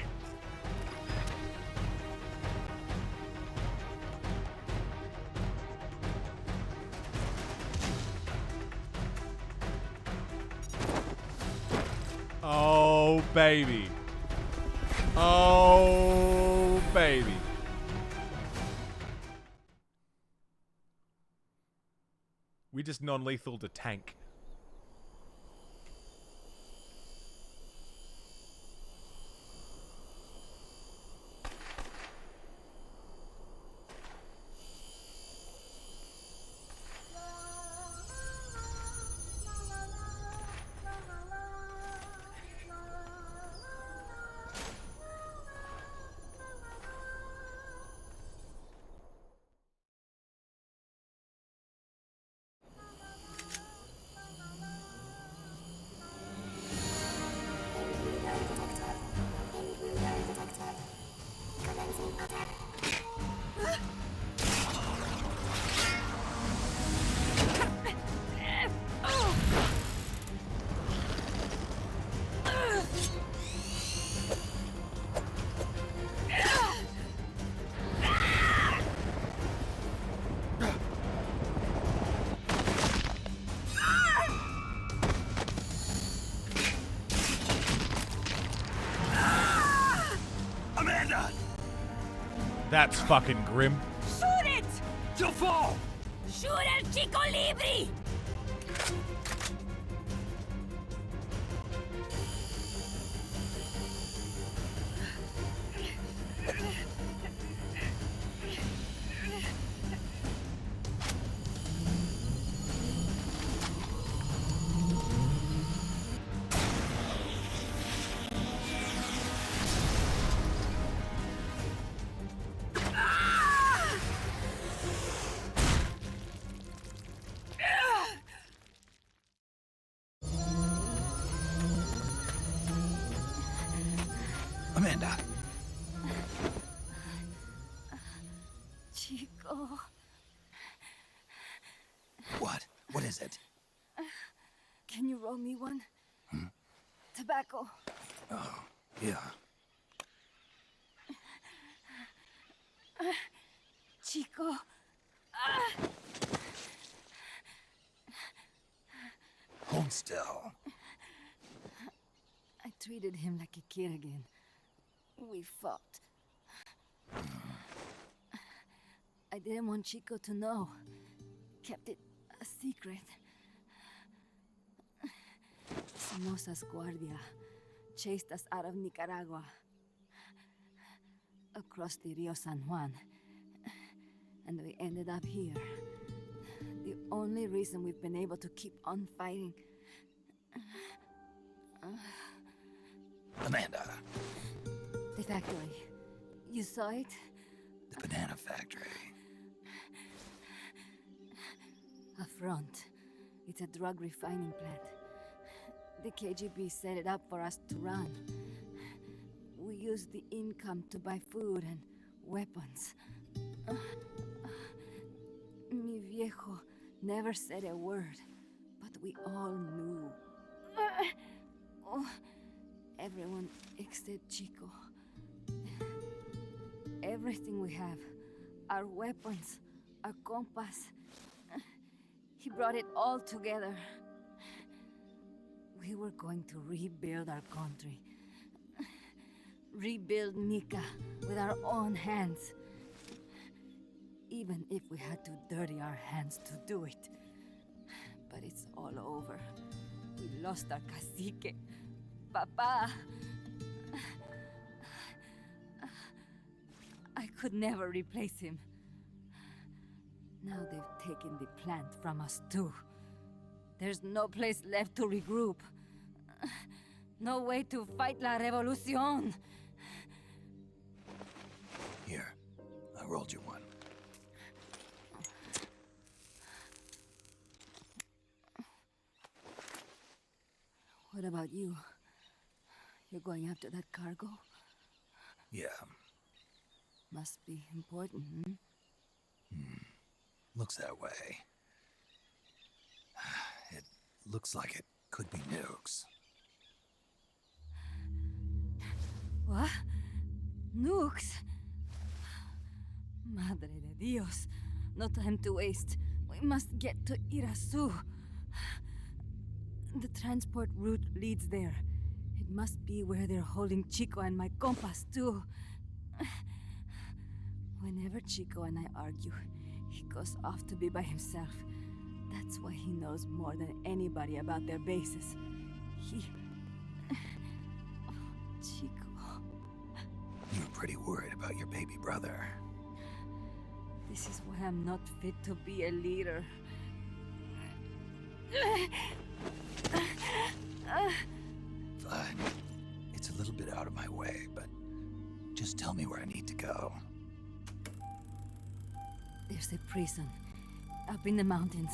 Oh, baby. Oh, baby. We just non-lethal to tank. That's fucking grim. Shoot it! You'll fall! Shoot el Chico Libre! Amanda. Chico. What? What is it? Can you roll me one? Tobacco. Oh, yeah. Chico. Hold still. I treated him like a kid again. We fought. I didn't want Chico to know. Kept it a secret. Somoza's Guardia chased us out of Nicaragua. Across the Rio San Juan. And we ended up here. The only reason we've been able to keep on fighting. Amanda. The factory. You saw it? The banana factory. A front. It's a drug refining plant. The KGB set it up for us to run. We used the income to buy food and weapons. Mi viejo never said a word, but we all knew. Everyone except Chico. Everything we have, our weapons, our compass, he brought it all together. We were going to rebuild our country. Rebuild Nica with our own hands. Even if we had to dirty our hands to do it. But it's all over. We lost our cacique. Papa. I could never replace him. Now they've taken the plant from us too. There's no place left to regroup. No way to fight la revolución. Here, I rolled you one. What about you? You're going after that cargo? Yeah. Must be important, Looks that way. It looks like it could be nukes. What? Nukes? Madre de Dios. No time to waste. We must get to Irasu. The transport route leads there. It must be where they're holding Chico and my compas, too. Whenever Chico and I argue, he goes off to be by himself. That's why he knows more than anybody about their bases. Chico. You're pretty worried about your baby brother. This is why I'm not fit to be a leader. Fine. It's a little bit out of my way, but just tell me where I need to go. There's a prison up in the mountains.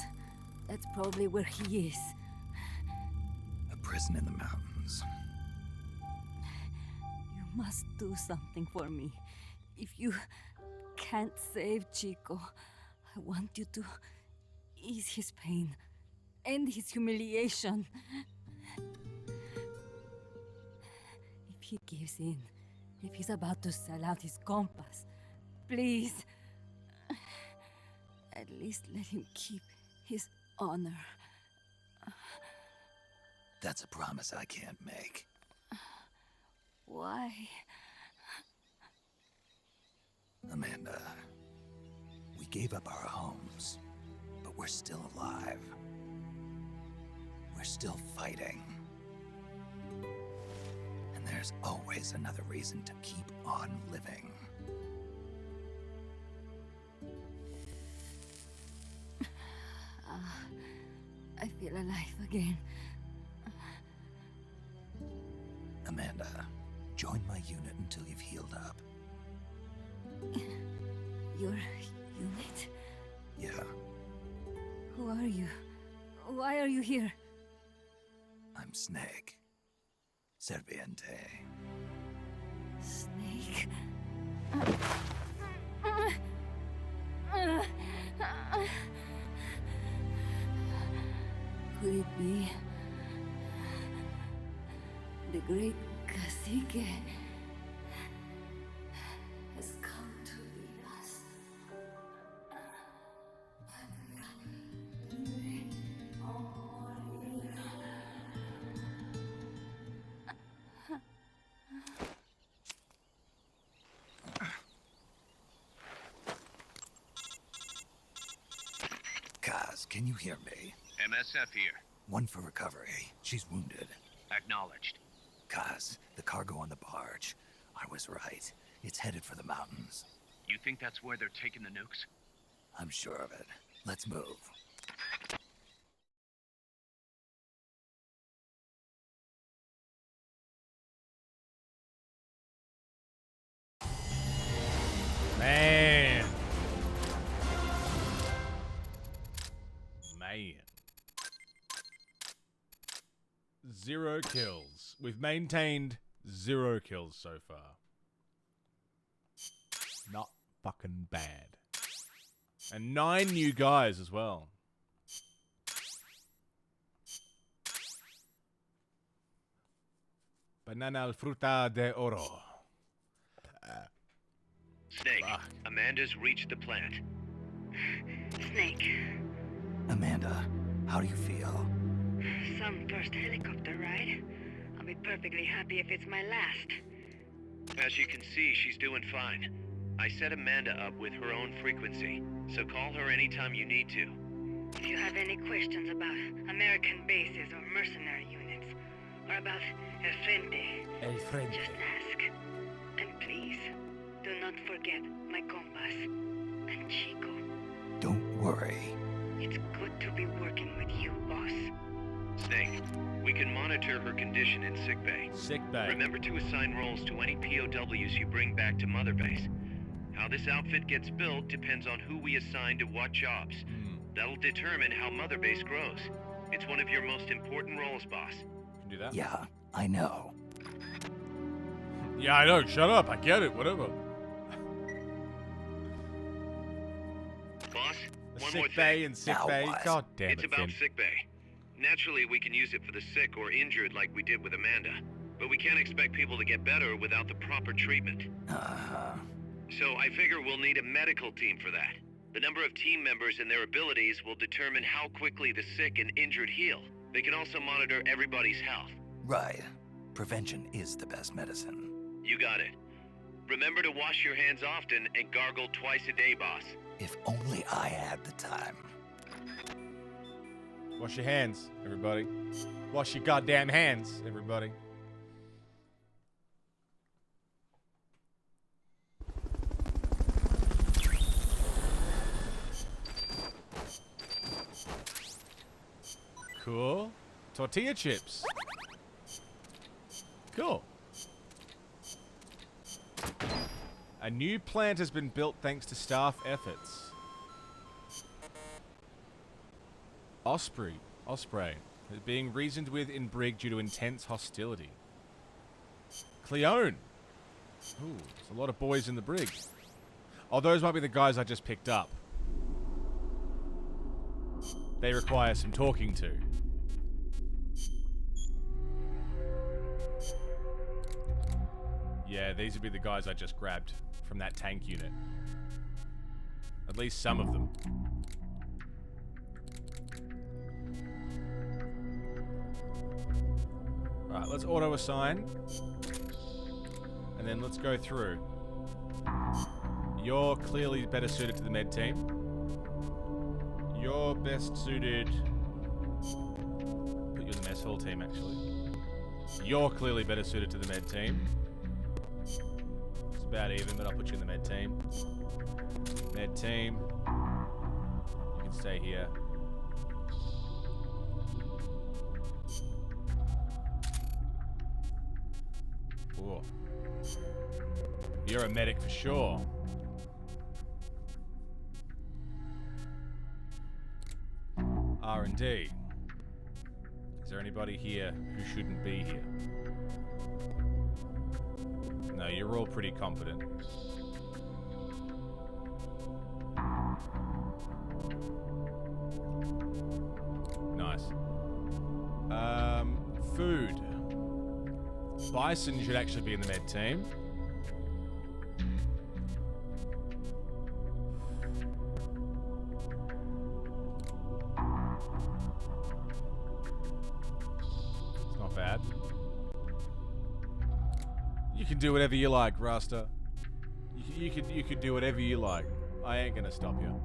That's probably where he is. A prison in the mountains. You must do something for me. If you can't save Chico, I want you to ease his pain, end his humiliation. If he gives in, if he's about to sell out his compass, please, at least let him keep his honor. That's a promise I can't make. Why? Amanda, we gave up our homes, but we're still alive. We're still fighting. And there's always another reason to keep on living. I feel alive again. Amanda, join my unit until you've healed up. Your unit? Yeah. Who are you? Why are you here? I'm Snake. Serviente. Snake. Could it be the great cacique has come to lead us? Kaz, can you hear me? MSF here. One for recovery. She's wounded. Acknowledged. Kaz, the cargo on the barge. I was right. It's headed for the mountains. You think that's where they're taking the nukes? I'm sure of it. Let's move. Man. 0 kills. We've maintained 0 kills so far. Not fucking bad. And 9 new guys as well. Banana fruta de oro. Snake, Amanda's reached the plant. Snake, Amanda, how do you feel? some first helicopter ride. I'll be perfectly happy if it's my last. As you can see, she's doing fine. I set Amanda up with her own frequency, so call her anytime you need to. If you have any questions about American bases or mercenary units, or about El Frente, just ask. And please, do not forget my compass and Chico. Don't worry. It's good to be working with you, boss. Snake, we can monitor her condition in sickbay. Sickbay. Remember to assign roles to any POWs you bring back to Mother Base. How this outfit gets built depends on who we assign to what jobs. That'll determine how Mother Base grows. It's one of your most important roles, boss. Can do that? Yeah, I know. Yeah, I know. Shut up. I get it. Whatever. Boss, The one more sick bay thing. and sick bay. God damn It's it, about Finn. sickbay. Naturally, we can use it for the sick or injured like we did with Amanda. But we can't expect people to get better without the proper treatment. Uh-huh. So I figure we'll need a medical team for that. The number of team members and their abilities will determine how quickly the sick and injured heal. They can also monitor everybody's health. Right. Prevention is the best medicine. You got it. Remember to wash your hands often and gargle twice a day, boss. If only I had the time. Wash your hands, everybody. Wash your goddamn hands, everybody. Cool. Tortilla chips. Cool. A new plant has been built thanks to staff efforts. Osprey is being reasoned with in Brig due to intense hostility. Cleone. Ooh, there's a lot of boys in the Brig. Oh, those might be the guys I just picked up. They require some talking to. Yeah, these would be the guys I just grabbed from that tank unit. At least some of them. Alright, let's auto-assign. And then let's go through. You're clearly better suited to the med team. You're best suited... Put you in the mess hall team, actually. You're clearly better suited to the med team. It's about even, but I'll put you in the med team. Med team. You can stay here. Ooh. You're a medic for sure. R&D. Is there anybody here who shouldn't be here? No, you're all pretty competent. Nice. Food. Bison should actually be in the med team. It's not bad. You can do whatever you like, Rasta. You could do whatever you like. I ain't gonna stop you.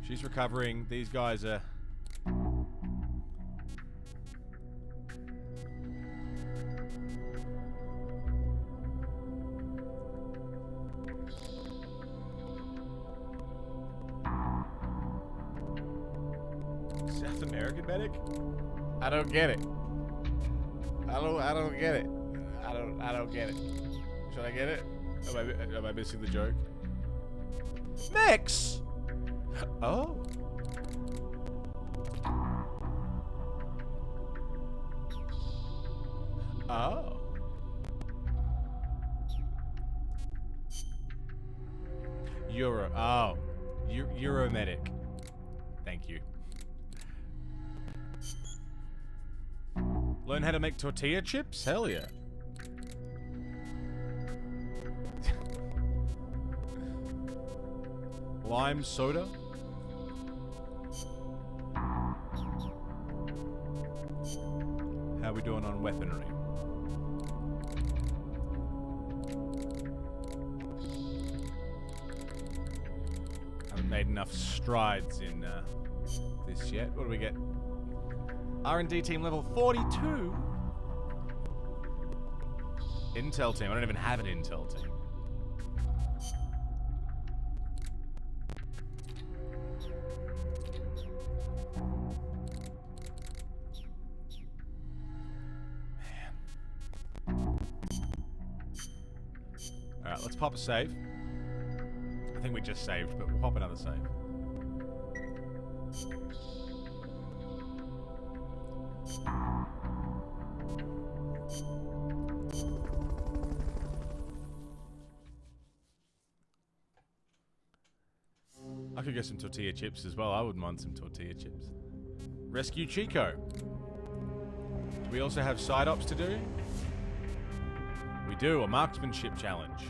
She's recovering. These guys are... South American medic? I don't get it. I don't get it. I don't get it. Should I get it? Am I missing the joke? Mix! Oh. Oh. Euro. Oh. Euromedic. Thank you. Learn how to make tortilla chips? Hell yeah. Lime soda? How are we doing on weaponry? Haven't made enough strides in this yet. What do we get? R&D team level 42? Intel team. I don't even have an Intel team. Alright, let's pop a save. I think we just saved, but we'll pop another save. I could get some tortilla chips as well. I wouldn't mind some tortilla chips. Rescue Chico. Do we also have side ops to do? We do, a marksmanship challenge.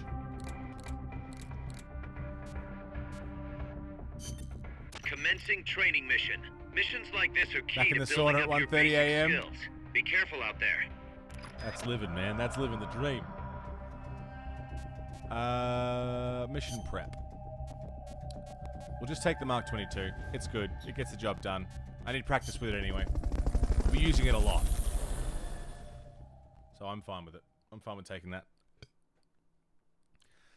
Commencing training mission. Missions like this are key Back in to the building sauna up at your 1:30 basic a.m. skills. Be careful out there. That's living, man. That's living the dream. Mission prep. We'll just take the Mark 22. It's good. It gets the job done. I need practice with it anyway. We're using it a lot. So I'm fine with it. I'm fine with taking that.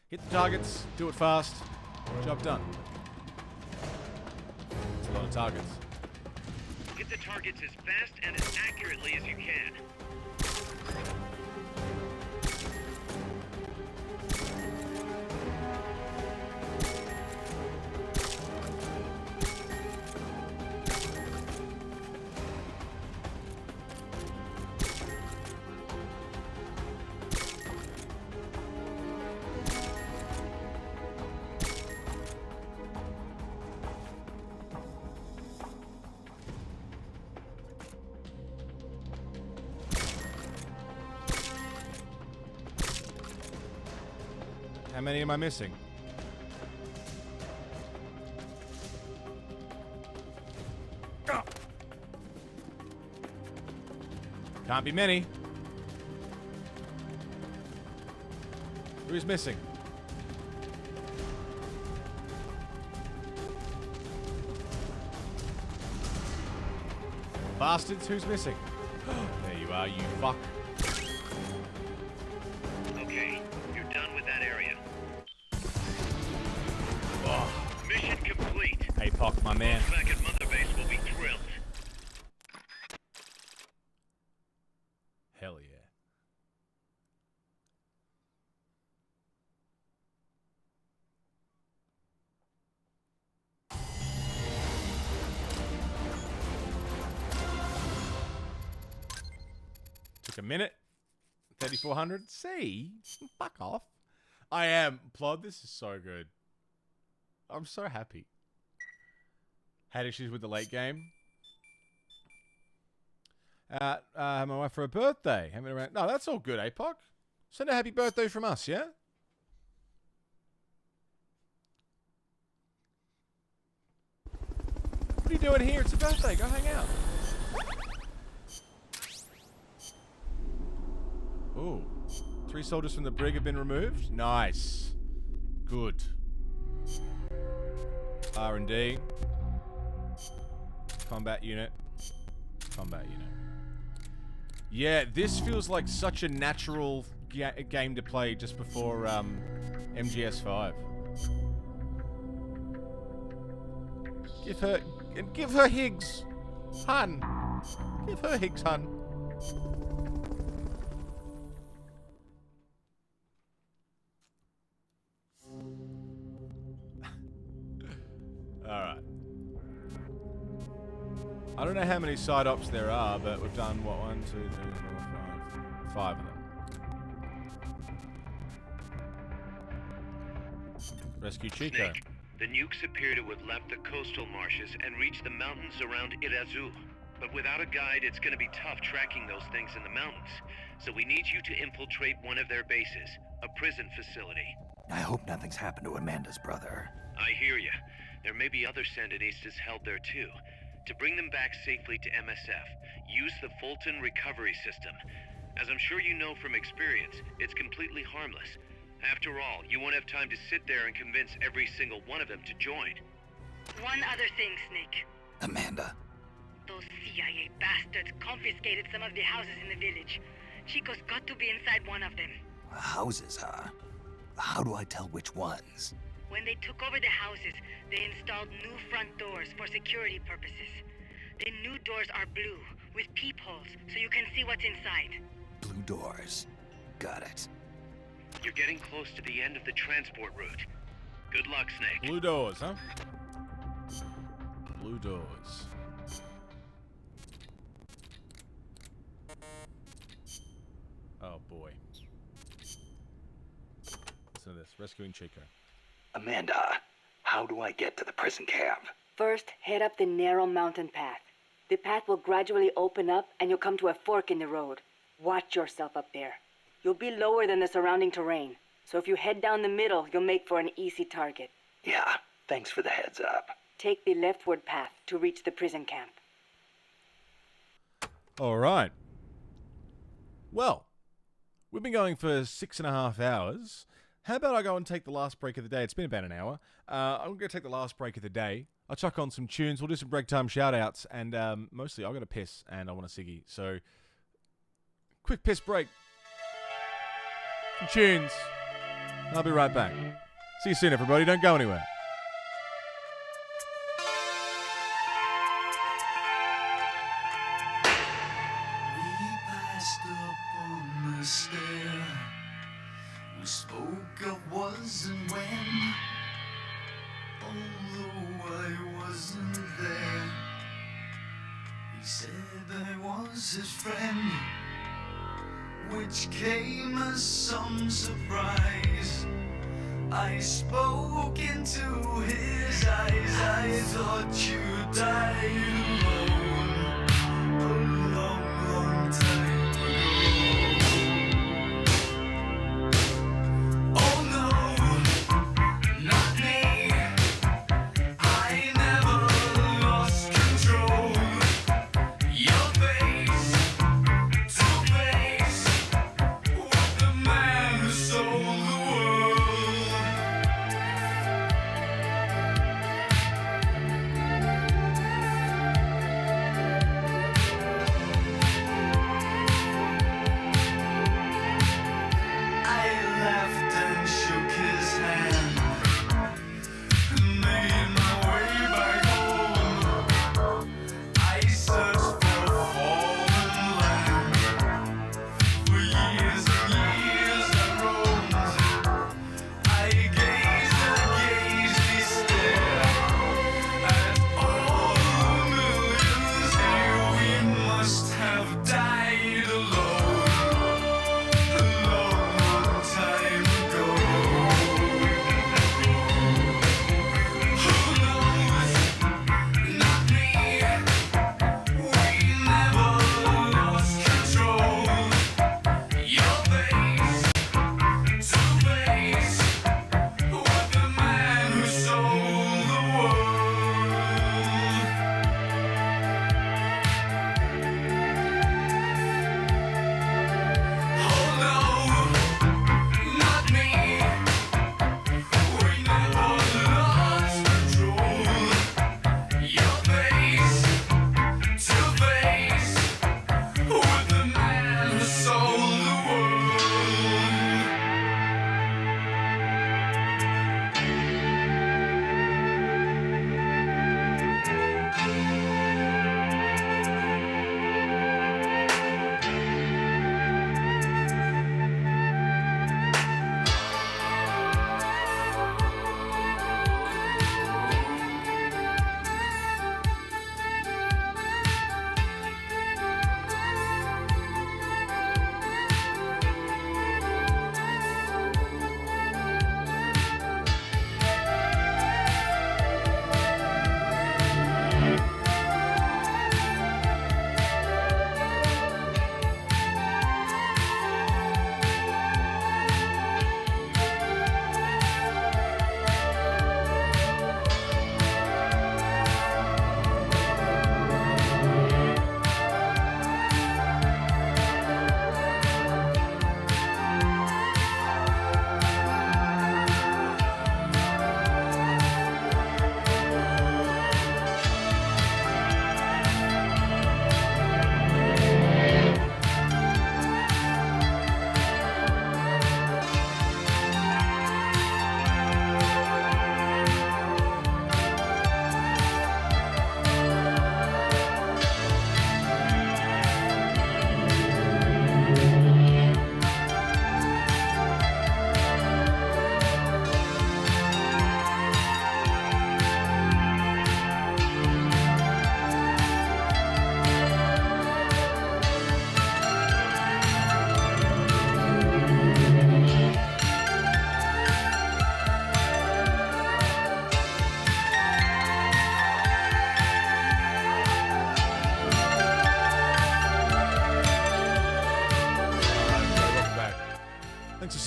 Hit the targets. Do it fast. Job done. It's a lot of targets. Hit the targets as fast and as accurately as you can. How many am I missing? Can't be many. Who's missing? Bastards, who's missing? There you are, you fuck. Okay, you're done with that area. Oh. Mission complete. Hey, Pock, my man. Folks back at Mother Base will be thrilled. Hell yeah. Took a minute. $3,400. See? Fuck off. I am. Plod, this is so good. I'm so happy. Had issues with the late game. My wife for her birthday. Having around. No, that's all good, APOC. Send a happy birthday from us, yeah? What are you doing here? It's a birthday. Go hang out. Ooh. 3 soldiers from the brig have been removed. Nice. Good. R&D. Combat unit. Combat unit. Yeah, this feels like such a natural game to play just before MGS5. Give her Higgs, hun. Give her Higgs, hun. All right. I don't know how many side ops there are, but we've done what, 1, 2, 3, 4, 5 of them. Rescue Chico. Snake, the nukes appear to have left the coastal marshes and reached the mountains around Irazu. But without a guide, it's going to be tough tracking those things in the mountains. So we need you to infiltrate one of their bases, a prison facility. I hope nothing's happened to Amanda's brother. I hear ya. There may be other Sandinistas held there too. To bring them back safely to MSF, use the Fulton Recovery system. As I'm sure you know from experience, it's completely harmless. After all, you won't have time to sit there and convince every single one of them to join. One other thing, Snake. Amanda. Those CIA bastards confiscated some of the houses in the village. Chico's got to be inside one of them. Houses, huh? How do I tell which ones? When they took over the houses, they installed new front doors for security purposes. The new doors are blue, with peepholes, so you can see what's inside. Blue doors. Got it. You're getting close to the end of the transport route. Good luck, Snake. Blue doors, huh? Blue doors. Oh boy. Listen to this. Rescuing Chico. Amanda, how do I get to the prison camp? First, head up the narrow mountain path. The path will gradually open up and you'll come to a fork in the road. Watch yourself up there. You'll be lower than the surrounding terrain, so if you head down the middle, you'll make for an easy target. Yeah, thanks for the heads up. Take the leftward path to reach the prison camp. All right. Well, we've been going for 6.5 hours. How about I go and take the last break of the day? It's been about an hour. I'm going to take the last break of the day. I'll chuck on some tunes. We'll do some break time shout-outs. And mostly, I've got to piss and I want a ciggy. So, quick piss break. Some tunes. I'll be right back. See you soon, everybody. Don't go anywhere. We passed up on the stair. We spoke of was and when, although I wasn't there. He said I was his friend, which came as some surprise. I spoke into his eyes. I thought you died alone a long, long time ago. Oh no, not me. I never lost control. Your face to face with the man who sold the world.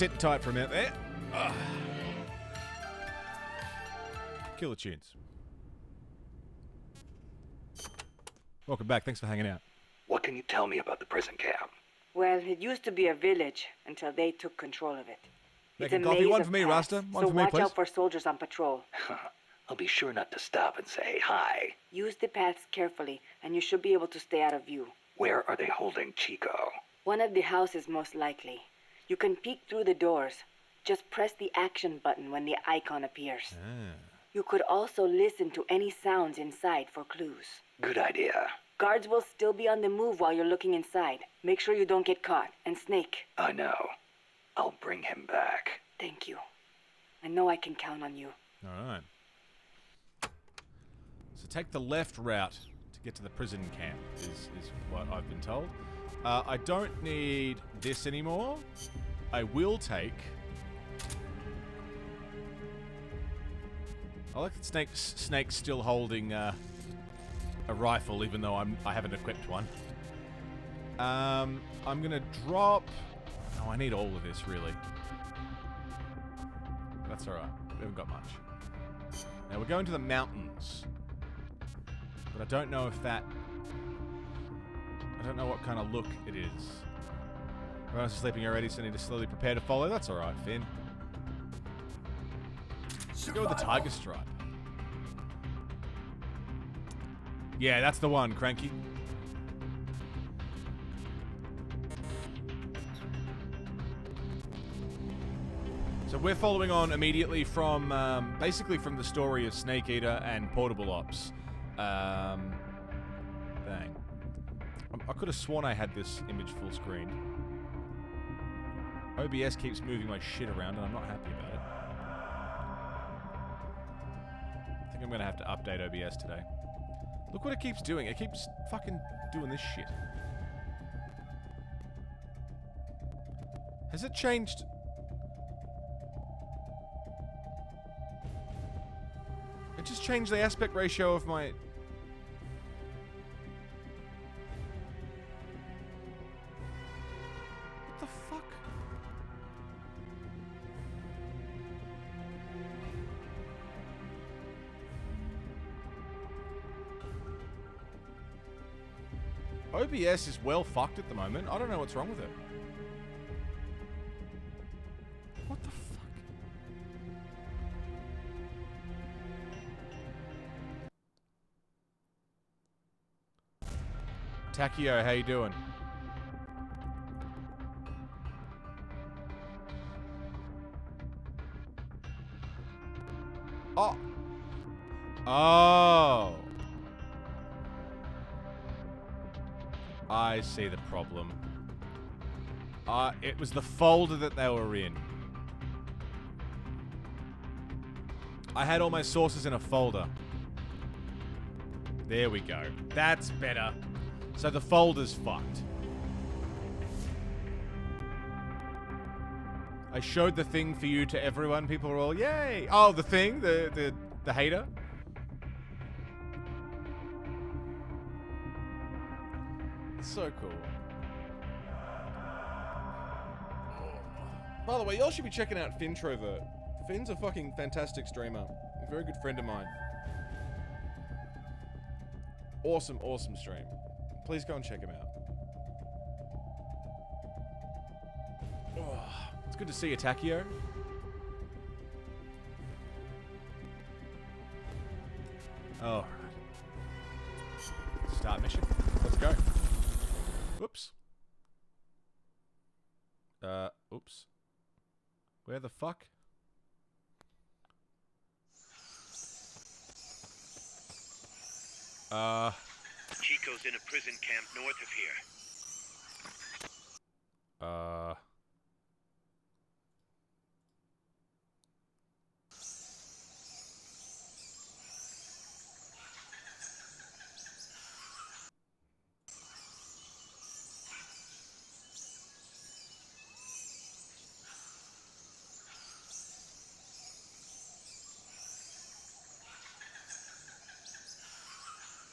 sitting tight for a minute there. Killer tunes. Welcome back. Thanks for hanging out. What can you tell me about the prison camp? Well, it used to be a village until they took control of it. Making It's a coffee. maze One of for me, paths, Rasta. One so for me, watch please. out for soldiers on patrol. I'll be sure not to stop and say hi. Use the paths carefully, and you should be able to stay out of view. Where are they holding Chico? One of the houses, most likely. You can peek through the doors. Just press the action button when the icon appears. You could also listen to any sounds inside for clues. Good idea. Guards will still be on the move while you're looking inside. Make sure you don't get caught. And Snake. I know. I'll bring him back. Thank you. I know I can count on you. All right. So take the left route to get to the prison camp, is what I've been told. I don't need this anymore. I will take... I like that Snake's still holding a rifle, even though I haven't equipped one. I'm gonna drop... Oh, I need all of this, really. That's alright. We haven't got much. Now, we're going to the mountains. But I don't know if that... I don't know what kind of look it is. Everyone's sleeping already, so I need to slowly prepare to follow. That's alright, Finn. Let's go with the Tiger Stripe. Yeah, that's the one, Cranky. So we're following on immediately from, basically from the story of Snake Eater and Portable Ops. Dang. I could have sworn I had this image full screen. OBS keeps moving my shit around and I'm not happy about it. I think I'm going to have to update OBS today. Look what it keeps doing. It keeps fucking doing this shit. Has it changed? It just changed the aspect ratio of my... What the fuck? OBS is well fucked at the moment. I don't know what's wrong with it. What the fuck? Takio, how you doing? Oh. Oh. I see the problem. It was the folder that they were in. I had all my sources in a folder. There we go. That's better. So the folder's fucked. I showed the thing for you to everyone. People were all, yay! Oh, the thing? The hater? So cool. By the way, y'all should be checking out Finn Trovert. Finn's a fucking fantastic streamer. A very good friend of mine. Awesome, awesome stream. Please go and check him out. Oh, it's good to see you, Takio. Alright. Start mission. Let's go. Whoops. Oops. Where the fuck? Chico's in a prison camp north of here.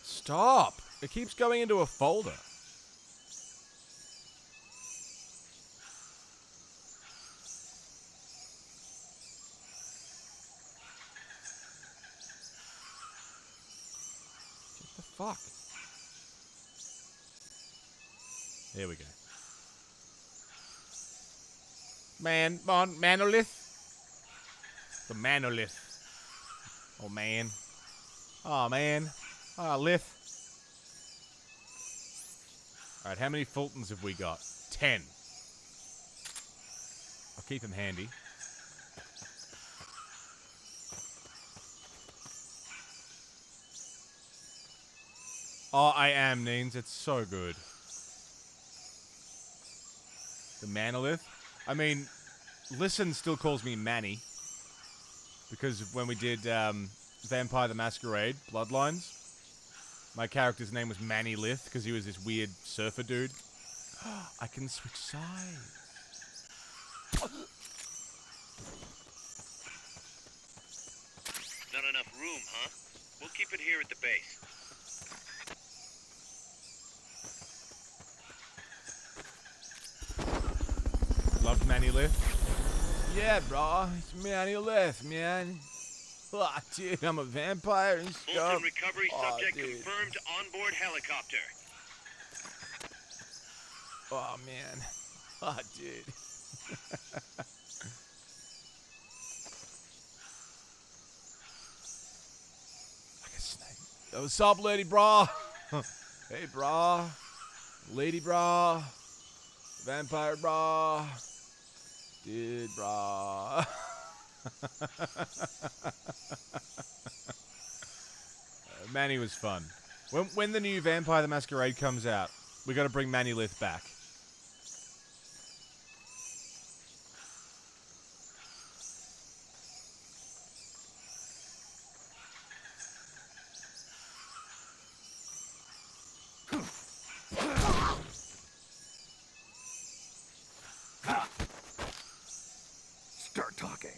Stop! It keeps going into a folder. The fuck? There we go. Monolith? The Monolith. Oh, man. Oh, man. Oh, Lith. Alright, how many Fultons have we got? 10. I'll keep them handy. Oh, I am, Neens. It's so good. The Monolith. I mean, Listen still calls me Manny. Because when we did Vampire the Masquerade, Bloodlines, my character's name was Manny Lith because he was this weird surfer dude. I can switch sides. Not enough room, huh? We'll keep it here at the base. Loved Manny Lith. Yeah, bro. It's Manny Lith, man. Oh, dude, I'm a vampire and stuff. Fulton Recovery subject dude. confirmed onboard helicopter. Oh, man. Oh, dude. Like a snake. Oh, what's up, lady bra? Hey, bra. Lady bra. Vampire bra. Dude, bra. Manny was fun. When the new Vampire the Masquerade comes out, we got to bring Manny Lith back. Start talking.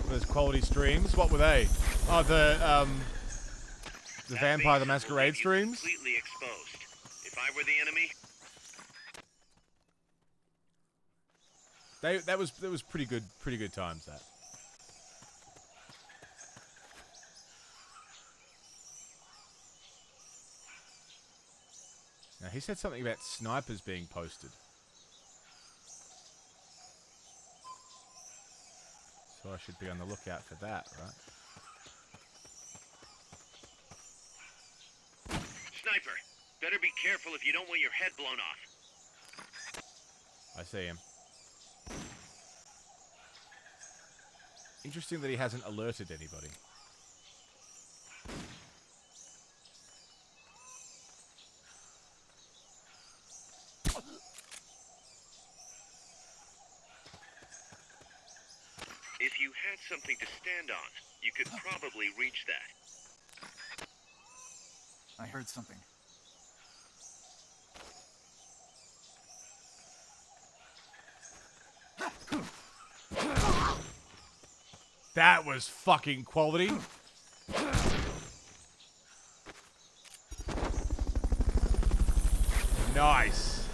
Those quality streams. What were they? Oh, the Vampire the Masquerade streams. Completely exposed. If I were the enemy, That was pretty good times. That. Now he said something about snipers being posted. So I should be on the lookout for that, right? sniper. Better be careful if you don't want your head blown off. I see him. Interesting that he hasn't alerted anybody. If you had something to stand on, you could probably reach that. I heard something. That was fucking quality. Nice.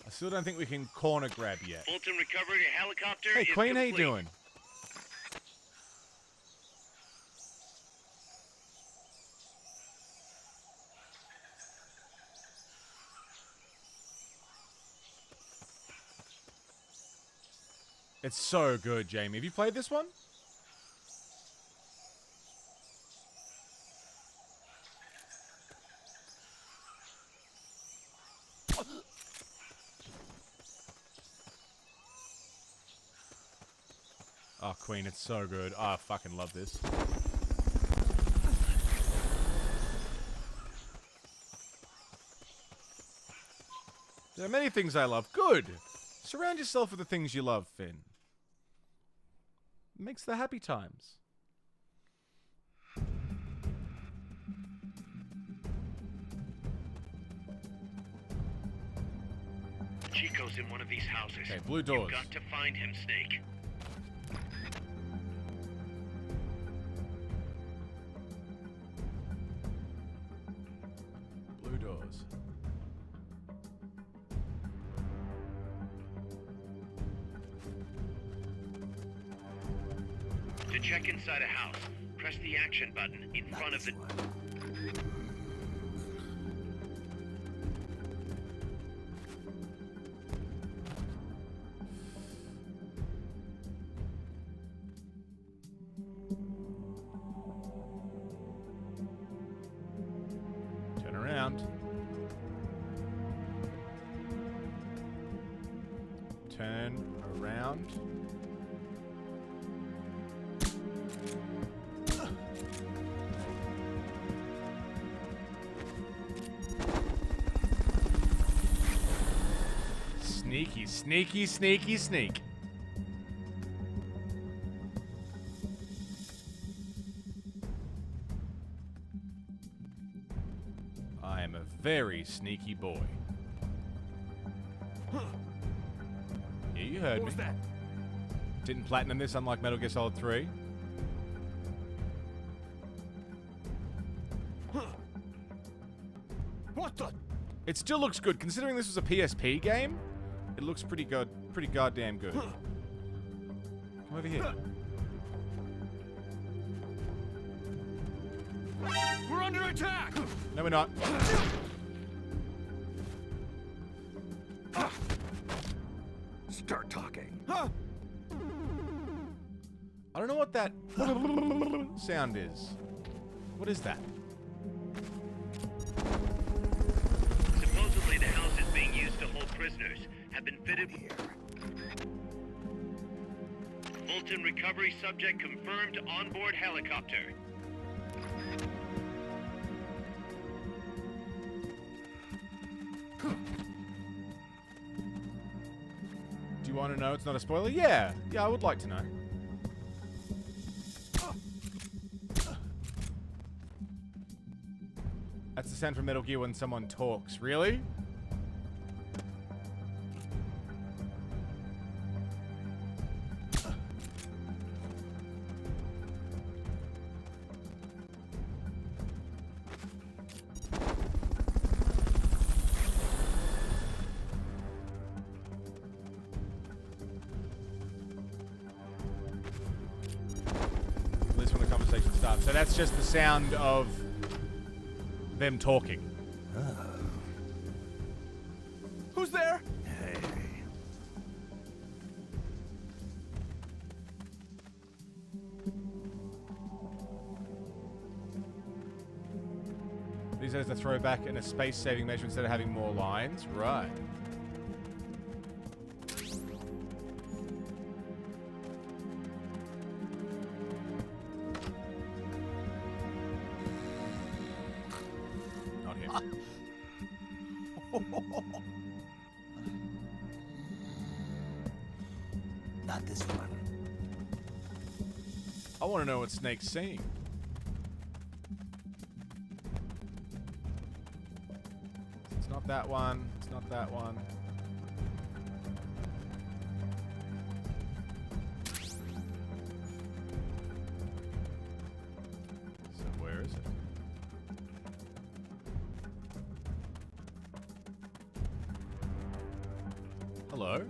I still don't think we can corner grab yet. Fulton Recovery helicopter Hey, is Queen, how you complete. doing? It's so good, Jamie. Have you played this one? Oh, Queen, it's so good. Oh, I fucking love this. There are many things I love. Good. Surround yourself with the things you love, Finn. Makes the happy times. Chico's in one of these houses. Okay, blue doors. You've got to find him, Snake. yours. To check inside a house, press the action button in front of the... Turn around. Turn around. Sneaky, sneaky, sneaky, sneak. I am a very sneaky boy. Yeah, you heard me. What was that? Didn't platinum this, unlike Metal Gear Solid 3. What the? It still looks good, considering this was a PSP game. It looks pretty good, pretty goddamn good. Come over here. We're under attack! No, we're not. Start talking. I don't know what that sound is. What is that? Supposedly the house is being used to hold prisoners. Have been fitted with... Fulton Recovery subject confirmed onboard helicopter. Do you want to know it's not a spoiler? Yeah. Yeah, I would like to know. That's the sound from Metal Gear when someone talks. Really? At least when the conversation starts. So that's just the sound of them talking. Who's there? Hey. These days, a throwback and a space-saving measure instead of having more lines. Right. Not him. Not this one. I want to know what Snake's seeing. It's not that one. It's not that one. So where is it? Hello?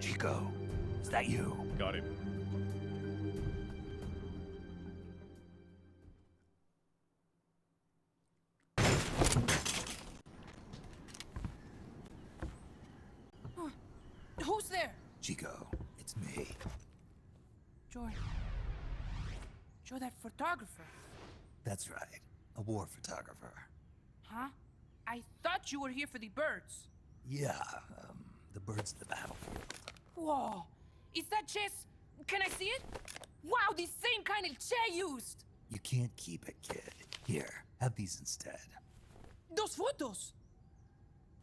Chico, is that you? Got him. Who's there? Chico, it's me. You're that photographer. That's right. A war photographer. Huh? I thought you were here for the birds. Yeah, the birds of the battlefield. Whoa. Is that chess? Can I see it? Wow, the same kind of chair used. You can't keep it, kid. Here, have these instead. Those photos.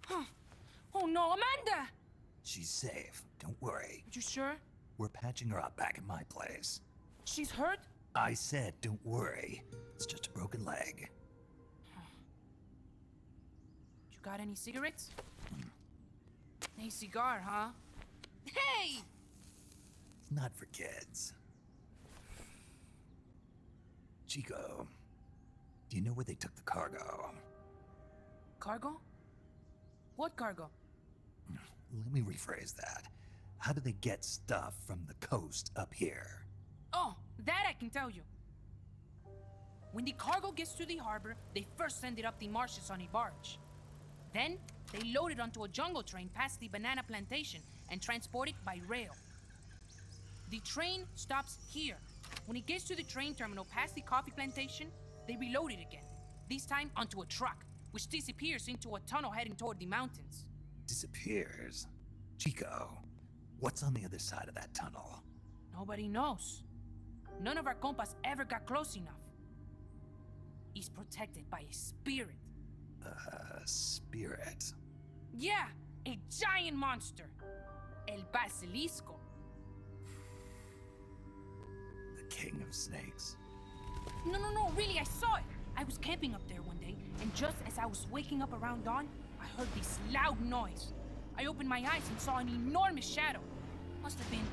Huh. Oh no, Amanda! She's safe. Don't worry. You sure? We're patching her up back at my place. She's hurt? I said, don't worry. It's just a broken leg. You got any cigarettes? A cigar, huh? Hey! It's not for kids. Chico, do you know where they took the cargo? Cargo? What cargo? Let me rephrase that. How do they get stuff from the coast up here? Oh, that I can tell you. When the cargo gets to the harbor, they first send it up the marshes on a barge. Then, they load it onto a jungle train past the banana plantation and transport it by rail. The train stops here. When it gets to the train terminal past the coffee plantation, they reload it again. This time onto a truck, which disappears into a tunnel heading toward the mountains. Disappears? Chico, what's on the other side of that tunnel? Nobody knows. None of our compas ever got close enough. He's protected by a spirit. A spirit? Yeah, a giant monster. El Basilisco. The king of snakes. No, really, I saw it. I was camping up there one day, and just as I was waking up around dawn, I heard this loud noise. I opened my eyes and saw an enormous shadow. Must have been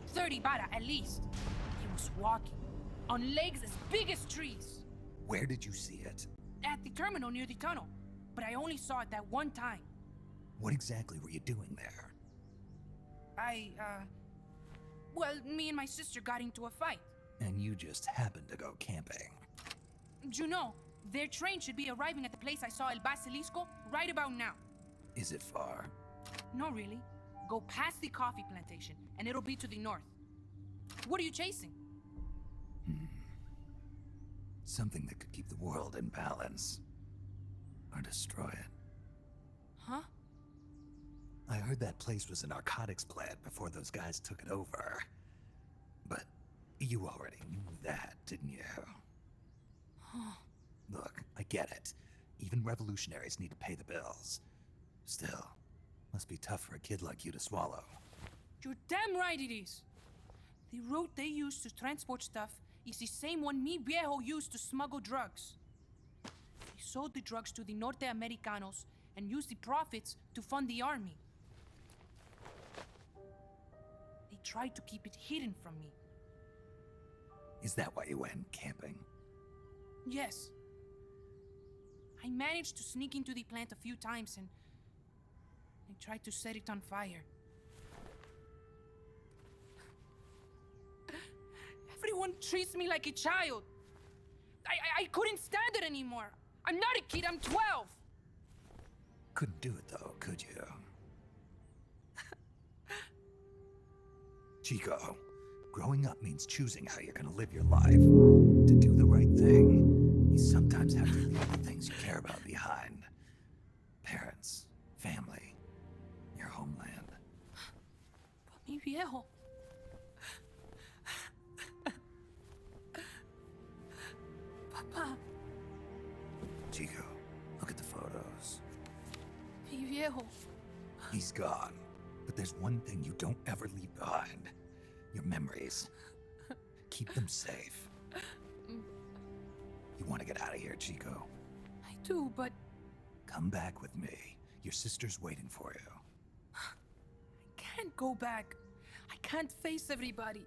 30 bara at least. He was walking, on legs as big as trees. Where did you see it? At the terminal near the tunnel, but I only saw it that one time. What exactly were you doing there? Well, me and my sister got into a fight. And you just happened to go camping. You know, their train should be arriving at the place I saw El Basilisco right about now. Is it far? No, really. Go past the coffee plantation, and it'll be to the north. What are you chasing? Something that could keep the world in balance. Or destroy it. Huh? I heard that place was a narcotics plant before those guys took it over. But you already knew that, didn't you? Look, I get it. Even revolutionaries need to pay the bills. Still, must be tough for a kid like you to swallow. You're damn right it is. The route they use to transport stuff is the same one mi viejo used to smuggle drugs. He sold the drugs to the Norte Americanos and used the profits to fund the army. They tried to keep it hidden from me. Is that why you went camping? Yes. I managed to sneak into the plant a few times and I tried to set it on fire. Everyone treats me like a child. I couldn't stand it anymore. I'm not a kid, I'm 12. Couldn't do it though, could you? Chico, growing up means choosing how you're gonna live your life. To do the right thing, you sometimes have to leave the things you care about behind. Parents, family, your homeland. But mi viejo. Papa. Chico, look at the photos. Mi viejo. He's gone. But there's one thing you don't ever leave behind. Your memories. Keep them safe. You want to get out of here, Chico? I do, but... Come back with me. Your sister's waiting for you. I can't go back. I can't face everybody.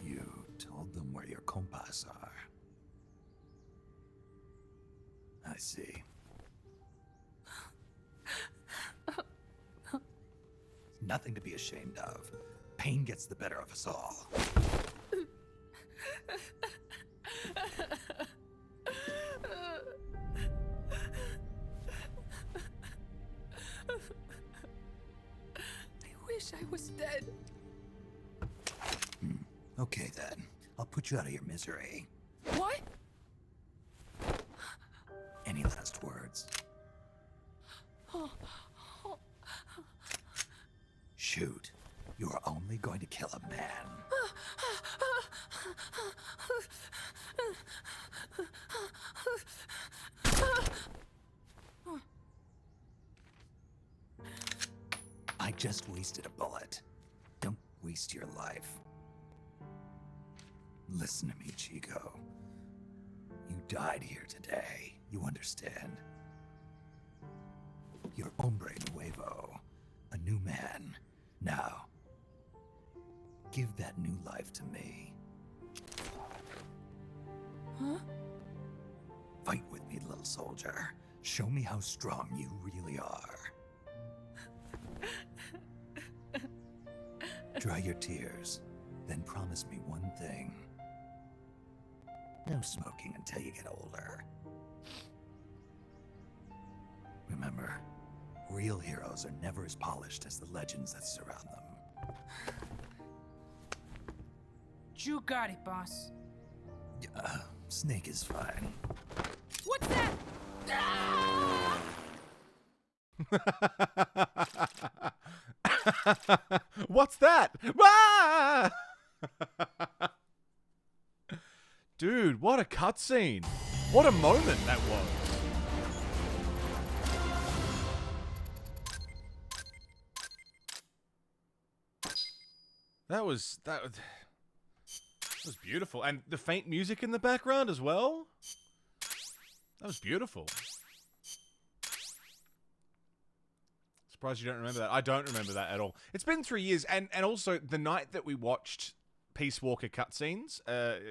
You told them where your compas are. I see. Nothing to be ashamed of. Pain gets the better of us all. I wish I was dead. Okay then. I'll put you out of your misery. What? Any last words? Shoot. You are only going to kill a man. I just wasted a bullet. Don't waste your life. Listen to me, Chico. You died here today. You understand? You're hombre nuevo. A new man. Now, give that new life to me. Fight with me, little soldier. Show me how strong you really are. Dry your tears, then promise me one thing. No smoking until you get older. Remember, real heroes are never as polished as the legends that surround them. You got it, boss. Snake is fine. What's that? What's that? Ah! Dude, what a cutscene. What a moment that was. That was beautiful. And the faint music in the background as well. That was beautiful. Surprised you don't remember that. I don't remember that at all. It's been 3 years, and also the night that we watched Peace Walker cutscenes,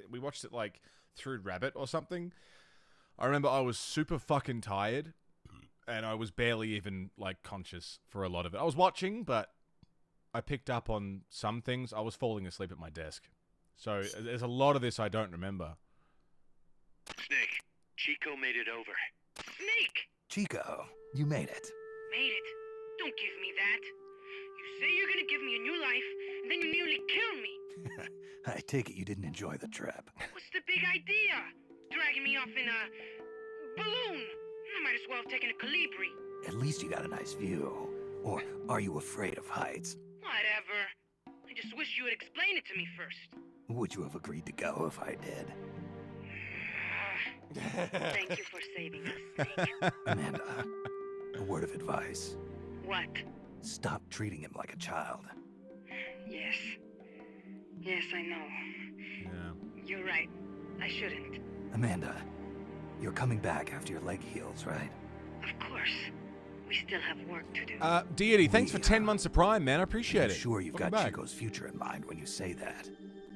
we watched it like through Rabbit or something. I remember I was super fucking tired, and I was barely even like conscious for a lot of it. I was watching, but I picked up on some things. I was falling asleep at my desk. So there's a lot of this I don't remember. Snake, Chico made it over. Snake! Chico, you made it. Made it. Don't give me that. You say you're gonna give me a new life, and then you nearly kill me. I take it you didn't enjoy the trip. What's the big idea? Dragging me off in a balloon. I might as well have taken a Calibri. At least you got a nice view. Or are you afraid of heights? Whatever. I just wish you would explain it to me first. Would you have agreed to go if I did? Thank you for saving us, Snake. Amanda, a word of advice. What? Stop treating him like a child. Yes. Yes, I know. Yeah. You're right. I shouldn't. Amanda, you're coming back after your leg heals, right? Of course. We still have work to do. Deity, thanks for 10 months of Prime, man. I appreciate it. I'm sure you've Welcome got back. Chico's future in mind when you say that.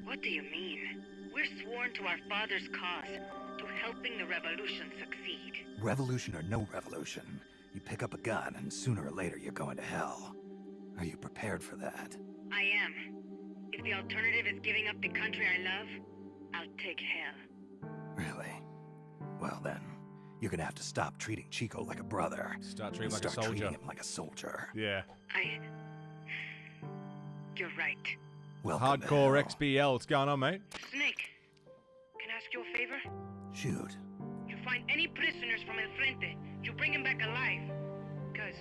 What do you mean? We're sworn to our father's cause, to helping the revolution succeed. Revolution or no revolution, you pick up a gun and sooner or later you're going to hell. Are you prepared for that? I am. If the alternative is giving up the country I love, I'll take hell. Really? Well then, you're gonna have to stop treating Chico like a brother. Start treating him like a Start soldier. treating him like a soldier. Yeah. You're right. Welcome to Hardcore hell. XBL. What's going on, mate? Snake, can I ask you a favor? Shoot. You find any prisoners from El Frente, you bring them back alive. Cause...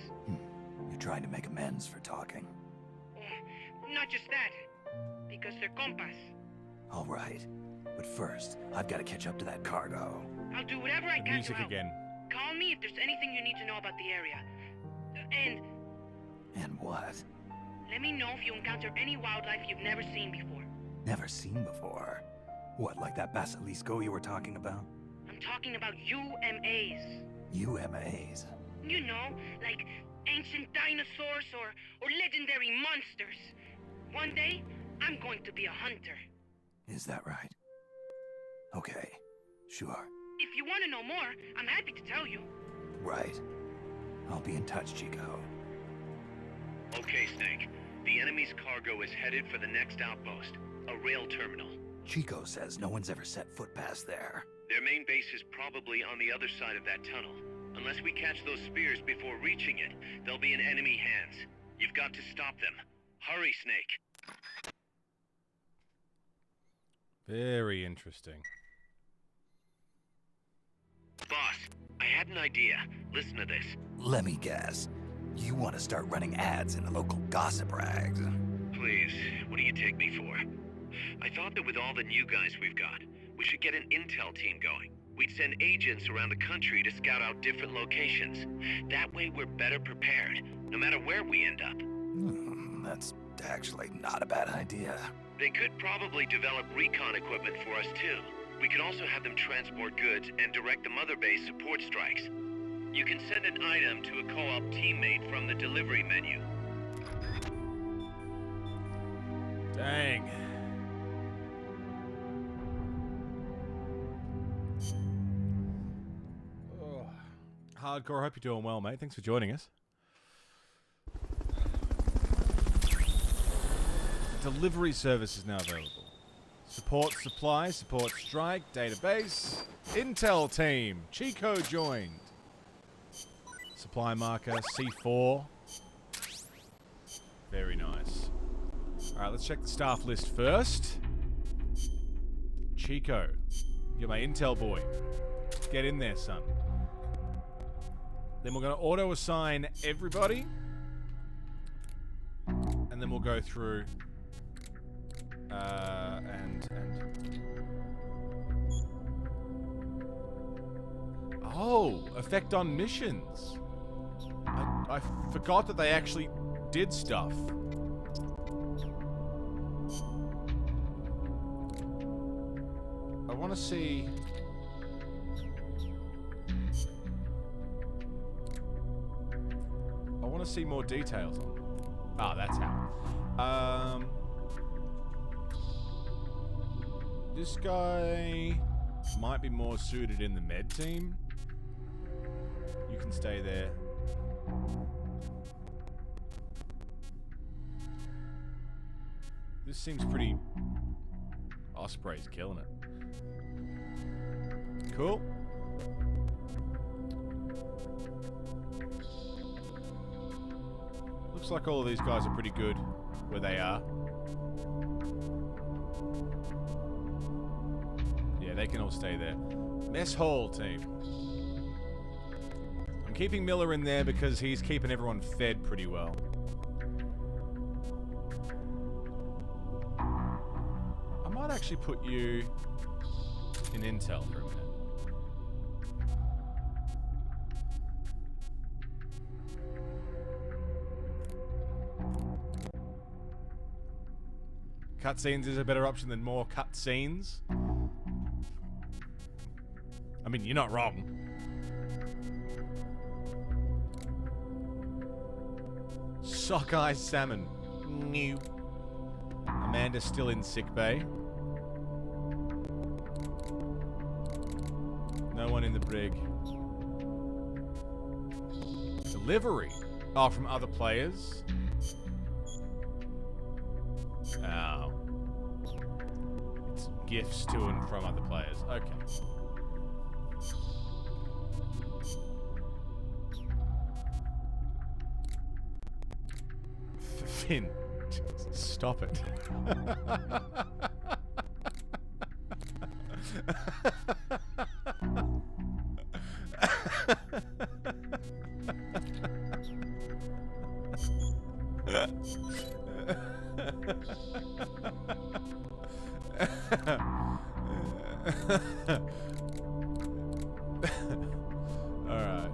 You're trying to make amends for talking. Not just that. Because they're compas. All right. But first, I've got to catch up to that cargo. I'll do whatever I can Music to help. again. Call me if there's anything you need to know about the area. And what? Let me know if you encounter any wildlife you've never seen before. Never seen before. What, like that basilisco you were talking about? I'm talking about UMAs. UMAs. You know, like ancient dinosaurs or legendary monsters. One day, I'm going to be a hunter. Is that right? Okay, sure. If you want to know more, I'm happy to tell you. Right. I'll be in touch, Chico. Okay, Snake. The enemy's cargo is headed for the next outpost, a rail terminal. Chico says no one's ever set foot past there. Their main base is probably on the other side of that tunnel. Unless we catch those spears before reaching it, they'll be in enemy hands. You've got to stop them. Hurry, Snake. Very interesting. Boss, I had an idea. Listen to this. Let me guess. You want to start running ads in the local gossip rags. Please, what do you take me for? I thought that with all the new guys we've got, we should get an intel team going. We'd send agents around the country to scout out different locations. That way we're better prepared, no matter where we end up. That's actually not a bad idea. They could probably develop recon equipment for us too. We could also have them transport goods and direct the mother base support strikes. You can send an item to a co-op teammate from the delivery menu. Dang. Hardcore, hope you're doing well, mate. Thanks for joining us. Delivery service is now available. Support supply, support strike, database, Intel team, Chico joined. Supply marker, C4. Very nice. Alright, let's check the staff list first. Chico, you're my Intel boy. Get in there, son. Then we're going to auto-assign everybody. And then we'll go through... Oh, effect on missions. I forgot that they actually did stuff. I want to see... I want to see more details on them. Ah, that's how. This guy might be more suited in the med team. You can stay there. This seems pretty... Osprey's killing it. Cool. Looks like all of these guys are pretty good where they are. Yeah, they can all stay there. Mess hall team. I'm keeping Miller in there because he's keeping everyone fed pretty well. I might actually put you in Intel for a minute. Cutscenes is a better option than more cutscenes. I mean, you're not wrong. Sockeye salmon. New. Amanda's still in sickbay. No one in the brig. Delivery. Oh, from other players? Oh. It's gifts to and from other players. Okay. Finn, stop it. Alright,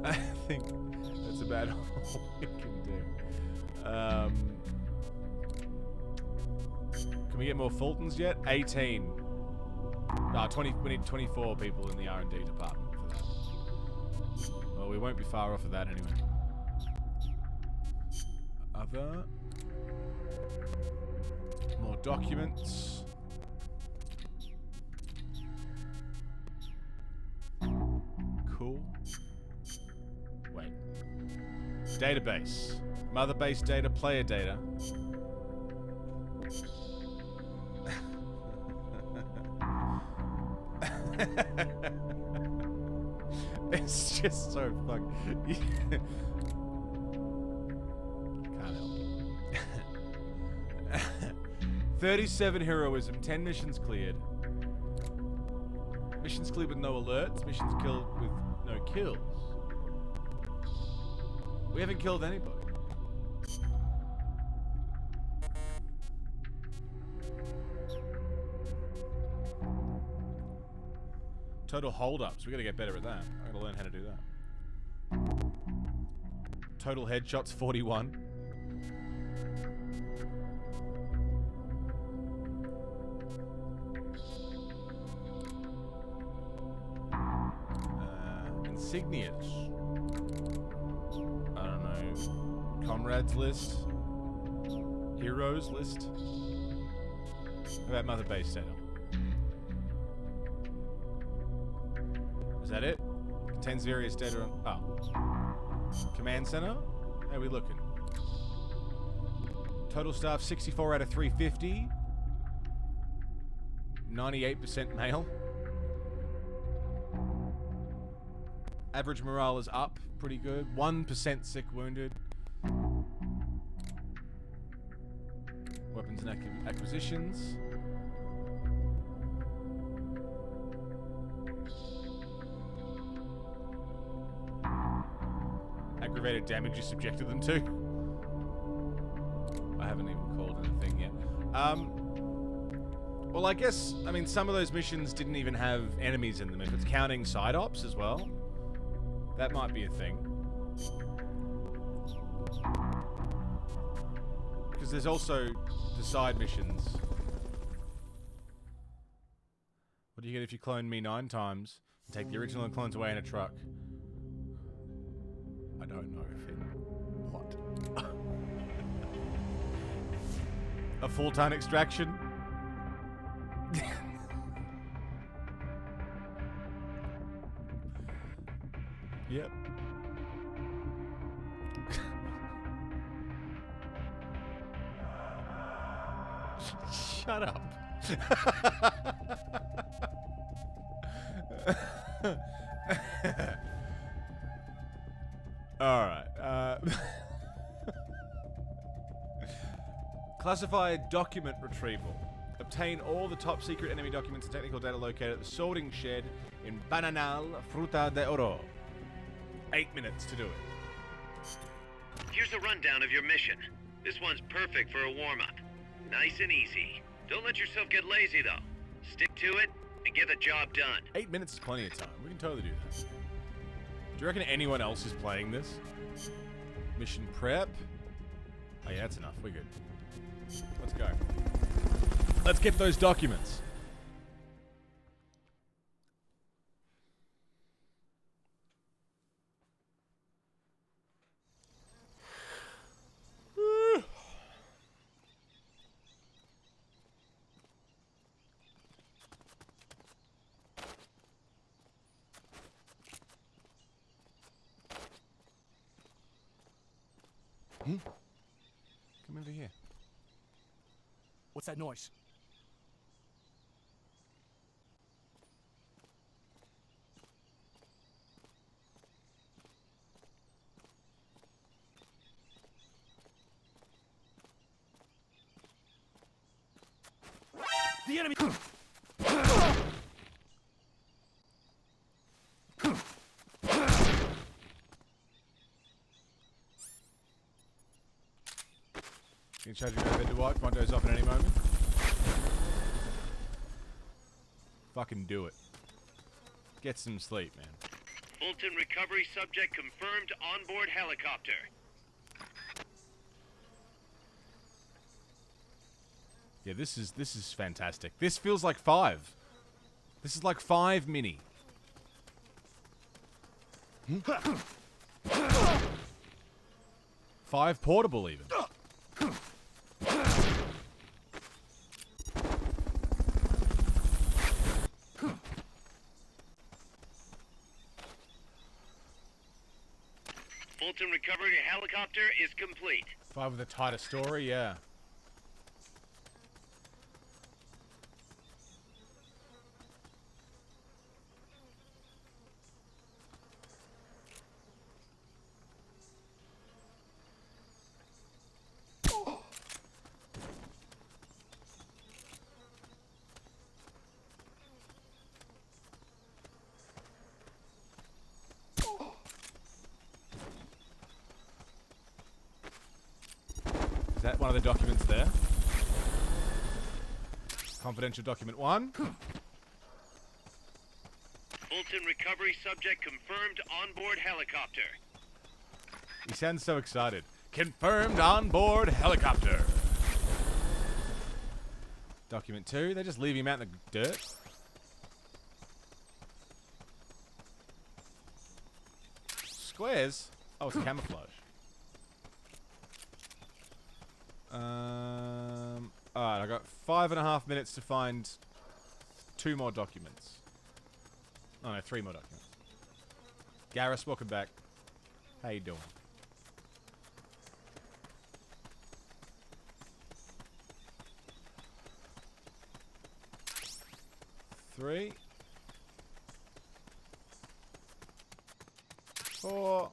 I think that's about all we can do. Can we get more Fultons yet? 18. No, 20. We need 24 people in the R&D department for that. Well, we won't be far off of that anyway. Other. More documents. Cool. Wait. Database. Mother base data, player data. It's just so fucking... Can't help. 37 heroism, 10 missions cleared. Missions cleared with no alerts, missions killed with no kills. We haven't killed anybody. Total hold-ups. We gotta get better at that. I gotta learn how to do that. Total headshots, 41. Insignias. I don't know. Comrades list. Heroes list. How about Mother Base setup? Is that it? Contains various data on... Oh. Command center? How are we looking? Total staff 64 out of 350. 98% male. Average morale is up. Pretty good. 1% sick wounded. Weapons and acquisitions. Aggravated damage you subjected them to. I haven't even called anything yet. Well, I guess, I mean, some of those missions didn't even have enemies in them. If it's counting side ops as well, that might be a thing. Because there's also the side missions. What do you get if you clone me 9 times and take the original and clones away in a truck? I don't know if it... What? A full-time extraction? Yep. Shut up. Alright. Classified document retrieval. Obtain all the top secret enemy documents and technical data located at the sorting shed in Bananal, Fruta de Oro. 8 minutes to do it. Here's a rundown of your mission. This one's perfect for a warm-up. Nice and easy. Don't let yourself get lazy, though. Stick to it and get the job done. 8 minutes is plenty of time. We can totally do that. Do you reckon anyone else is playing this? Mission prep? Oh yeah, that's enough. We're good. Let's go. Let's get those documents. Come over here. What's that noise? The enemy! You can charge your bed to watch. Mondo's off at any moment. Fucking do it. Get some sleep, man. Fulton Recovery subject confirmed onboard helicopter. Yeah, this is fantastic. This feels like 5. This is like 5 mini. 5 portable even. Fulton Recovery helicopter is complete. 5 with a tighter story, yeah. Is that one of the documents there? Confidential document 1. Fulton Recovery subject confirmed onboard helicopter. He sounds so excited. Confirmed onboard helicopter. Document 2. They just leave him out in the dirt. Squares? Oh, it's camouflage. Alright, I got 5.5 minutes to find 2 more documents. Oh no, 3 more documents. Garrus, welcome back. How you doing? Three. 4.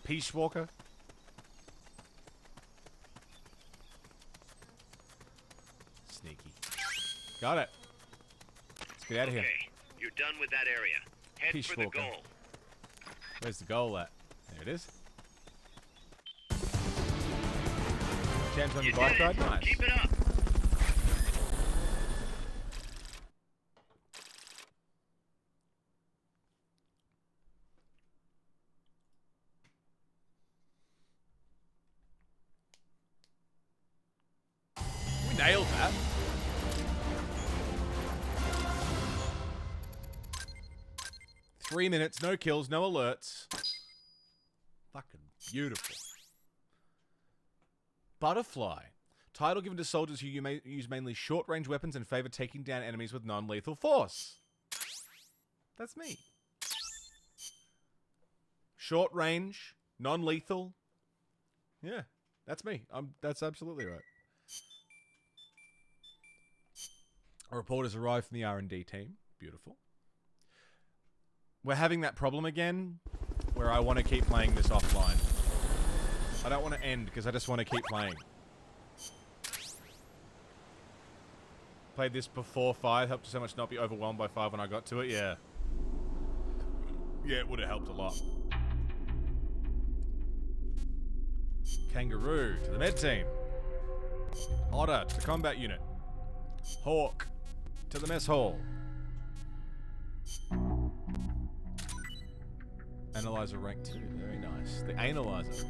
Peach Walker. Sneaky. Got it. Let's get out of here. Okay, you're done with that area. Head Peach for the Walker. goal. Where's the goal at? There it is. Chance on your bike ride? Nice. Keep it up. We nailed that. Three minutes, no kills, no alerts. Fucking beautiful. Butterfly. Title given to soldiers who use mainly short-range weapons and favor taking down enemies with non-lethal force. That's me. Short range, non-lethal. Yeah, that's me. That's absolutely right. A report has arrived from the R&D team. Beautiful. We're having that problem again where I want to keep playing this offline. I don't want to end because I just want to keep playing. Played this before 5. Helped so much not be overwhelmed by 5 when I got to it. Yeah. Yeah, it would have helped a lot. Kangaroo to the med team. Otter to the combat unit. Hawk to the mess hall. Analyzer rank 2. Very nice. The Analyzer.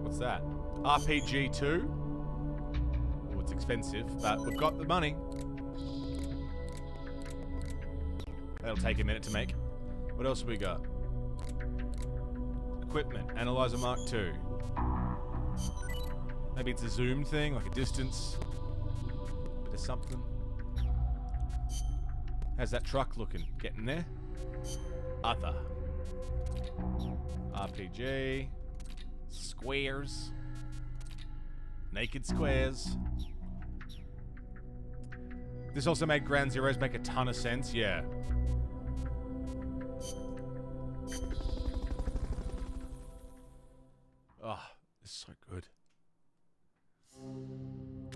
What's that? RPG 2. Oh, it's expensive, but we've got the money. That'll take a minute to make. What else have we got? Equipment. Analyzer Mark 2. Maybe it's a zoom thing, like a distance. Bit of something. How's that truck looking? Getting there? Other. RPG. Squares. Naked squares. This also made Ground Zeroes make a ton of sense, yeah. Oh, this is so good.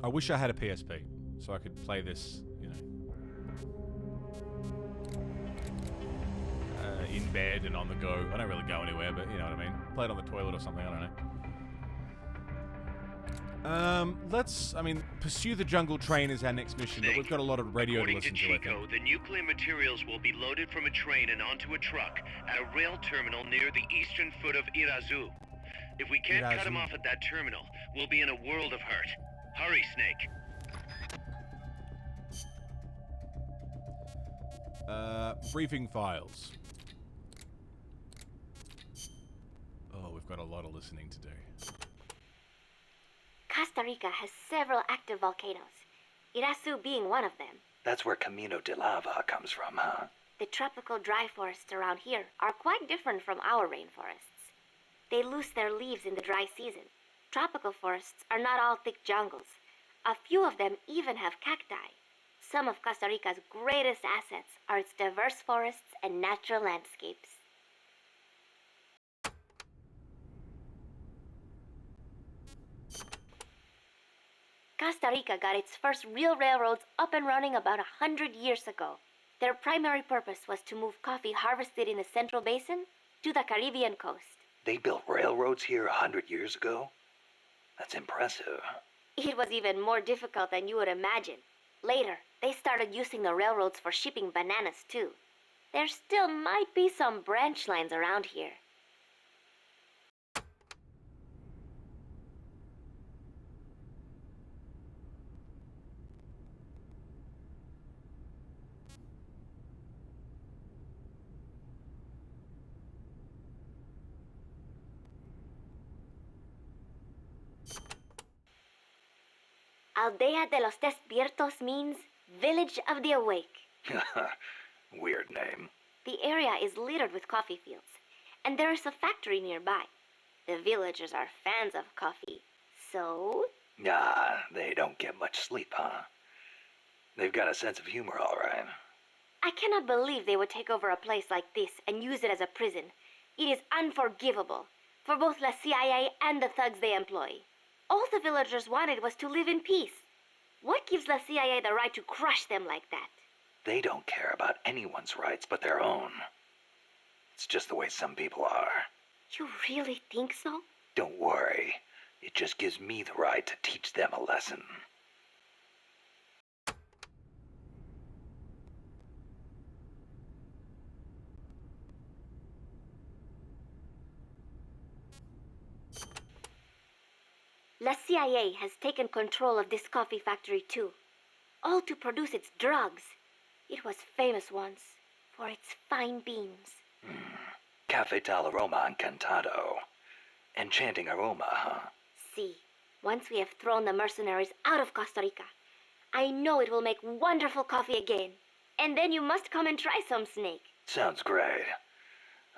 I wish I had a PSP so I could play this, you know, in bed and on the go. I don't really go anywhere, but you know what I mean. Play it on the toilet or something, I don't know. Pursue the jungle train is our next mission, but we've got a lot of radio to listen to, I think. Chico, the nuclear materials will be loaded from a train and onto a truck at a rail terminal near the eastern foot of Irazu. If we can't cut him off at that terminal, we'll be in a world of hurt. Hurry, Snake. Briefing files. Oh, we've got a lot of listening to do. Costa Rica has several active volcanoes, Irazu being one of them. That's where Camino de Lava comes from, huh? The tropical dry forests around here are quite different from our rainforests. They lose their leaves in the dry season. Tropical forests are not all thick jungles. A few of them even have cacti. Some of Costa Rica's greatest assets are its diverse forests and natural landscapes. Costa Rica got its first real railroads up and running about 100 years ago. Their primary purpose was to move coffee harvested in the Central Basin to the Caribbean coast. They built railroads here 100 years ago? That's impressive. It was even more difficult than you would imagine. Later, they started using the railroads for shipping bananas too. There still might be some branch lines around here. Aldea de los Despiertos means Village of the Awake. Weird name. The area is littered with coffee fields, and there is a factory nearby. The villagers are fans of coffee, so... Nah, they don't get much sleep, huh? They've got a sense of humor, all right. I cannot believe they would take over a place like this and use it as a prison. It is unforgivable for both the CIA and the thugs they employ. All the villagers wanted was to live in peace. What gives the CIA the right to crush them like that? They don't care about anyone's rights but their own. It's just the way some people are. You really think so? Don't worry. It just gives me the right to teach them a lesson. La CIA has taken control of this coffee factory too, all to produce its drugs. It was famous once for its fine beans. Cafe tal aroma encantado. Enchanting aroma, huh? See, once we have thrown the mercenaries out of Costa Rica, I know it will make wonderful coffee again. And then you must come and try some, Snake. Sounds great.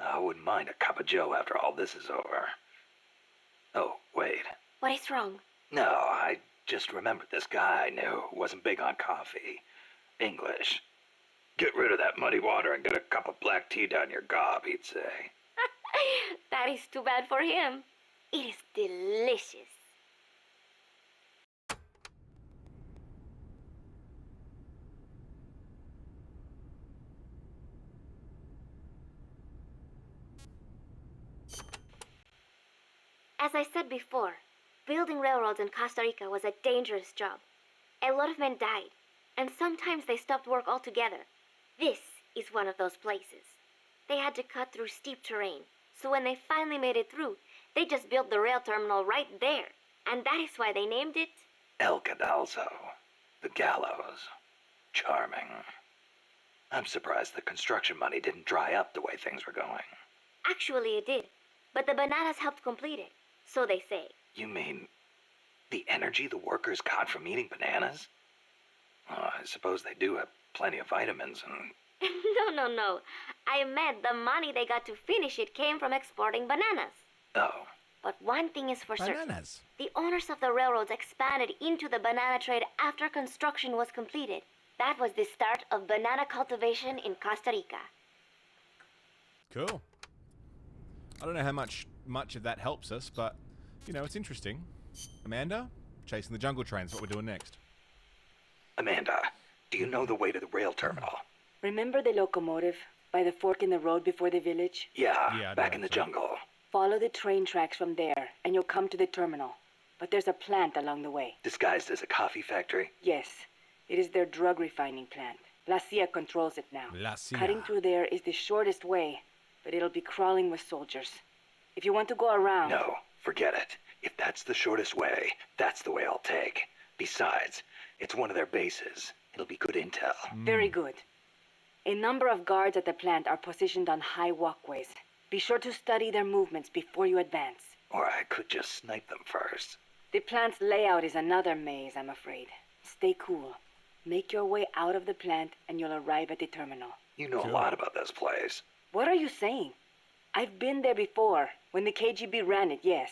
I wouldn't mind a cup of joe after all this is over. Oh, wait. What is wrong? No, I just remembered this guy I knew who wasn't big on coffee. English. Get rid of that muddy water and get a cup of black tea down your gob, he'd say. That is too bad for him. It is delicious. As I said before, building railroads in Costa Rica was a dangerous job. A lot of men died, and sometimes they stopped work altogether. This is one of those places. They had to cut through steep terrain, so when they finally made it through, they just built the rail terminal right there. And that is why they named it... El Cadalso. The gallows. Charming. I'm surprised the construction money didn't dry up the way things were going. Actually, it did. But the bananas helped complete it. So they say. You mean the energy the workers got from eating bananas? Well, I suppose they do have plenty of vitamins and... No. I meant the money they got to finish it came from exporting bananas. Oh. But one thing is for certain. Bananas. The owners of the railroads expanded into the banana trade after construction was completed. That was the start of banana cultivation in Costa Rica. Cool. I don't know how much of that helps us, but, you know, it's interesting. Amanda, chasing the jungle train's what we're doing next. Amanda, do you know the way to the rail terminal? Remember the locomotive by the fork in the road before the village? Yeah, back in the jungle. Follow the train tracks from there, and you'll come to the terminal. But there's a plant along the way. Disguised as a coffee factory? Yes. It is their drug refining plant. La CIA controls it now. La CIA. Cutting through there is the shortest way, but it'll be crawling with soldiers. If you want to go around... No, forget it. If that's the shortest way, that's the way I'll take. Besides, it's one of their bases. It'll be good intel. Very good. A number of guards at the plant are positioned on high walkways. Be sure to study their movements before you advance. Or I could just snipe them first. The plant's layout is another maze, I'm afraid. Stay cool. Make your way out of the plant and you'll arrive at the terminal. You know a lot about this place. What are you saying? I've been there before, when the KGB ran it, yes.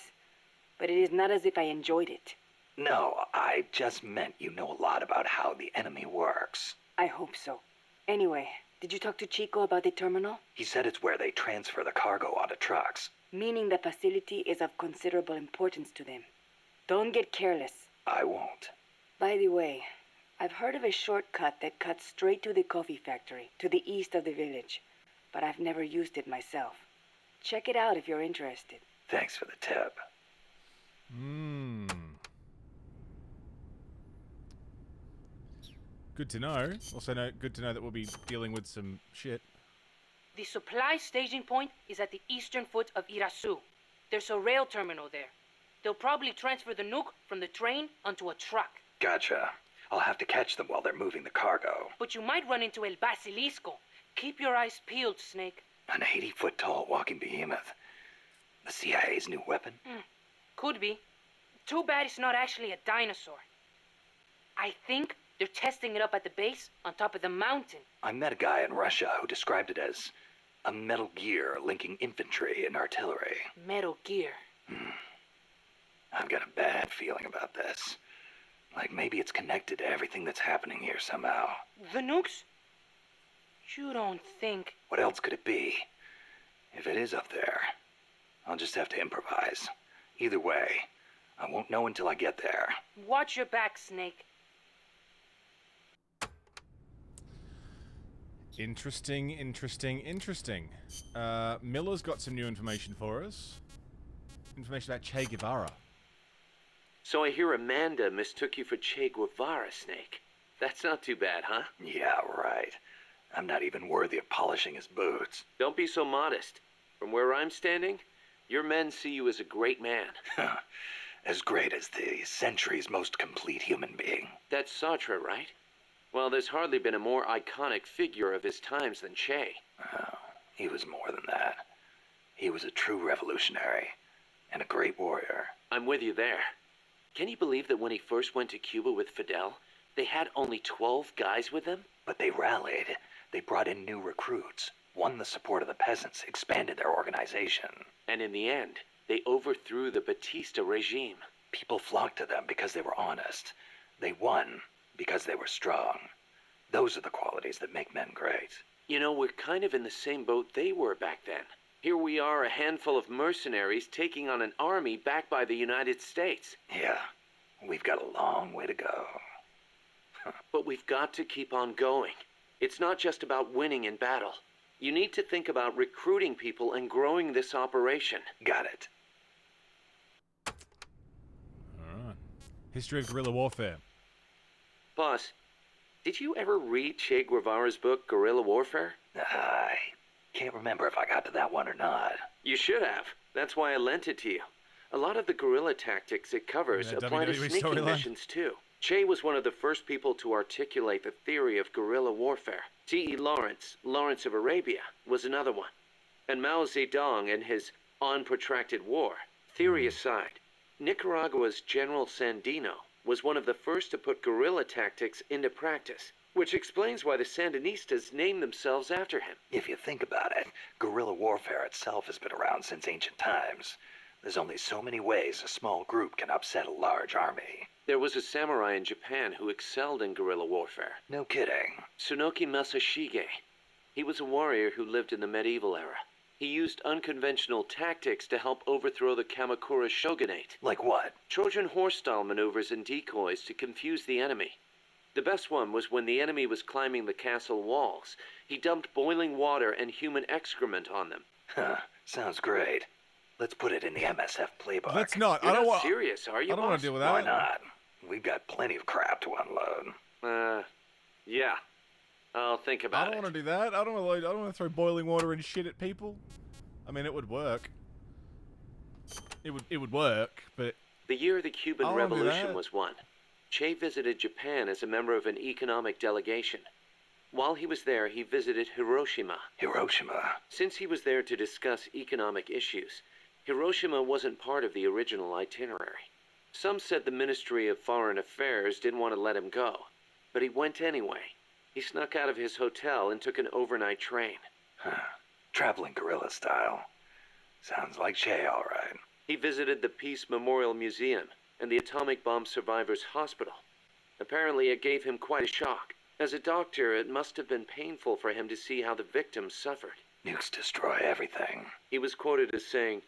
But it is not as if I enjoyed it. No, I just meant you know a lot about how the enemy works. I hope so. Anyway, did you talk to Chico about the terminal? He said it's where they transfer the cargo onto trucks. Meaning the facility is of considerable importance to them. Don't get careless. I won't. By the way, I've heard of a shortcut that cuts straight to the coffee factory, to the east of the village. But I've never used it myself. Check it out if you're interested. Thanks for the tip. Good to know. Also, good to know that we'll be dealing with some shit. The supply staging point is at the eastern foot of Irasu. There's a rail terminal there. They'll probably transfer the nuke from the train onto a truck. Gotcha. I'll have to catch them while they're moving the cargo. But you might run into El Basilisco. Keep your eyes peeled, Snake. An 80-foot-tall walking behemoth. The CIA's new weapon? Could be. Too bad it's not actually a dinosaur. I think they're testing it up at the base on top of the mountain. I met a guy in Russia who described it as a metal gear linking infantry and artillery. Metal Gear. I've got a bad feeling about this. Like maybe it's connected to everything that's happening here somehow. The nukes? You don't think... What else could it be? If it is up there, I'll just have to improvise. Either way, I won't know until I get there. Watch your back, Snake. Interesting. Miller's got some new information for us. Information about Che Guevara. So I hear Amanda mistook you for Che Guevara, Snake. That's not too bad, huh? Yeah, right. I'm not even worthy of polishing his boots. Don't be so modest. From where I'm standing, your men see you as a great man. As great as the century's most complete human being. That's Sartre, right? Well, there's hardly been a more iconic figure of his times than Che. Oh, he was more than that. He was a true revolutionary and a great warrior. I'm with you there. Can you believe that when he first went to Cuba with Fidel, they had only 12 guys with them? But they rallied. They brought in new recruits, won the support of the peasants, expanded their organization. And in the end, they overthrew the Batista regime. People flocked to them because they were honest. They won because they were strong. Those are the qualities that make men great. You know, we're kind of in the same boat they were back then. Here we are, a handful of mercenaries taking on an army backed by the United States. Yeah, we've got a long way to go. But we've got to keep on going. It's not just about winning in battle. You need to think about recruiting people and growing this operation. Got it. Alright. History of guerrilla warfare. Boss, did you ever read Che Guevara's book, Guerrilla Warfare? I can't remember if I got to that one or not. You should have. That's why I lent it to you. A lot of the guerrilla tactics it covers apply to WWE sneaking storyline. missions too. Che was one of the first people to articulate the theory of guerrilla warfare. T.E. Lawrence of Arabia, was another one. And Mao Zedong and his On Protracted War. Theory aside, Nicaragua's General Sandino was one of the first to put guerrilla tactics into practice, which explains why the Sandinistas named themselves after him. If you think about it, guerrilla warfare itself has been around since ancient times. There's only so many ways a small group can upset a large army. There was a samurai in Japan who excelled in guerrilla warfare. No kidding. Tsunoki Masashige. He was a warrior who lived in the medieval era. He used unconventional tactics to help overthrow the Kamakura shogunate. Like what? Trojan horse-style maneuvers and decoys to confuse the enemy. The best one was when the enemy was climbing the castle walls. He dumped boiling water and human excrement on them. Huh, sounds great. Let's put it in the MSF playbook. Let's not. You're I don't not want. serious, are you, I don't want boss? to deal with that. Why not? We've got plenty of crap to unload. Yeah. I'll think about I don't want to do that. I don't want to throw boiling water and shit at people. I mean, it would work. It would work, but The year the Cuban I wanna do Revolution that. was won, Che visited Japan as a member of an economic delegation. While he was there, he visited Hiroshima. Hiroshima? Since he was there to discuss economic issues, Hiroshima wasn't part of the original itinerary. Some said the Ministry of Foreign Affairs didn't want to let him go, but he went anyway. He snuck out of his hotel and took an overnight train. Traveling guerrilla style. Sounds like Che, all right. He visited the Peace Memorial Museum and the Atomic Bomb Survivors Hospital. Apparently it gave him quite a shock. As a doctor, it must have been painful for him to see how the victims suffered. Nukes destroy everything. He was quoted as saying,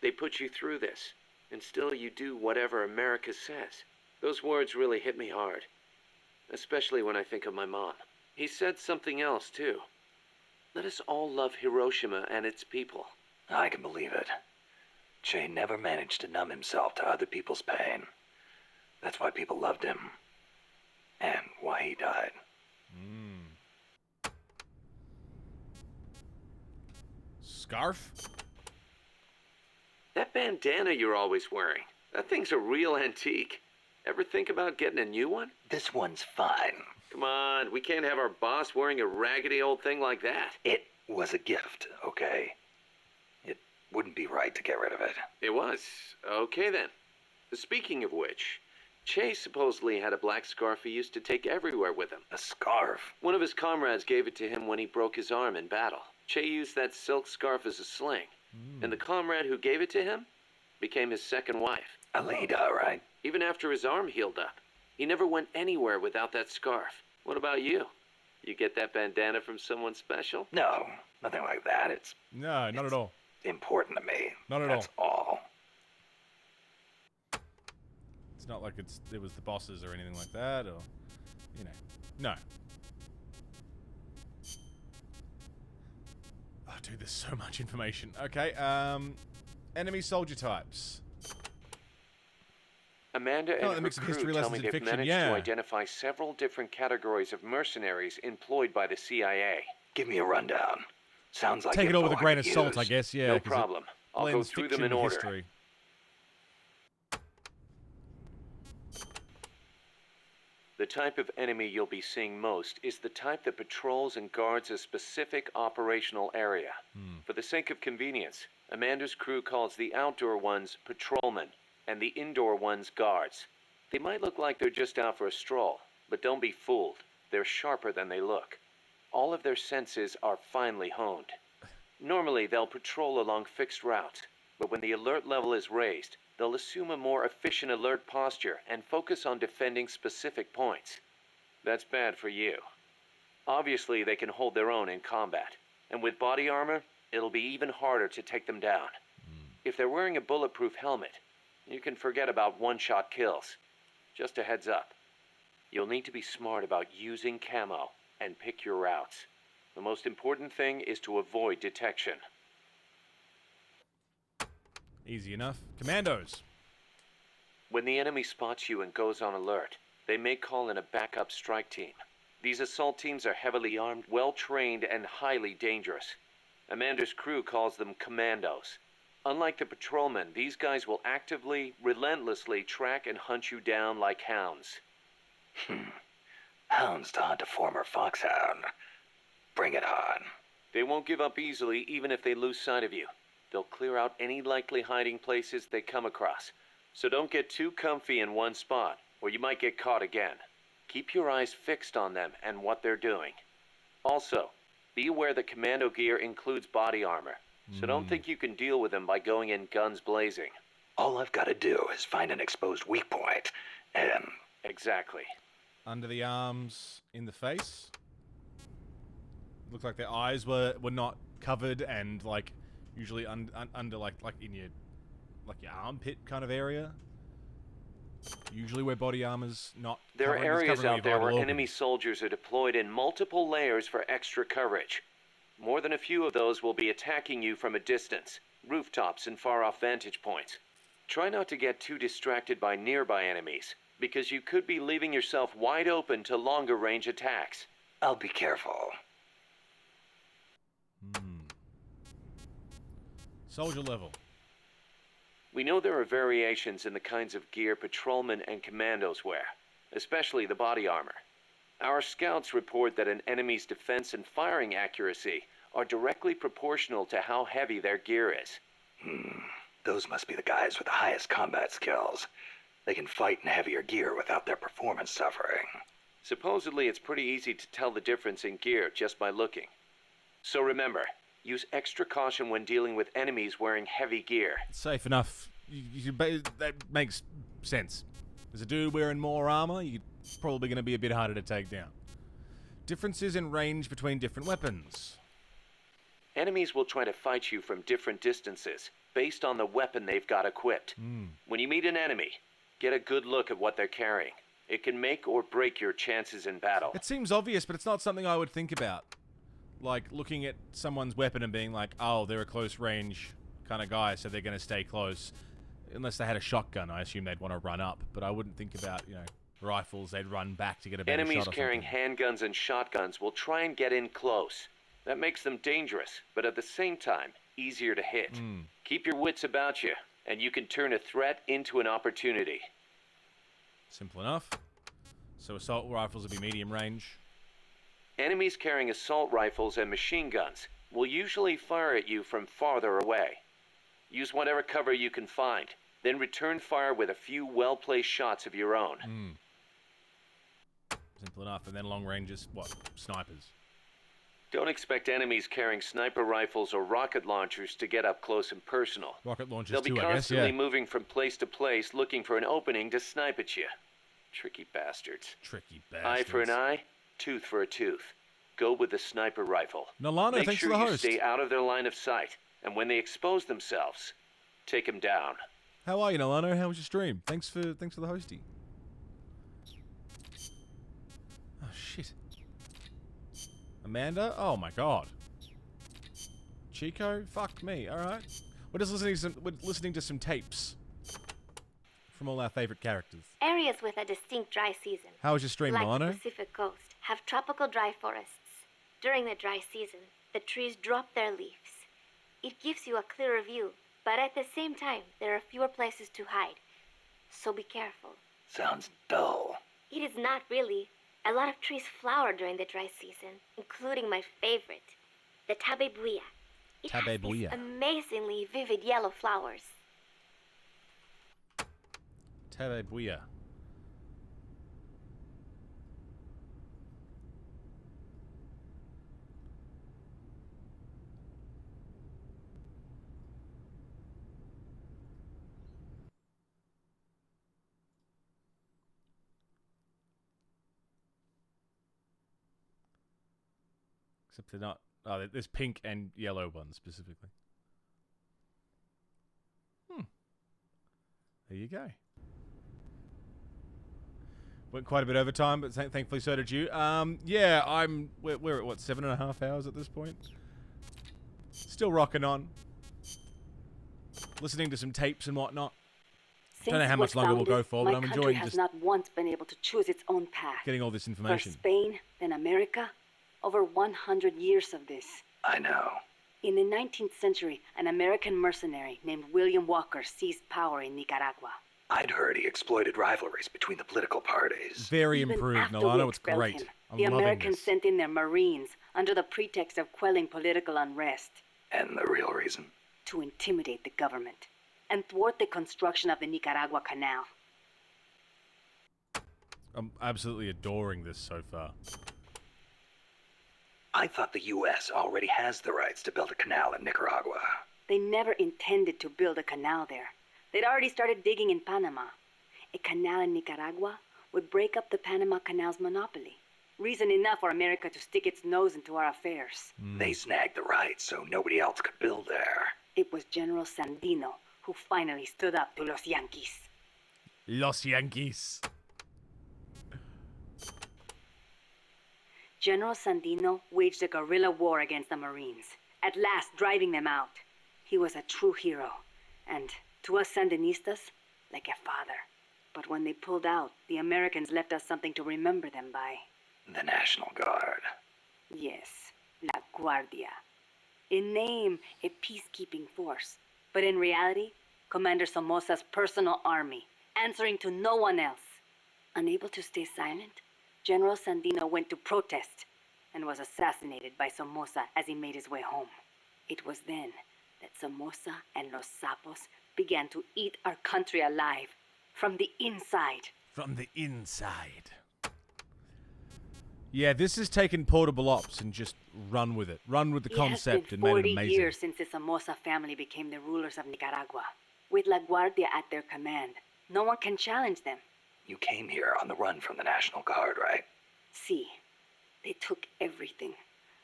"They put you through this, and still you do whatever America says." Those words really hit me hard, especially when I think of my mom. He said something else, too. Let us all love Hiroshima and its people. I can believe it. Che never managed to numb himself to other people's pain. That's why people loved him. And why he died. Scarf? That bandana you're always wearing, that thing's a real antique. Ever think about getting a new one? This one's fine. Come on, we can't have our boss wearing a raggedy old thing like that. It was a gift, okay? It wouldn't be right to get rid of it. It was. Okay then. Speaking of which, Che supposedly had a black scarf he used to take everywhere with him. A scarf? One of his comrades gave it to him when he broke his arm in battle. Che used that silk scarf as a sling. And the comrade who gave it to him became his second wife. Alida, right? Even after his arm healed up. He never went anywhere without that scarf. What about you? You get that bandana from someone special? No, nothing like that. It's No, not at all. important to me. Not at That's all. It's not like it was the bosses or anything like that, or, you know. No. Oh, dude, there's so much information. Okay, enemy soldier types. Amanda Oh, and the her mix of crew history tell lessons me in they've fiction, managed yeah. to identify several different categories of mercenaries employed by the CIA. Give me a rundown. Sounds like Take it all with a info I grain could of salt, I use. guess, yeah. No 'cause it problem. I'll go blends through them fiction in with order. history. The type of enemy you'll be seeing most is the type that patrols and guards a specific operational area. For the sake of convenience, Amanda's crew calls the outdoor ones patrolmen and the indoor ones guards. They might look like they're just out for a stroll, but don't be fooled. They're sharper than they look. All of their senses are finely honed. Normally, they'll patrol along fixed routes, but when the alert level is raised, they'll assume a more efficient alert posture and focus on defending specific points. That's bad for you. Obviously, they can hold their own in combat, and with body armor, it'll be even harder to take them down. If they're wearing a bulletproof helmet, you can forget about one-shot kills. Just a heads up. You'll need to be smart about using camo and pick your routes. The most important thing is to avoid detection. Easy enough. Commandos. When the enemy spots you and goes on alert, they may call in a backup strike team. These assault teams are heavily armed, well-trained, and highly dangerous. Amanda's crew calls them commandos. Unlike the patrolmen, these guys will actively, relentlessly track and hunt you down like hounds. Hounds to hunt a former foxhound. Bring it on. They won't give up easily even if they lose sight of you. They'll clear out any likely hiding places they come across. So don't get too comfy in one spot, or you might get caught again. Keep your eyes fixed on them and what they're doing. Also, be aware that commando gear includes body armor, so don't think you can deal with them by going in guns blazing. All I've got to do is find an exposed weak point, and... Exactly. Under the arms, in the face. Looked like their eyes were not covered, and like usually under like in your armpit kind of area. Usually where body armor's not. There are covering, it's areas covering out there your where vital enemy organs. soldiers are deployed in multiple layers for extra coverage. More than a few of those will be attacking you from a distance, rooftops and far-off vantage points. Try not to get too distracted by nearby enemies, because you could be leaving yourself wide open to longer-range attacks. I'll be careful. Soldier level. We know there are variations in the kinds of gear patrolmen and commandos wear, especially the body armor. Our scouts report that an enemy's defense and firing accuracy are directly proportional to how heavy their gear is. Those must be the guys with the highest combat skills. They can fight in heavier gear without their performance suffering. Supposedly, it's pretty easy to tell the difference in gear just by looking. So remember, use extra caution when dealing with enemies wearing heavy gear. Safe enough. That makes sense. There's a dude wearing more armor, you're probably going to be a bit harder to take down. Differences in range between different weapons. Enemies will try to fight you from different distances, based on the weapon they've got equipped. When you meet an enemy, get a good look at what they're carrying. It can make or break your chances in battle. It seems obvious, but it's not something I would think about. Like, looking at someone's weapon and being like, oh, they're a close range kind of guy, so they're going to stay close. Unless they had a shotgun, I assume they'd want to run up. But I wouldn't think about, rifles, they'd run back to get a better Enemies shot or carrying something. handguns and shotguns will try and get in close. That makes them dangerous, but at the same time, easier to hit. Keep your wits about you, and you can turn a threat into an opportunity. Simple enough. So assault rifles would be medium range. Enemies carrying assault rifles and machine guns will usually fire at you from farther away. Use whatever cover you can find, Then return fire with a few well-placed shots of your own. Simple enough. And then long ranges, what? Snipers. Don't expect enemies carrying sniper rifles or rocket launchers to get up close and personal. Rocket launchers They'll be too, I guess, constantly yeah. moving from place to place, looking for an opening to snipe at you. Tricky bastards. Tricky Eye for an eye, tooth for a tooth. Go with the sniper rifle. Nolano, Make thanks sure for the you host. stay out of their line of sight, and when they expose themselves, take them down. How are you, Nolano? How was your stream? Thanks for the hosty. Oh shit. Amanda? Oh my god. Chico? Fuck me. All right. We're just listening to some tapes from all our favorite characters. Areas with a distinct dry season, How was your stream, like Nolano? the Pacific Coast, have tropical dry forests. During the dry season, the trees drop their leaves. It gives you a clearer view, but at the same time, there are fewer places to hide. So be careful. Sounds dull. It is not really. A lot of trees flower during the dry season, including my favorite, the tabebuya. It has these Tabebuya. amazingly vivid yellow flowers. Tabebuya. Except they're not. Oh, there's pink and yellow ones specifically. There you go. Went quite a bit over time, but thankfully so did you. Yeah, we're at what, 7.5 hours at this point? Still rocking on. Listening to some tapes and whatnot. Since Don't know how it was much longer we'll go founded, for, but my I'm country enjoying has just not once been able to choose its own path. getting all this information. First Spain, then America. Over 100 years of this. I know. In the 19th century, an American mercenary named William Walker seized power in Nicaragua. I'd heard he exploited rivalries between the political parties. Very Even improved, after we Nolano. It's expelled great. him, I'm the loving Americans this. sent in their Marines under the pretext of quelling political unrest. And the real reason? To intimidate the government and thwart the construction of the Nicaragua Canal. I'm absolutely adoring this so far. I thought the U.S. already has the rights to build a canal in Nicaragua. They never intended to build a canal there. They'd already started digging in Panama. A canal in Nicaragua would break up the Panama Canal's monopoly. Reason enough for America to stick its nose into our affairs. They snagged the rights so nobody else could build there. It was General Sandino who finally stood up to Los Yankees. Los Yankees. General Sandino waged a guerrilla war against the Marines, at last driving them out. He was a true hero, and to us Sandinistas, like a father. But when they pulled out, the Americans left us something to remember them by. The National Guard. Yes, La Guardia. In name, a peacekeeping force, but in reality, Commander Somoza's personal army, answering to no one else. Unable to stay silent, General Sandino went to protest and was assassinated by Somoza as he made his way home. It was then that Somoza and Los Sapos began to eat our country alive from the inside. From the inside. Yeah, this has taken portable ops and just run with it. Run with the concept and made it amazing. It has been 40 years since the Somoza family became the rulers of Nicaragua. With La Guardia at their command, no one can challenge them. You came here on the run from the National Guard, right? See, they took everything.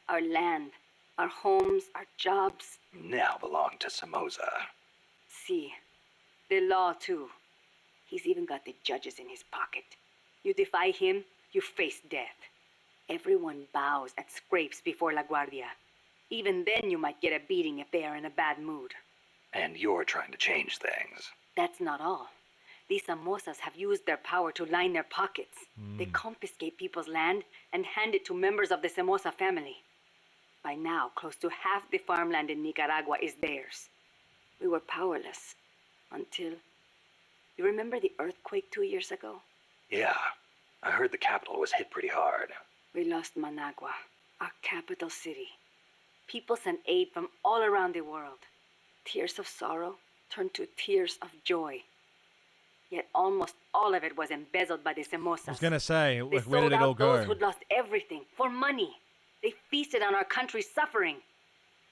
Our land, our homes, our jobs. Now belong to Somoza. See, the law too. He's even got the judges in his pocket. You defy him, you face death. Everyone bows and scrapes before La Guardia. Even then you might get a beating if they are in a bad mood. And you're trying to change things. That's not all. These Somozas have used their power to line their pockets. They confiscate people's land and hand it to members of the Somoza family. By now, close to half the farmland in Nicaragua is theirs. We were powerless until... You remember the earthquake 2 years ago? Yeah, I heard the capital was hit pretty hard. We lost Managua, our capital city. People sent aid from all around the world. Tears of sorrow, turned to tears of joy. Yet almost all of it was embezzled by the Somosas. I was gonna say, They where did sold it all out those go? who'd lost everything for money. They feasted on our country's suffering.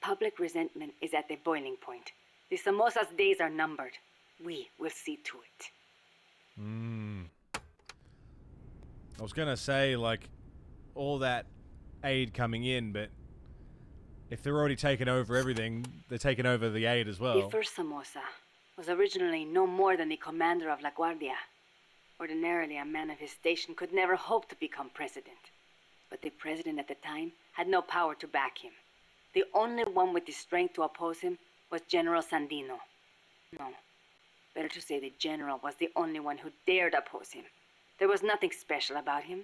Public resentment is at the boiling point. The Somosas' days are numbered. We will see to it. I was gonna say, like, all that aid coming in, but if they're already taking over everything, they're taking over the aid as well. The first Somoza was originally no more than the commander of La Guardia. Ordinarily, a man of his station could never hope to become president. But the president at the time had no power to back him. The only one with the strength to oppose him was General Sandino. No, better to say the general was the only one who dared oppose him. There was nothing special about him.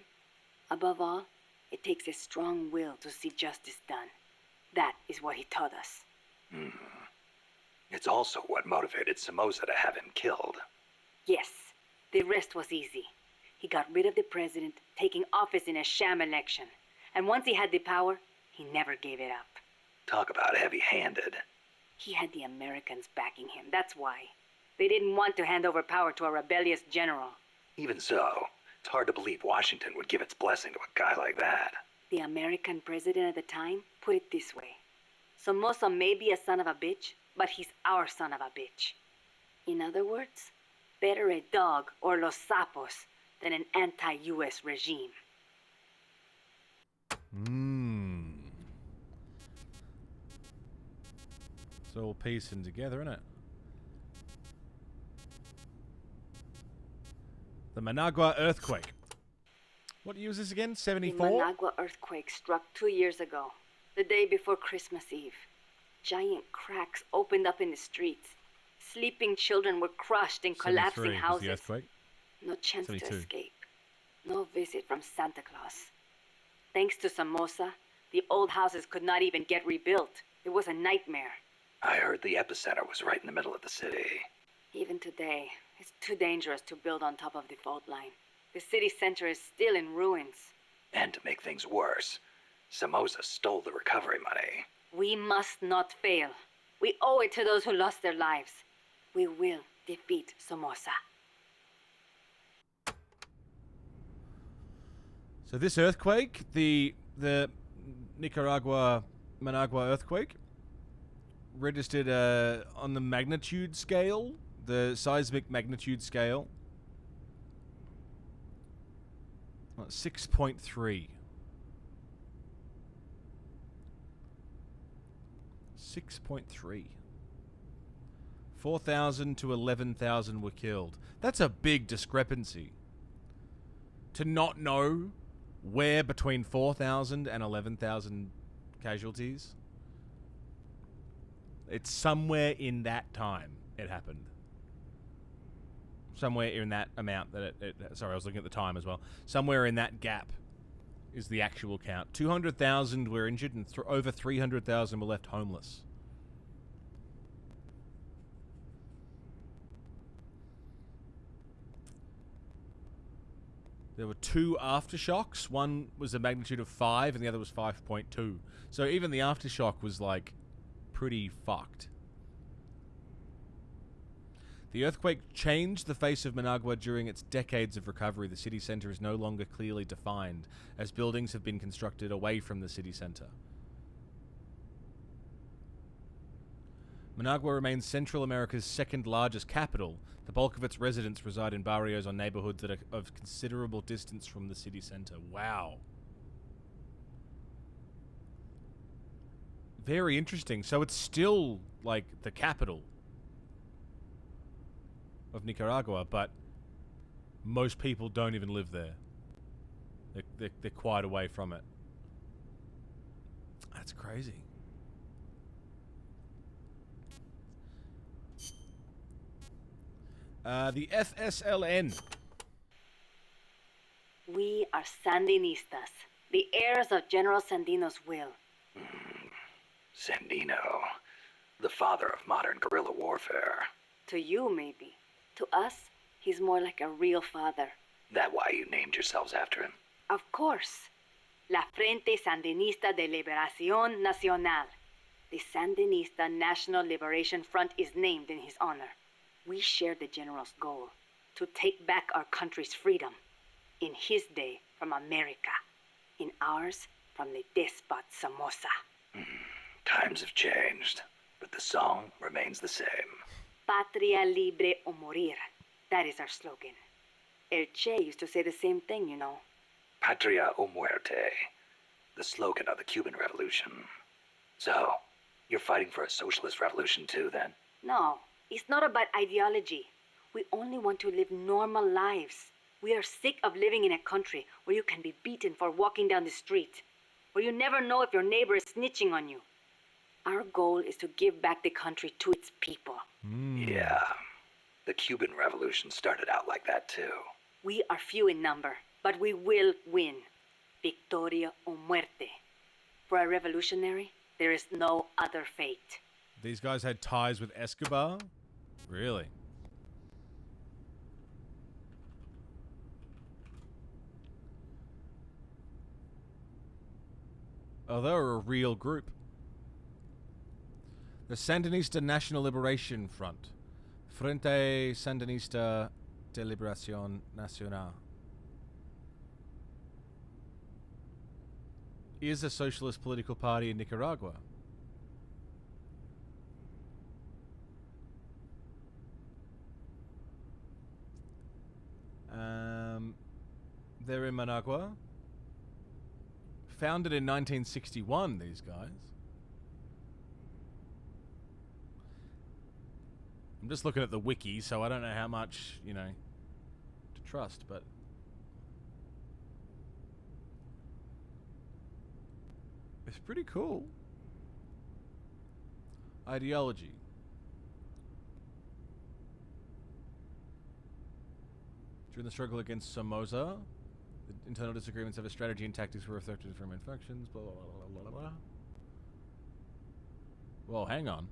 Above all, it takes a strong will to see justice done. That is what he taught us. It's also what motivated Somoza to have him killed. Yes, the rest was easy. He got rid of the president, taking office in a sham election. And once he had the power, he never gave it up. Talk about heavy-handed. He had the Americans backing him, that's why. They didn't want to hand over power to a rebellious general. Even so, it's hard to believe Washington would give its blessing to a guy like that. The American president at the time put it this way. Somoza may be a son of a bitch, but he's our son of a bitch. In other words, better a dog or los sapos than an anti-US regime. It's all piecing together, isn't it? The Managua earthquake. What year was this again? 74? The Managua earthquake struck 2 years ago, the day before Christmas Eve. Giant cracks opened up in the streets. Sleeping children were crushed in collapsing houses. Was the earthquake? No chance 72. to escape. No visit from Santa Claus. Thanks to Somoza, the old houses could not even get rebuilt. It was a nightmare. I heard the epicenter was right in the middle of the city. Even today, it's too dangerous to build on top of the fault line. The city center is still in ruins. And to make things worse, Somoza stole the recovery money. We must not fail. We owe it to those who lost their lives. We will defeat Somoza. So this earthquake, the Nicaragua Managua earthquake, registered on the magnitude scale, the seismic magnitude scale, 6.3. 6.3. 4,000 to 11,000 were killed. That's a big discrepancy. To not know where between 4,000 and 11,000 casualties. It's somewhere in that time it happened. Somewhere in that amount that sorry, I was looking at the time as well. Somewhere in that gap is the actual count. 200,000 were injured and over 300,000 were left homeless. There were 2 aftershocks. One was a magnitude of 5 and the other was 5.2. So even the aftershock was like pretty fucked. The earthquake changed the face of Managua during its decades of recovery. The city center is no longer clearly defined, as buildings have been constructed away from the city center. Managua remains Central America's second largest capital. The bulk of its residents reside in barrios or neighborhoods that are of considerable distance from the city center. Wow. Very interesting. So it's still like the capital of Nicaragua, but most people don't even live there. They're quite away from it. That's crazy. The FSLN. We are Sandinistas, the heirs of General Sandino's will. Sandino, the father of modern guerrilla warfare. To you, maybe. To us, he's more like a real father. That why you named yourselves after him? Of course. La Frente Sandinista de Liberación Nacional. The Sandinista National Liberation Front is named in his honor. We share the general's goal, to take back our country's freedom. In his day, from America. In ours, from the despot Somoza. Times have changed, but the song remains the same. Patria libre o morir. That is our slogan. El Che used to say the same thing, you know. Patria o muerte. The slogan of the Cuban Revolution. So, you're fighting for a socialist revolution too, then? No, it's not about ideology. We only want to live normal lives. We are sick of living in a country where you can be beaten for walking down the street, where you never know if your neighbor is snitching on you. Our goal is to give back the country to its people. Yeah. The Cuban Revolution started out like that too. We are few in number, but we will win. Victoria o muerte. For a revolutionary, there is no other fate. These guys had ties with Escobar? Really? Oh, they were a real group. The Sandinista National Liberation Front. Frente Sandinista de Liberación Nacional. Is a socialist political party in Nicaragua. They're in Managua. Founded in 1961, these guys. I'm just looking at the wiki, so I don't know how much, you know, to trust, but... it's pretty cool. Ideology. During the struggle against Somoza, the internal disagreements over strategy and tactics were reflected from infections, blah, blah, blah, blah, blah, blah. Well, hang on.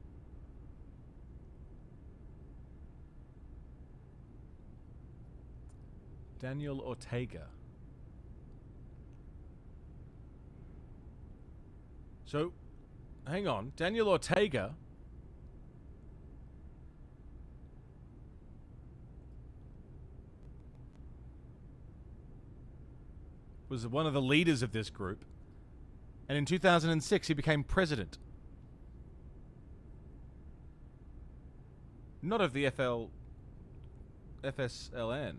Daniel Ortega. So, hang on. Daniel Ortega was one of the leaders of this group, and in 2006 he became president. Not of the FSLN.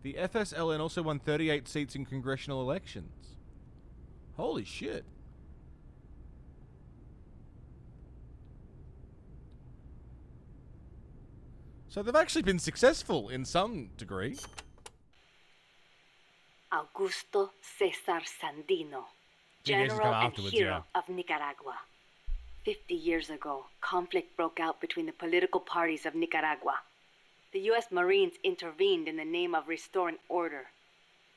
The FSLN also won 38 seats in congressional elections. Holy shit. So they've actually been successful in some degree. Augusto Cesar Sandino, general and hero of Nicaragua. 50 years ago, conflict broke out between the political parties of Nicaragua. The U.S. Marines intervened in the name of restoring order.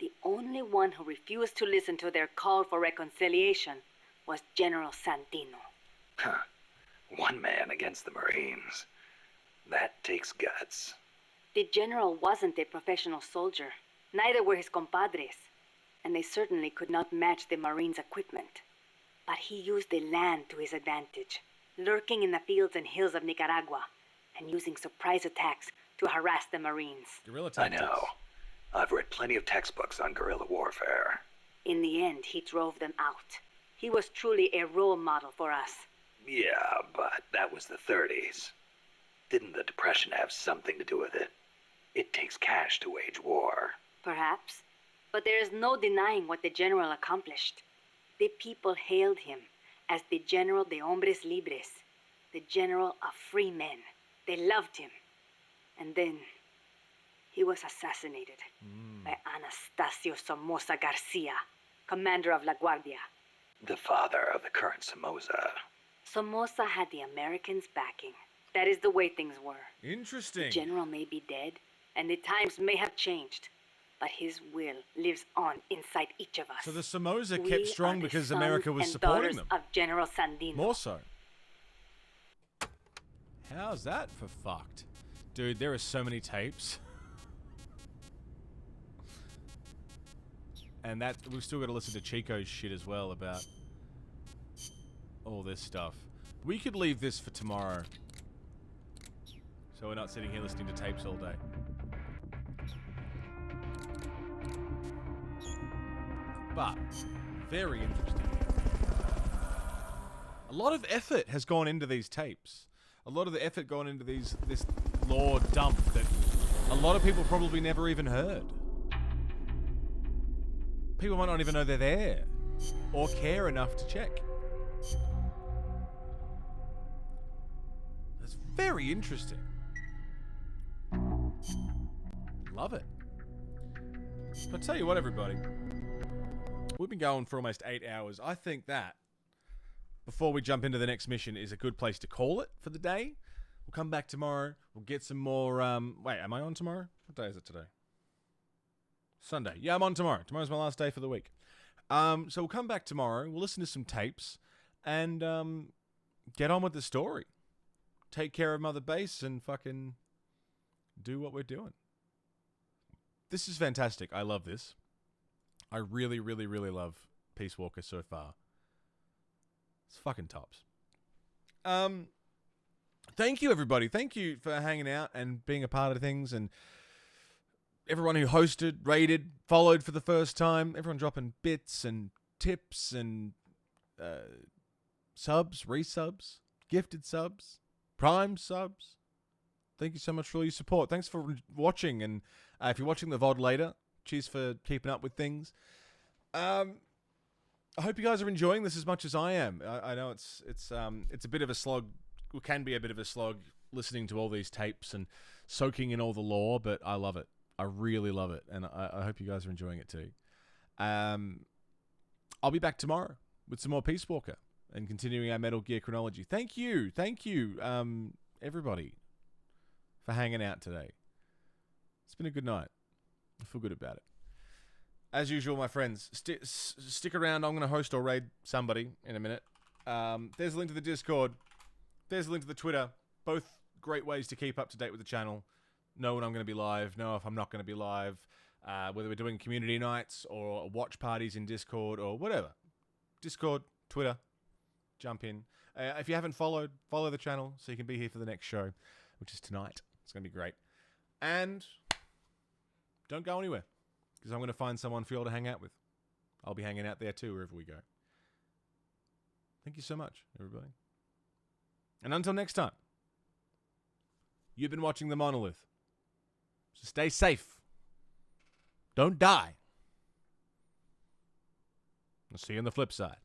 The only one who refused to listen to their call for reconciliation was General Sandino. Huh. One man against the Marines. That takes guts. The general wasn't a professional soldier. Neither were his compadres. And they certainly could not match the Marines' equipment. But he used the land to his advantage, lurking in the fields and hills of Nicaragua, and using surprise attacks to harass the Marines. Guerrilla tactics. I know. I've read plenty of textbooks on guerrilla warfare. In the end, he drove them out. He was truly a role model for us. Yeah, but that was the 30s. Didn't the Depression have something to do with it? It takes cash to wage war. Perhaps. But there is no denying what the general accomplished. The people hailed him as the General de Hombres Libres, the General of Free Men. They loved him. And then he was assassinated by Anastasio Somoza Garcia, commander of La Guardia. The father of the current Somoza. Somoza had the Americans' backing. That is the way things were. Interesting. The general may be dead, and the times may have changed, but his will lives on inside each of us. So the Somoza We kept strong are the because sons America was and supporting daughters them. of General Sandino. More so. How's that for fucked? Dude, there are so many tapes. And that we've still got to listen to Chico's shit as well about all this stuff. We could leave this for tomorrow. So we're not sitting here listening to tapes all day. But, very interesting. A lot of effort has gone into these tapes. A lot of the effort gone into this lore dump that a lot of people probably never even heard. People might not even know they're there. Or care enough to check. That's very interesting. Love it. But I'll tell you what, everybody. We've been going for almost 8 hours. I think that, before we jump into the next mission, is a good place to call it for the day. We'll come back tomorrow. We'll get some more... Wait, am I on tomorrow? What day is it today? Sunday. Yeah, I'm on tomorrow. Tomorrow's my last day for the week. So we'll come back tomorrow. We'll listen to some tapes. And get on with the story. Take care of Mother Base and fucking do what we're doing. This is fantastic. I love this. I really, really, really love Peace Walker so far. It's fucking tops. Thank you, everybody. Thank you for hanging out and being a part of things, and everyone who hosted, rated, followed for the first time. Everyone dropping bits and tips and subs, resubs, gifted subs, prime subs. Thank you so much for all your support. Thanks for watching, and if you're watching the VOD later, cheers for keeping up with things. I hope you guys are enjoying this as much as I am. I know it's a bit of a slog, or can be a bit of a slog, listening to all these tapes and soaking in all the lore, but I love it. I really love it, and I hope you guys are enjoying it too. I'll be back tomorrow with some more Peace Walker and continuing our Metal Gear chronology. Thank you, everybody, for hanging out today. It's been a good night. I feel good about it. As usual, my friends, stick around. I'm going to host or raid somebody in a minute. There's a link to the Discord. There's a link to the Twitter. Both great ways to keep up to date with the channel. Know when I'm going to be live. Know if I'm not going to be live. Whether we're doing community nights or watch parties in Discord or whatever. Discord, Twitter. Jump in. If you haven't followed, follow the channel so you can be here for the next show, which is tonight. It's going to be great. And don't go anywhere, because I'm going to find someone for you all to hang out with. I'll be hanging out there too, wherever we go. Thank you so much, everybody. And until next time, you've been watching The Monolith. So stay safe. Don't die. I'll see you on the flip side.